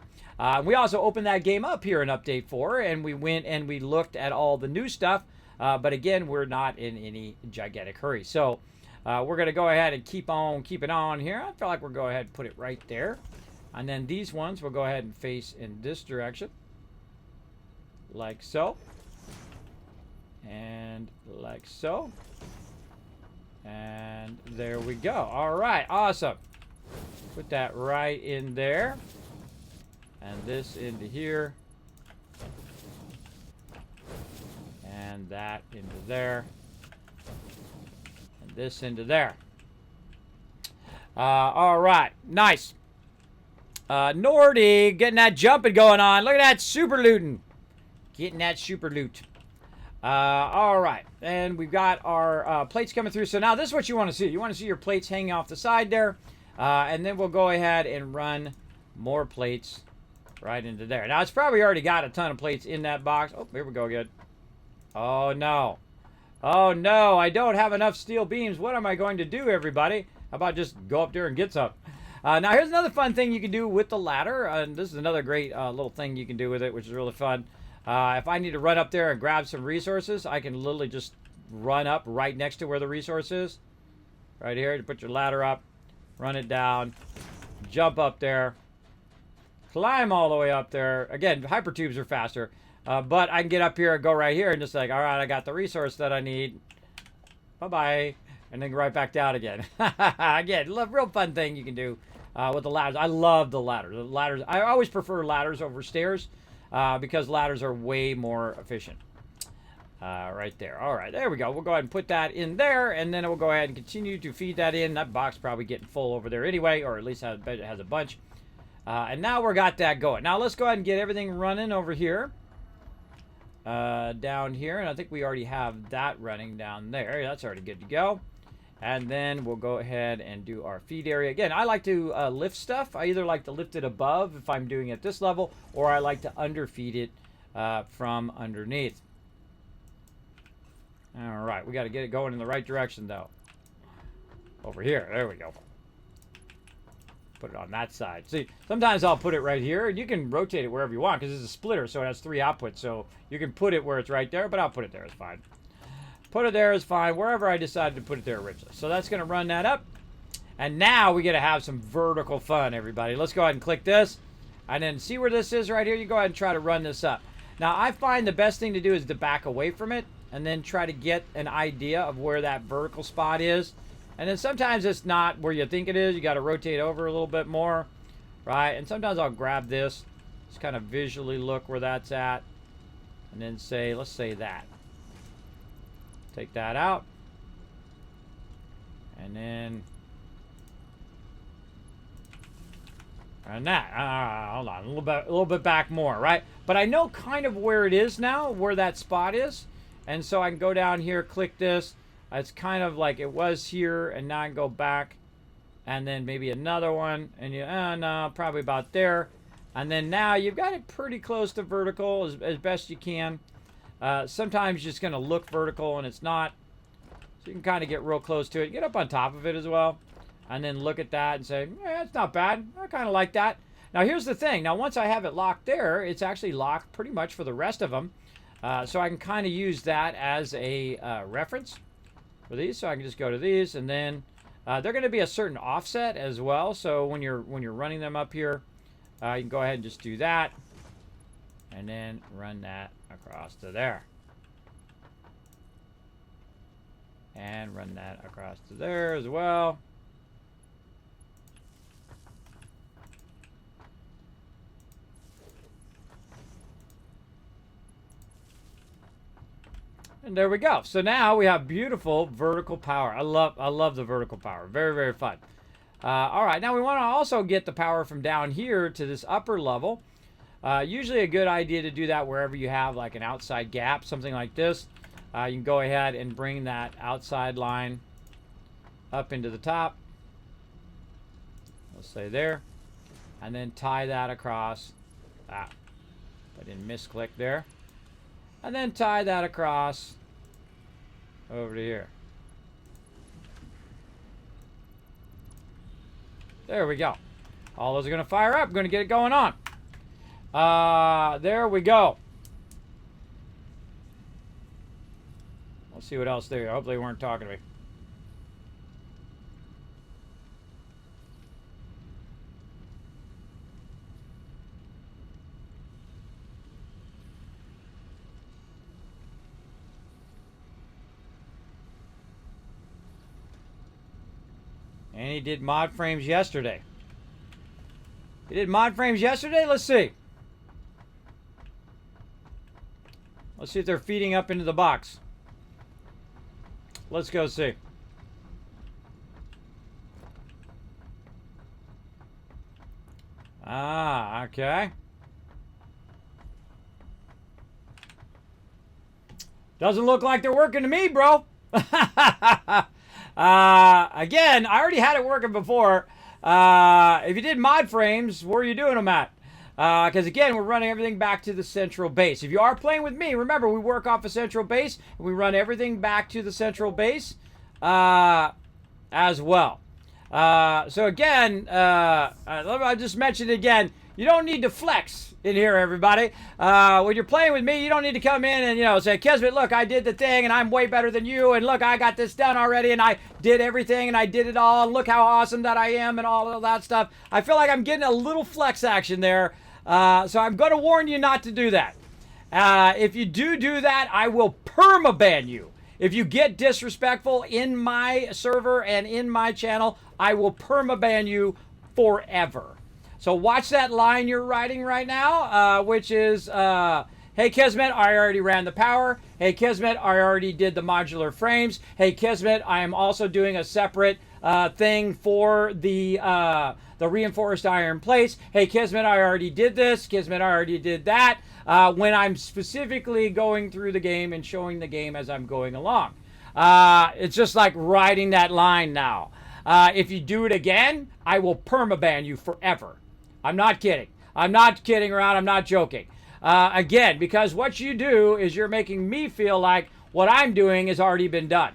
We also opened that game up here in Update 4, and we went and we looked at all the new stuff. But again, we're not in any gigantic hurry. So we're going to go ahead and keep it on here. I feel like we'll go ahead and put it right there. And then these ones we'll go ahead and face in this direction. Like so. And like so. And there we go. All right, awesome. Put that right in there. And this into here. And that into there. And this into there. All right, nice. Nordy, getting that jumping going on. Look at that super looting. Getting that super loot. All right. And we've got our plates coming through. So now this is what you want to see. You want to see your plates hanging off the side there. And then we'll go ahead and run more plates right into there. Now, it's probably already got a ton of plates in that box. Oh, here we go again. Oh, no. Oh, no. I don't have enough steel beams. What am I going to do, everybody? How about just go up there and get some? Now, here's another fun thing you can do with the ladder. And this is another great little thing you can do with it, which is really fun. If I need to run up there and grab some resources, I can literally just run up right next to where the resource is. Right here. You put your ladder up, run it down, jump up there, climb all the way up there. Again, hypertubes are faster. But I can get up here and go right here and just like, all right, I got the resource that I need. Bye-bye. And then right back down again. Again, real fun thing you can do with the ladders. I love the ladders. The ladders. I always prefer ladders over stairs because ladders are way more efficient. Right there. All right, there we go. We'll go ahead and put that in there, and then we'll go ahead and continue to feed that in. That box probably getting full over there anyway, or at least it has a bunch. And now we got that going. Now let's go ahead and get everything running over here. Down here, and I think we already have that running down there. That's already good to go. And then we'll go ahead and do our feed area. Again, I like to lift stuff. I either like to lift it above if I'm doing it at this level, or I like to underfeed it from underneath. All right, we got to get it going in the right direction, though. Over here. There we go. Put it on that side. See, sometimes I'll put it right here, and you can rotate it wherever you want because it's a splitter, so it has 3 outputs. So you can put it where it's right there, but I'll put it there. It's fine. Put it there is fine, wherever I decided to put it there originally. So that's going to run that up. And now we get to have some vertical fun, everybody. Let's go ahead and click this. And then see where this is right here. You go ahead and try to run this up. Now, I find the best thing to do is to back away from it and then try to get an idea of where that vertical spot is. And then sometimes it's not where you think it is. You got to rotate over a little bit more, right? And sometimes I'll grab this, just kind of visually look where that's at, and then say, let's say that. Take that out, and then and that. Hold on, a little bit back more, right? But I know kind of where it is now, where that spot is, and so I can go down here, click this. It's kind of like it was here, and now I can go back, and then maybe another one, and you, no, probably about there. And then now you've got it pretty close to vertical as best you can. Sometimes you're just going to look vertical, and it's not. So you can kind of get real close to it. Get up on top of it as well, and then look at that and say, yeah, it's not bad. I kind of like that. Now, here's the thing. Now, once I have it locked there, it's actually locked pretty much for the rest of them. So I can kind of use that as a reference for these. So I can just go to these, and then they're going to be a certain offset as well. So when you're running them up here, you can go ahead and just do that, and then run that across to there, and run that across to there as well. And there we go. So now we have beautiful vertical power. I love the vertical power. Very, very fun. All right, now we want to also get the power from down here to this upper level. Usually a good idea to do that wherever you have like an outside gap, something like this. You can go ahead and bring that outside line up into the top. Let's say there. And then tie that across. I didn't misclick there. And then tie that across over to here. There we go. All those are going to fire up. Going to get it going on. There we go. Let's see what else there. I hope they weren't talking to me. And he did mod frames yesterday. He did mod frames yesterday? Let's see. Let's see if they're feeding up into the box. Let's go see. Ah, okay. Doesn't look like they're working to me, bro. Again, I already had it working before. If you did mod frames, where are you doing them at? Because again, we're running everything back to the central base. If you are playing with me, remember we work off a central base and we run everything back to the central base as well. So again, I just mentioned again, you don't need to flex in here, everybody. When you're playing with me, you don't need to come in and, say, Kismet, look, I did the thing, and I'm way better than you, and look, I got this done already, and I did everything, and I did it all, and look how awesome that I am, and all of that stuff. I feel like I'm getting a little flex action there, so I'm going to warn you not to do that. If you do that, I will permaban you. If you get disrespectful in my server and in my channel, I will permaban you forever. So watch that line you're writing right now, which is, hey, Kismet, I already ran the power. Hey, Kismet, I already did the modular frames. Hey, Kismet, I am also doing a separate thing for the reinforced iron plates. Hey, Kismet, I already did this. Kismet, I already did that. When I'm specifically going through the game and showing the game as I'm going along. It's just like writing that line now. If you do it again, I will permaban you forever. I'm not kidding. I'm not kidding around. I'm not joking. Again, because what you do is you're making me feel like what I'm doing has already been done.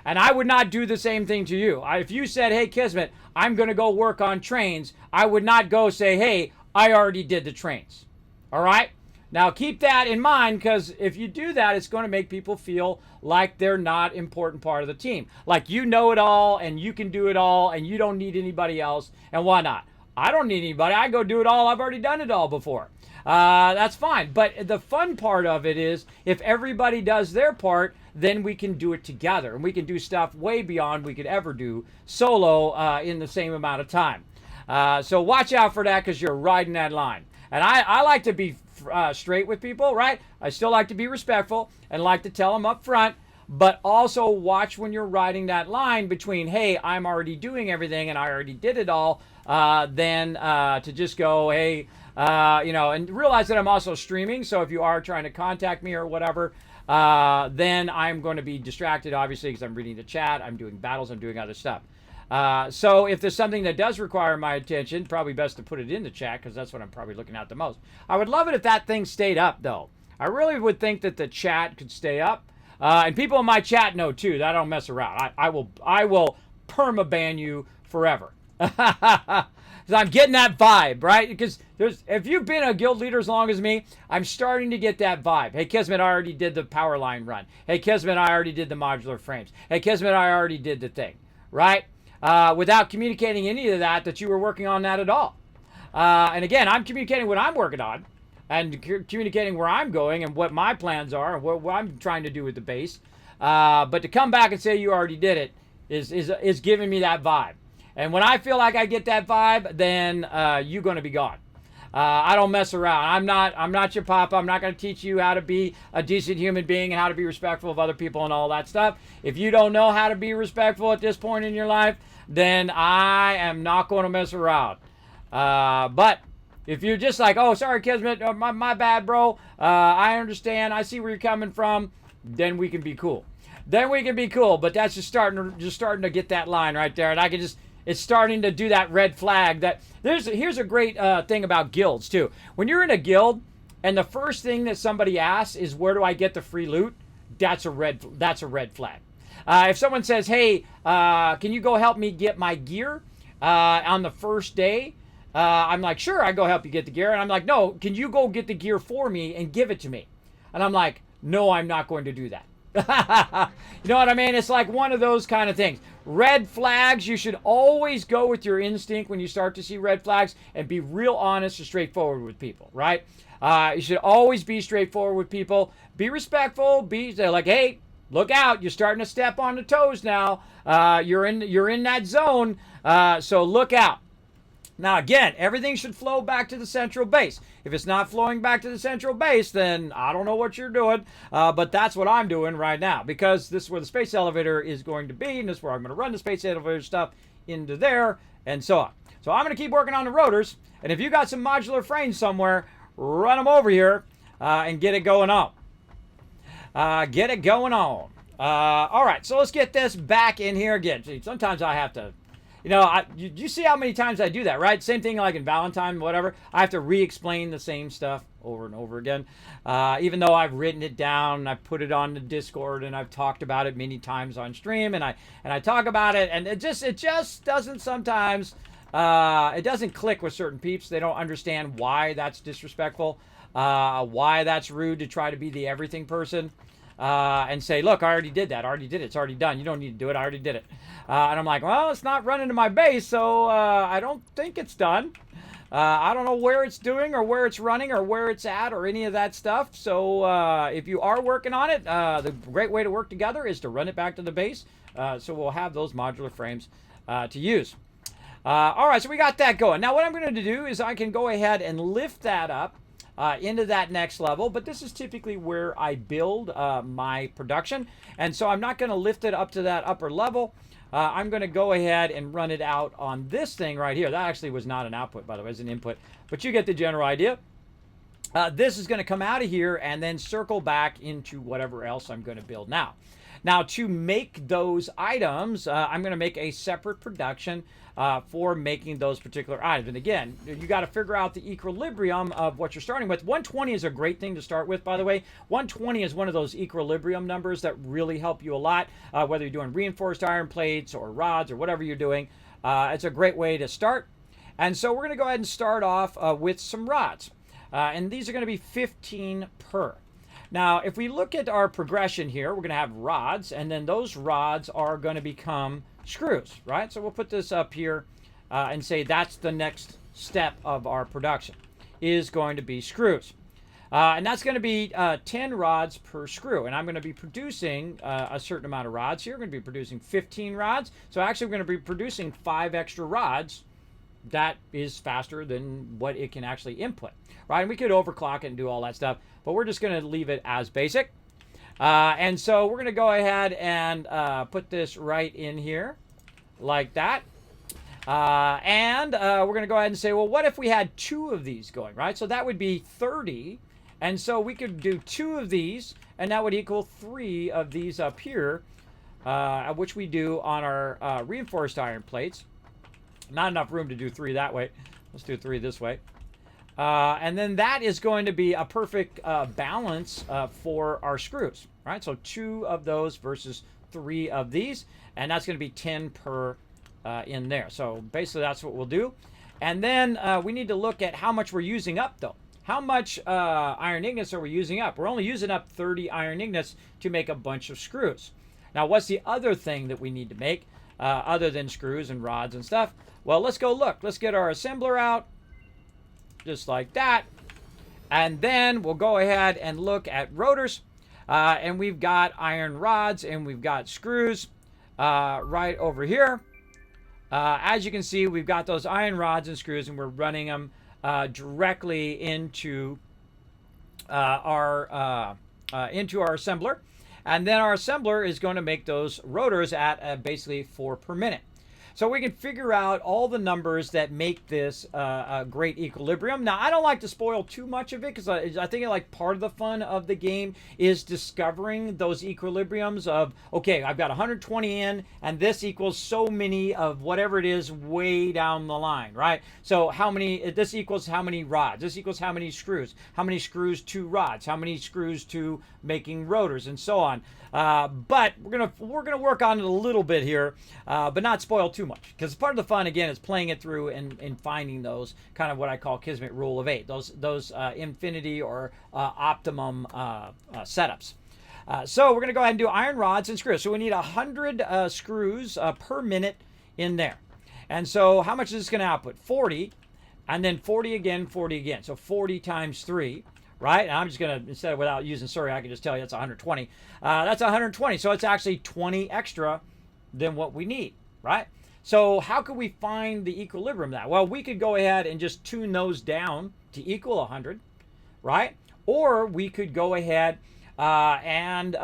And I would not do the same thing to you. If you said, hey, Kismet, I'm going to go work on trains, I would not go say, hey, I already did the trains. All right? Now, keep that in mind, because if you do that, it's going to make people feel like they're not an important part of the team. Like you know it all, and you can do it all, and you don't need anybody else, and why not? I don't need anybody. I go do it all. I've already done it all before. That's fine. But the fun part of it is if everybody does their part, then we can do it together. And we can do stuff way beyond we could ever do solo in the same amount of time. So watch out for that because you're riding that line. And I like to be straight with people, right? I still like to be respectful and like to tell them up front. But also watch when you're riding that line between, hey, I'm already doing everything and I already did it all, then to just go, hey, and realize that I'm also streaming. So if you are trying to contact me or whatever, then I'm going to be distracted, obviously, because I'm reading the chat, I'm doing battles, I'm doing other stuff. So if there's something that does require my attention, probably best to put it in the chat because that's what I'm probably looking at the most. I would love it if that thing stayed up, though. I really would think that the chat could stay up. And people in my chat know too that I don't mess around. I will permaban you forever. Because I'm getting that vibe, right? Because if you've been a guild leader as long as me, I'm starting to get that vibe. Hey, Kismet, I already did the power line run. Hey, Kismet, I already did the modular frames. Hey, Kismet, I already did the thing, right? Without communicating any of that you were working on that at all. And again, I'm communicating what I'm working on. And communicating where I'm going and what my plans are and what I'm trying to do with the base. But to come back and say you already did it is giving me that vibe. And when I feel like I get that vibe, then you're going to be gone. I don't mess around. I'm not your papa. I'm not going to teach you how to be a decent human being and how to be respectful of other people and all that stuff. If you don't know how to be respectful at this point in your life, then I am not going to mess around. But if you're just like, oh, sorry, Kismet, my bad, bro. I understand. I see where you're coming from. Then we can be cool. But that's just starting to get that line right there, and I can just. It's starting to do that red flag. Here's a great thing about guilds too. When you're in a guild, and the first thing that somebody asks is, "Where do I get the free loot?" That's a red flag. If someone says, "Hey, can you go help me get my gear on the first day?" I'm like, sure, I go help you get the gear. And I'm like, no, can you go get the gear for me and give it to me? And I'm like, no, I'm not going to do that. You know what I mean? It's like one of those kind of things. Red flags, you should always go with your instinct when you start to see red flags and be real honest and straightforward with people, right? You should always be straightforward with people. Be respectful. They're like, hey, look out. You're starting to step on the toes now. You're in that zone. So look out. Now, again, everything should flow back to the central base. If it's not flowing back to the central base, then I don't know what you're doing, but that's what I'm doing right now, because this is where the space elevator is going to be, and this is where I'm going to run the space elevator stuff into there, and so on. So I'm going to keep working on the rotors, and if you got some modular frames somewhere, run them over here and get it going on. Get it going on. All right, so let's get this back in here again. See, sometimes I have to... you see how many times I do that, right? Same thing like in Valentine, whatever. I have to re-explain the same stuff over and over again. Even though I've written it down, I've put it on the Discord, and I've talked about it many times on stream, and I talk about it, and it just doesn't sometimes, it doesn't click with certain peeps. They don't understand why that's disrespectful, why that's rude to try to be the everything person. And say, look, I already did that. I already did it. It's already done. You don't need to do it. I already did it. And I'm like, well, it's not running to my base, so I don't think it's done. I don't know where it's doing or where it's running or where it's at or any of that stuff. So if you are working on it, the great way to work together is to run it back to the base. So we'll have those modular frames to use. All right, so we got that going. Now what I'm going to do is I can go ahead and lift that up into that next level, but this is typically where I build my production, and so I'm not going to lift it up to that upper level. I'm going to go ahead and run it out on this thing right here. That actually was not an output, by the way, it's an input, but you get the general idea. This is going to come out of here and then circle back into whatever else I'm going to build now. Now, to make those items, I'm going to make a separate production for making those particular items. And again, you got to figure out the equilibrium of what you're starting with. 120 is a great thing to start with, by the way. 120 is one of those equilibrium numbers that really help you a lot, whether you're doing reinforced iron plates or rods or whatever you're doing. It's a great way to start. And so we're going to go ahead and start off with some rods. And these are going to be 15 per. Now, if we look at our progression here, we're going to have rods, and then those rods are going to become screws, right? So we'll put this up here and say that's the next step of our production, is going to be screws. And that's going to be 10 rods per screw. And I'm going to be producing a certain amount of rods here. We're going to be producing 15 rods. So actually, we're going to be producing 5 extra rods. That is faster than what it can actually input, right? And we could overclock it and do all that stuff, but we're just going to leave it as basic. And so we're going to go ahead and put this right in here like that. And we're going to go ahead and say, well, what if we had 2 of these going, right? So that would be 30. And so we could do 2 of these, and that would equal 3 of these up here, which we do on our reinforced iron plates. Not enough room to do 3 that way. Let's do 3 this way. And then that is going to be a perfect balance for our screws, right? So 2 of those versus 3 of these, and that's going to be 10 per in there. So basically that's what we'll do. And then we need to look at how much we're using up, though. How much iron ingots are we using up? We're only using up 30 iron ingots to make a bunch of screws. Now, what's the other thing that we need to make other than screws and rods and stuff? Well, let's go look. Let's get our assembler out, just like that. And then we'll go ahead and look at rotors. And we've got iron rods and we've got screws right over here. As you can see, we've got those iron rods and screws, and we're running them directly into our assembler. And then our assembler is going to make those rotors at basically 4 per minute. So we can figure out all the numbers that make this a great equilibrium. Now, I don't like to spoil too much of it because I think like part of the fun of the game is discovering those equilibriums of, okay, I've got 120 in, and this equals so many of whatever it is way down the line, right? So this equals how many rods, this equals how many screws to rods, how many screws to making rotors, and so on. But we're gonna work on it a little bit here, but not spoil too much, because part of the fun again is playing it through and finding those kind of what I call Kismet rule of 8, those infinity or optimum setups. So we're gonna go ahead and do iron rods and screws. So we need 100 screws per minute in there. And so how much is this gonna output? 40, and then 40 again, 40 again. So 40 times 3. Right? And I'm just going to, instead of without using Surrey, I can just tell you that's 120. That's 120. So it's actually 20 extra than what we need, right? So how could we find the equilibrium of that? Well, we could go ahead and just tune those down to equal 100, right? Or we could go ahead and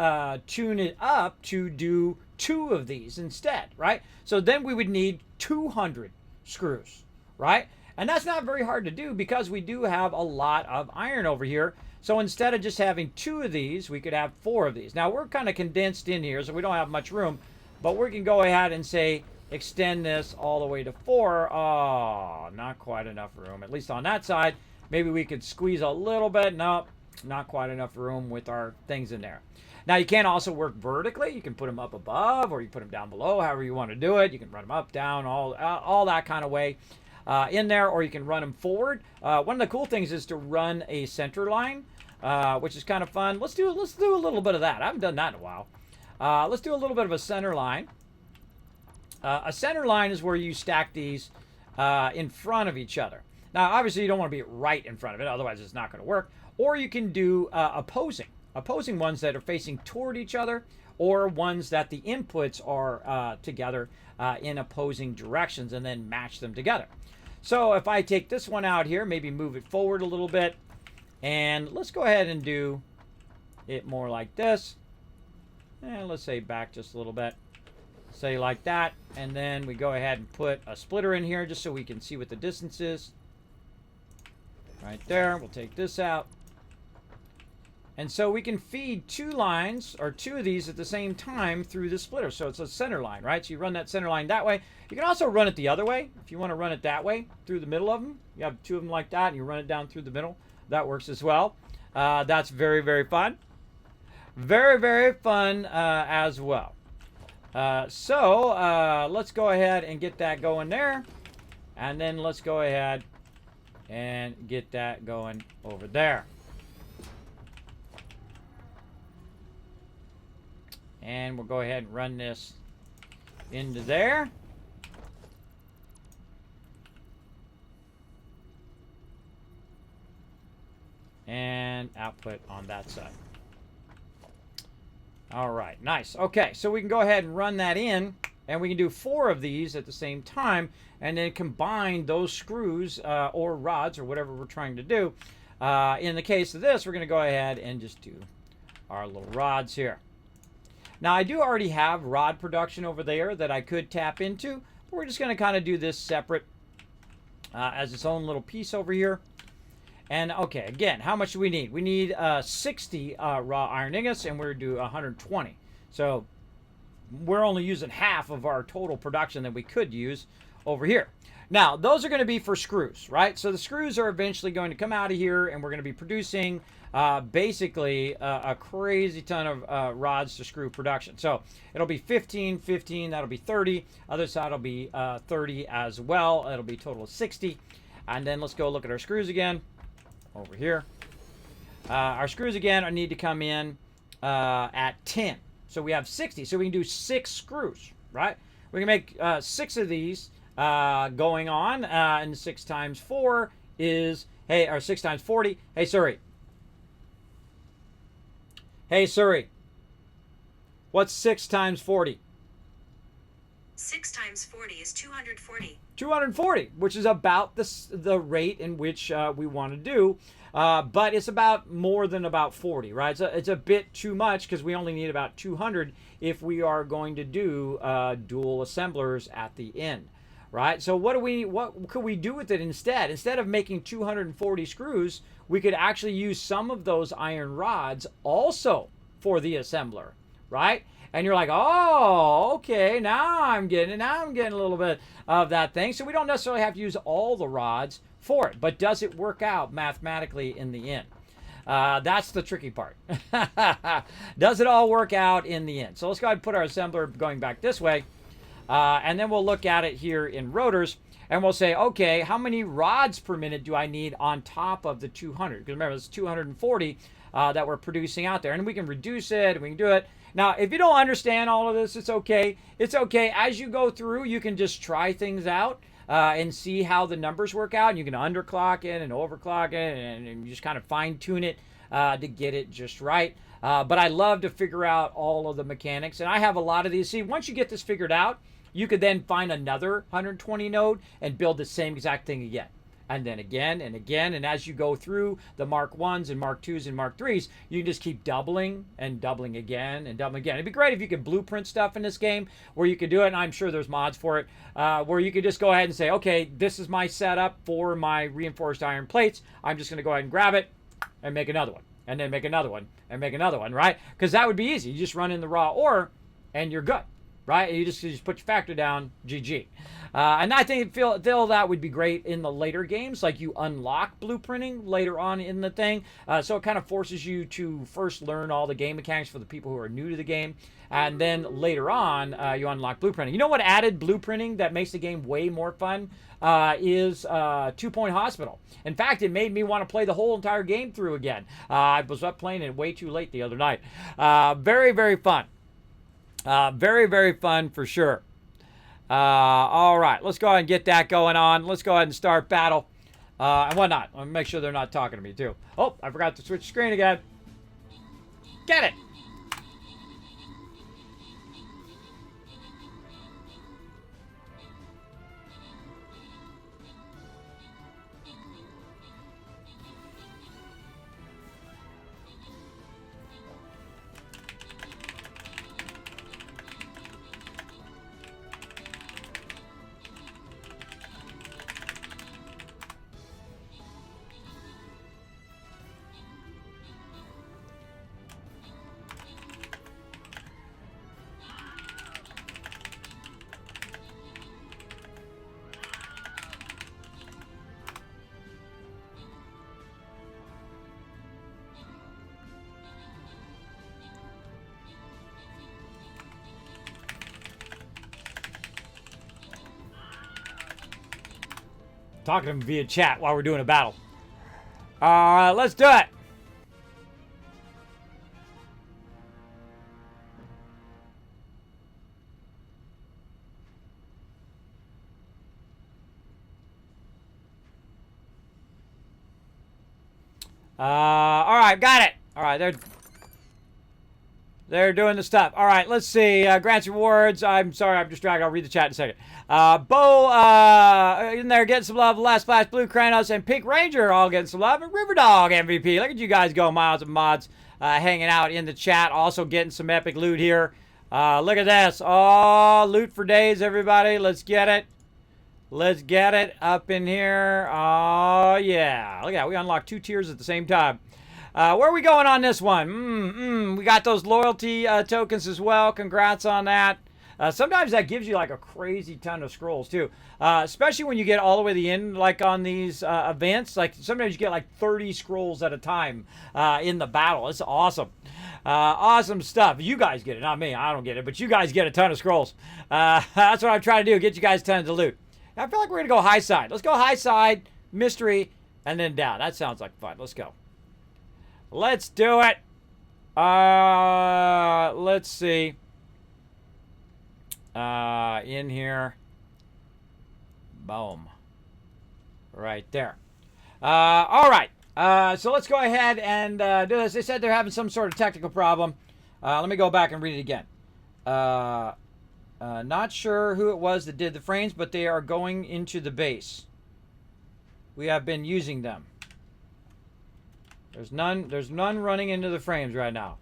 tune it up to do 2 of these instead, right? So then we would need 200 screws, right? And that's not very hard to do because we do have a lot of iron over here. So instead of just having 2 of these, we could have 4 of these. Now we're kind of condensed in here, so we don't have much room, but we can go ahead and say extend this all the way to 4. Oh, not quite enough room, at least on that side. Maybe we could squeeze a little bit. Nope, not quite enough room with our things in there. Now you can also work vertically. You can put them up above, or you put them down below, however you want to do it. You can run them up, down, all that kind of way in there, or you can run them forward. One of the cool things is to run a center line, which is kind of fun. Let's do a little bit of that. I haven't done that in a while. Let's do a little bit of a center line. A center line is where you stack these in front of each other. Now, obviously, you don't want to be right in front of it, otherwise it's not going to work. Or you can do opposing ones that are facing toward each other, or ones that the inputs are together in opposing directions, and then match them together. So if I take this one out here, maybe move it forward a little bit, and let's go ahead and do it more like this. And let's say back just a little bit. Say like that, and then we go ahead and put a splitter in here just so we can see what the distance is. Right there. We'll take this out. And so we can feed 2 lines, or 2 of these at the same time through the splitter. So it's a center line, right? So you run that center line that way. You can also run it the other way. If you want to run it that way, through the middle of them. You have 2 of them like that, and you run it down through the middle. That works as well. That's very, very fun. Very, very fun as well. So let's go ahead and get that going there. And then let's go ahead and get that going over there. And we'll go ahead and run this into there. And output on that side. All right, nice. Okay, so we can go ahead and run that in, and we can do 4 of these at the same time, and then combine those screws or rods or whatever we're trying to do. In the case of this, we're going to go ahead and just do our little rods here. Now, I do already have rod production over there that I could tap into, but we're just going to kind of do this separate as its own little piece over here. And okay, again, how much do we need? We need 60 raw iron ingots, and we're going to do 120. So we're only using half of our total production that we could use over here. Now, those are going to be for screws, right? So the screws are eventually going to come out of here, and we're going to be producing basically a crazy ton of rods to screw production. So it'll be 15, 15, that'll be 30. Other side will be 30 as well. It'll be a total of 60. And then let's go look at our screws again over here. Our screws again need to come in at 10. So we have 60. So we can do 6 screws, right? We can make 6 of these going on. And 6 times 4 is, hey, or 6 times 40. Hey, Siri. Hey, Siri. What's 6 times 40? 6 times 40 is 240. 240, which is about the rate in which we want to do. But it's about more than about 40, right? It's a bit too much because we only need about 200 if we are going to do dual assemblers at the end, right? So what could we do with it instead? Instead of making 240 screws, we could actually use some of those iron rods also for the assembler, right? And you're like, oh, okay, now I'm getting it. Now I'm getting a little bit of that thing. So we don't necessarily have to use all the rods for it. But does it work out mathematically in the end? That's the tricky part. Does it all work out in the end? So let's go ahead and put our assembler going back this way. And then we'll look at it here in rotors. And we'll say, okay, how many rods per minute do I need on top of the 200? Because remember, it's 240 that we're producing out there. And we can reduce it, and we can do it. Now, if you don't understand all of this, it's okay. It's okay. As you go through, you can just try things out and see how the numbers work out. And you can underclock it and overclock it, and you just kind of fine-tune it to get it just right. But I love to figure out all of the mechanics. And I have a lot of these. See, once you get this figured out, you could then find another 120 node and build the same exact thing again. And then again and again. And as you go through the Mark 1s and Mark 2s and Mark 3s, you can just keep doubling and doubling again and doubling again. It'd be great if you could blueprint stuff in this game where you could do it, and I'm sure there's mods for it, where you could just go ahead and say, okay, this is my setup for my reinforced iron plates. I'm just going to go ahead and grab it and make another one. And then make another one and make another one, right? Because that would be easy. You just run in the raw ore and you're good, right? You just put your factor down, GG. And I think feel that would be great in the later games, like you unlock blueprinting later on in the thing. So it kind of forces you to first learn all the game mechanics for the people who are new to the game. And then later on, you unlock blueprinting. You know what added blueprinting that makes the game way more fun is 2 Point Hospital. In fact, it made me want to play the whole entire game through again. I was up playing it way too late the other night. Very, very fun. Very, very fun for sure. All right, let's go ahead and get that going on. Let's go ahead and start battle and whatnot. I'll make sure they're not talking to me too. Oh, I forgot to switch screen again. Get it. Talking to him via chat while we're doing a battle. Let's do it. All right, got it. All right, they're doing the stuff. All right, let's see. Grants rewards. I'm sorry, I'm distracted. I'll read the chat in a second. Bo in there getting some love. Last Flash, Blue Kranos, and Pink Ranger all getting some love. And Riverdog MVP. Look at you guys go, Miles and Mods, hanging out in the chat. Also getting some epic loot here. Look at this. Oh, loot for days, everybody. Let's get it. Let's get it up in here. Oh, yeah. Look at that. We unlocked 2 tiers at the same time. Where are we going on this one? We got those loyalty tokens as well. Congrats on that. Sometimes that gives you like a crazy ton of scrolls too. Especially when you get all the way to the end, like on these events. Like sometimes you get like 30 scrolls at a time in the battle. It's awesome. Awesome stuff. You guys get it, not me. I don't get it, but you guys get a ton of scrolls. That's what I'm trying to do, get you guys tons of loot. I feel like we're going to go high side. Let's go high side, mystery, and then down. That sounds like fun. Let's go. Let's do it. Let's see. In here. Boom. Right there. All right. So let's go ahead and do this. They said they're having some sort of technical problem. Let me go back and read it again. Not sure who it was that did the frames, but they are going into the base. We have been using them. There's none running into the frames right now.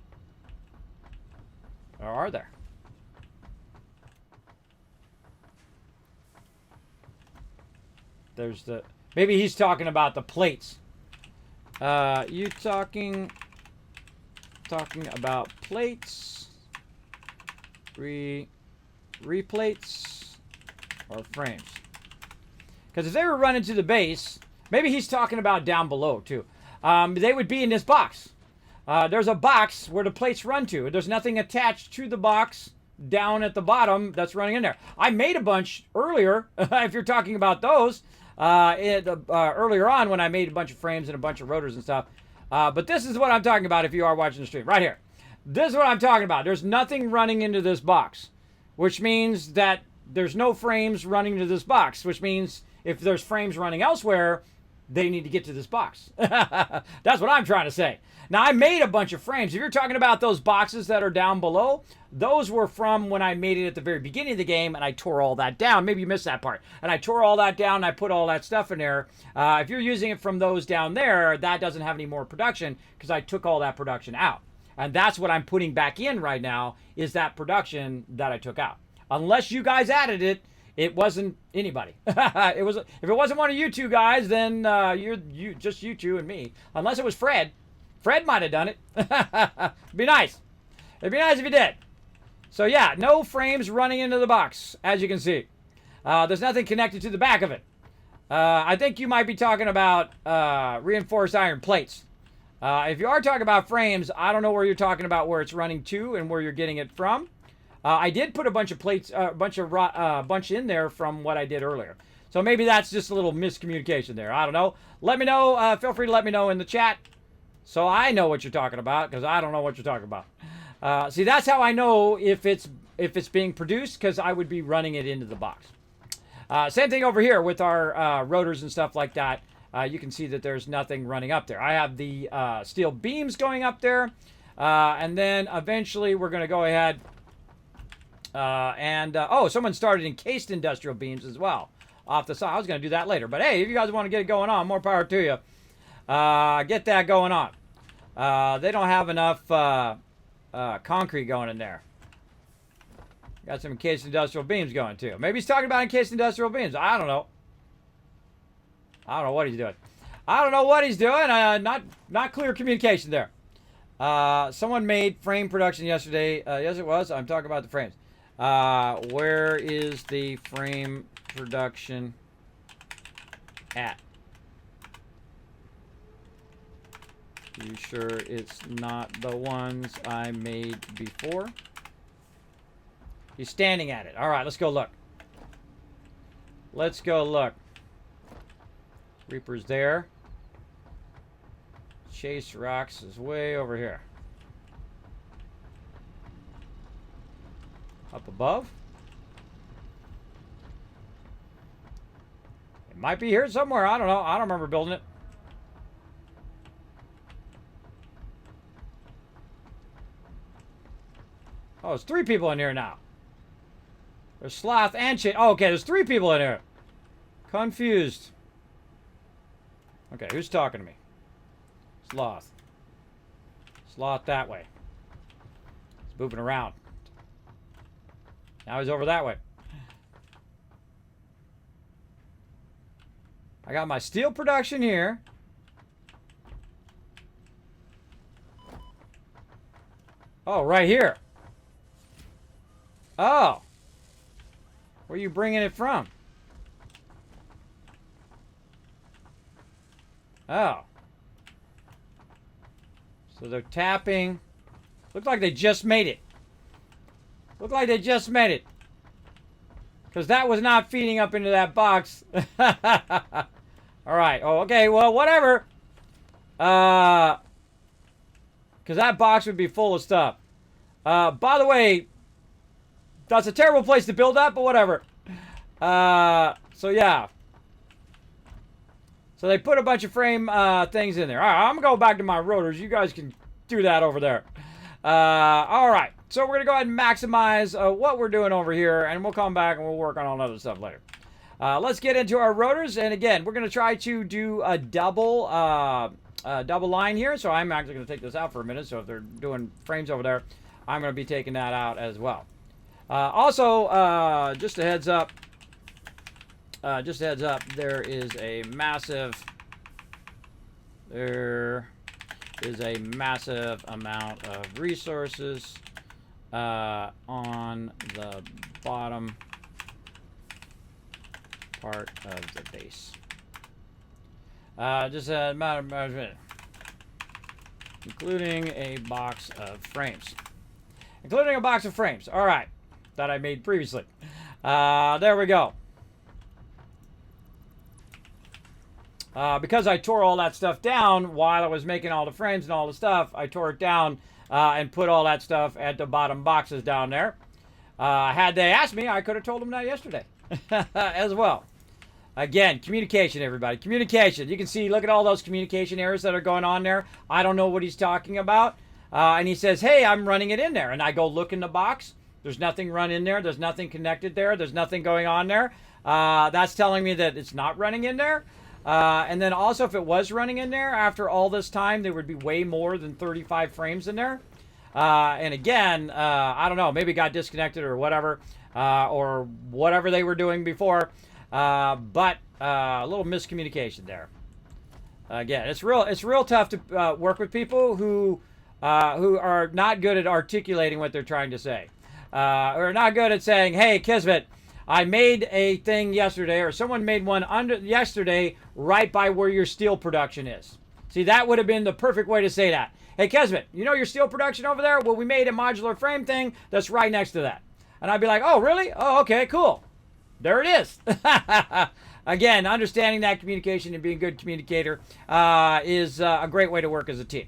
Or are there? There's the... Maybe he's talking about the plates. You talking about plates? Replates? Or frames? Because if they were running to the base, maybe he's talking about down below too. They would be in this box. There's a box where the plates run to. There's nothing attached to the box down at the bottom that's running in there. I made a bunch earlier, if you're talking about those, earlier on when I made a bunch of frames and a bunch of rotors and stuff. But this is what I'm talking about if you are watching the stream. Right here. This is what I'm talking about. There's nothing running into this box, which means that there's no frames running to this box, which means if there's frames running elsewhere, they need to get to this box. That's what I'm trying to say. Now, I made a bunch of frames. If you're talking about those boxes that are down below, those were from when I made it at the very beginning of the game, and I tore all that down. Maybe you missed that part. And I tore all that down, and I put all that stuff in there. If you're using it from those down there, that doesn't have any more production because I took all that production out. And that's what I'm putting back in right now, is that production that I took out. Unless you guys added it, it wasn't anybody. It was, if it wasn't one of you two guys, then you just you two and me. Unless it was Fred. Fred might have done it. It'd be nice. It'd be nice if you did. So yeah, no frames running into the box, as you can see. There's nothing connected to the back of it. I think you might be talking about reinforced iron plates. If you are talking about frames, I don't know where you're talking about where it's running to and where you're getting it from. I did put a bunch of plates, bunch in there from what I did earlier. So maybe that's just a little miscommunication there. I don't know. Let me know. Feel free to let me know in the chat, so I know what you're talking about, because I don't know what you're talking about. See, that's how I know if it's being produced, because I would be running it into the box. Same thing over here with our rotors and stuff like that. You can see that there's nothing running up there. I have the steel beams going up there, and then eventually we're going to go ahead oh, someone started encased industrial beams as well off the side. I was going to do that later, but hey, if you guys want to get it going on, more power to you. Get that going on. They don't have enough concrete going in there. Got some encased industrial beams going too. Maybe he's talking about encased industrial beams. I don't know. I don't know what he's doing. I don't know what he's doing. Not clear communication there. Someone made frame production yesterday. Yes, it was. I'm talking about the frames. Where is the frame production at? You sure it's not the ones I made before? He's standing at it. All right, let's go look. Let's go look. Reaper's there. Chase Rocks is way over here. Up above. It might be here somewhere. I don't know. I don't remember building it. Oh, there's 3 people in here now. There's Sloth and Chase. Oh, okay, there's 3 people in here. Confused. Okay, who's talking to me? Sloth. Sloth that way. He's moving around. Now he's over that way. I got my steel production here. Oh, right here. Oh. Where are you bringing it from? Oh. So they're tapping. Looks like they just made it. Look like they just made it. Because that was not feeding up into that box. Alright. Oh, okay. Well, whatever. Because that box would be full of stuff. By the way, that's a terrible place to build up, but whatever. So, yeah. So they put a bunch of frame things in there. All right, I'm going to go back to my rotors. You guys can do that over there. All right. So we're going to go ahead and maximize what we're doing over here, and we'll come back and we'll work on all other stuff later. Let's get into our rotors. And again, we're going to try to do a double line here. So I'm actually going to take this out for a minute. So if they're doing frames over there, I'm going to be taking that out as well. Also, just a heads up. There is a massive amount of resources on the bottom part of the base. Including a box of frames. All right, that I made previously. There we go. Because I tore all that stuff down while I was making all the frames and all the stuff, I tore it down and put all that stuff at the bottom boxes down there. Had they asked me, I could have told them that yesterday as well. Again, communication, everybody. Communication. You can see, look at all those communication errors that are going on there. I don't know what he's talking about. And he says, hey, I'm running it in there. And I go look in the box. There's nothing run in there. There's nothing connected there. There's nothing going on there. That's telling me that it's not running in there. And then also, if it was running in there, after all this time, there would be way more than 35 frames in there. And again, I don't know, maybe it got disconnected or whatever they were doing before. But a little miscommunication there. Again, it's real tough to work with people who are not good at articulating what they're trying to say, or not good at saying, "Hey, Kismet, I made a thing yesterday, or someone made one yesterday, right by where your steel production is." See, that would have been the perfect way to say that. Hey, Kismet, you know your steel production over there? Well, we made a modular frame thing that's right next to that. And I'd be like, oh, really? Oh, okay, cool. There it is. Again, understanding that communication and being a good communicator is a great way to work as a team.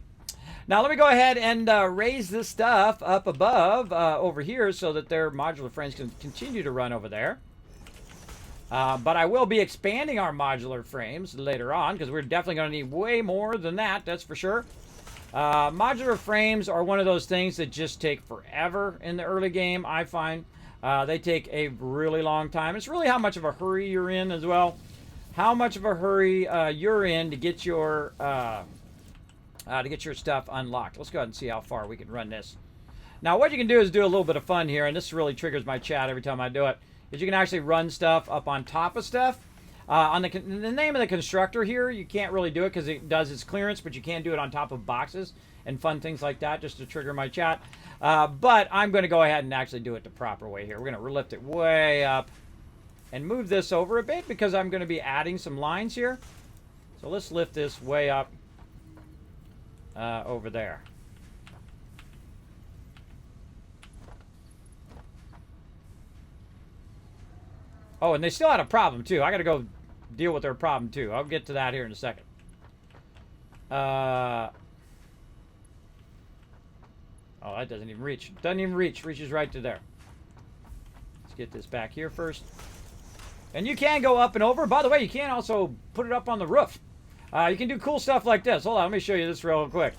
Now, let me go ahead and raise this stuff up above over here so that their modular frames can continue to run over there. But I will be expanding our modular frames later on because we're definitely going to need way more than that, that's for sure. Modular frames are one of those things that just take forever in the early game, I find. They take a really long time. It's really how much of a hurry you're in as well. How much of a hurry you're in to get your stuff unlocked. Let's go ahead and see how far we can run this. Now, what you can do is do a little bit of fun here, and this really triggers my chat every time I do it, is you can actually run stuff up on top of stuff. On the name of the constructor here, you can't really do it because it does its clearance, but you can do it on top of boxes and fun things like that just to trigger my chat. But I'm going to go ahead and actually do it the proper way here. We're going to lift it way up and move this over a bit because I'm going to be adding some lines here. So let's lift this way up over there. Oh, and they still had a problem, too. I got to go deal with their problem, too. I'll get to that here in a second. Oh, that doesn't even reach. Doesn't even reach. Reaches right to there. Let's get this back here first. And you can go up and over. By the way, you can also put it up on the roof. You can do cool stuff like this. Hold on, let me show you this real quick.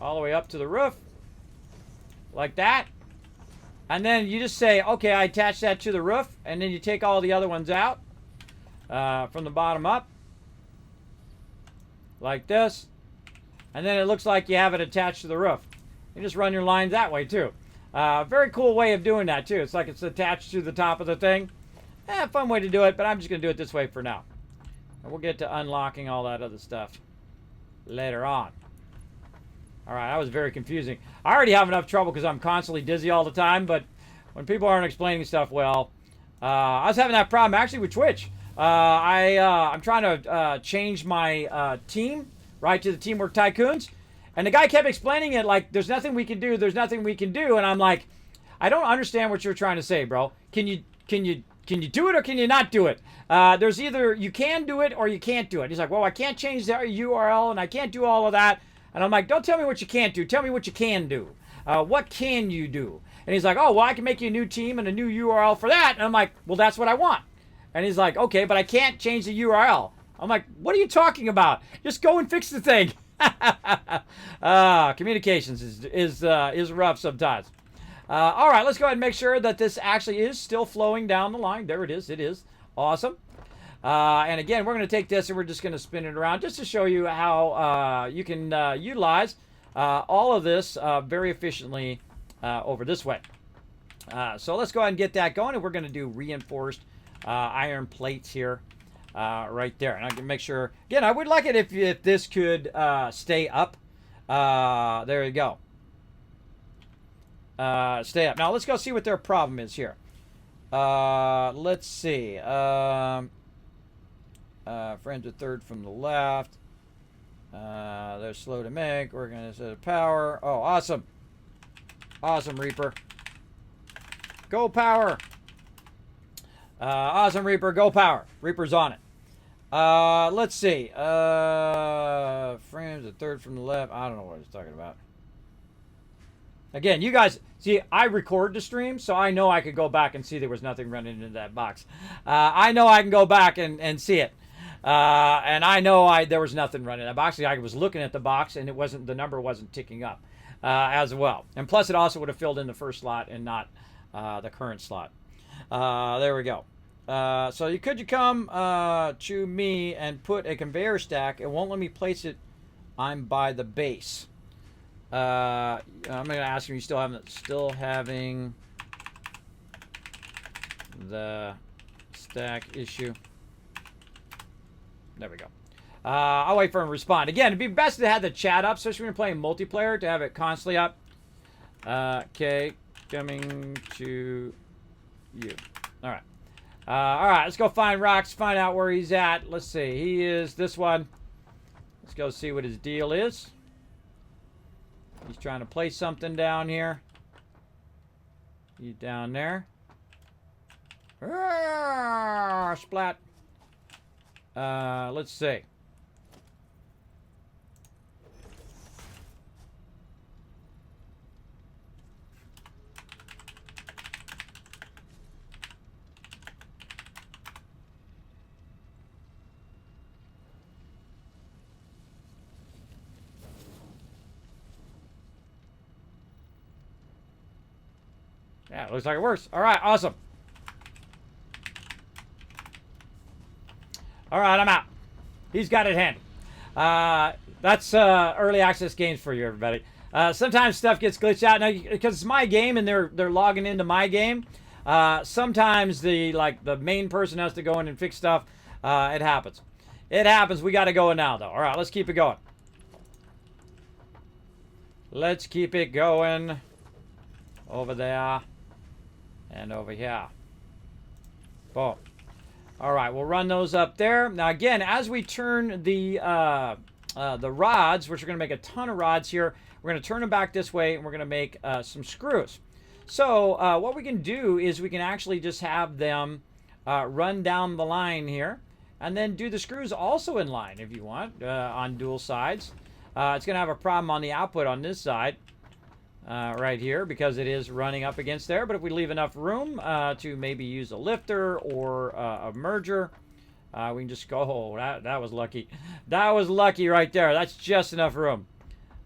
All the way up to the roof. Like that. And then you just say, okay, I attach that to the roof. And then you take all the other ones out from the bottom up. Like this. And then it looks like you have it attached to the roof. You just run your lines that way too. Very cool way of doing that too. It's like it's attached to the top of the thing. Fun way to do it, but I'm just going to do it this way for now. And we'll get to unlocking all that other stuff later on. Alright, that was very confusing. I already have enough trouble because I'm constantly dizzy all the time, but when people aren't explaining stuff well, I was having that problem actually with Twitch. I'm trying to change my team, right, to the Teamwork Tycoons, and the guy kept explaining it like, there's nothing we can do, there's nothing we can do, and I'm like, I don't understand what you're trying to say, bro. Can you do it or can you not do it? There's either you can do it or you can't do it. He's like, well, I can't change the URL and I can't do all of that. And I'm like, don't tell me what you can't do. Tell me what you can do. What can you do? And he's like, oh, well, I can make you a new team and a new URL for that. And I'm like, well, that's what I want. And he's like, okay, but I can't change the URL. I'm like, what are you talking about? Just go and fix the thing. Communications is rough sometimes. All right, let's go ahead and make sure that this actually is still flowing down the line. There it is. It is. Awesome. And again, we're going to take this and we're just going to spin it around just to show you how you can utilize all of this very efficiently over this way. So let's go ahead and get that going, and we're going to do reinforced iron plates here right there. And I can make sure, again, I would like it if this could stay up. There you go. Stay up. Now let's go see what their problem is here. Let's see. Frames a third from the left. They're slow to make. We're going to set a power. Oh, awesome. Awesome, Reaper. Go power. Awesome, Reaper. Go power. Reaper's on it. Let's see. Frames a third from the left. I don't know what he's talking about. Again, you guys see, I record the stream, so I know I could go back and see there was nothing running into that box. I know I can go back and see it. And I know there was nothing running in that box. I was looking at the box, and the number wasn't ticking up as well. And plus, it also would have filled in the first slot and not the current slot. There we go. So you come to me and put a conveyor stack. It won't let me place it. I'm by the base. I'm going to ask you still having the stack issue. There we go. I'll wait for him to respond. Again, it'd be best to have the chat up, especially when you're playing multiplayer, to have it constantly up. Okay, coming to you. All right. All right, let's go find Rox, find out where he's at. Let's see. He is this one. Let's go see what his deal is. He's trying to place something down here. He's down there. Splat. Let's see. Yeah, it looks like it works. All right, awesome. All right, I'm out. He's got it handy. That's early access games for you, everybody. Sometimes stuff gets glitched out now because it's my game and they're logging into my game. Sometimes the main person has to go in and fix stuff. It happens. It happens. We got to go now, though. All right, let's keep it going. Let's keep it going. Over there. And over here. Boom. All right, we'll run those up there. Now, again, as we turn the rods, which we're going to make a ton of rods here, we're going to turn them back this way, and we're going to make some screws. So what we can do is we can actually just have them run down the line here, and then do the screws also in line if you want, on dual sides. It's going to have a problem on the output on this side. Right here, because it is running up against there. But if we leave enough room to maybe use a lifter or a merger, we can just go. Oh, that was lucky. That was lucky right there. That's just enough room.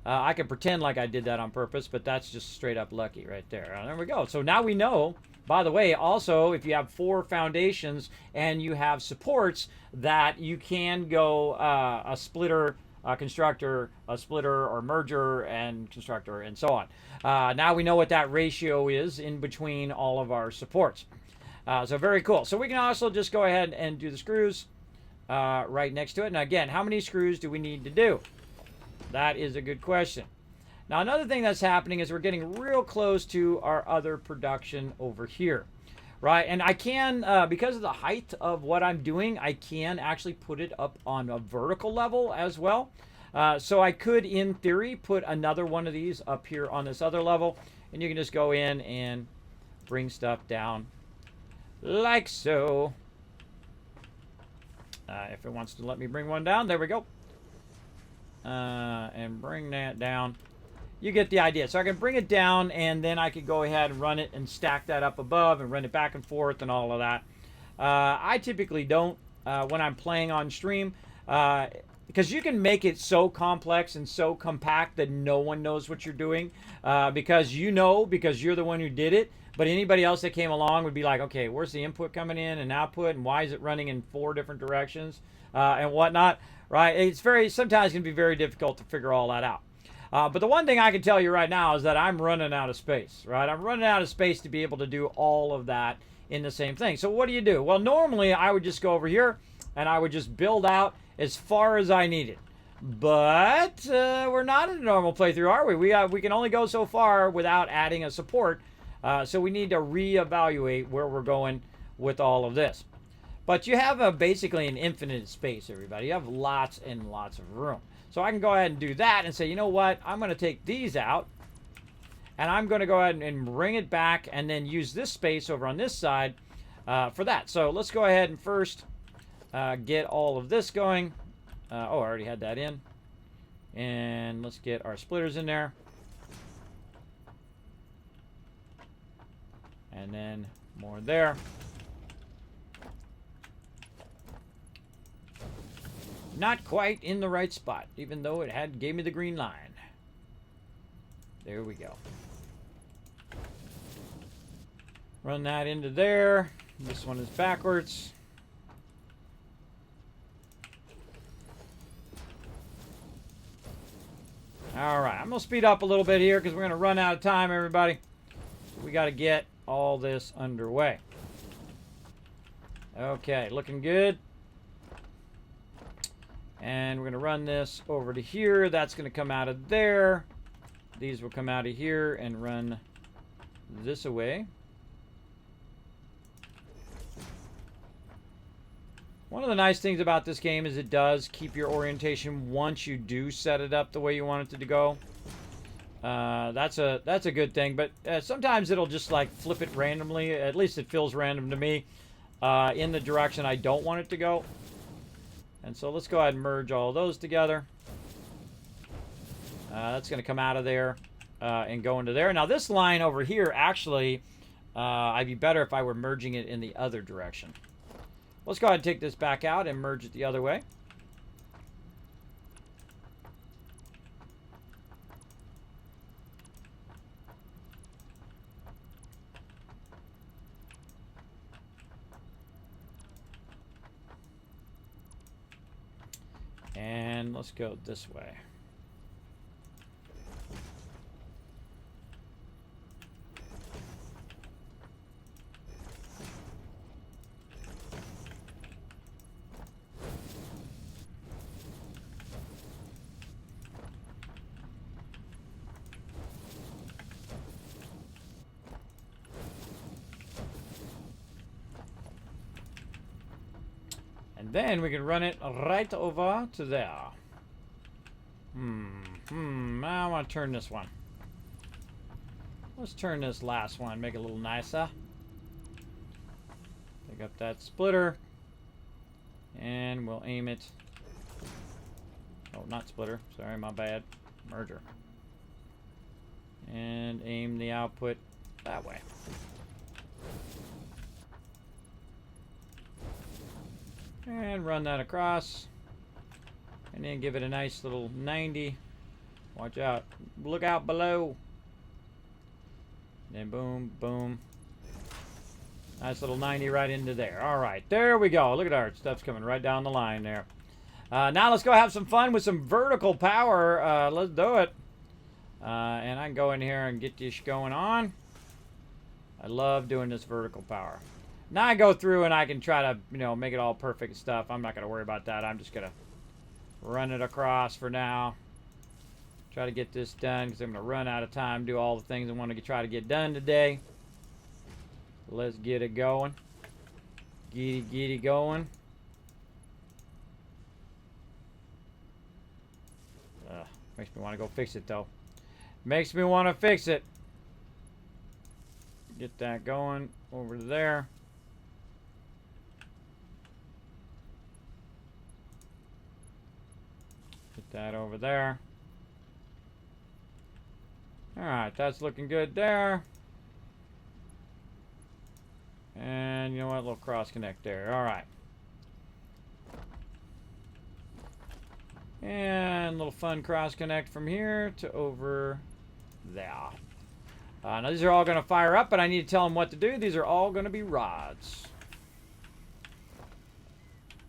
I can pretend like I did that on purpose, but that's just straight up lucky right there. There we go. So now we know, by the way, also, if you have 4 foundations and you have supports, that you can go a splitter, constructor, a splitter or merger, and constructor, and so on. Now we know what that ratio is in between all of our supports. So very cool. So we can also just go ahead and do the screws right next to it. Now again, how many screws do we need to do? That is a good question. Now another thing that's happening is we're getting real close to our other production over here. Right, and I can, because of the height of what I'm doing, I can actually put it up on a vertical level as well. So I could, in theory, put another one of these up here on this other level, and you can just go in and bring stuff down like so. If it wants to let me bring one down, there we go. And bring that down. You get the idea. So I can bring it down, and then I could go ahead and run it and stack that up above and run it back and forth and all of that. I typically don't when I'm playing on stream, because you can make it so complex and so compact that no one knows what you're doing, because you're the one who did it. But anybody else that came along would be like, okay, where's the input coming in and output, and why is it running in 4 different directions and whatnot, right? It's sometimes can be very difficult to figure all that out. But the one thing I can tell you right now is that I'm running out of space, right? I'm running out of space to be able to do all of that in the same thing. So what do? Well, normally I would just go over here and I would just build out as far as I needed. But we're not in a normal playthrough, are we? We can only go so far without adding a support. So we need to reevaluate where we're going with all of this. But you have basically an infinite space, everybody. You have lots and lots of room. So I can go ahead and do that and say, you know what? I'm going to take these out, and I'm going to go ahead and bring it back and then use this space over on this side for that. So let's go ahead and first get all of this going. I already had that in. And let's get our splitters in there. And then more there. Not quite in the right spot, even though it gave me the green line. There we go. Run that into there. This one is backwards. Alright, I'm going to speed up a little bit here because we're going to run out of time, everybody. So we got to get all this underway. Okay, looking good. And we're going to run this over to here. That's going to come out of there. These will come out of here and run this away. One of the nice things about this game is it does keep your orientation once you do set it up the way you want it to go. That's a good thing, but sometimes it'll just like flip it randomly. At least it feels random to me in the direction I don't want it to go. And so let's go ahead and merge all those together. That's going to come out of there and go into there. Now this line over here, actually, I'd be better if I were merging it in the other direction. Let's go ahead and take this back out and merge it the other way. And let's go this way. And then we can run it right over to there. I want to turn this one. Let's turn this last one, make it a little nicer. Pick up that splitter. And we'll aim it. Oh, not splitter. Sorry, my bad. Merger. And aim the output that way. And run that across. And then give it a nice little 90. Watch out. Look out below. Then boom, boom. Nice little 90 right into there. All right, there we go. Look at our stuff's coming right down the line there. Now let's go have some fun with some vertical power. Let's do it. And I can go in here and get this going on. I love doing this vertical power. Now I go through and I can try to, make it all perfect stuff. I'm not going to worry about that. I'm just going to run it across for now. Try to get this done because I'm going to run out of time, do all the things I want to try to get done today. Let's get it going. Get it going. Makes me want to go fix it, though. Makes me want to fix it. Get that going over there. Get that over there. Alright, that's looking good there. And you know what? A little cross connect there. Alright. And a little fun cross connect from here to over there. Now these are all going to fire up, but I need to tell them what to do. These are all going to be rods.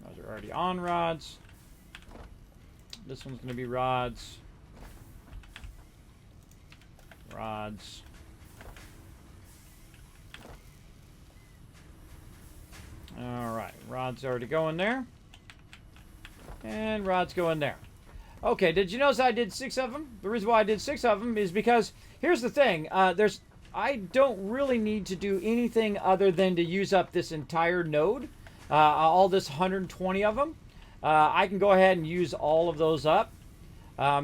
Those are already on rods. This one's going to be rods. Rods. Alright, rods already going there. And rods go in there. Okay, did you notice I did 6 of them? The reason why I did 6 of them is because, here's the thing. I don't really need to do anything other than to use up this entire node. All this 120 of them. I can go ahead and use all of those up.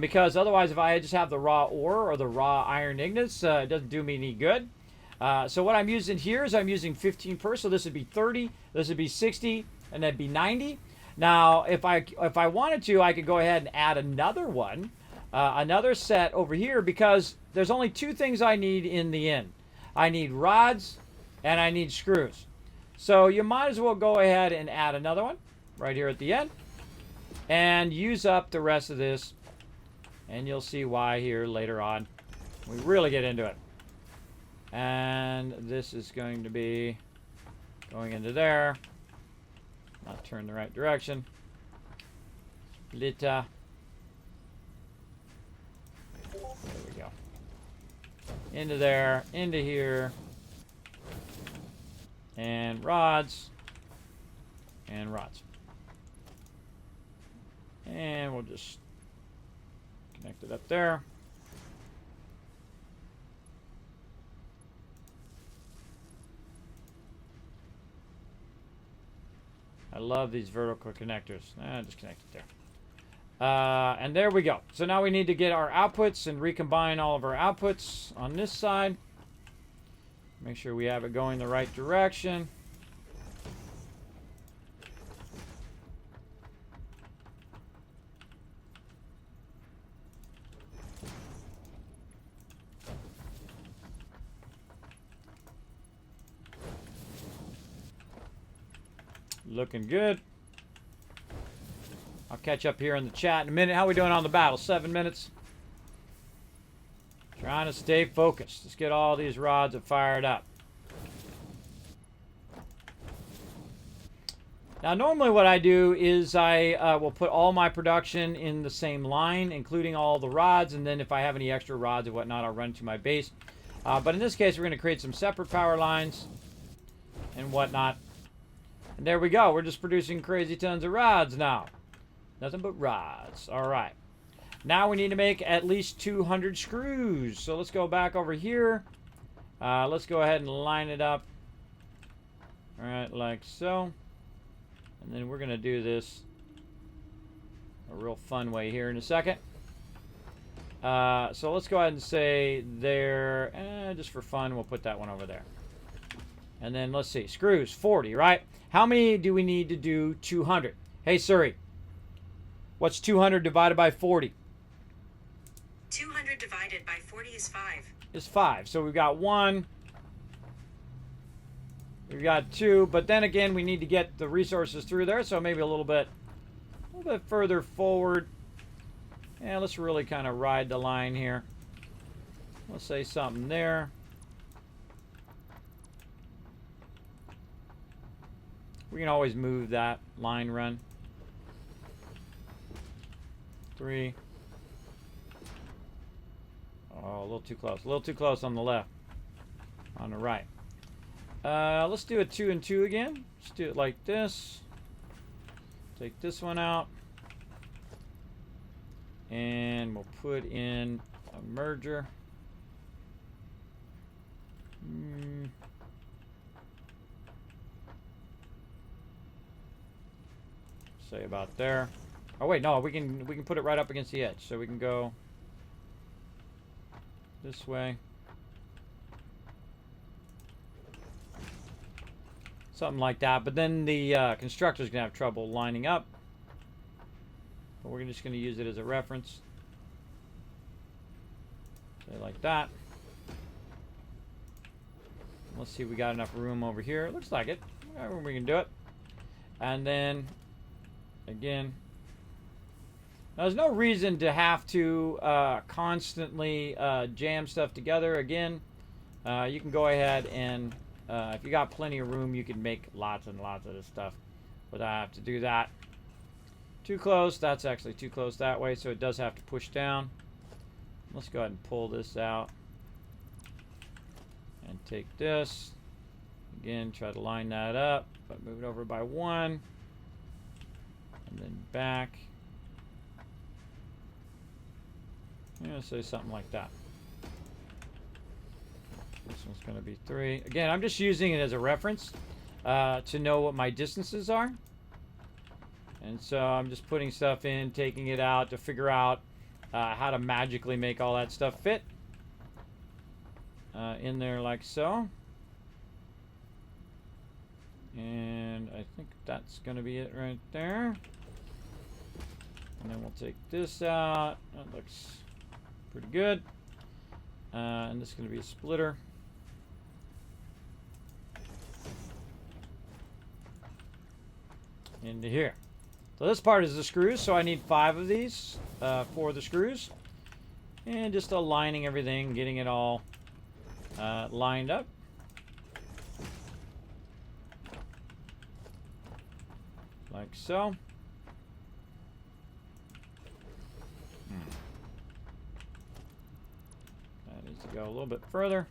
Because otherwise, if I just have the raw ore or the raw iron ingots, it doesn't do me any good. So what I'm using here is I'm using 15 per. So this would be 30, this would be 60, and that'd be 90. Now, if I wanted to, I could go ahead and add another one, another set over here, because there's only 2 things I need in the end. I need rods And I need screws. So you might as well go ahead and add another one right here at the end. And use up the rest of this. And you'll see why here later on. We really get into it. And this is going to be going into there. Not turn the right direction. Lita. There we go. Into there, into here. And rods. And rods. And we'll just connect it up there. I love these vertical connectors. Just connect it there. And there we go. So now we need to get our outputs and recombine all of our outputs on this side. Make sure we have it going the right direction. Looking good. I'll catch up here in the chat in a minute. How are we doing on the battle? 7 minutes. Trying to stay focused. Let's get all these rods fired up. Now, normally what I do is I will put all my production in the same line, including all the rods, and then if I have any extra rods or whatnot, I'll run to my base. But in this case, we're going to create some separate power lines and whatnot. And there we go. We're just producing crazy tons of rods now. Nothing but rods. All right. Now we need to make at least 200 screws. So let's go back over here. Let's go ahead and line it up. All right, like so. And then we're going to do this a real fun way here in a second. So let's go ahead and say there. Just for fun, we'll put that one over there. And then let's see. Screws, 40, right? How many do we need to do 200? Hey, Suri. What's 200 divided by 40? 200 divided by 40 is 5. Is 5. So we've got 1. We've got 2. But then again, we need to get the resources through there. So maybe a little bit further forward. Yeah, let's really kind of ride the line here. Let's say something there. We can always move that line run. 3. Oh, a little too close. A little too close on the left. On the right. Let's do a 2 and 2 again. Let's do it like this. Take this one out. And we'll put in a merger. Say about there. Oh wait, no, we can put it right up against the edge. So we can go this way. Something like that. But then the constructor's gonna have trouble lining up. But we're just gonna use it as a reference. Say like that. Let's see if we got enough room over here. It looks like it. We can do it. And then again, now, there's no reason to have to constantly jam stuff together. Again, you can go ahead and if you got plenty of room, you can make lots and lots of this stuff without having to do that. Too close. That's actually too close that way, so it does have to push down. Let's go ahead and pull this out and take this. Again, try to line that up, but move it over by 1. And then back. I'm going to say something like that. This one's going to be 3. Again, I'm just using it as a reference to know what my distances are. And so I'm just putting stuff in, taking it out to figure out how to magically make all that stuff fit in there like so. And I think that's going to be it right there. And then we'll take this out. That looks pretty good. And this is going to be a splitter. into here. So this part is the screws, so I need 5 of these for the screws. And just aligning everything, getting it all lined up. Like so. That needs to go a little bit further.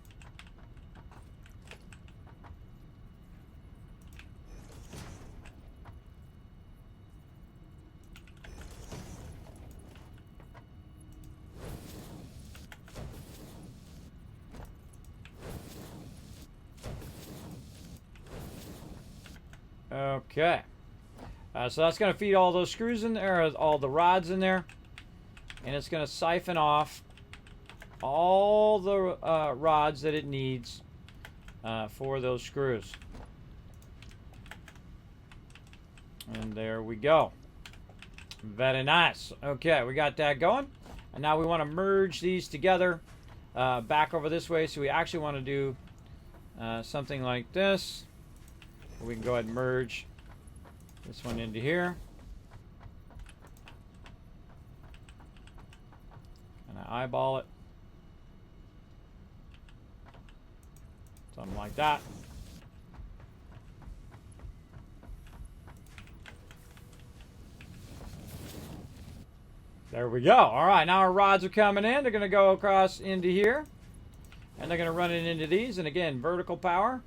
Okay. So that's going to feed all those screws in there, all the rods in there. And it's going to siphon off all the rods that it needs for those screws. And there we go. Very nice. Okay, we got that going. And now we want to merge these together back over this way. So we actually want to do something like this. We can go ahead and merge this one into here. And I eyeball it. Something like that. There we go. All right, now our rods are coming in. They're going to go across into here. And they're going to run it into these. And again, vertical power.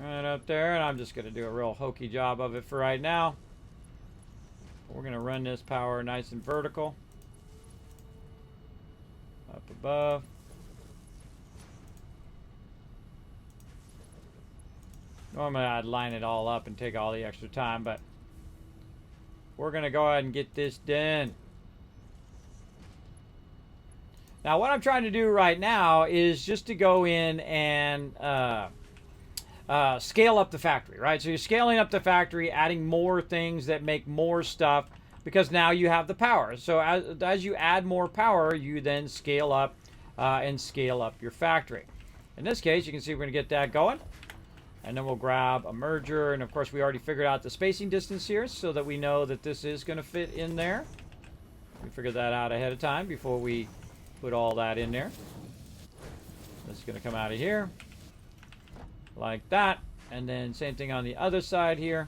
Right up there, and I'm just going to do a real hokey job of it for right now. We're going to run this power nice and vertical. Up above. Normally I'd line it all up and take all the extra time, but we're going to go ahead and get this done. Now what I'm trying to do right now is just to go in and scale up the factory, right? So you're scaling up the factory, adding more things that make more stuff because now you have the power. So as you add more power, you then scale up and scale up your factory. In this case, you can see we're going to get that going. And then we'll grab a merger. And of course, we already figured out the spacing distance here so that we know that this is going to fit in there. We figured that out ahead of time before we put all that in there. This is going to come out of here. Like that. And then same thing on the other side here.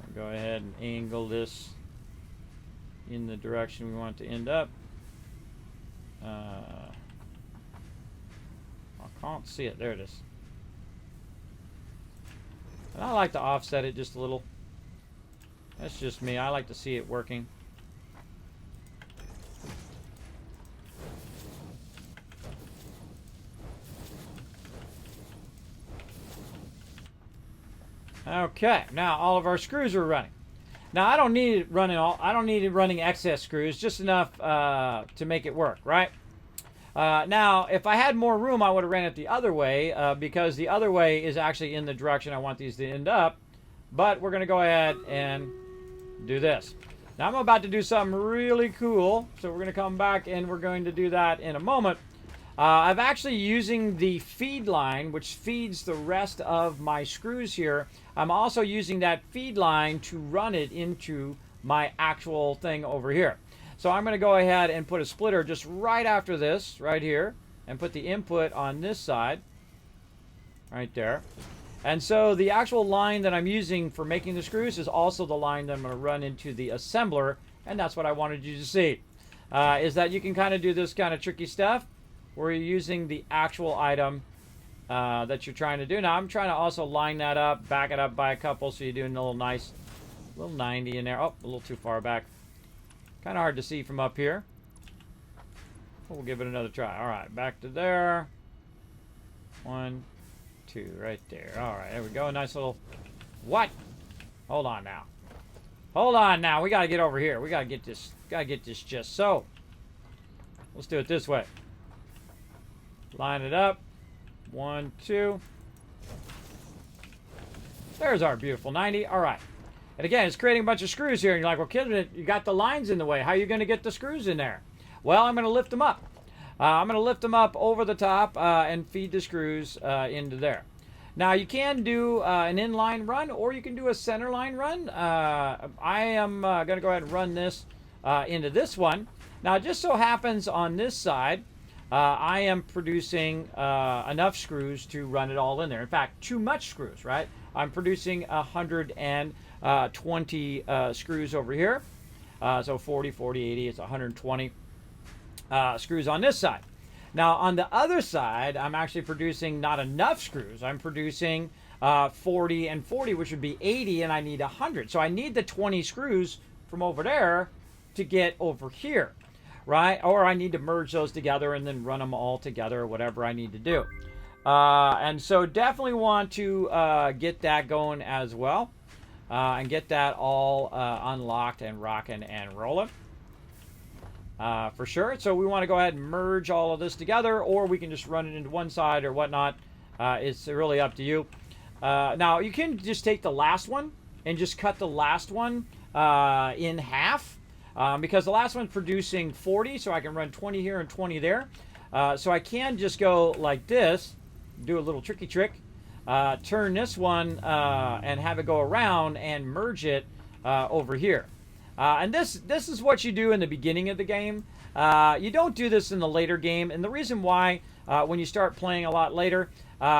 I'll go ahead and angle this in the direction we want it to end up. I can't see it. There it is. And I like to offset it just a little. That's just me. I like to see it working. Okay, now all of our screws are running. Now I don't need it running running excess screws, just enough to make it work, right? Now, if I had more room, I would have ran it the other way because the other way is actually in the direction I want these to end up. But we're going to go ahead and do this. Now I'm about to do something really cool, so we're going to come back and we're going to do that in a moment. I'm actually using the feed line, which feeds the rest of my screws here. I'm also using that feed line to run it into my actual thing over here. So I'm going to go ahead and put a splitter just right after this, right here, and put the input on this side, right there. And so the actual line that I'm using for making the screws is also the line that I'm going to run into the assembler, and that's what I wanted you to see, is that you can kind of do this kind of tricky stuff where you're using the actual item that you're trying to do. Now I'm trying to also line that up, back it up by a couple, so you're doing a little nice, little 90 in there. Oh, a little too far back. Kind of hard to see from up here. We'll give it another try. All right, back to there. 1, 2, right there. All right, there we go. Nice little... What? Hold on now. Hold on now. We got to get over here. We got to get this. Got to get this just so. Let's do it this way. Line it up. 1, 2. There's our beautiful 90. All right. And again, it's creating a bunch of screws here. And you're like, well, Kismet, you got the lines in the way. How are you going to get the screws in there? Well, I'm going to lift them up. I'm going to lift them up over the top and feed the screws into there. Now you can do an inline run, or you can do a center line run. I am going to go ahead and run this into this one. Now it just so happens on this side, I am producing enough screws to run it all in there. In fact, too much screws, right? I'm producing 120 screws over here. So 40, 40, 80, it's 120 screws on this side. Now on the other side, I'm actually producing not enough screws. I'm producing 40 and 40, which would be 80, and I need 100. So I need the 20 screws from over there to get over here, right? Or I need to merge those together and then run them all together, or whatever I need to do. And so definitely want to get that going as well, and get that all unlocked and rocking and rolling. For sure. So we want to go ahead and merge all of this together, or we can just run it into one side or whatnot. It's really up to you. Now you can just take the last one and just cut the last one in half, because the last one's producing 40, so I can run 20 here and 20 there. So I can just go like this, do a little tricky trick, turn this one and have it go around and merge it over here. And this is what you do in the beginning of the game. You don't do this in the later game, and the reason why when you start playing a lot later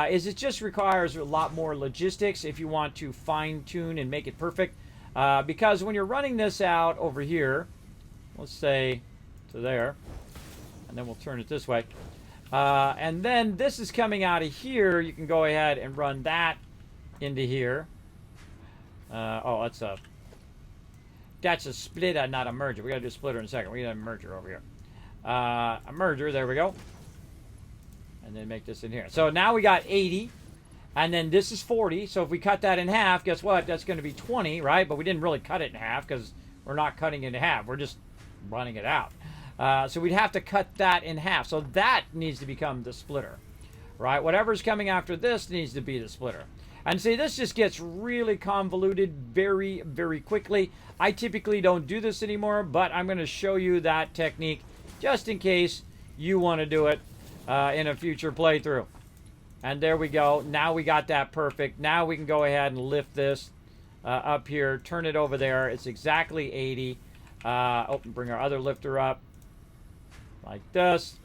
is it just requires a lot more logistics if you want to fine-tune and make it perfect. Because when you're running this out over here, let's say to there, and then we'll turn it this way, and then this is coming out of here, you can go ahead and run that into here. Oh, that's a splitter, not a merger. We gotta do a splitter in a second. We got a merger over here. A merger, there we go. And then make this in here. So now we got 80, and then this is 40. So if we cut that in half, guess what? That's going to be 20, right? But we didn't really cut it in half because we're not cutting it in half. We're just running it out. So we'd have to cut that in half. So that needs to become the splitter, right? Whatever's coming after this needs to be the splitter. And see, this just gets really convoluted very, very quickly. I typically don't do this anymore, but I'm going to show you that technique just in case you want to do it in a future playthrough. And there we go. Now we got that perfect. Now we can go ahead and lift this up here, turn it over there. It's exactly 80. Bring our other lifter up like this.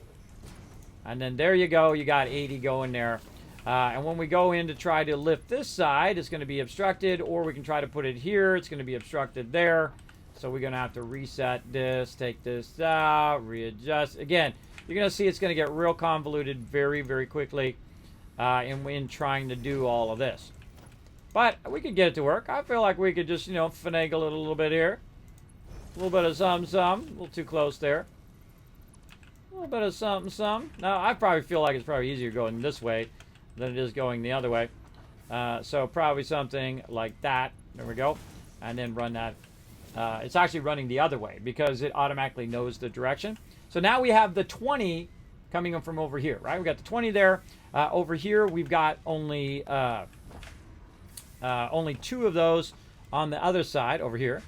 And then there you go. You got 80 going there. And when we go in to try to lift this side, it's going to be obstructed, or we can try to put it here. It's going to be obstructed there. So we're going to have to reset this, take this out, readjust. Again, you're going to see it's going to get real convoluted very, very quickly in trying to do all of this. But we could get it to work. I feel like we could just, finagle it a little bit here. A little bit of some. A little too close there. A little bit of some. Now, I probably feel like it's probably easier going this way than it is going the other way. So probably something like that. There we go. And then run that. It's actually running the other way because it automatically knows the direction. So now we have the 20 coming in from over here, right? We've got the 20 there. Over here, we've got only 2 of those on the other side over here.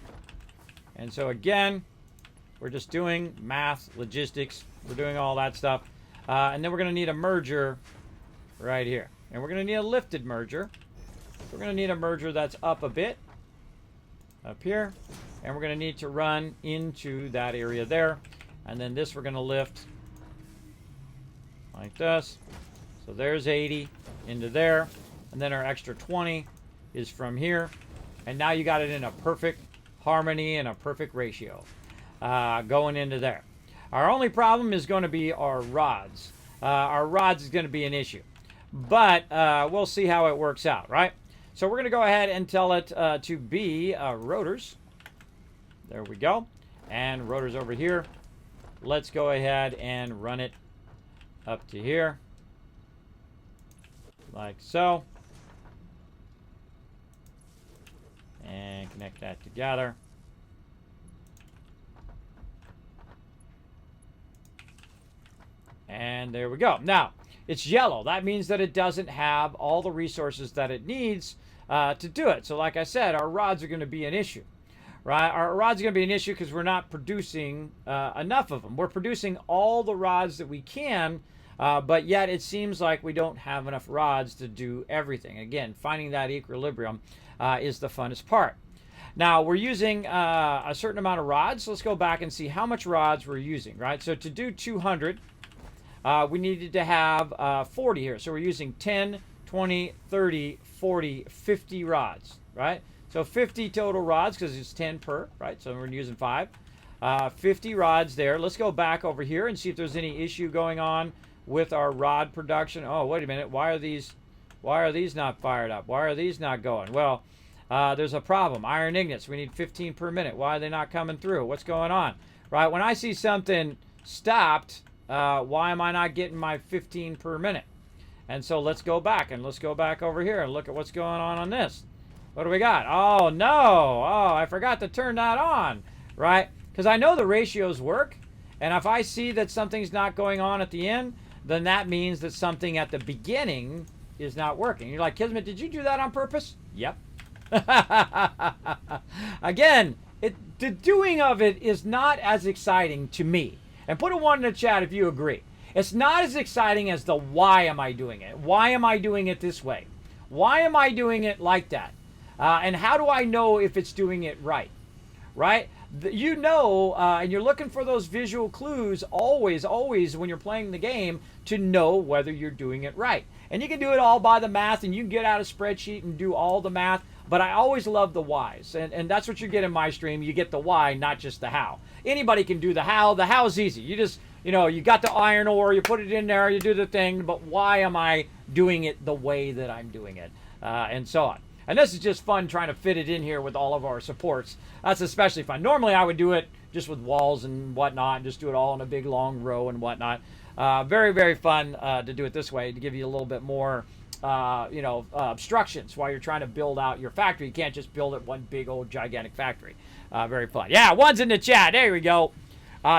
And so again, we're just doing math, logistics. We're doing all that stuff. And then we're going to need a merger right here. And we're going to need a lifted merger. We're going to need a merger that's up a bit. Up here. And we're going to need to run into that area there. And then this we're going to lift like this. So there's 80 into there. And then our extra 20 is from here. And now you got it in a perfect harmony and a perfect ratio going into there. Our only problem is going to be our rods. Our rods is going to be an issue. But we'll see how it works out, right? So we're going to go ahead and tell it to be rotors. There we go. And rotors over here. Let's go ahead and run it up to here. Like so. And connect that together. And there we go. Now, it's yellow. That means that it doesn't have all the resources that it needs to do it. So like I said, our rods are going to be an issue. Right? Our rods are going to be an issue because we're not producing enough of them. We're producing all the rods that we can, But yet it seems like we don't have enough rods to do everything. Again, finding that equilibrium is the funnest part. Now we're using a certain amount of rods. So let's go back and see how much rods we're using, right? So to do 200, we needed to have 40 here. So we're using 10, 20, 30, 40, 50 rods, right? So 50 total rods because it's 10 per, right? So we're using 5. 50 rods there. Let's go back over here and see if there's any issue going on with our rod production. Oh, wait a minute. Why are these not fired up? Why are these not going? Well, there's a problem. Iron ingots. We need 15 per minute. Why are they not coming through? What's going on? Right? When I see something stopped, why am I not getting my 15 per minute? And so let's go back over here and look at what's going on this. What do we got? Oh, no. Oh, I forgot to turn that on, right? Because I know the ratios work. And if I see that something's not going on at the end, then that means that something at the beginning is not working. You're like, Kismet, did you do that on purpose? Yep. Again, the doing of it is not as exciting to me. And put a 1 in the chat if you agree. It's not as exciting as the why am I doing it? Why am I doing it this way? Why am I doing it like that? And how do I know if it's doing it right? Right? You know, and you're looking for those visual clues always when you're playing the game to know whether you're doing it right. And you can do it all by the math, and you can get out a spreadsheet and do all the math, but I always love the whys. And that's what you get in my stream. You get the why, not just the how. Anybody can do the how. The how is easy. You just, you got the iron ore, you put it in there, you do the thing, but why am I doing it the way that I'm doing it? And so on. And this is just fun trying to fit it in here with all of our supports. That's especially fun. Normally I would do it just with walls and whatnot, and just do it all in a big long row and whatnot. Very, very fun to do it this way to give you a little bit more, obstructions while you're trying to build out your factory. You can't just build it one big old gigantic factory. Very fun. Yeah, 1's in the chat. There we go.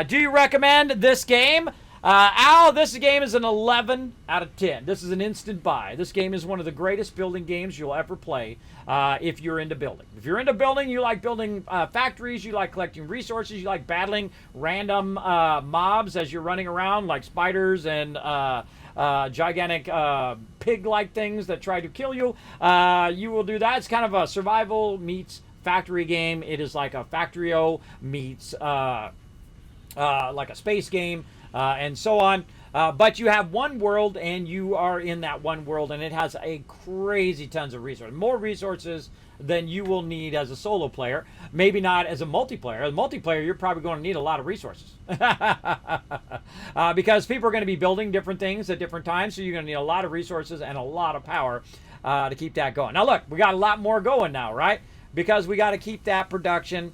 Do you recommend this game? Al, this game is an 11 out of 10. This is an instant buy. This game is one of the greatest building games you'll ever play if you're into building. If you're into building, you like building factories, you like collecting resources, you like battling random mobs as you're running around like spiders and gigantic pig-like things that try to kill you, you will do that. It's kind of a survival meets factory game. It is like a Factorio meets like a space game. And so on. But you have one world, and you are in that one world, and it has a crazy tons of resources. More resources than you will need as a solo player. Maybe not as a multiplayer. As a multiplayer, you're probably going to need a lot of resources. Because people are going to be building different things at different times, so you're going to need a lot of resources and a lot of power to keep that going. Now look, we got a lot more going now, right? Because we got to keep that production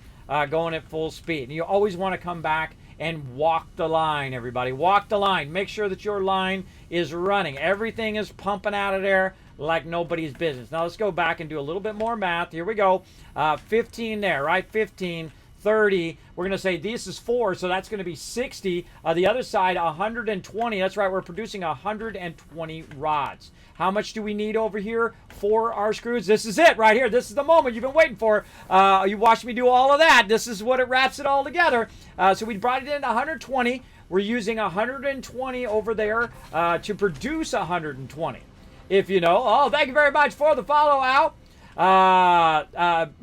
going at full speed. And you always want to come back and walk the line, everybody. Walk the line. Make sure that your line is running. Everything is pumping out of there like nobody's business. Now let's go back and do a little bit more math. Here we go. 15 there, right? 15, 30. We're going to say this is 4, so that's going to be 60. The other side, 120. That's right, we're producing 120 rods. How much do we need over here for our screws? This is it right here. This is the moment you've been waiting for. You watched me do all of that. This is what it wraps it all together. So we brought it in to 120. We're using 120 over there to produce 120. If you know. Oh, thank you very much for the follow, Al.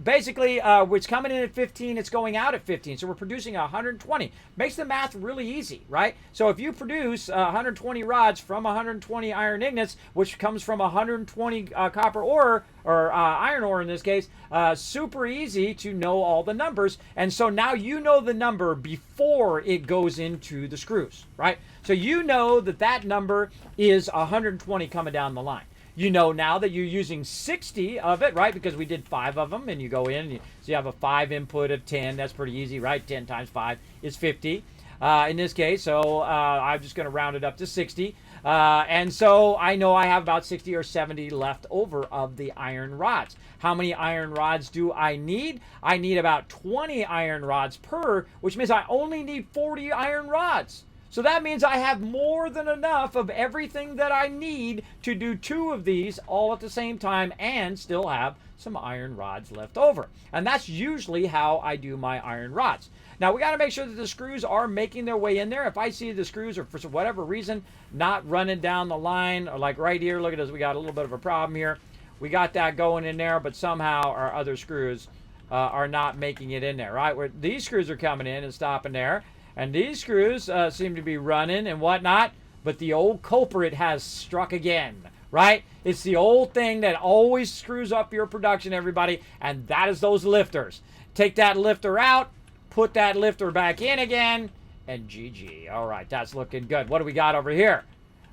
Basically, it's coming in at 15, it's going out at 15, so we're producing 120. Makes the math really easy, right? So if you produce 120 rods from 120 iron ingots, which comes from 120 copper ore, or iron ore in this case, super easy to know all the numbers. And so now you know the number before it goes into the screws, right? So you know that that number is 120 coming down the line. You know now that you're using 60 of it, right? Because we did 5 of them, and you go in, so you have a 5 input of 10. That's pretty easy, right? 10 times 5 is 50 in this case. So I'm just going to round it up to 60. And so I know I have about 60 or 70 left over of the iron rods. How many iron rods do I need? I need about 20 iron rods per, which means I only need 40 iron rods. So that means I have more than enough of everything that I need to do 2 of these all at the same time and still have some iron rods left over. And that's usually how I do my iron rods. Now we got to make sure that the screws are making their way in there. If I see the screws are for whatever reason not running down the line, or like right here, look at this, we got a little bit of a problem here. We got that going in there, but somehow our other screws are not making it in there, right? Where these screws are coming in and stopping there, and these screws seem to be running and whatnot, but the old culprit has struck again, right? It's the old thing that always screws up your production, everybody, and that is those lifters. Take that lifter out, put that lifter back in again, and GG. All right, that's looking good. What do we got over here?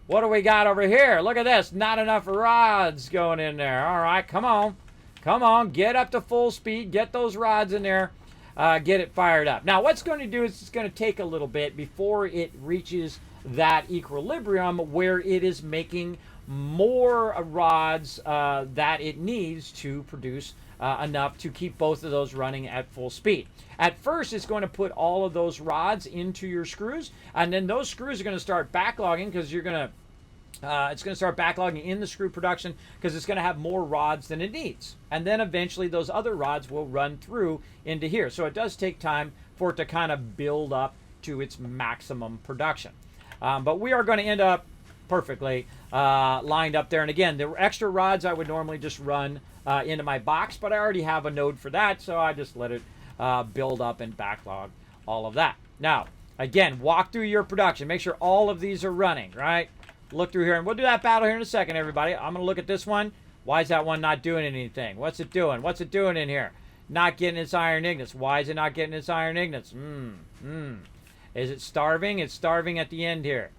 What do we got over here? Look at this. Not enough rods going in there. All right, come on. Come on, get up to full speed. Get those rods in there. Get it fired up. Now, what's going to do is it's going to take a little bit before it reaches that equilibrium where it is making more rods that it needs to produce enough to keep both of those running at full speed. At first, it's going to put all of those rods into your screws, and then those screws are going to start backlogging because you're going to it's going to start backlogging in the screw production because it's going to have more rods than it needs. And then eventually those other rods will run through into here. So it does take time for it to kind of build up to its maximum production. But we are going to end up perfectly lined up there. And again, the extra rods I would normally just run into my box, but I already have a node for that, so I just let it build up and backlog all of that. Now, again, walk through your production. Make sure all of these are running, right? Look through here, and we'll do that battle here in a second, everybody. I'm going to look at this one. Why is that one not doing anything? What's it doing? What's it doing in here? Not getting its iron ignits. Why is it not getting its iron ignits? Is it starving? It's starving at the end here.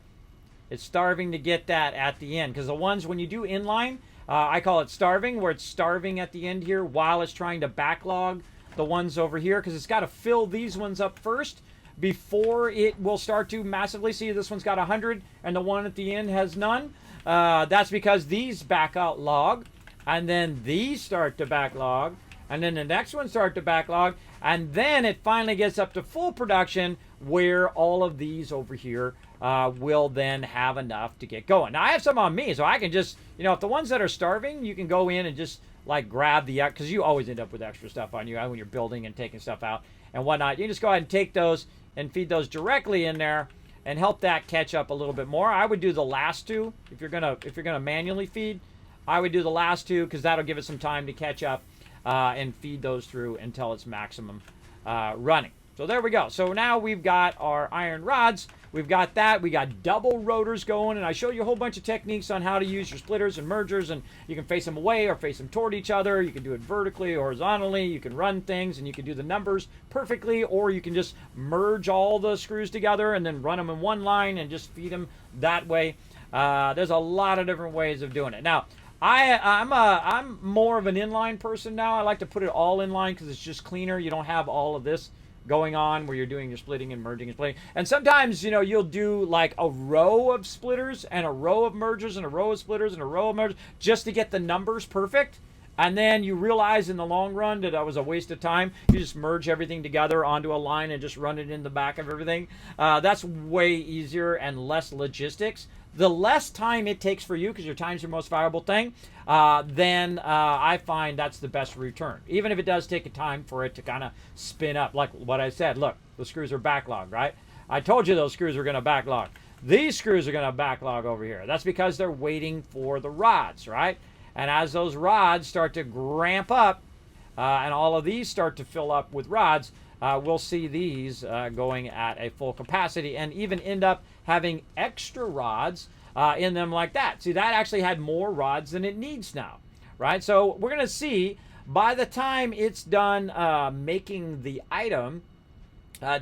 It's starving to get that at the end. Because the ones, when you do inline, I call it starving, where it's starving at the end here while it's trying to backlog the ones over here. Because it's got to fill these ones up first before it will start to massively. See, this one's got 100 and the one at the end has none. That's because these back out log, and then these start to backlog, and then the next one start to backlog, and then it finally gets up to full production where all of these over here will then have enough to get going. Now I have some on me, so I can just, if the ones that are starving, you can go in and just like grab the, because you always end up with extra stuff on you when you're building and taking stuff out and whatnot. You can just go ahead and take those and feed those directly in there and help that catch up a little bit more. I would do the last two if you're gonna manually feed. I would do the last two because that'll give it some time to catch up and feed those through until it's maximum running. So there we go. So now we've got our iron rods. We've got that. We got double rotors going, and I showed you a whole bunch of techniques on how to use your splitters and mergers, and you can face them away or face them toward each other. You can do it vertically or horizontally. You can run things, and you can do the numbers perfectly, or you can just merge all the screws together and then run them in one line and just feed them that way. There's a lot of different ways of doing it. Now, I'm more of an inline person now. I like to put it all inline because it's just cleaner. You don't have all of this going on where you're doing your splitting and merging and splitting. And sometimes, you'll do like a row of splitters and a row of mergers and a row of splitters and a row of mergers just to get the numbers perfect. And then you realize in the long run that was a waste of time. You just merge everything together onto a line and just run it in the back of everything. That's way easier and less logistics. The less time it takes for you, because your time's your most valuable thing, then I find that's the best return. Even if it does take a time for it to kind of spin up. Like what I said, look, the screws are backlogged, right? I told you those screws are going to backlog. These screws are going to backlog over here. That's because they're waiting for the rods, right? And as those rods start to ramp up, and all of these start to fill up with rods, we'll see these going at a full capacity and even end up having extra rods in them like that. See, that actually had more rods than it needs now, right? So we're going to see by the time it's done making the item,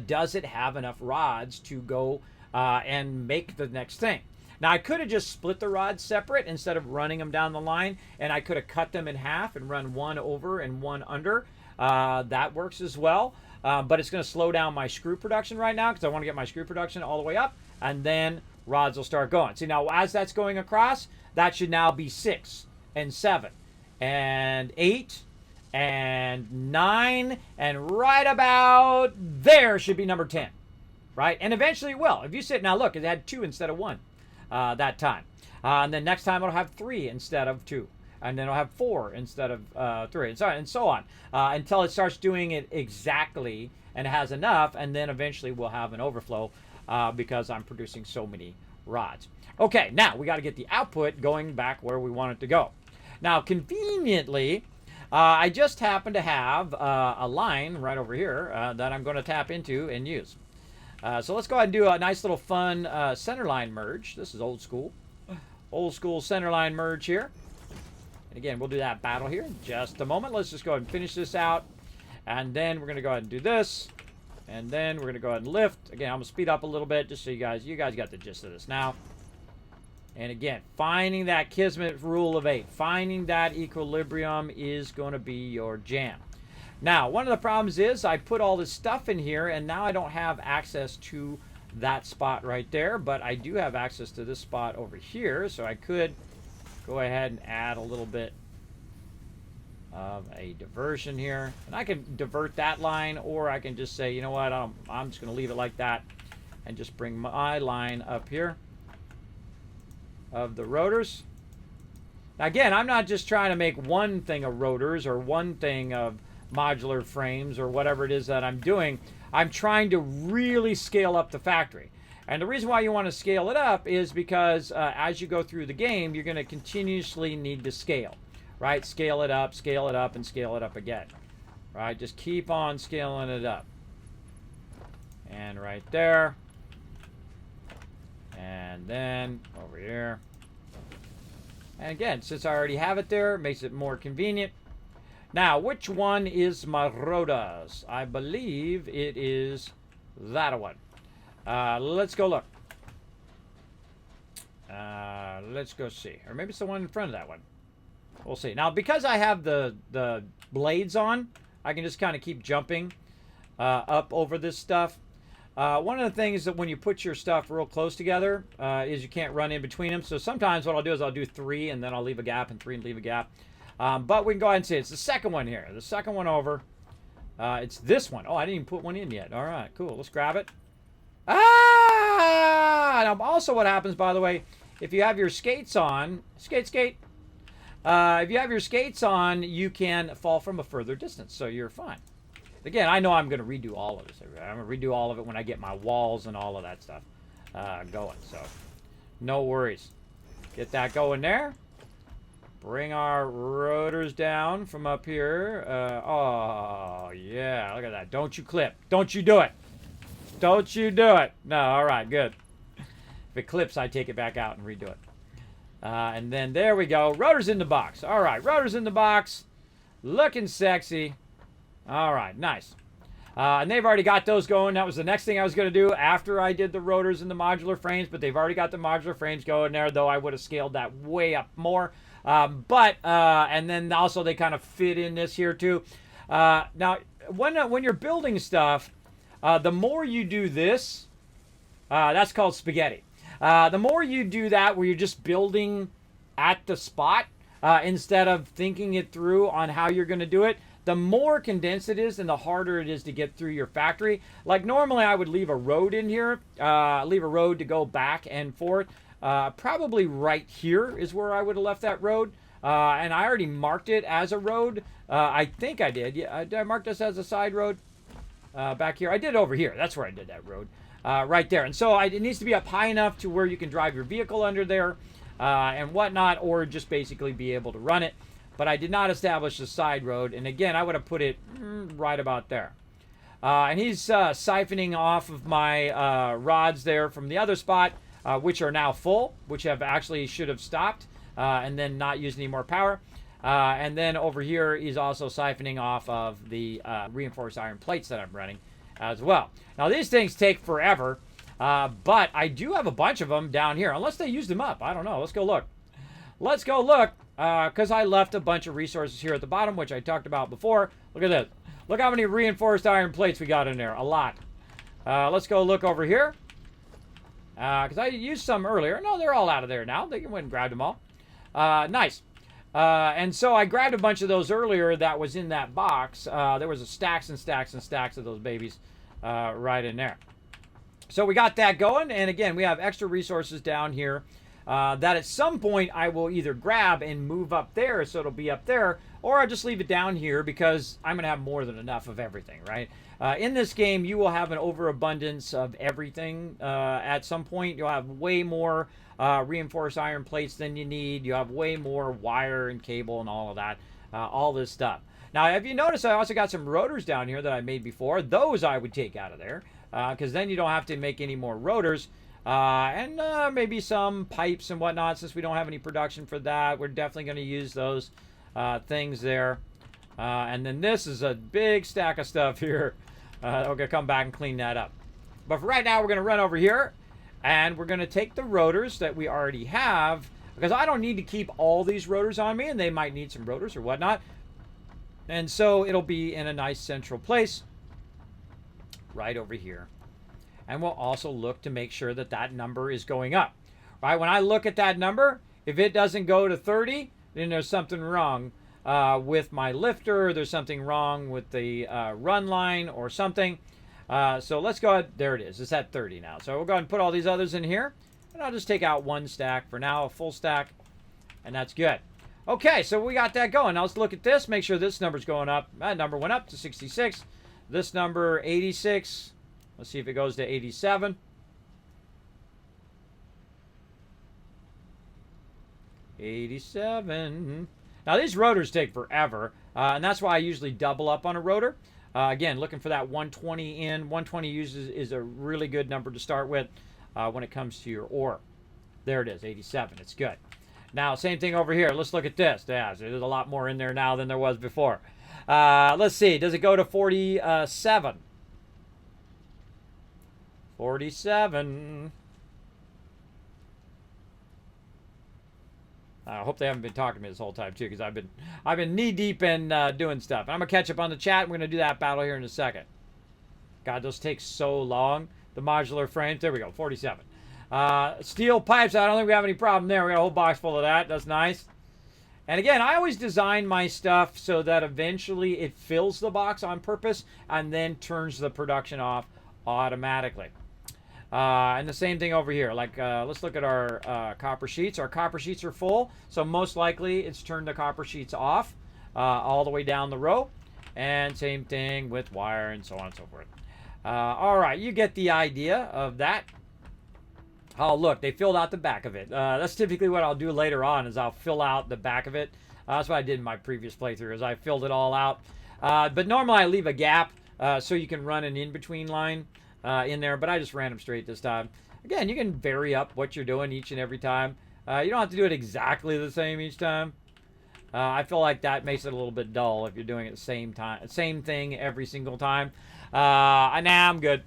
does it have enough rods to go and make the next thing? Now, I could have just split the rods separate instead of running them down the line, and I could have cut them in half and run one over and one under. That works as well. But it's going to slow down my screw production right now because I want to get my screw production all the way up, and then rods will start going. See, now as that's going across, that should now be 6 and 7 and 8 and 9, and right about there should be number 10, right? And eventually it will. If you sit, now look, it had 2 instead of 1 that time. And then next time it'll have 3 instead of 2. and then I'll have 4 instead of 3, and so on, until it starts doing it exactly and has enough, and then eventually we'll have an overflow because I'm producing so many rods. Okay, now we got to get the output going back where we want it to go. Now, conveniently, I just happen to have a line right over here that I'm going to tap into and use. So let's go ahead and do a nice little fun center line merge. This is old school center line merge here. And again, we'll do that battle here in just a moment. Let's just go ahead and finish this out. And then we're going to go ahead and do this. And then we're going to go ahead and lift. Again, I'm going to speed up a little bit just so you guys got the gist of this now. And again, finding that Kismet rule of 8, finding that equilibrium is going to be your jam. Now, one of the problems is I put all this stuff in here, and now I don't have access to that spot right there, but I do have access to this spot over here, so I could go ahead and add a little bit of a diversion here. And I can divert that line, or I can just say, you know what, I'm just going to leave it like that and just bring my line up here of the rotors. Now again, I'm not just trying to make one thing of rotors or one thing of modular frames or whatever it is that I'm doing. I'm trying to really scale up the factory. And the reason why you want to scale it up is because as you go through the game, you're going to continuously need to scale, right? Scale it up, and scale it up again, right? Just keep on scaling it up. And right there. And then over here. And again, since I already have it there, it makes it more convenient. Now, which one is my rotas? I believe it is that one. Let's go look. Let's go see. Or maybe it's the one in front of that one. We'll see. Now, because I have the blades on, I can just kind of keep jumping up over this stuff. One of the things that when you put your stuff real close together is you can't run in between them. So sometimes what I'll do is I'll do 3 and then I'll leave a gap, and 3 and leave a gap. But we can go ahead and see it's the second one here. The second one over. It's this one. Oh, I didn't even put one in yet. All right, cool. Let's grab it. Ah! Now, also what happens, by the way, if you have your skates on, skate. If you have your skates on, you can fall from a further distance, so you're fine. Again, I know I'm going to redo all of this. I'm going to redo all of it when I get my walls and all of that stuff going. So, no worries. Get that going there. Bring our rotors down from up here. Oh, yeah. Look at that. Don't you clip. Don't you do it. Don't you do it. No, all right, good. If it clips, I take it back out and redo it. And then there we go. Rotors in the box. All right, rotors in the box. Looking sexy. All right, nice. And they've already got those going. That was the next thing I was going to do after I did the rotors and the modular frames, but they've already got the modular frames going there, though I would have scaled that way up more. And then also they kind of fit in this here too. Now, when you're building stuff, the more you do this, that's called spaghetti. The more you do that where you're just building at the spot instead of thinking it through on how you're going to do it, the more condensed it is and the harder it is to get through your factory. Like normally I would leave a road in here, leave a road to go back and forth. Probably right here is where I would have left that road. And I already marked it as a road. I think I did. Yeah, did I mark this as a side road? Back here. I did over here. That's where I did that road. Right there. And so it needs to be up high enough to where you can drive your vehicle under there and whatnot, or just basically be able to run it. But I did not establish a side road. And again, I would have put it right about there. And he's siphoning off of my rods there from the other spot, which are now full, which should have stopped and then not used any more power. And then over here, he's also siphoning off of the reinforced iron plates that I'm running as well. Now, these things take forever, but I do have a bunch of them down here, unless they used them up. I don't know. Let's go look. Let's go look, because I left a bunch of resources here at the bottom, which I talked about before. Look at this. Look how many reinforced iron plates we got in there. A lot. Let's go look over here, because I used some earlier. No, they're all out of there now. They went and grabbed them all. Nice. And so I grabbed a bunch of those earlier that was in that box. There was stacks and stacks and stacks of those babies right in there. So we got that going. And again, we have extra resources down here that at some point I will either grab and move up there so it'll be up there, or I'll just leave it down here because I'm going to have more than enough of everything, right? In this game, you will have an overabundance of everything. At some point, you'll have way more reinforced iron plates than you need. You have way more wire and cable and all of that, all this stuff. Now, have you noticed I also got some rotors down here that I made before? Those I would take out of there because then you don't have to make any more rotors. And maybe some pipes and whatnot. Since we don't have any production for that, we're definitely going to use those things there. And then this is a big stack of stuff here. We're going to come back and clean that up. But for right now, we're going to run over here. And we're going to take the rotors that we already have. Because I don't need to keep all these rotors on me. And they might need some rotors or whatnot. And so it'll be in a nice central place. Right over here. And we'll also look to make sure that that number is going up. Right? When I look at that number, if it doesn't go to 30, then there's something wrong with my lifter. There's something wrong with the run line or something. So let's go ahead. There it is. It's at 30 now. So we'll go ahead and put all these others in here. And I'll just take out one stack for now, a full stack. And that's good. Okay, so we got that going. Now let's look at this. Make sure this number's going up. That number went up to 66. This number, 86. Let's see if it goes to 87. 87. Now, these rotors take forever, and that's why I usually double up on a rotor. Again, looking for that 120 in. 120 is a really good number to start with when it comes to your ore. There it is, 87. It's good. Now, same thing over here. Let's look at this. Yeah, so there's a lot more in there now than there was before. Let's see. Does it go to 47? 47. I hope they haven't been talking to me this whole time too, because I've been knee deep in doing stuff. And I'm gonna catch up on the chat. We're gonna do that battle here in a second. God, those take so long. The modular frames. There we go. 47. Steel pipes. I don't think we have any problem there. We got a whole box full of that. That's nice. And again, I always design my stuff so that eventually it fills the box on purpose and then turns the production off automatically. And the same thing over here. Like, let's look at our copper sheets. Our copper sheets are full, so most likely it's turned the copper sheets off all the way down the row. And same thing with wire and so on and so forth. All right, you get the idea of that. Oh, look, they filled out the back of it. That's typically what I'll do later on, is I'll fill out the back of it. That's what I did in my previous playthrough, is I filled it all out. But normally I leave a gap so you can run an in-between line in there, but I just ran them straight this time. Again, you can vary up what you're doing each and every time. You don't have to do it exactly the same each time. I feel like that makes it a little bit dull if you're doing it the same time, same thing every single time. Nah, I'm good.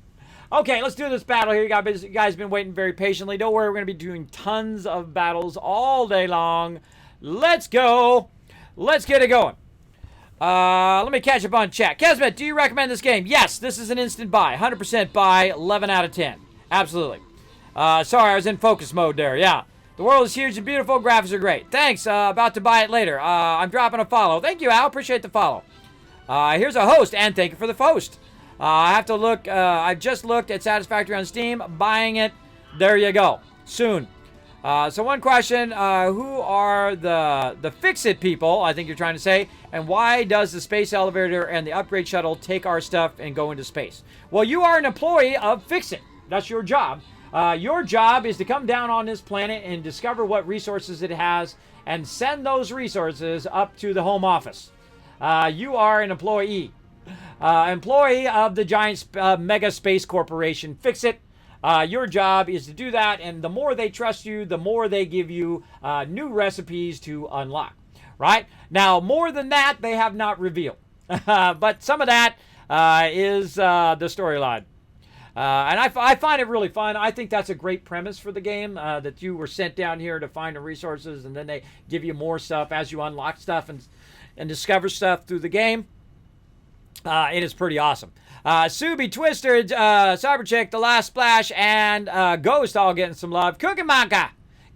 Okay, let's do this battle here. You guys have been waiting very patiently. Don't worry, we're going to be doing tons of battles all day long. Let's go. Let's get it going. Let me catch up on chat. Kismet, do you recommend this game? Yes, this is an instant buy. 100% buy. 11 out of 10. Absolutely. Sorry, I was in focus mode there. Yeah. The world is huge and beautiful. Graphics are great. Thanks. About to buy it later. I'm dropping a follow. Thank you, Al. Appreciate the follow. Here's a host, and thank you for the host. I have to look. I've just looked at Satisfactory on Steam. Buying it. There you go. Soon. So one question, who are the fix-it people, I think you're trying to say, and why does the space elevator and the upgrade shuttle take our stuff and go into space? Well, you are an employee of Fix-It. That's your job. Your job is to come down on this planet and discover what resources it has and send those resources up to the home office. You are an employee. Employee of the giant mega space corporation Fix-It. Your job is to do that, and the more they trust you, the more they give you new recipes to unlock. Right? Now, more than that, they have not revealed. But some of that is the storyline. And I find it really fun. I think that's a great premise for the game, that you were sent down here to find the resources, and then they give you more stuff as you unlock stuff and discover stuff through the game. It is pretty awesome. Subi, Twister, Cyberchick, The Last Splash, and Ghost all getting some love. Cookie Maka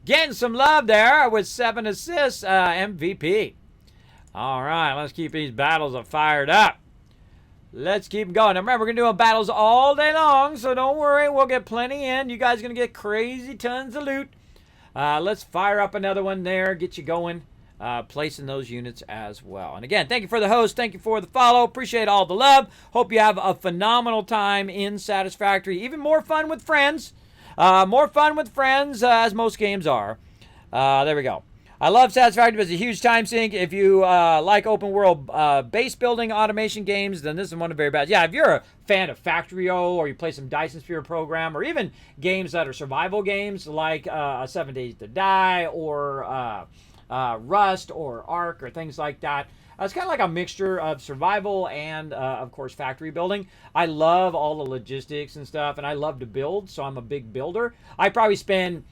getting some love there with 7 assists, MVP. All right, let's keep these battles fired up. Let's keep going. Now remember, we're going to do battles all day long, so don't worry. We'll get plenty in. You guys are going to get crazy tons of loot. Let's fire up another one there, get you going, placing those units as well. And again, thank you for the host. Thank you for the follow. Appreciate all the love. Hope you have a phenomenal time in Satisfactory. Even more fun with friends. More fun with friends, as most games are. There we go. I love Satisfactory. It's a huge time sink. If you like open world base building automation games, then this is one of the very best. Yeah, if you're a fan of Factorio, or you play some Dyson Sphere program, or even games that are survival games like 7 Days to Die, or Rust, or Ark, or things like that. It's kind of like a mixture of survival and, of course, factory building. I love all the logistics and stuff, and I love to build, so I'm a big builder. I probably spend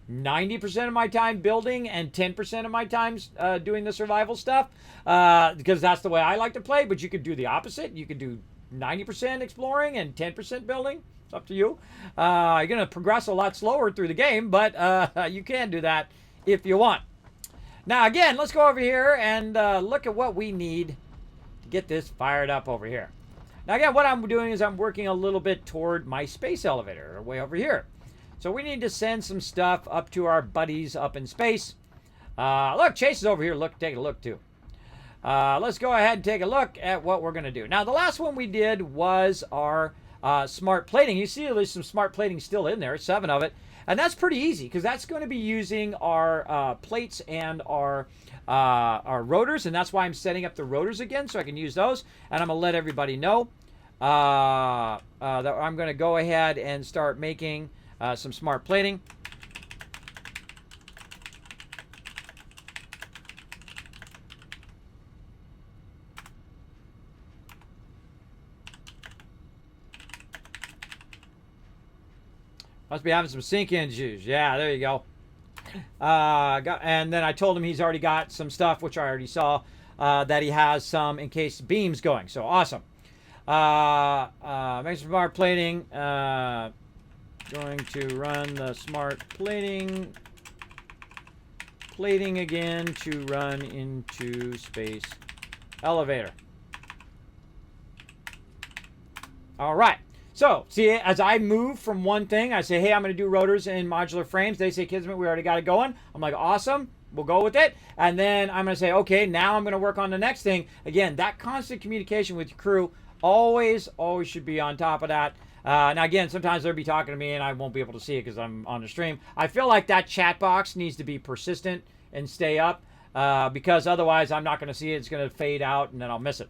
90% of my time building and 10% of my time doing the survival stuff, because that's the way I like to play. But you could do the opposite. You could do 90% exploring and 10% building. It's up to you. You're going to progress a lot slower through the game, but you can do that if you want. Now, again, let's go over here and look at what we need to get this fired up over here. Now, again, what I'm doing is I'm working a little bit toward my space elevator way over here. So we need to send some stuff up to our buddies up in space. Look, Chase is over here. Look, take a look too. Let's go ahead and take a look at what we're going to do. Now, the last one we did was our smart plating. You see there's some smart plating still in there, 7 of it. And that's pretty easy because that's going to be using our plates and our rotors. And that's why I'm setting up the rotors again so I can use those. And I'm going to let everybody know that I'm going to go ahead and start making some smart plating. Must be having some sink-in juice. Yeah, there you go. And then I told him he's already got some stuff, which I already saw, that he has some in case beam's going. So awesome. Make some smart plating. Going to run the smart plating again to run into space elevator. All right. So, see, as I move from one thing, I say, hey, I'm going to do rotors in modular frames. They say, Kismet, we already got it going. I'm like, awesome. We'll go with it. And then I'm going to say, okay, now I'm going to work on the next thing. Again, that constant communication with your crew, always should be on top of that. Now, again, sometimes they'll be talking to me and I won't be able to see it because I'm on the stream. I feel like that chat box needs to be persistent and stay up because otherwise I'm not going to see it. It's going to fade out and then I'll miss it.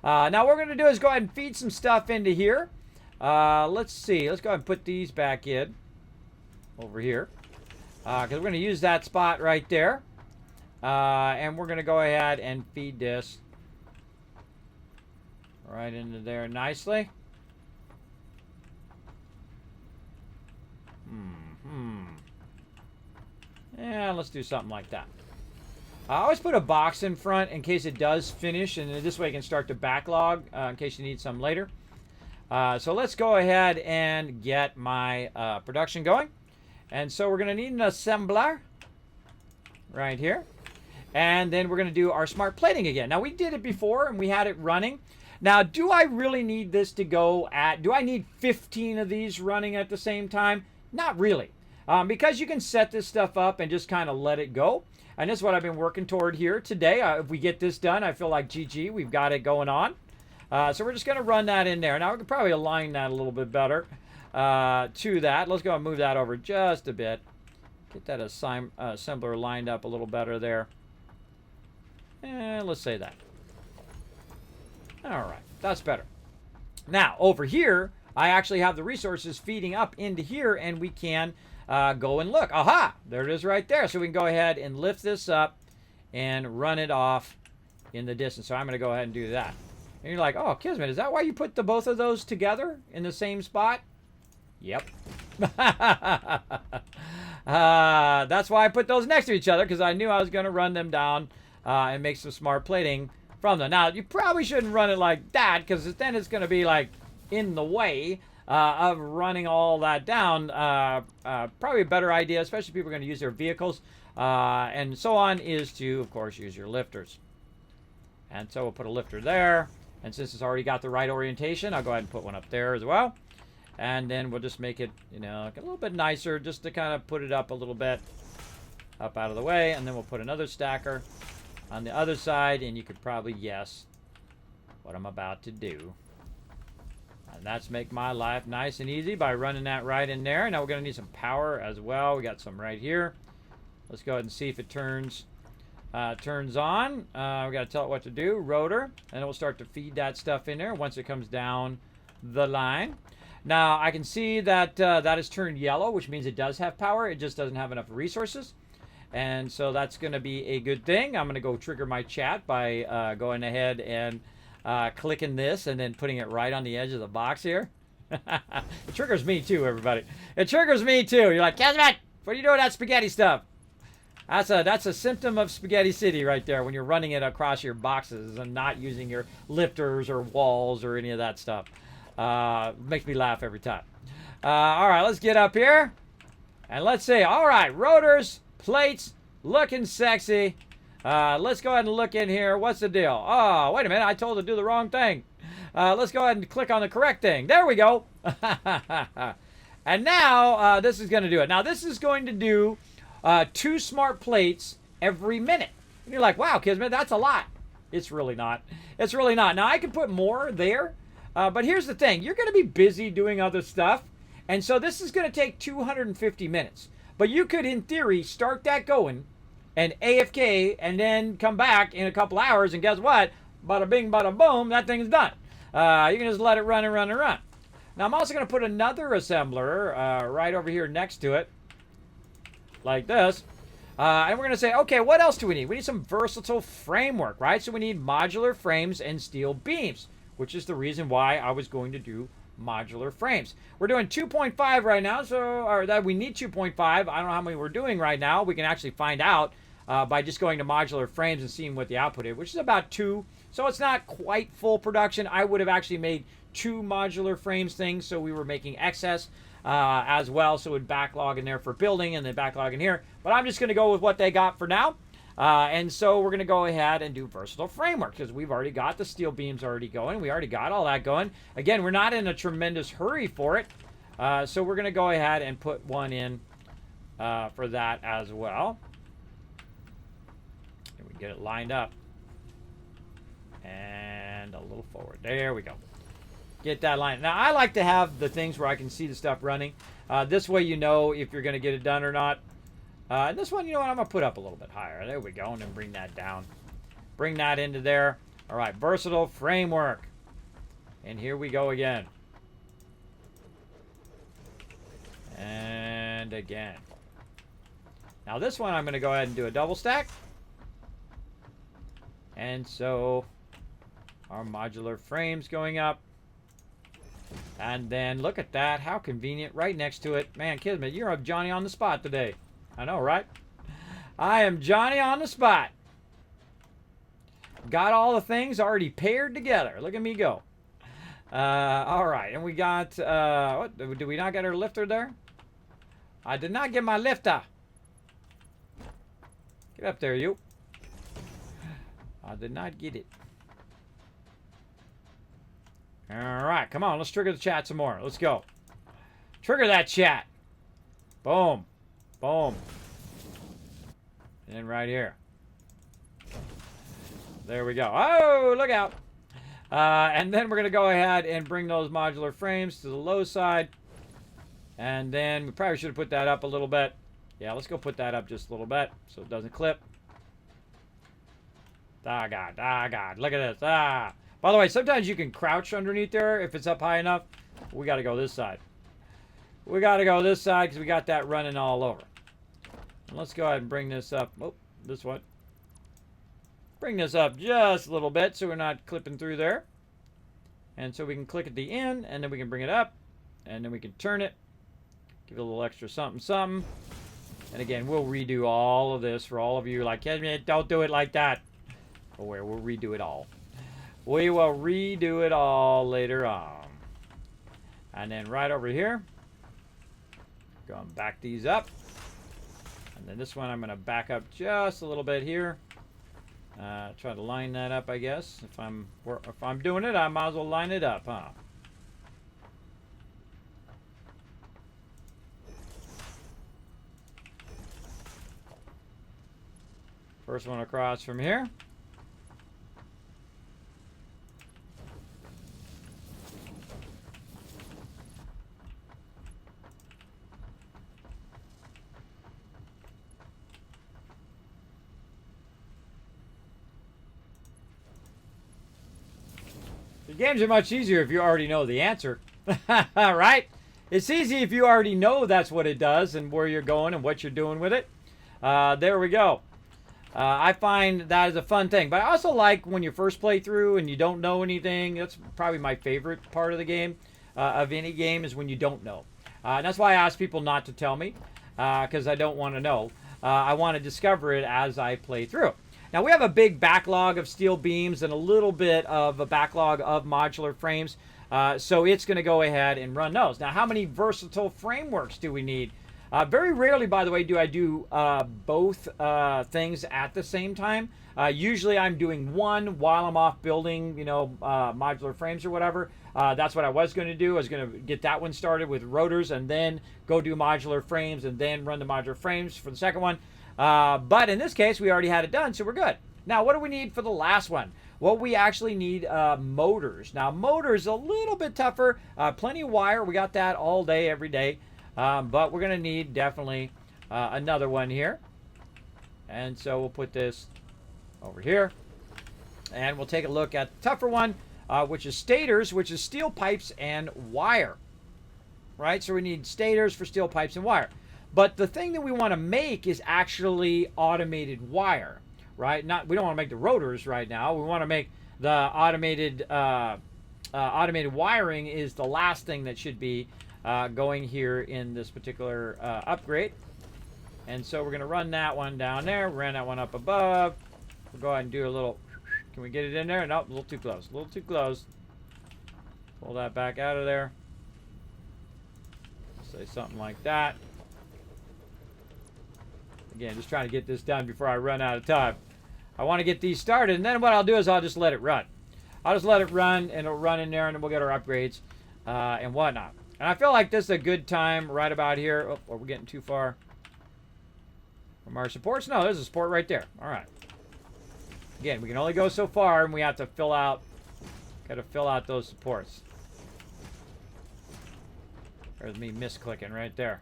Now, what we're going to do is go ahead and feed some stuff into here. Let's see. Let's go ahead and put these back in over here because we're going to use that spot right there. And we're going to go ahead and feed this right into there nicely. Yeah, let's do something like that. I always put a box in front in case it does finish, and this way you can start to backlog in case you need some later. So let's go ahead and get my production going. And so we're going to need an assembler right here. And then we're going to do our smart plating again. Now, we did it before, and we had it running. Now, do I really need this to go at... Do I need 15 of these running at the same time? Not really. Because you can set this stuff up and just kind of let it go. And this is what I've been working toward here today. If we get this done, I feel like GG, we've got it going on. So we're just going to run that in there. Now, we can probably align that a little bit better to that. Let's go and move that over just a bit. Get that assembler lined up a little better there. And let's say that. All right, that's better. Now, over here, I actually have the resources feeding up into here, and we can go and look. Aha! There it is right there. So we can go ahead and lift this up and run it off in the distance. So I'm going to go ahead and do that. And you're like, oh, Kismet, is that why you put both of those together in the same spot? Yep. That's why I put those next to each other, because I knew I was going to run them down and make some smart plating from them. Now, you probably shouldn't run it like that, because then it's going to be like in the way of running all that down. Probably a better idea, especially if people are going to use their vehicles and so on, is to, of course, use your lifters. And so we'll put a lifter there. And since it's already got the right orientation, I'll go ahead and put one up there as well. And then we'll just make it, you know, a little bit nicer just to kind of put it up a little bit. up out of the way, and then we'll put another stacker on the other side, and you could probably guess what I'm about to do. And that's make my life nice and easy by running that right in there. Now we're going to need some power as well. We got some right here. Let's go ahead and see if it turns on. We got to tell it what to do. Rotor, and it will start to feed that stuff in there once it comes down the line. Now I can see that that has turned yellow, which means it does have power. It just doesn't have enough resources. And so that's going to be a good thing. I'm going to go trigger my chat by going ahead and clicking this and then putting it right on the edge of the box here. It triggers me too, everybody. It triggers me too. You're like, Kismet, what are you doing with that spaghetti stuff? That's a symptom of Spaghetti City right there when you're running it across your boxes and not using your lifters or walls or any of that stuff. Makes me laugh every time. All right, let's get up here. And let's see. All right, rotors, plates, looking sexy. Let's go ahead and look in here. What's the deal? Oh, wait a minute. I told it to do the wrong thing. Let's go ahead and click on the correct thing. There we go. And now this is going to do it. Now this is going to do 2 smart plates every minute. And you're like, wow, Kismet, that's a lot. It's really not. It's really not. Now I can put more there. But here's the thing. You're going to be busy doing other stuff. And so this is going to take 250 minutes. But you could, in theory, start that going and AFK and then come back in a couple hours. And guess what? Bada bing, bada boom, that thing is done. You can just let it run and run and run. Now I'm also going to put another assembler right over here next to it. Like this. And we're going to say, okay, what else do we need? We need some versatile framework, right? So we need modular frames and steel beams, which is the reason why I was going to do modular frames. We're doing 2.5 right now, or that we need 2.5. I don't know how many we're doing right now. We can actually find out by just going to modular frames and seeing what the output is, which is about 2. So it's not quite full production. I would have actually made 2 modular frames things, so we were making excess as well, so it would backlog in there for building and then backlog in here. But I'm just going to go with what they got for now. And so we're going to go ahead and do versatile framework because we've already got the steel beams already going. We already got all that going. Again, we're not in a tremendous hurry for it. So we're going to go ahead and put one in for that as well. And we get it lined up. And a little forward. There we go. Get that line. Now, I like to have the things where I can see the stuff running. This way you know if you're going to get it done or not. And this one, you know what, I'm going to put up a little bit higher. There we go, and then bring that down. Bring that into there. All right, versatile framework. And here we go again. And again. Now this one, I'm going to go ahead and do a double stack. And so our modular frame's going up. And then look at that. How convenient. Right next to it. Man, Kismet, you're up Johnny on the spot today. I know, right? I am Johnny on the spot. Got all the things already paired together. Look at me go. All right. And we got... what? Did we not get our lifter there? I did not get my lifter. Get up there, you. I did not get it. All right, come on. Let's trigger the chat some more. Let's go. Trigger that chat. Boom. Boom. And then right here. There we go. Oh, look out. And then we're going to go ahead and bring those modular frames to the low side. And then we probably should have put that up a little bit. Yeah, let's go put that up just a little bit so it doesn't clip. Ah, God. Ah, God. Look at this. Ah. By the way, sometimes you can crouch underneath there if it's up high enough. We got to go this side. We got to go this side because we got that running all over. And let's go ahead and bring this up. Oh, this one. Bring this up just a little bit so we're not clipping through there. And so we can click at the end, and then we can bring it up, and then we can turn it. Give it a little extra something, something. And again, we'll redo all of this for all of you. Like, don't do it like that. Oh, where we'll redo it all. We will redo it all later on. And then right over here, go and back these up. And then this one I'm going to back up just a little bit here. Try to line that up, I guess. If I'm doing it, I might as well line it up, huh? First one across from here. The games are much easier if you already know the answer. Right? It's easy if you already know that's what it does and where you're going and what you're doing with it. There we go. I find that is a fun thing. But I also like when you first play through and you don't know anything. That's probably my favorite part of the game, of any game, is when you don't know. And that's why I ask people not to tell me, because I don't want to know. I want to discover it as I play through. Now, we have a big backlog of steel beams and a little bit of a backlog of modular frames. So it's going to go ahead and run those. Now, how many versatile frameworks do we need? Very rarely, by the way, do I do both things at the same time. Usually I'm doing one while I'm off building, modular frames or whatever. That's what I was going to do. I was going to get that one started with rotors and then go do modular frames and then run the modular frames for the second one. But in this case, we already had it done, so we're good. Now, what do we need for the last one? Well, we actually need motors. Now, motors a little bit tougher. Plenty of wire. We got that all day, every day. But we're going to need definitely another one here. And so we'll put this over here. And we'll take a look at the tougher one, which is stators, which is steel pipes and wire. Right? So we need stators for steel pipes and wire. But the thing that we want to make is actually automated wire. Right? We don't want to make the rotors right now. We want to make the automated wiring is the last thing that should be going here in this particular upgrade. And so we're going to run that one down there. Run that one up above. We'll go ahead and do a little... Can we get it in there? Nope, a little too close. A little too close. Pull that back out of there. Say something like that. Again, just trying to get this done before I run out of time. I want to get these started, and then what I'll do is I'll just let it run. I'll just let it run, and it'll run in there, and then we'll get our upgrades and whatnot. And I feel like this is a good time right about here. Oh, are we getting too far from our supports? No, there's a support right there. All right. Again, we can only go so far, and we have to fill out those supports. There's me misclicking right there.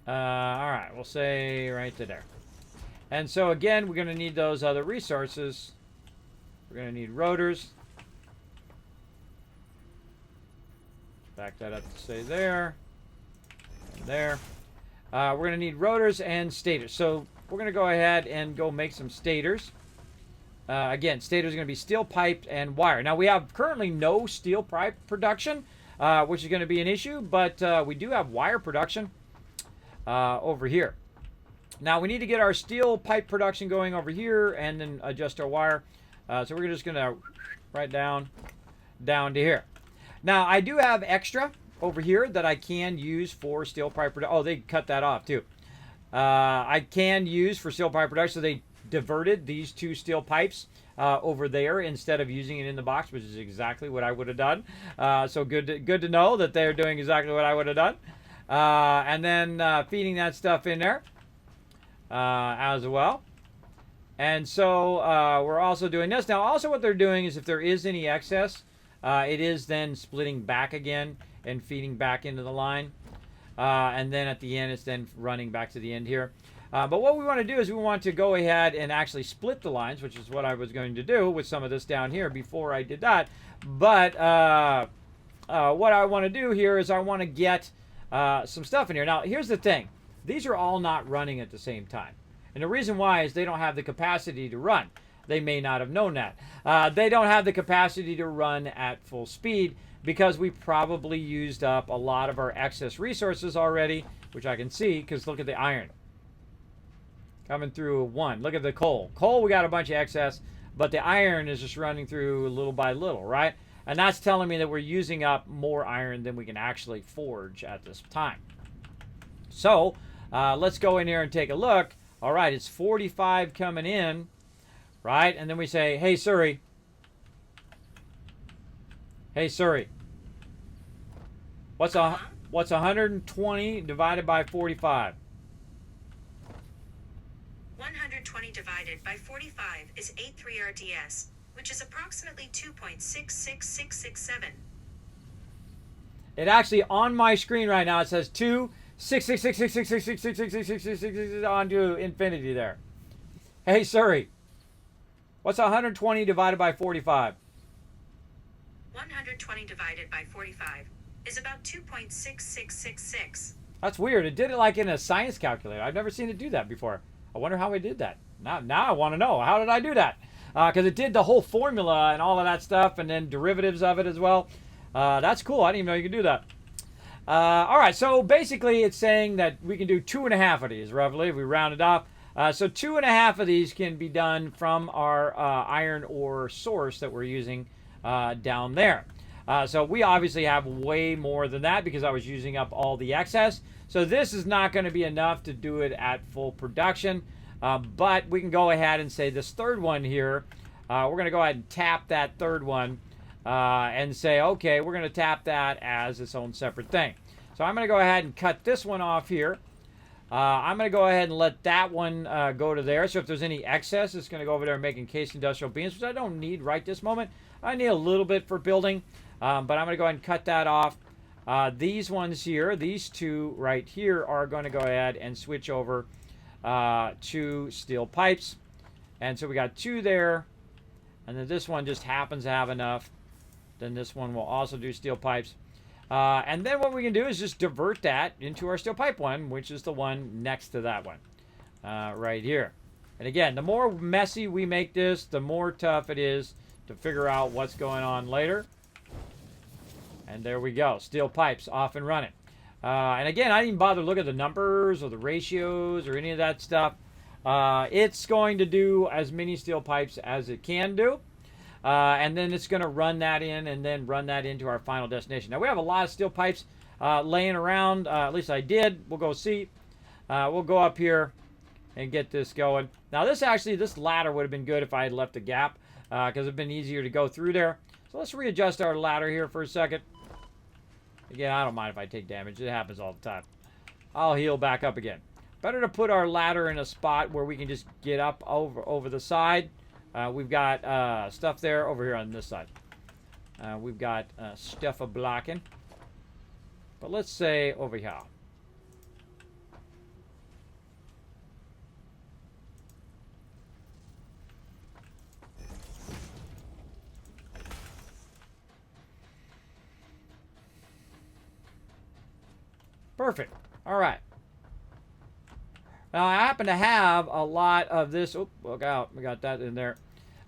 All right, we'll say right to there. And so again, we're going to need those other resources. We're going to need rotors. Back that up to say there. And there. We're going to need rotors and stators. So we're going to go ahead and go make some stators. Again, stators are going to be steel piped and wire. Now we have currently no steel pipe production, which is going to be an issue, but we do have wire production over here. Now we need to get our steel pipe production going over here and then adjust our wire. So we're just going to right down to here. Now I do have extra over here that I can use for steel pipe production. Oh, they cut that off too. I can use for steel pipe production. So they diverted these two steel pipes over there instead of using it in the box, which is exactly what I would have done. So good to know that they're doing exactly what I would have done. And then feeding that stuff in there as well. And so we're also doing this. Now also what they're doing is if there is any excess, it is then splitting back again and feeding back into the line. And then at the end, it's then running back to the end here. But what we want to do is we want to go ahead and actually split the lines, which is what I was going to do with some of this down here before I did that. But what I want to do here is I want to get some stuff in here. Now, here's the thing. These are all not running at the same time. And the reason why is they don't have the capacity to run. They may not have known that. They don't have the capacity to run at full speed because we probably used up a lot of our excess resources already, which I can see because look at the iron. Coming through one. Look at the coal. Coal, we got a bunch of excess, but the iron is just running through little by little, right? And that's telling me that we're using up more iron than we can actually forge at this time. So, let's go in here and take a look. All right, it's 45 coming in, right? And then we say, hey, Siri. Hey, Siri. What's 120 divided by 45? 120 divided by 45 is 83 RDS, which is approximately 2.666667. It actually, on my screen right now, it says 2, 6, 6, 6, 6, 6, 6, 6, 6, 6, 6, 6, 6, 6, 6, on to infinity there. Hey, Siri, what's 120 divided by 45? 120 divided by 45 is about 2.6666. That's weird. It did it like in a science calculator. I've never seen it do that before. I wonder how it did that. Now I want to know. How did I do that? Because it did the whole formula and all of that stuff, and then derivatives of it as well. That's cool. I didn't even know you could do that. All right, so basically it's saying that we can do 2.5 of these, roughly, if we round it off. So 2.5 of these can be done from our iron ore source that we're using down there. So we obviously have way more than that because I was using up all the excess. So this is not going to be enough to do it at full production. But we can go ahead and say this third one here, we're going to go ahead and tap that third one and say, okay, we're going to tap that as its own separate thing. So I'm going to go ahead and cut this one off here. I'm going to go ahead and let that one go to there. So if there's any excess, it's going to go over there and make encased industrial beams, which I don't need right this moment. I need a little bit for building, but I'm going to go ahead and cut that off. These ones here, these two right here, are going to go ahead and switch over to steel pipes. And so we got 2 there, and then this one just happens to have enough. Then this one will also do steel pipes. And then what we can do is just divert that into our steel pipe one, which is the one next to that one right here. And again, the more messy we make this, the more tough it is to figure out what's going on later. And there we go. Steel pipes off and running. And again, I didn't even bother to look at the numbers or the ratios or any of that stuff. It's going to do as many steel pipes as it can do. And then it's going to run that in and then run that into our final destination. Now, we have a lot of steel pipes laying around. At least I did. We'll go see. We'll go up here and get this going. Now, this ladder would have been good if I had left a gap because it would have been easier to go through there. So let's readjust our ladder here for a second. Again, I don't mind if I take damage. It happens all the time. I'll heal back up again. Better to put our ladder in a spot where we can just get up over the side. We've got stuff there over here on this side. We've got stuff a blocking. But let's say over here. Perfect. All right. Now, I happen to have a lot of this. Oh, look out. We got that in there.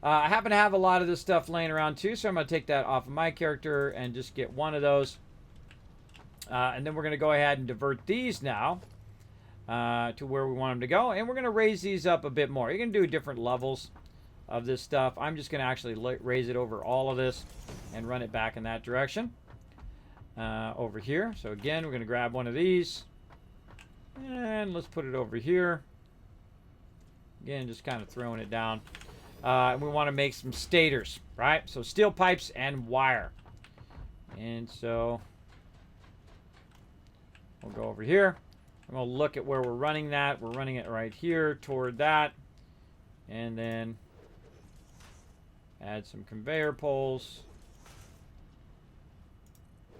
I happen to have a lot of this stuff laying around too, so I'm going to take that off of my character and just get one of those. And then we're going to go ahead and divert these now to where we want them to go. And we're going to raise these up a bit more. You can do different levels of this stuff. I'm just going to actually raise it over all of this and run it back in that direction. Over here. So again, we're going to grab one of these. And let's put it over here. Again, just kind of throwing it down. And we want to make some stators, right? So steel pipes and wire. And so we'll go over here. I'm going to look at where we're running that. We're running it right here toward that. And then add some conveyor poles.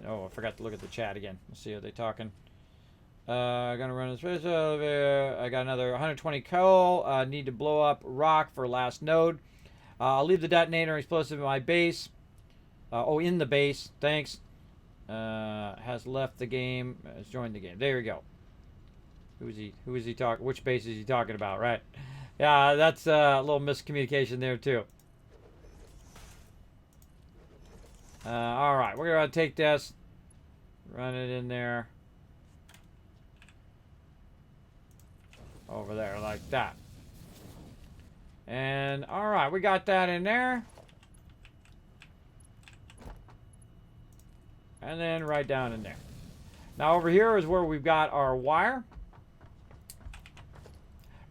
Oh, I forgot to look at the chat again. Let's see, are they talking? Gonna run this space elevator. I got another 120 coal. Need to blow up rock for last node. I'll leave the detonator and explosive in my base. In the base. Thanks. Has left the game. Has joined the game. There we go. Who is he talking? Which base is he talking about? Right. Yeah, that's a little miscommunication there too. All right, we're going to take this, run it in there, over there like that. And, all right, we got that in there. And then right down in there. Now, over here is where we've got our wire.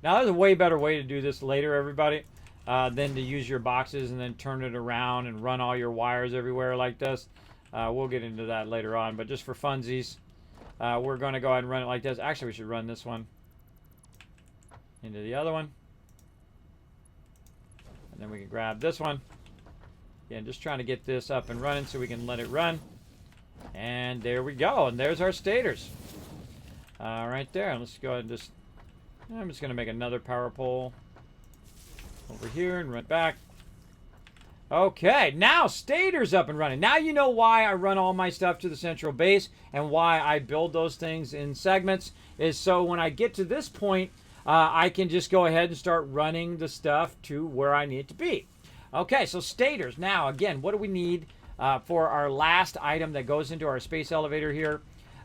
Now, there's a way better way to do this later, everybody. Than to use your boxes and then turn it around and run all your wires everywhere like this. We'll get into that later on, but just for funsies, we're going to go ahead and run it like this. Actually, we should run this one into the other one. And then we can grab this one. Again, just trying to get this up and running so we can let it run. And there we go. And there's our stators. Right there. Let's go ahead and just... I'm just going to make another power pole over here and run back. Okay, now stators up and running. Now you know why I run all my stuff to the central base and why I build those things in segments, is so when I get to this point, I can just go ahead and start running the stuff to where I need it to be. Okay, so stators. Now, again, what do we need for our last item that goes into our space elevator here?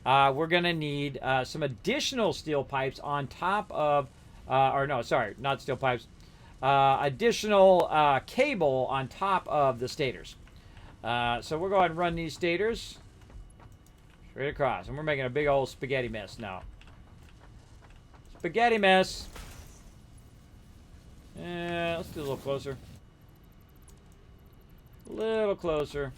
We're going to need some additional steel pipes on top of, or no, sorry, not steel pipes, additional cable on top of the stators. So we'll go ahead and run these stators straight across. And we're making a big old spaghetti mess now. Spaghetti mess. Yeah, let's do a little closer. A little closer.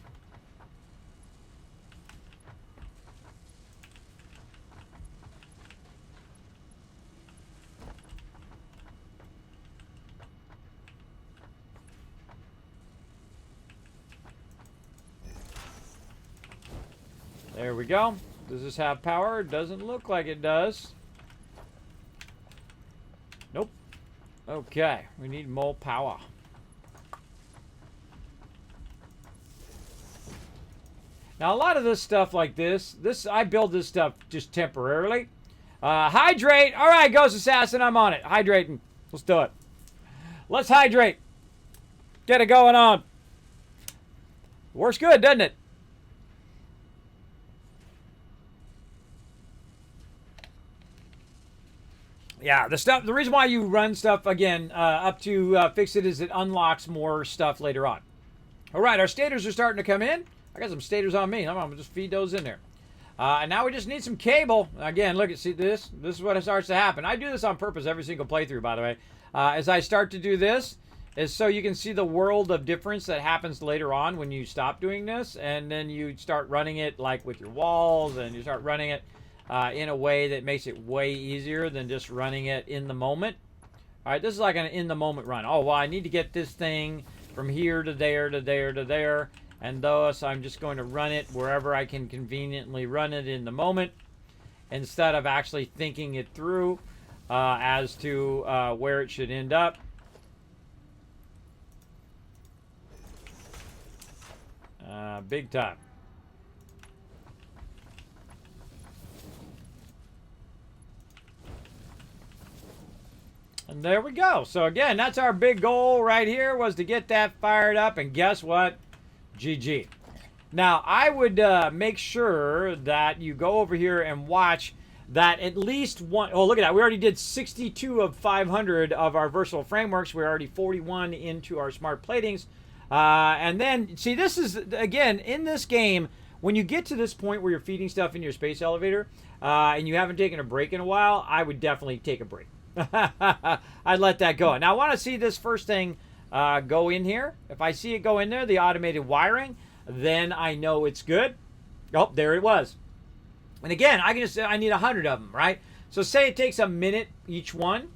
There we go. Does this have power? Doesn't look like it does. Nope. Okay, we need more power. Now, a lot of this stuff like this, I build this stuff just temporarily. Hydrate. All right, Ghost Assassin, I'm on it. Hydrating. Let's do it. Let's hydrate. Get it going on. Works good, doesn't it? Yeah, the reason why you run stuff, again, up to fix it is it unlocks more stuff later on. All right, our stators are starting to come in. I got some stators on me. I'm going to just feed those in there. And now we just need some cable. Again, look, see this? This is what starts to happen. I do this on purpose every single playthrough, by the way. As I start to do this, is so you can see the world of difference that happens later on when you stop doing this. And then you start running it like with your walls, and you start running it in a way that makes it way easier than just running it in the moment. All right, this is like an in the moment run. Oh, well, I need to get this thing from here to there to there to there. And thus, I'm just going to run it wherever I can conveniently run it in the moment, instead of actually thinking it through as to where it should end up. Big time. And there we go. So again, that's our big goal right here, was to get that fired up. And guess what? GG. Now, I would make sure that you go over here and watch that at least one. Oh, look at that. We already did 62 of 500 of our versatile frameworks. We're already 41 into our smart platings. And then, see, this is, again, in this game, when you get to this point where you're feeding stuff in your space elevator and you haven't taken a break in a while, I would definitely take a break. I'd let that go. Now, I want to see this first thing go in here. If I see it go in there, the automated wiring, then I know it's good. Oh, there it was. And again, I can just say I need 100 of them, right? So say it takes a minute each one.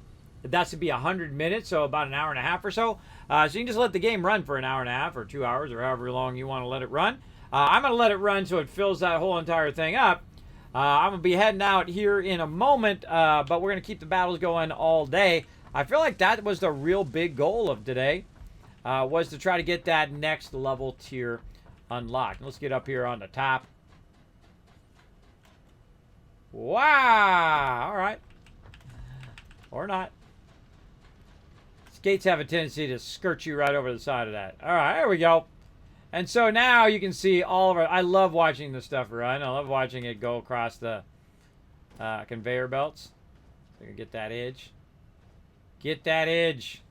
That's to be 100 minutes, so about an hour and a half or so. So you can just let the game run for an hour and a half or 2 hours or however long you want to let it run. I'm going to let it run so it fills that whole entire thing up. I'm going to be heading out here in a moment, but we're going to keep the battles going all day. I feel like that was the real big goal of today, was to try to get that next level tier unlocked. Let's get up here on the top. Wow! All right. Or not. Skates have a tendency to skirt you right over the side of that. All right, there we go. And so now you can see all of our... I love watching this stuff run. I love watching it go across the conveyor belts. So you can get that edge. Get that edge.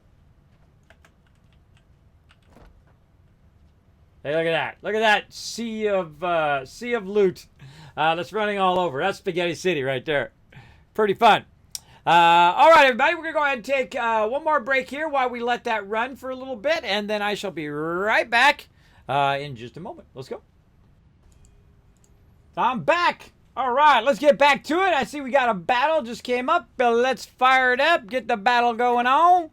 Hey, look at that. Look at that sea of loot that's running all over. That's Spaghetti City right there. Pretty fun. All right, everybody. We're going to go ahead and take one more break here while we let that run for a little bit. And then I shall be right back in just a moment. Let's go. I'm back. All right, let's get back to it. I see we got a battle just came up. Let's fire it up. Get the battle going on.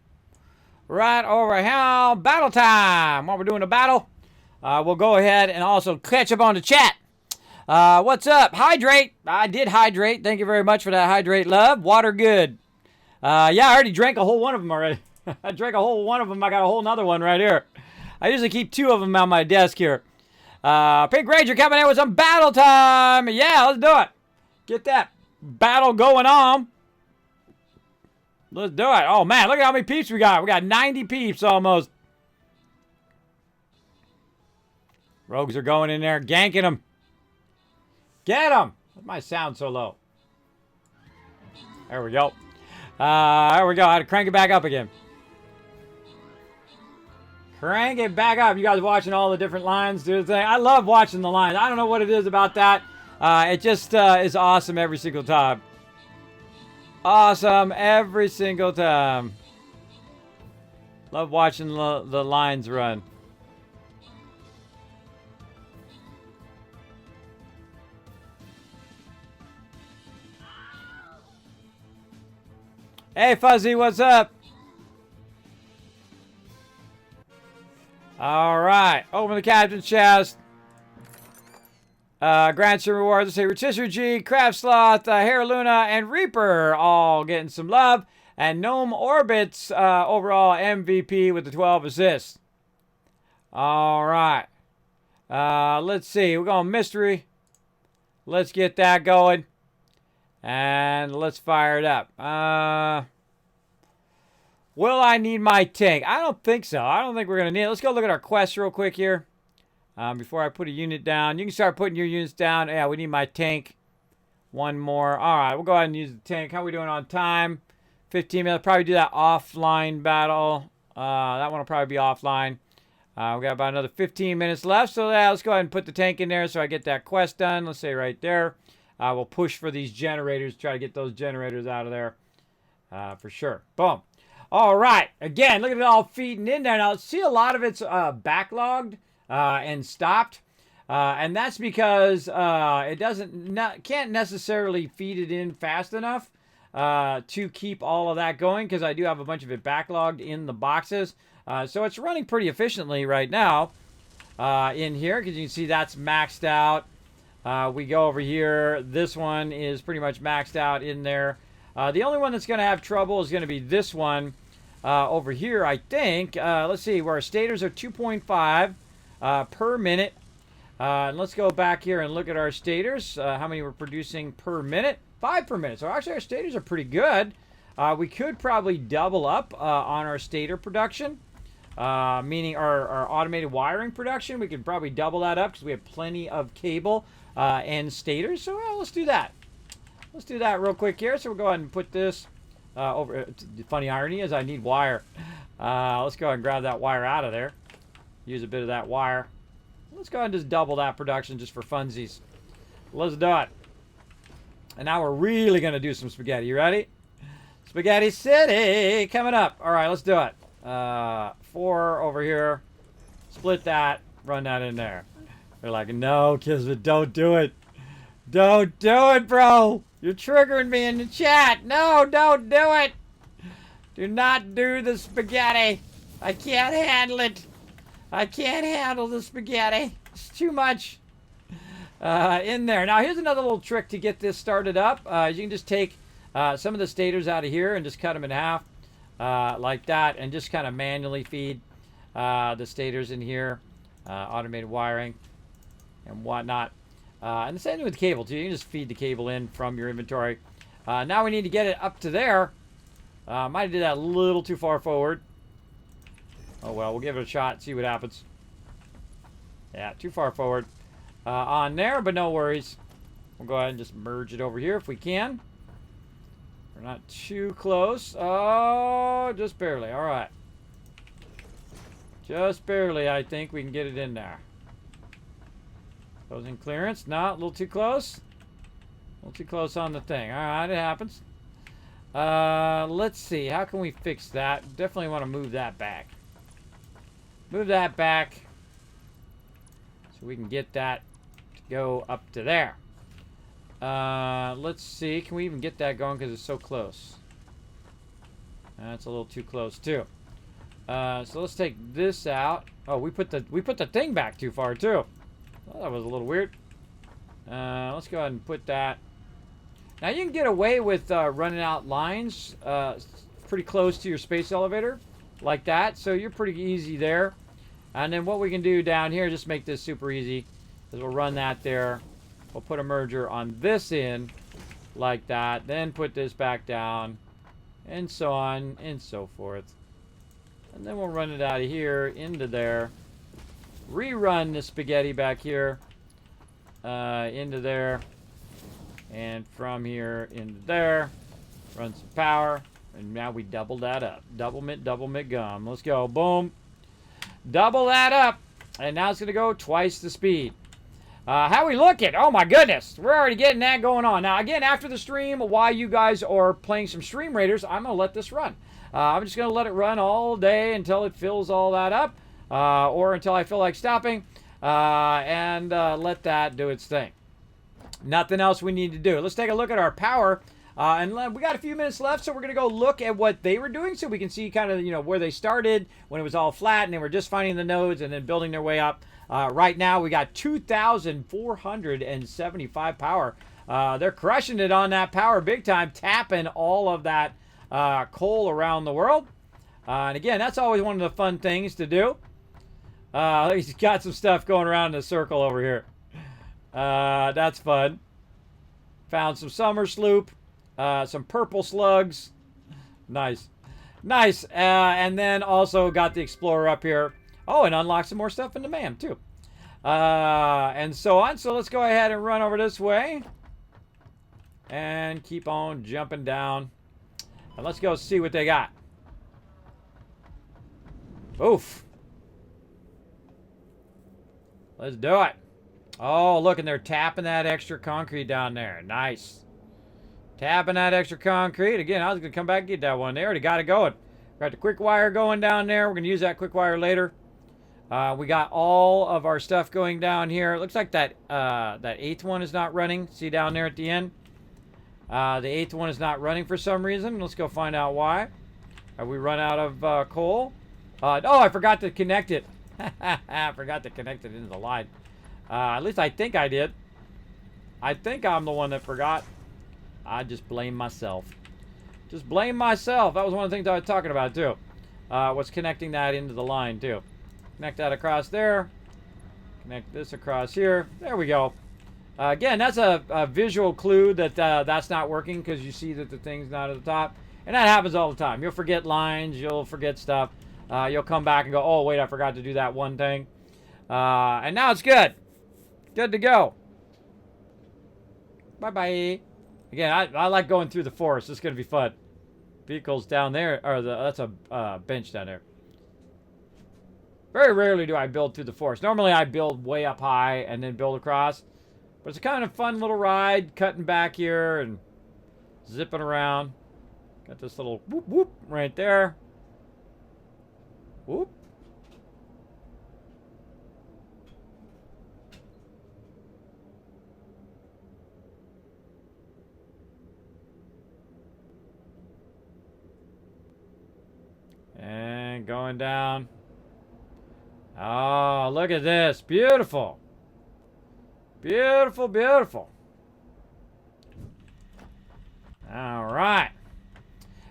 right over here. Battle time. While we're doing a battle, we'll go ahead and also catch up on the chat. What's up? Hydrate. I did hydrate. Thank you very much for that hydrate love. Water good. Yeah, I already drank a whole one of them already. I drank a whole one of them. I got a whole nother one right here. I usually keep 2 of them on my desk here. Pink Ranger coming in with some battle time. Yeah, let's do it. Get that battle going on. Let's do it. Oh, man, look at how many peeps we got. We got 90 peeps almost. Rogues are going in there, ganking them. Get them. Why my sound so low? There we go. There we go. I had to crank it back up again. Crank it back up. You guys watching all the different lines do the thing. I love watching the lines. I don't know what it is about that. It just is awesome every single time. Awesome every single time. Love watching the lines run. Hey, Fuzzy, what's up? All right, open the captain's chest. Grants and rewards. Let's say Rotisserie G, Craft Sloth, Hair Luna, and Reaper all getting some love. And Gnome Orbits overall MVP with the 12 assists. All right. Let's see. We're going mystery. Let's get that going. And let's fire it up. Will I need my tank? I don't think so. I don't think we're going to need it. Let's go look at our quests real quick here. Before I put a unit down. You can start putting your units down. Yeah, we need my tank. One more. All right, we'll go ahead and use the tank. How are we doing on time? 15 minutes. Probably do that offline battle. That one will probably be offline. We got about another 15 minutes left. So yeah, let's go ahead and put the tank in there so I get that quest done. Let's say right there. We'll push for these generators. Try to get those generators out of there. For sure. Boom. All right. Again, look at it all feeding in there. Now, see a lot of it's backlogged. And stopped, and that's because it can't necessarily feed it in fast enough to keep all of that going, because I do have a bunch of it backlogged in the boxes, so it's running pretty efficiently right now in here, because you can see that's maxed out. We go over here, this one is pretty much maxed out in there. The only one that's going to have trouble is going to be this one over here, I think. Let's see, where our stators are 2.5 per minute. And let's go back here and look at our stators. How many we're producing per minute? 5 per minute. So actually our stators are pretty good. We could probably double up on our stator production. Meaning our automated wiring production. We could probably double that up because we have plenty of cable and stators. So let's do that. Let's do that real quick here. So we'll go ahead and put this over. The funny irony is I need wire. Let's go ahead and grab that wire out of there. Use a bit of that wire. Let's go ahead and just double that production just for funsies. Let's do it. And now we're really going to do some spaghetti. You ready? Spaghetti City coming up. All right, let's do it. 4 over here. Split that. Run that in there. They're like, no, Kismet, don't do it. Don't do it, bro. You're triggering me in the chat. No, don't do it. Do not do the spaghetti. I can't handle it. I can't handle the spaghetti. It's too much in there. Now, here's another little trick to get this started up. You can just take some of the stators out of here and just cut them in half like that, and just kind of manually feed the stators in here, automated wiring and whatnot. And the same thing with the cable, too. You can just feed the cable in from your inventory. Now we need to get it up to there. Might have did that a little too far forward. Oh, well, we'll give it a shot, see what happens. Yeah, too far forward on there, but no worries. We'll go ahead and just merge it over here if we can. We're not too close. Oh, just barely. All right. Just barely, I think we can get it in there. Closing clearance. No, a little too close. A little too close on the thing. All right, it happens. Let's see. How can we fix that? Definitely want to move that back. Move that back so we can get that to go up to there. Let's see. Can we even get that going because it's so close? That's a little too close too. So let's take this out. Oh, we put the thing back too far too. Well, that was a little weird. Let's go ahead and put that. Now you can get away with running out lines pretty close to your space elevator, like that. So you're pretty easy there. And then what we can do down here, just make this super easy, is we'll run that there. We'll put a merger on this end, like that. Then put this back down, and so on and so forth. And then we'll run it out of here into there. Rerun the spaghetti back here into there. And from here into there. Run some power. And now we double that up. Double mint gum. Let's go. Boom. Double that up. And now it's going to go twice the speed. How we looking? Oh my goodness. We're already getting that going on. Now again, after the stream, while you guys are playing some Stream Raiders, I'm going to let this run. I'm just going to let it run all day until it fills all that up. Or until I feel like stopping. And let that do its thing. Nothing else we need to do. Let's take a look at our power. And we got a few minutes left, so we're going to go look at what they were doing so we can see kind of, you know, where they started when it was all flat and they were just finding the nodes and then building their way up. Right now, we got 2,475 power. They're crushing it on that power big time, tapping all of that coal around the world. And again, that's always one of the fun things to do. He's got some stuff going around in a circle over here. That's fun. Found some summer sloop. Some purple slugs. Nice. Nice. And then also got the Explorer up here. Oh, and unlocked some more stuff in the MAM, too. And so on. So let's go ahead and run over this way. And keep on jumping down. And let's go see what they got. Oof. Let's do it. Oh, look, and they're tapping that extra concrete down there. Nice. Tapping that extra concrete. Again, I was going to come back and get that one. They already got it going. Got the quick wire going down there. We're going to use that quick wire later. We got all of our stuff going down here. It looks like that that eighth one is not running. See down there at the end? The eighth one is not running for some reason. Let's go find out why. Have we run out of coal? Oh, I forgot to connect it. I forgot to connect it into the line. At least I think I did. I think I'm the one that forgot. I just blame myself. Just blame myself. That was one of the things I was talking about, too. Was connecting that into the line, too. Connect that across there. Connect this across here. There we go. Again, that's a visual clue that that's not working because you see that the thing's not at the top. And that happens all the time. You'll forget lines. You'll forget stuff. You'll come back and go, oh, wait, I forgot to do that one thing. And now it's good. Good to go. Bye-bye. Again, I like going through the forest. It's going to be fun. Vehicles down there. Or that's a bench down there. Very rarely do I build through the forest. Normally I build way up high and then build across. But it's a kind of fun little ride. Cutting back here and zipping around. Got this little whoop whoop right there. Whoop. And going down. Oh, look at this. Beautiful. Beautiful, beautiful. All right.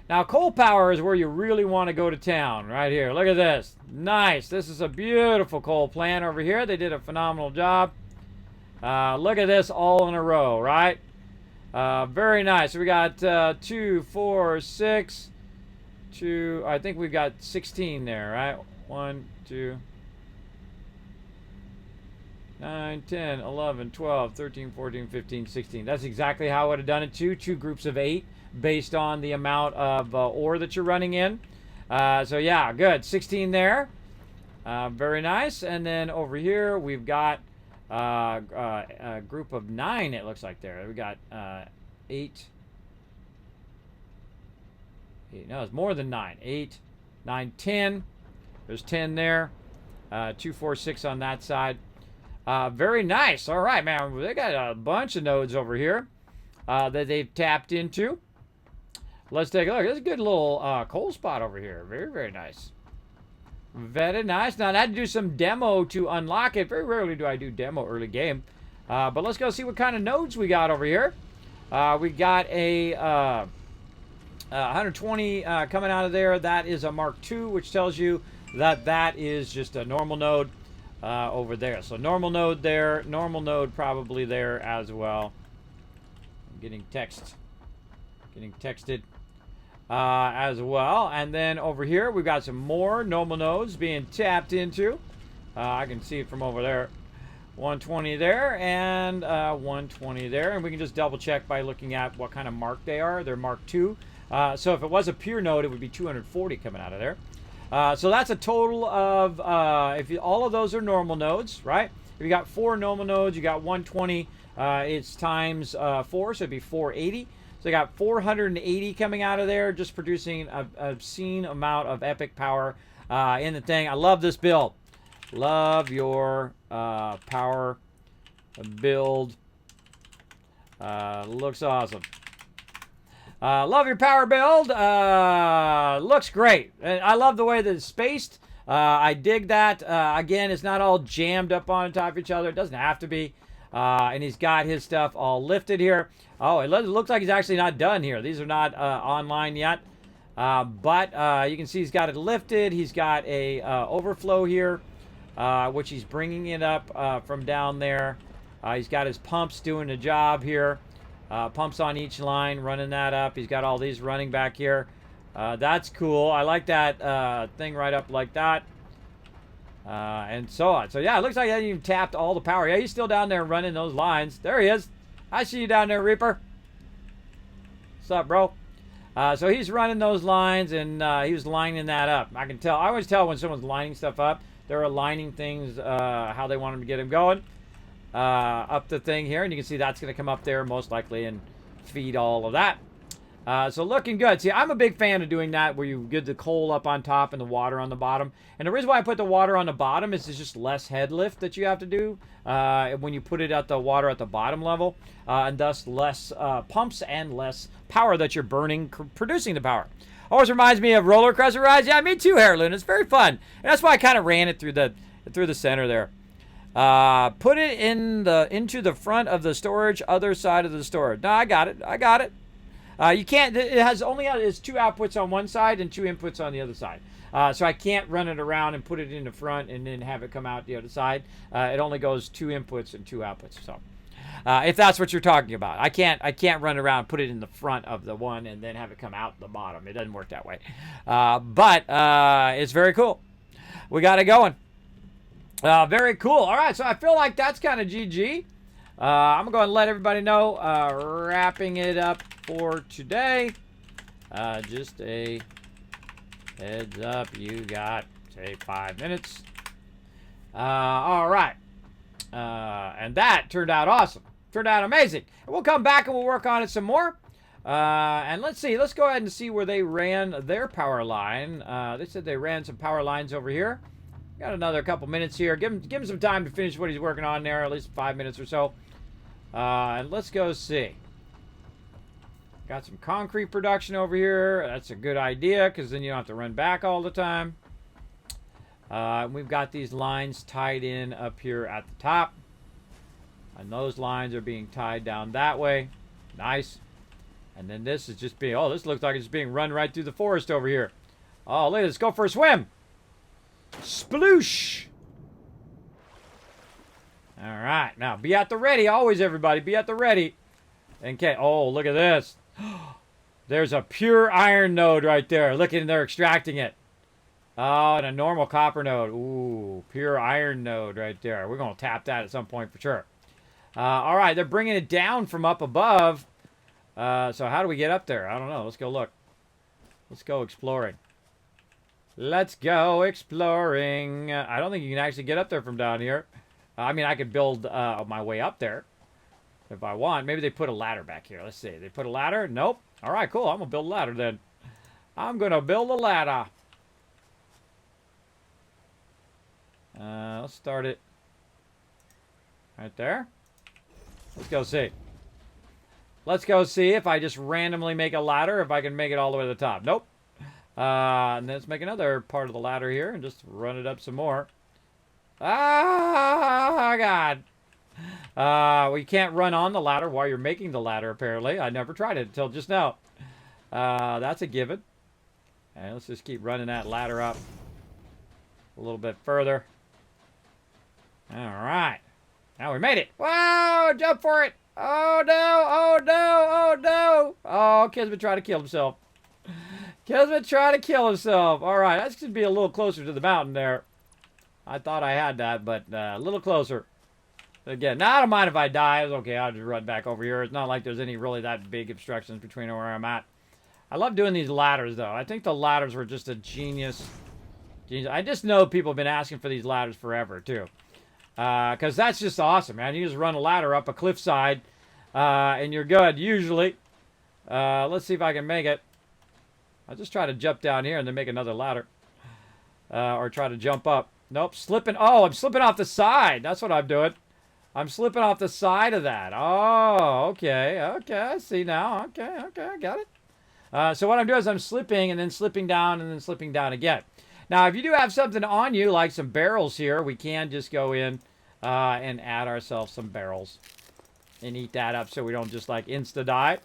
Now, coal power is where you really want to go to town. Right here. Look at this. Nice. This is a beautiful coal plant over here. They did a phenomenal job. Look at this all in a row, right? Very nice. So we got 2, 4, 6... I think we've got 16 there, right? 1, 2, 9, 10, 11, 12, 13, 14, 15, 16. That's exactly how I would have done it too. 2 groups of 8 based on the amount of ore that you're running in. So yeah, good. 16 there. Very nice. And then over here we've got a group of 9, it looks like there. We got 8. No, it's more than 9. 8, 9, 10. There's 10 there. 2, 4, 6 on that side. Very nice. All right, man. They got a bunch of nodes over here that they've tapped into. Let's take a look. There's a good little coal spot over here. Very, very nice. Very nice. Now, I had to do some demo to unlock it. Very rarely do I do demo early game. But let's go see what kind of nodes we got over here. We got a 120 coming out of there. That is a Mark II, which tells you that that is just a normal node over there. So normal node there. Normal node probably there as well. I'm getting texted as well. And then over here, we've got some more normal nodes being tapped into. I can see it from over there. 120 there and 120 there. And we can just double check by looking at what kind of mark they are. They're Mark II. So if it was a pure node, it would be 240 coming out of there. So that's a total of, all of those are normal nodes, right? If you got 4 normal nodes, you got 120, it's times 4, so it'd be 480. So you got 480 coming out of there, just producing a obscene amount of epic power in the thing. I love this build. Love your power build. Looks awesome. Love your power build. Looks great. And I love the way that it's spaced. I dig that. Again, it's not all jammed up on top of each other. It doesn't have to be. And he's got his stuff all lifted here. Oh, it looks like he's actually not done here. These are not online yet. But you can see he's got it lifted. He's got a overflow here, which he's bringing it up from down there. He's got his pumps doing the job here. Pumps on each line, running that up. He's got all these running back here. That's cool. I like that thing right up like that. And so on. So, yeah, it looks like he hasn't even tapped all the power. Yeah, he's still down there running those lines. There he is. I see you down there, Reaper. What's up, bro? So he's running those lines, and he was lining that up. I can tell. I always tell when someone's lining stuff up. They're aligning things how they want them to get them going. Up the thing here, and you can see that's going to come up there most likely and feed all of that. So looking good. See, I'm a big fan of doing that where you get the coal up on top and the water on the bottom. And the reason why I put the water on the bottom is it's just less head lift that you have to do when you put it at the water at the bottom level, and thus less pumps and less power that you're burning producing the power. Always reminds me of roller coaster rides. Yeah, me too, Hairloon. It's very fun, and that's why I kind of ran it through the center there. Put it into the front of the storage, other side of the storage. No, I got it. You can't. It has 2 outputs on one side and 2 inputs on the other side. So I can't run it around and put it in the front and then have it come out the other side. It only goes 2 inputs and 2 outputs. So if that's what you're talking about, I can't run around and put it in the front of the one and then have it come out the bottom. It doesn't work that way. But it's very cool. We got it going. Very cool. All right, so I feel like that's kind of GG. I'm going to go and let everybody know, wrapping it up for today. Just a heads up, you got, say, 5 minutes. All right. And that turned out awesome. Turned out amazing. And we'll come back and we'll work on it some more. And let's see. Let's go ahead and see where they ran their power line. They said they ran some power lines over here. Got another couple minutes here. Give him some time to finish what he's working on there, at least 5 minutes or so. And let's go see. Got some concrete production over here. That's a good idea because then you don't have to run back all the time. We've got these lines tied in up here at the top. And those lines are being tied down that way. Nice. And then this is just being, this looks like it's being run right through the forest over here. Oh, let's go for a swim. Sploosh! All right, now be at the ready. Always, everybody, be at the ready. Okay. Oh, look at this. There's a pure iron node right there. Look at they're extracting it. Oh, and a normal copper node. Ooh, pure iron node right there. We're gonna tap that at some point for sure. All right, they're bringing it down from up above. So how do we get up there? I don't know. Let's go look. Let's go exploring. Let's go exploring. I don't think you can actually get up there from down here. I mean, I could build my way up there if I want. Maybe they put a ladder back here. Let's see. They put a ladder? Nope. All right, cool. I'm going to build a ladder then. I'm going to build a ladder. Let's start it right there. Let's go see. Let's go see if I just randomly make a ladder, if I can make it all the way to the top. Nope. And then let's make another part of the ladder here and just run it up some more. Ah, God. Well, you can't run on the ladder while you're making the ladder, apparently. I never tried it until just now. That's a given. And let's just keep running that ladder up a little bit further. All right. Now we made it. Whoa, jump for it. Oh, no. Oh, no. Oh, no. Oh, Kismet trying to kill himself. Kismet trying to kill himself. All right, that should be a little closer to the mountain there. I thought I had that, but a little closer. Again, now I don't mind if I die. It's okay. I'll just run back over here. It's not like there's any really that big obstructions between where I'm at. I love doing these ladders, though. I think the ladders were just a genius. I just know people have been asking for these ladders forever, too. Because that's just awesome, man. You just run a ladder up a cliffside, and you're good, usually. Let's see if I can make it. I'll just try to jump down here and then make another ladder. Or try to jump up. Nope, slipping. Oh, I'm slipping off the side. That's what I'm doing. I'm slipping off the side of that. Oh, okay. Okay, I see now. Okay, I got it. So what I'm doing is I'm slipping and then slipping down and then slipping down again. Now, if you do have something on you, like some barrels here, we can just go in and add ourselves some barrels and eat that up so we don't just like insta-die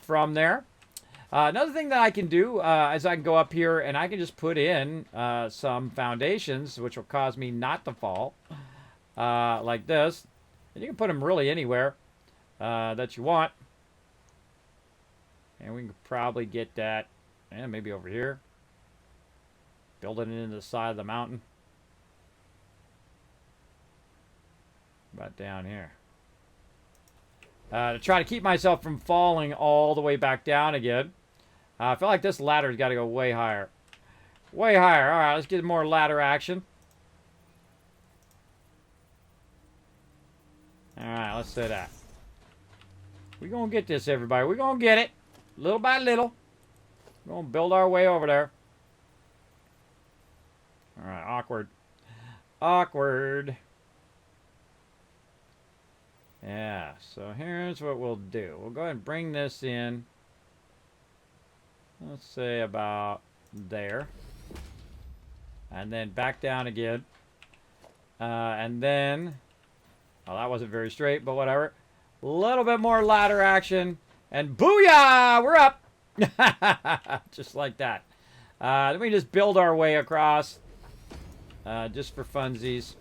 from there. Another thing that I can do is I can go up here and I can just put in some foundations, which will cause me not to fall, like this. And you can put them really anywhere that you want. And we can probably get that, and maybe over here. Building it into the side of the mountain. About down here. To try to keep myself from falling all the way back down again. I feel like this ladder's got to go way higher. Way higher. All right, let's get more ladder action. All right, let's say that. We're going to get this, everybody. We're going to get it. Little by little. We're going to build our way over there. All right, awkward. Awkward. Yeah, so here's what we'll do. We'll go ahead and bring this in. Let's say about there. And then back down again. And then... well, that wasn't very straight, but whatever. A little bit more ladder action. And booyah! We're up! Just like that. Then we just build our way across. Just for funsies.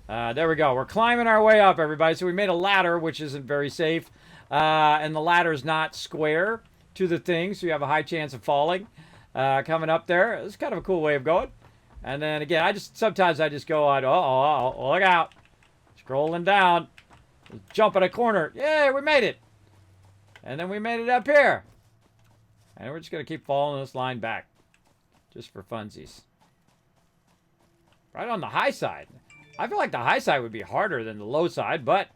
There we go. We're climbing our way up, everybody. So we made a ladder, which isn't very safe. And the ladder is not square to the thing, so you have a high chance of falling. Coming up there. It's kind of a cool way of going. And then again, sometimes I just go on, uh-oh, look out. Scrolling down. Jump in a corner. Yay, we made it. And then we made it up here. And we're just going to keep following this line back. Just for funsies. Right on the high side. I feel like the high side would be harder than the low side, but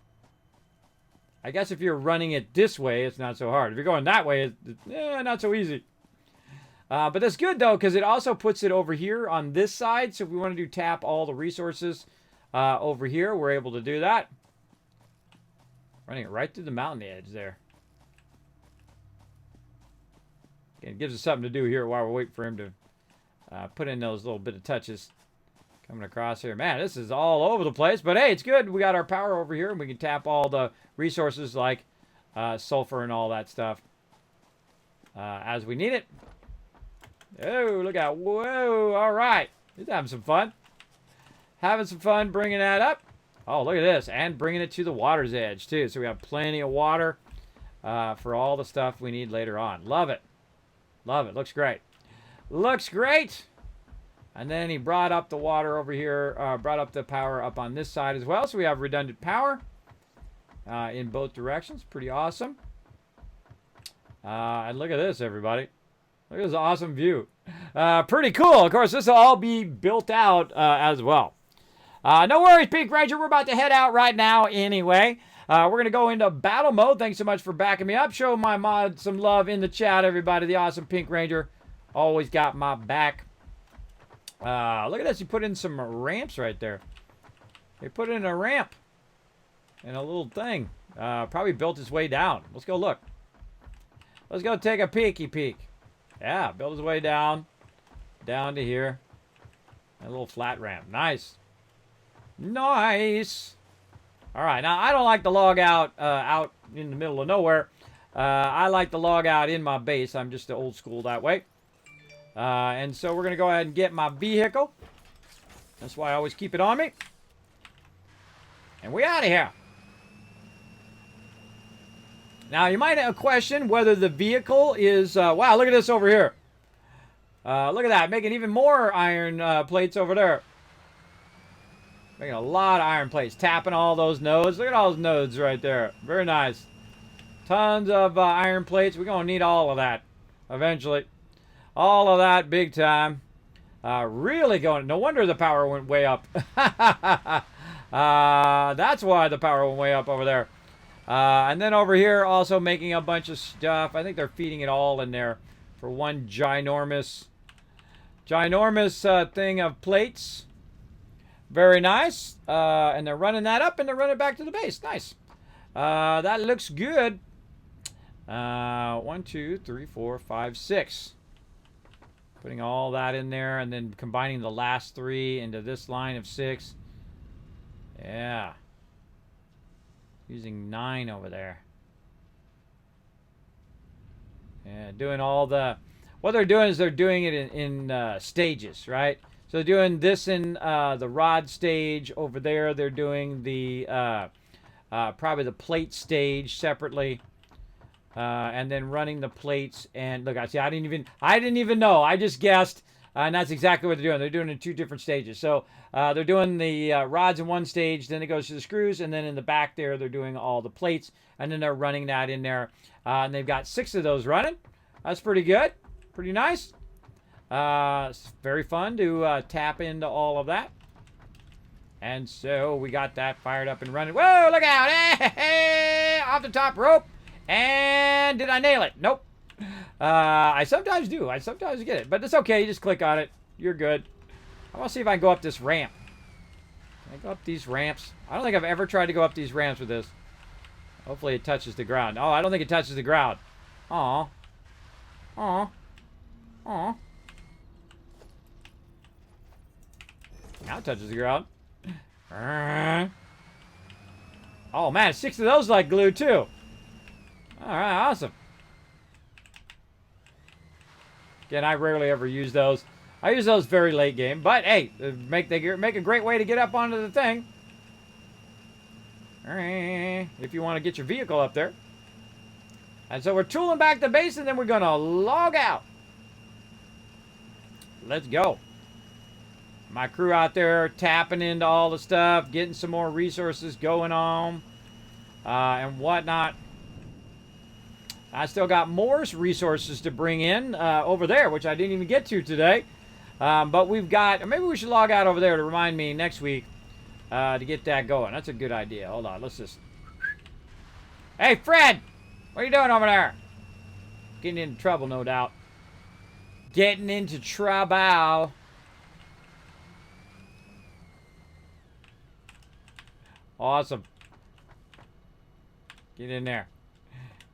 I guess if you're running it this way, it's not so hard. If you're going that way, it's not so easy. But that's good, though, because it also puts it over here on this side. So if we want to tap all the resources over here, we're able to do that. Running it right through the mountain edge there. It gives us something to do here while we're waiting for him to put in those little bit of touches. Coming across here. Man, this is all over the place. But hey, it's good. We got our power over here. And we can tap all the resources like sulfur and all that stuff as we need it. Oh, look out. Whoa. All right. He's having some fun. Having some fun bringing that up. Oh, look at this. And bringing it to the water's edge, too. So we have plenty of water for all the stuff we need later on. Love it. Love it. Looks great. Looks great. And then he brought up the water over here, brought up the power up on this side as well. So we have redundant power in both directions. Pretty awesome. And look at this, everybody. Look at this awesome view. Pretty cool. Of course, this will all be built out as well. No worries, Pink Ranger. We're about to head out right now anyway. We're going to go into battle mode. Thanks so much for backing me up. Show my mod some love in the chat, everybody. The awesome Pink Ranger always got my back. Look at this. He put in some ramps right there. He put in a ramp and a little thing. Probably built his way down. Let's go look. Let's go take a peeky peek. Yeah, build his way down to here. A little flat ramp. Nice. Nice. All right, now I don't like to log out out in the middle of nowhere. I like to log out in my base. I'm just old school that way. And so we're going to go ahead and get my vehicle. That's why I always keep it on me. And we out of here. Now, you might question whether the vehicle is... wow, look at this over here. Look at that. Making even more iron plates over there. Making a lot of iron plates. Tapping all those nodes. Look at all those nodes right there. Very nice. Tons of iron plates. We're going to need all of that eventually. All of that big time. Really going... No wonder the power went way up. That's why the power went way up over there. And then over here, also making a bunch of stuff. I think they're feeding it all in there for one ginormous thing of plates. Very nice. And they're running that up and they're running back to the base. Nice. That looks good. 1, 2, 3, 4, 5, 6. Putting all that in there and then combining the last 3 into this line of 6. Yeah. Using 9 over there. Yeah, doing all the... What they're doing is they're doing it in stages, right? So they're doing this in the rod stage. Over there, they're doing the... probably the plate stage separately. And then running the plates. And look, I didn't even know. I just guessed. And that's exactly what they're doing. They're doing it in 2 different stages. So they're doing the rods in one stage, then it goes to the screws, and then in the back there, they're doing all the plates, and then they're running that in there. And they've got 6 of those running. That's pretty good. Pretty nice. It's very fun to tap into all of that. And so we got that fired up and running. Whoa, look out. Hey, off the top rope. And did I nail it? Nope. I sometimes do. I sometimes get it. But it's okay. You just click on it. You're good. I want to see if I can go up this ramp. Can I go up these ramps? I don't think I've ever tried to go up these ramps with this. Hopefully it touches the ground. Oh, I don't think it touches the ground. Aw. Aw. Aw. Now it touches the ground. Oh, man. 6 of those like glue, too. All right. Awesome. Again, I rarely ever use those. I use those very late game, but hey, they make a great way to get up onto the thing. If you want to get your vehicle up there. And so we're tooling back the base, and then we're going to log out. Let's go. My crew out there tapping into all the stuff, getting some more resources going on, and whatnot. I still got more resources to bring in over there, which I didn't even get to today. But we've got... Maybe we should log out over there to remind me next week to get that going. That's a good idea. Hold on. Let's just... Hey, Fred! What are you doing over there? Getting into trouble, no doubt. Getting into trouble. Awesome. Get in there.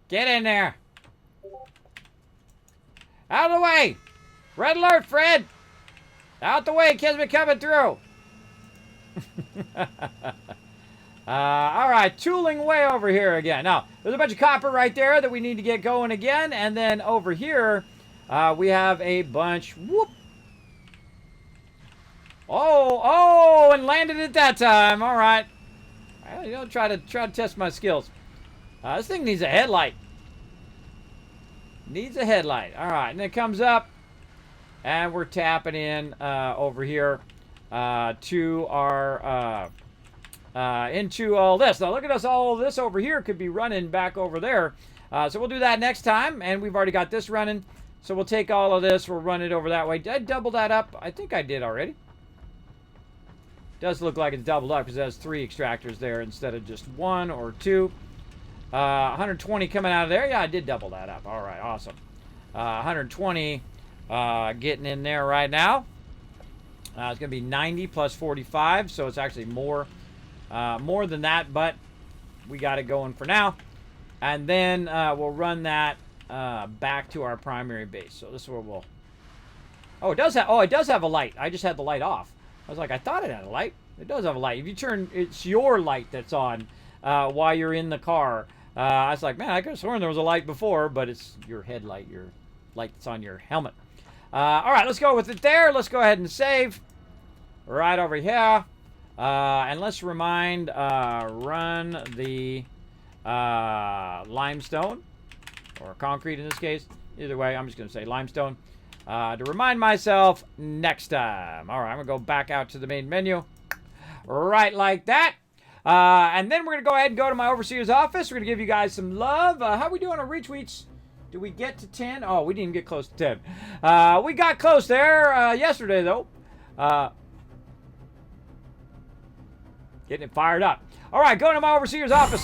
Get in there. Out of the way. Red alert, Fred. Out the way, Kismet coming through. All right, tooling way over here again. Now, there's a bunch of copper right there that we need to get going again. And then over here, we have a bunch. Whoop. Oh, and landed at that time. All right. You know, try to test my skills. This thing needs a headlight. Needs a headlight. All right, and it comes up, and we're tapping in over here to our into all this. Now look at us. All this over here could be running back over there. So we'll do that next time, and we've already got this running. So we'll take all of this. We'll run it over that way. Did I double that up? I think I did already. Does look like it's doubled up because it has 3 extractors there instead of just 1 or 2. 120 coming out of there. Yeah, I did double that up. All right, awesome. 120 getting in there right now. It's going to be 90 plus 45, so it's actually more than that, but we got it going for now. And then we'll run that back to our primary base. So this is where we'll... Oh, it does have a light. I just had the light off. I was like, I thought it had a light. It does have a light. If you turn, it's your light that's on while you're in the car. I was like, man, I could have sworn there was a light before, but it's your headlight, your light that's on your helmet. All right, let's go with it there. Let's go ahead and save right over here. And let's run the limestone, or concrete in this case. Either way, I'm just going to say limestone. To remind myself next time. All right, I'm going to go back out to the main menu. Right like that. And then we're going to go ahead and go to my overseer's office. We're going to give you guys some love. How are we doing on retweets? Did we get to 10? Oh, we didn't even get close to 10. We got close there yesterday, though. Getting it fired up. All right, going to my overseer's office.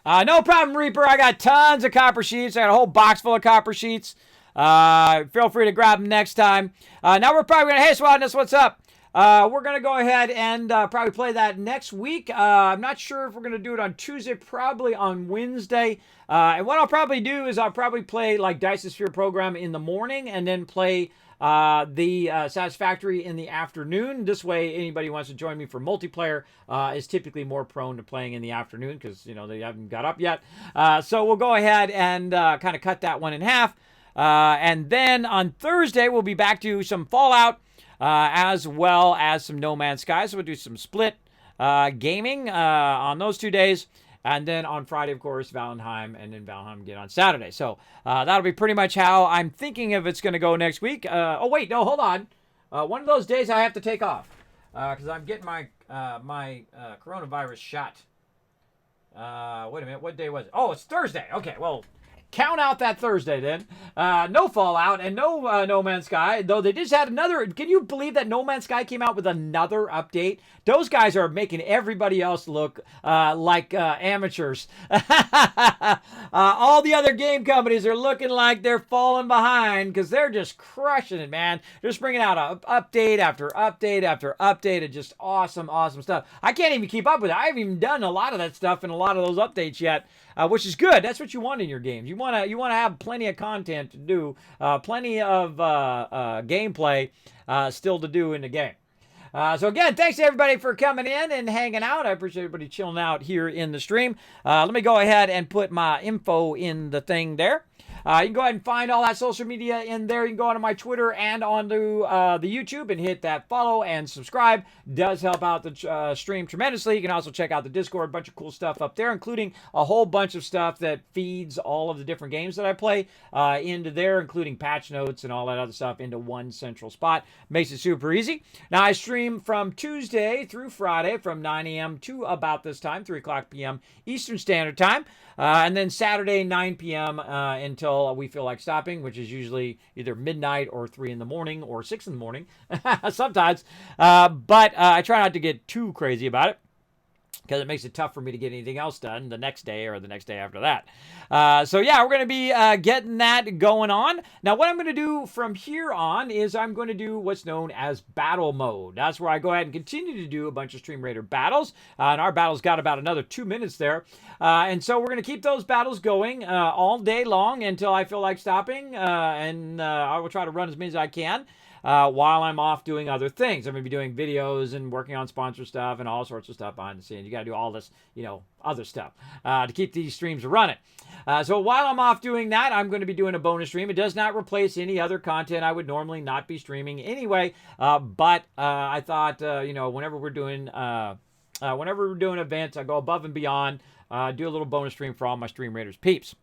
No problem, Reaper. I got tons of copper sheets. I got a whole box full of copper sheets. Feel free to grab them next time. Now we're probably going to... Hey, Swadness, what's up? We're going to go ahead and probably play that next week. I'm not sure if we're going to do it on Tuesday, probably on Wednesday. And what I'll probably do is I'll probably play like Dice Sphere program in the morning and then play the Satisfactory in the afternoon. This way, anybody who wants to join me for multiplayer is typically more prone to playing in the afternoon because, you know, they haven't got up yet. So we'll go ahead and kind of cut that one in half. And then on Thursday, we'll be back to some Fallout as well as some No Man's Sky. So we'll do some split gaming on those 2 days. And then on Friday, of course, Valheim, and then Valheim again on Saturday. So that'll be pretty much how I'm thinking if it's going to go next week. Oh, wait, no, hold on. One of those days I have to take off because I'm getting my coronavirus shot. Wait a minute, what day was it? Oh, it's Thursday. Okay, well, count out that Thursday then. No Fallout and no No Man's Sky, though they just had another. Can you believe that No Man's Sky came out with another update? Those guys are making everybody else look like amateurs. All the other game companies are looking like they're falling behind because they're just crushing it, man. They're just bringing out an update after update after update of just awesome, awesome stuff. I can't even keep up with it. I haven't even done a lot of that stuff in a lot of those updates yet. Which is good. That's what you want in your games. You want to have plenty of content to do, plenty of gameplay still to do in the game. So again, thanks to everybody for coming in and hanging out. I appreciate everybody chilling out here in the stream. Let me go ahead and put my info in the thing there. You can go ahead and find all that social media in there. You can go onto my Twitter and onto the YouTube and hit that follow and subscribe. Does help out the stream tremendously. You can also check out the Discord. A bunch of cool stuff up there, including a whole bunch of stuff that feeds all of the different games that I play into there, including patch notes and all that other stuff into one central spot. Makes it super easy. Now, I stream from Tuesday through Friday from 9 a.m. to about this time, 3 o'clock p.m. Eastern Standard Time. And then Saturday, 9 p.m. Until we feel like stopping, which is usually either midnight or 3 in the morning or 6 in the morning sometimes. But I try not to get too crazy about it because it makes it tough for me to get anything else done the next day or the next day after that. So yeah, we're going to be getting that going on. Now, what I'm going to do from here on is I'm going to do what's known as battle mode. That's where I go ahead and continue to do a bunch of Stream Raider battles. And our battle's got about another 2 minutes there. And so we're going to keep those battles going all day long until I feel like stopping. And I will try to run as many as I can. While I'm off doing other things. I'm going to be doing videos and working on sponsor stuff and all sorts of stuff behind the scenes. You got to do all this, other stuff to keep these streams running. So while I'm off doing that, I'm going to be doing a bonus stream. It does not replace any other content I would normally not be streaming anyway. But I thought, whenever we're doing events, I go above and beyond, do a little bonus stream for all my Stream Raiders peeps.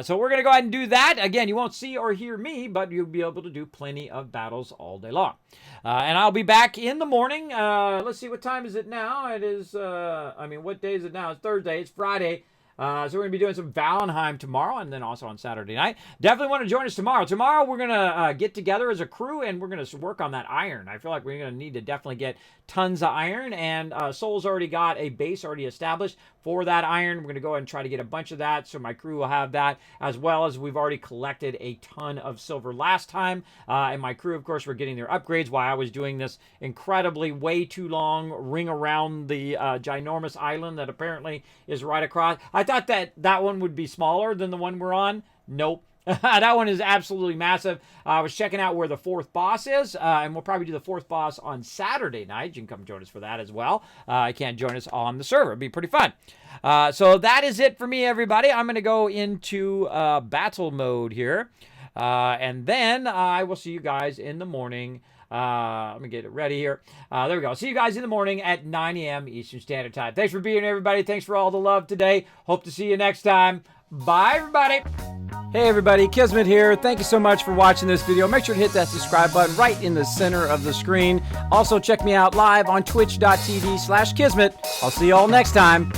So we're going to go ahead and do that. Again, you won't see or hear me, but you'll be able to do plenty of battles all day long. And I'll be back in the morning. Let's see, what time is it now? It is, what day is it now? It's Thursday. It's Friday. So we're going to be doing some Valheim tomorrow and then also on Saturday night. Definitely want to join us tomorrow. Tomorrow we're going to get together as a crew and we're going to work on that iron. I feel like we're going to need to definitely get tons of iron. And Soul's already got a base already established for that iron. We're going to go ahead and try to get a bunch of that, so my crew will have that, as well as we've already collected a ton of silver last time. And my crew, of course, were getting their upgrades while I was doing this incredibly way too long ring around the ginormous island that apparently is right across. I thought that one would be smaller than the one we're on. Nope. That one is absolutely massive. I was checking out where the fourth boss is, and we'll probably do the fourth boss on Saturday night. You can come join us for that as well. You can't join us on the server. It'd be pretty fun. So that is it for me, everybody. I'm going to go into battle mode here, and then I will see you guys in the morning. Let me get it ready here. There we go. See you guys in the morning at 9 a.m. Eastern Standard Time. Thanks for being here, everybody. Thanks for all the love today. Hope to see you next time. Bye, everybody. Hey everybody, Kismet here. Thank you so much for watching this video. Make sure to hit that subscribe button right in the center of the screen. Also check me out live on twitch.tv/Kismet. I'll see you all next time.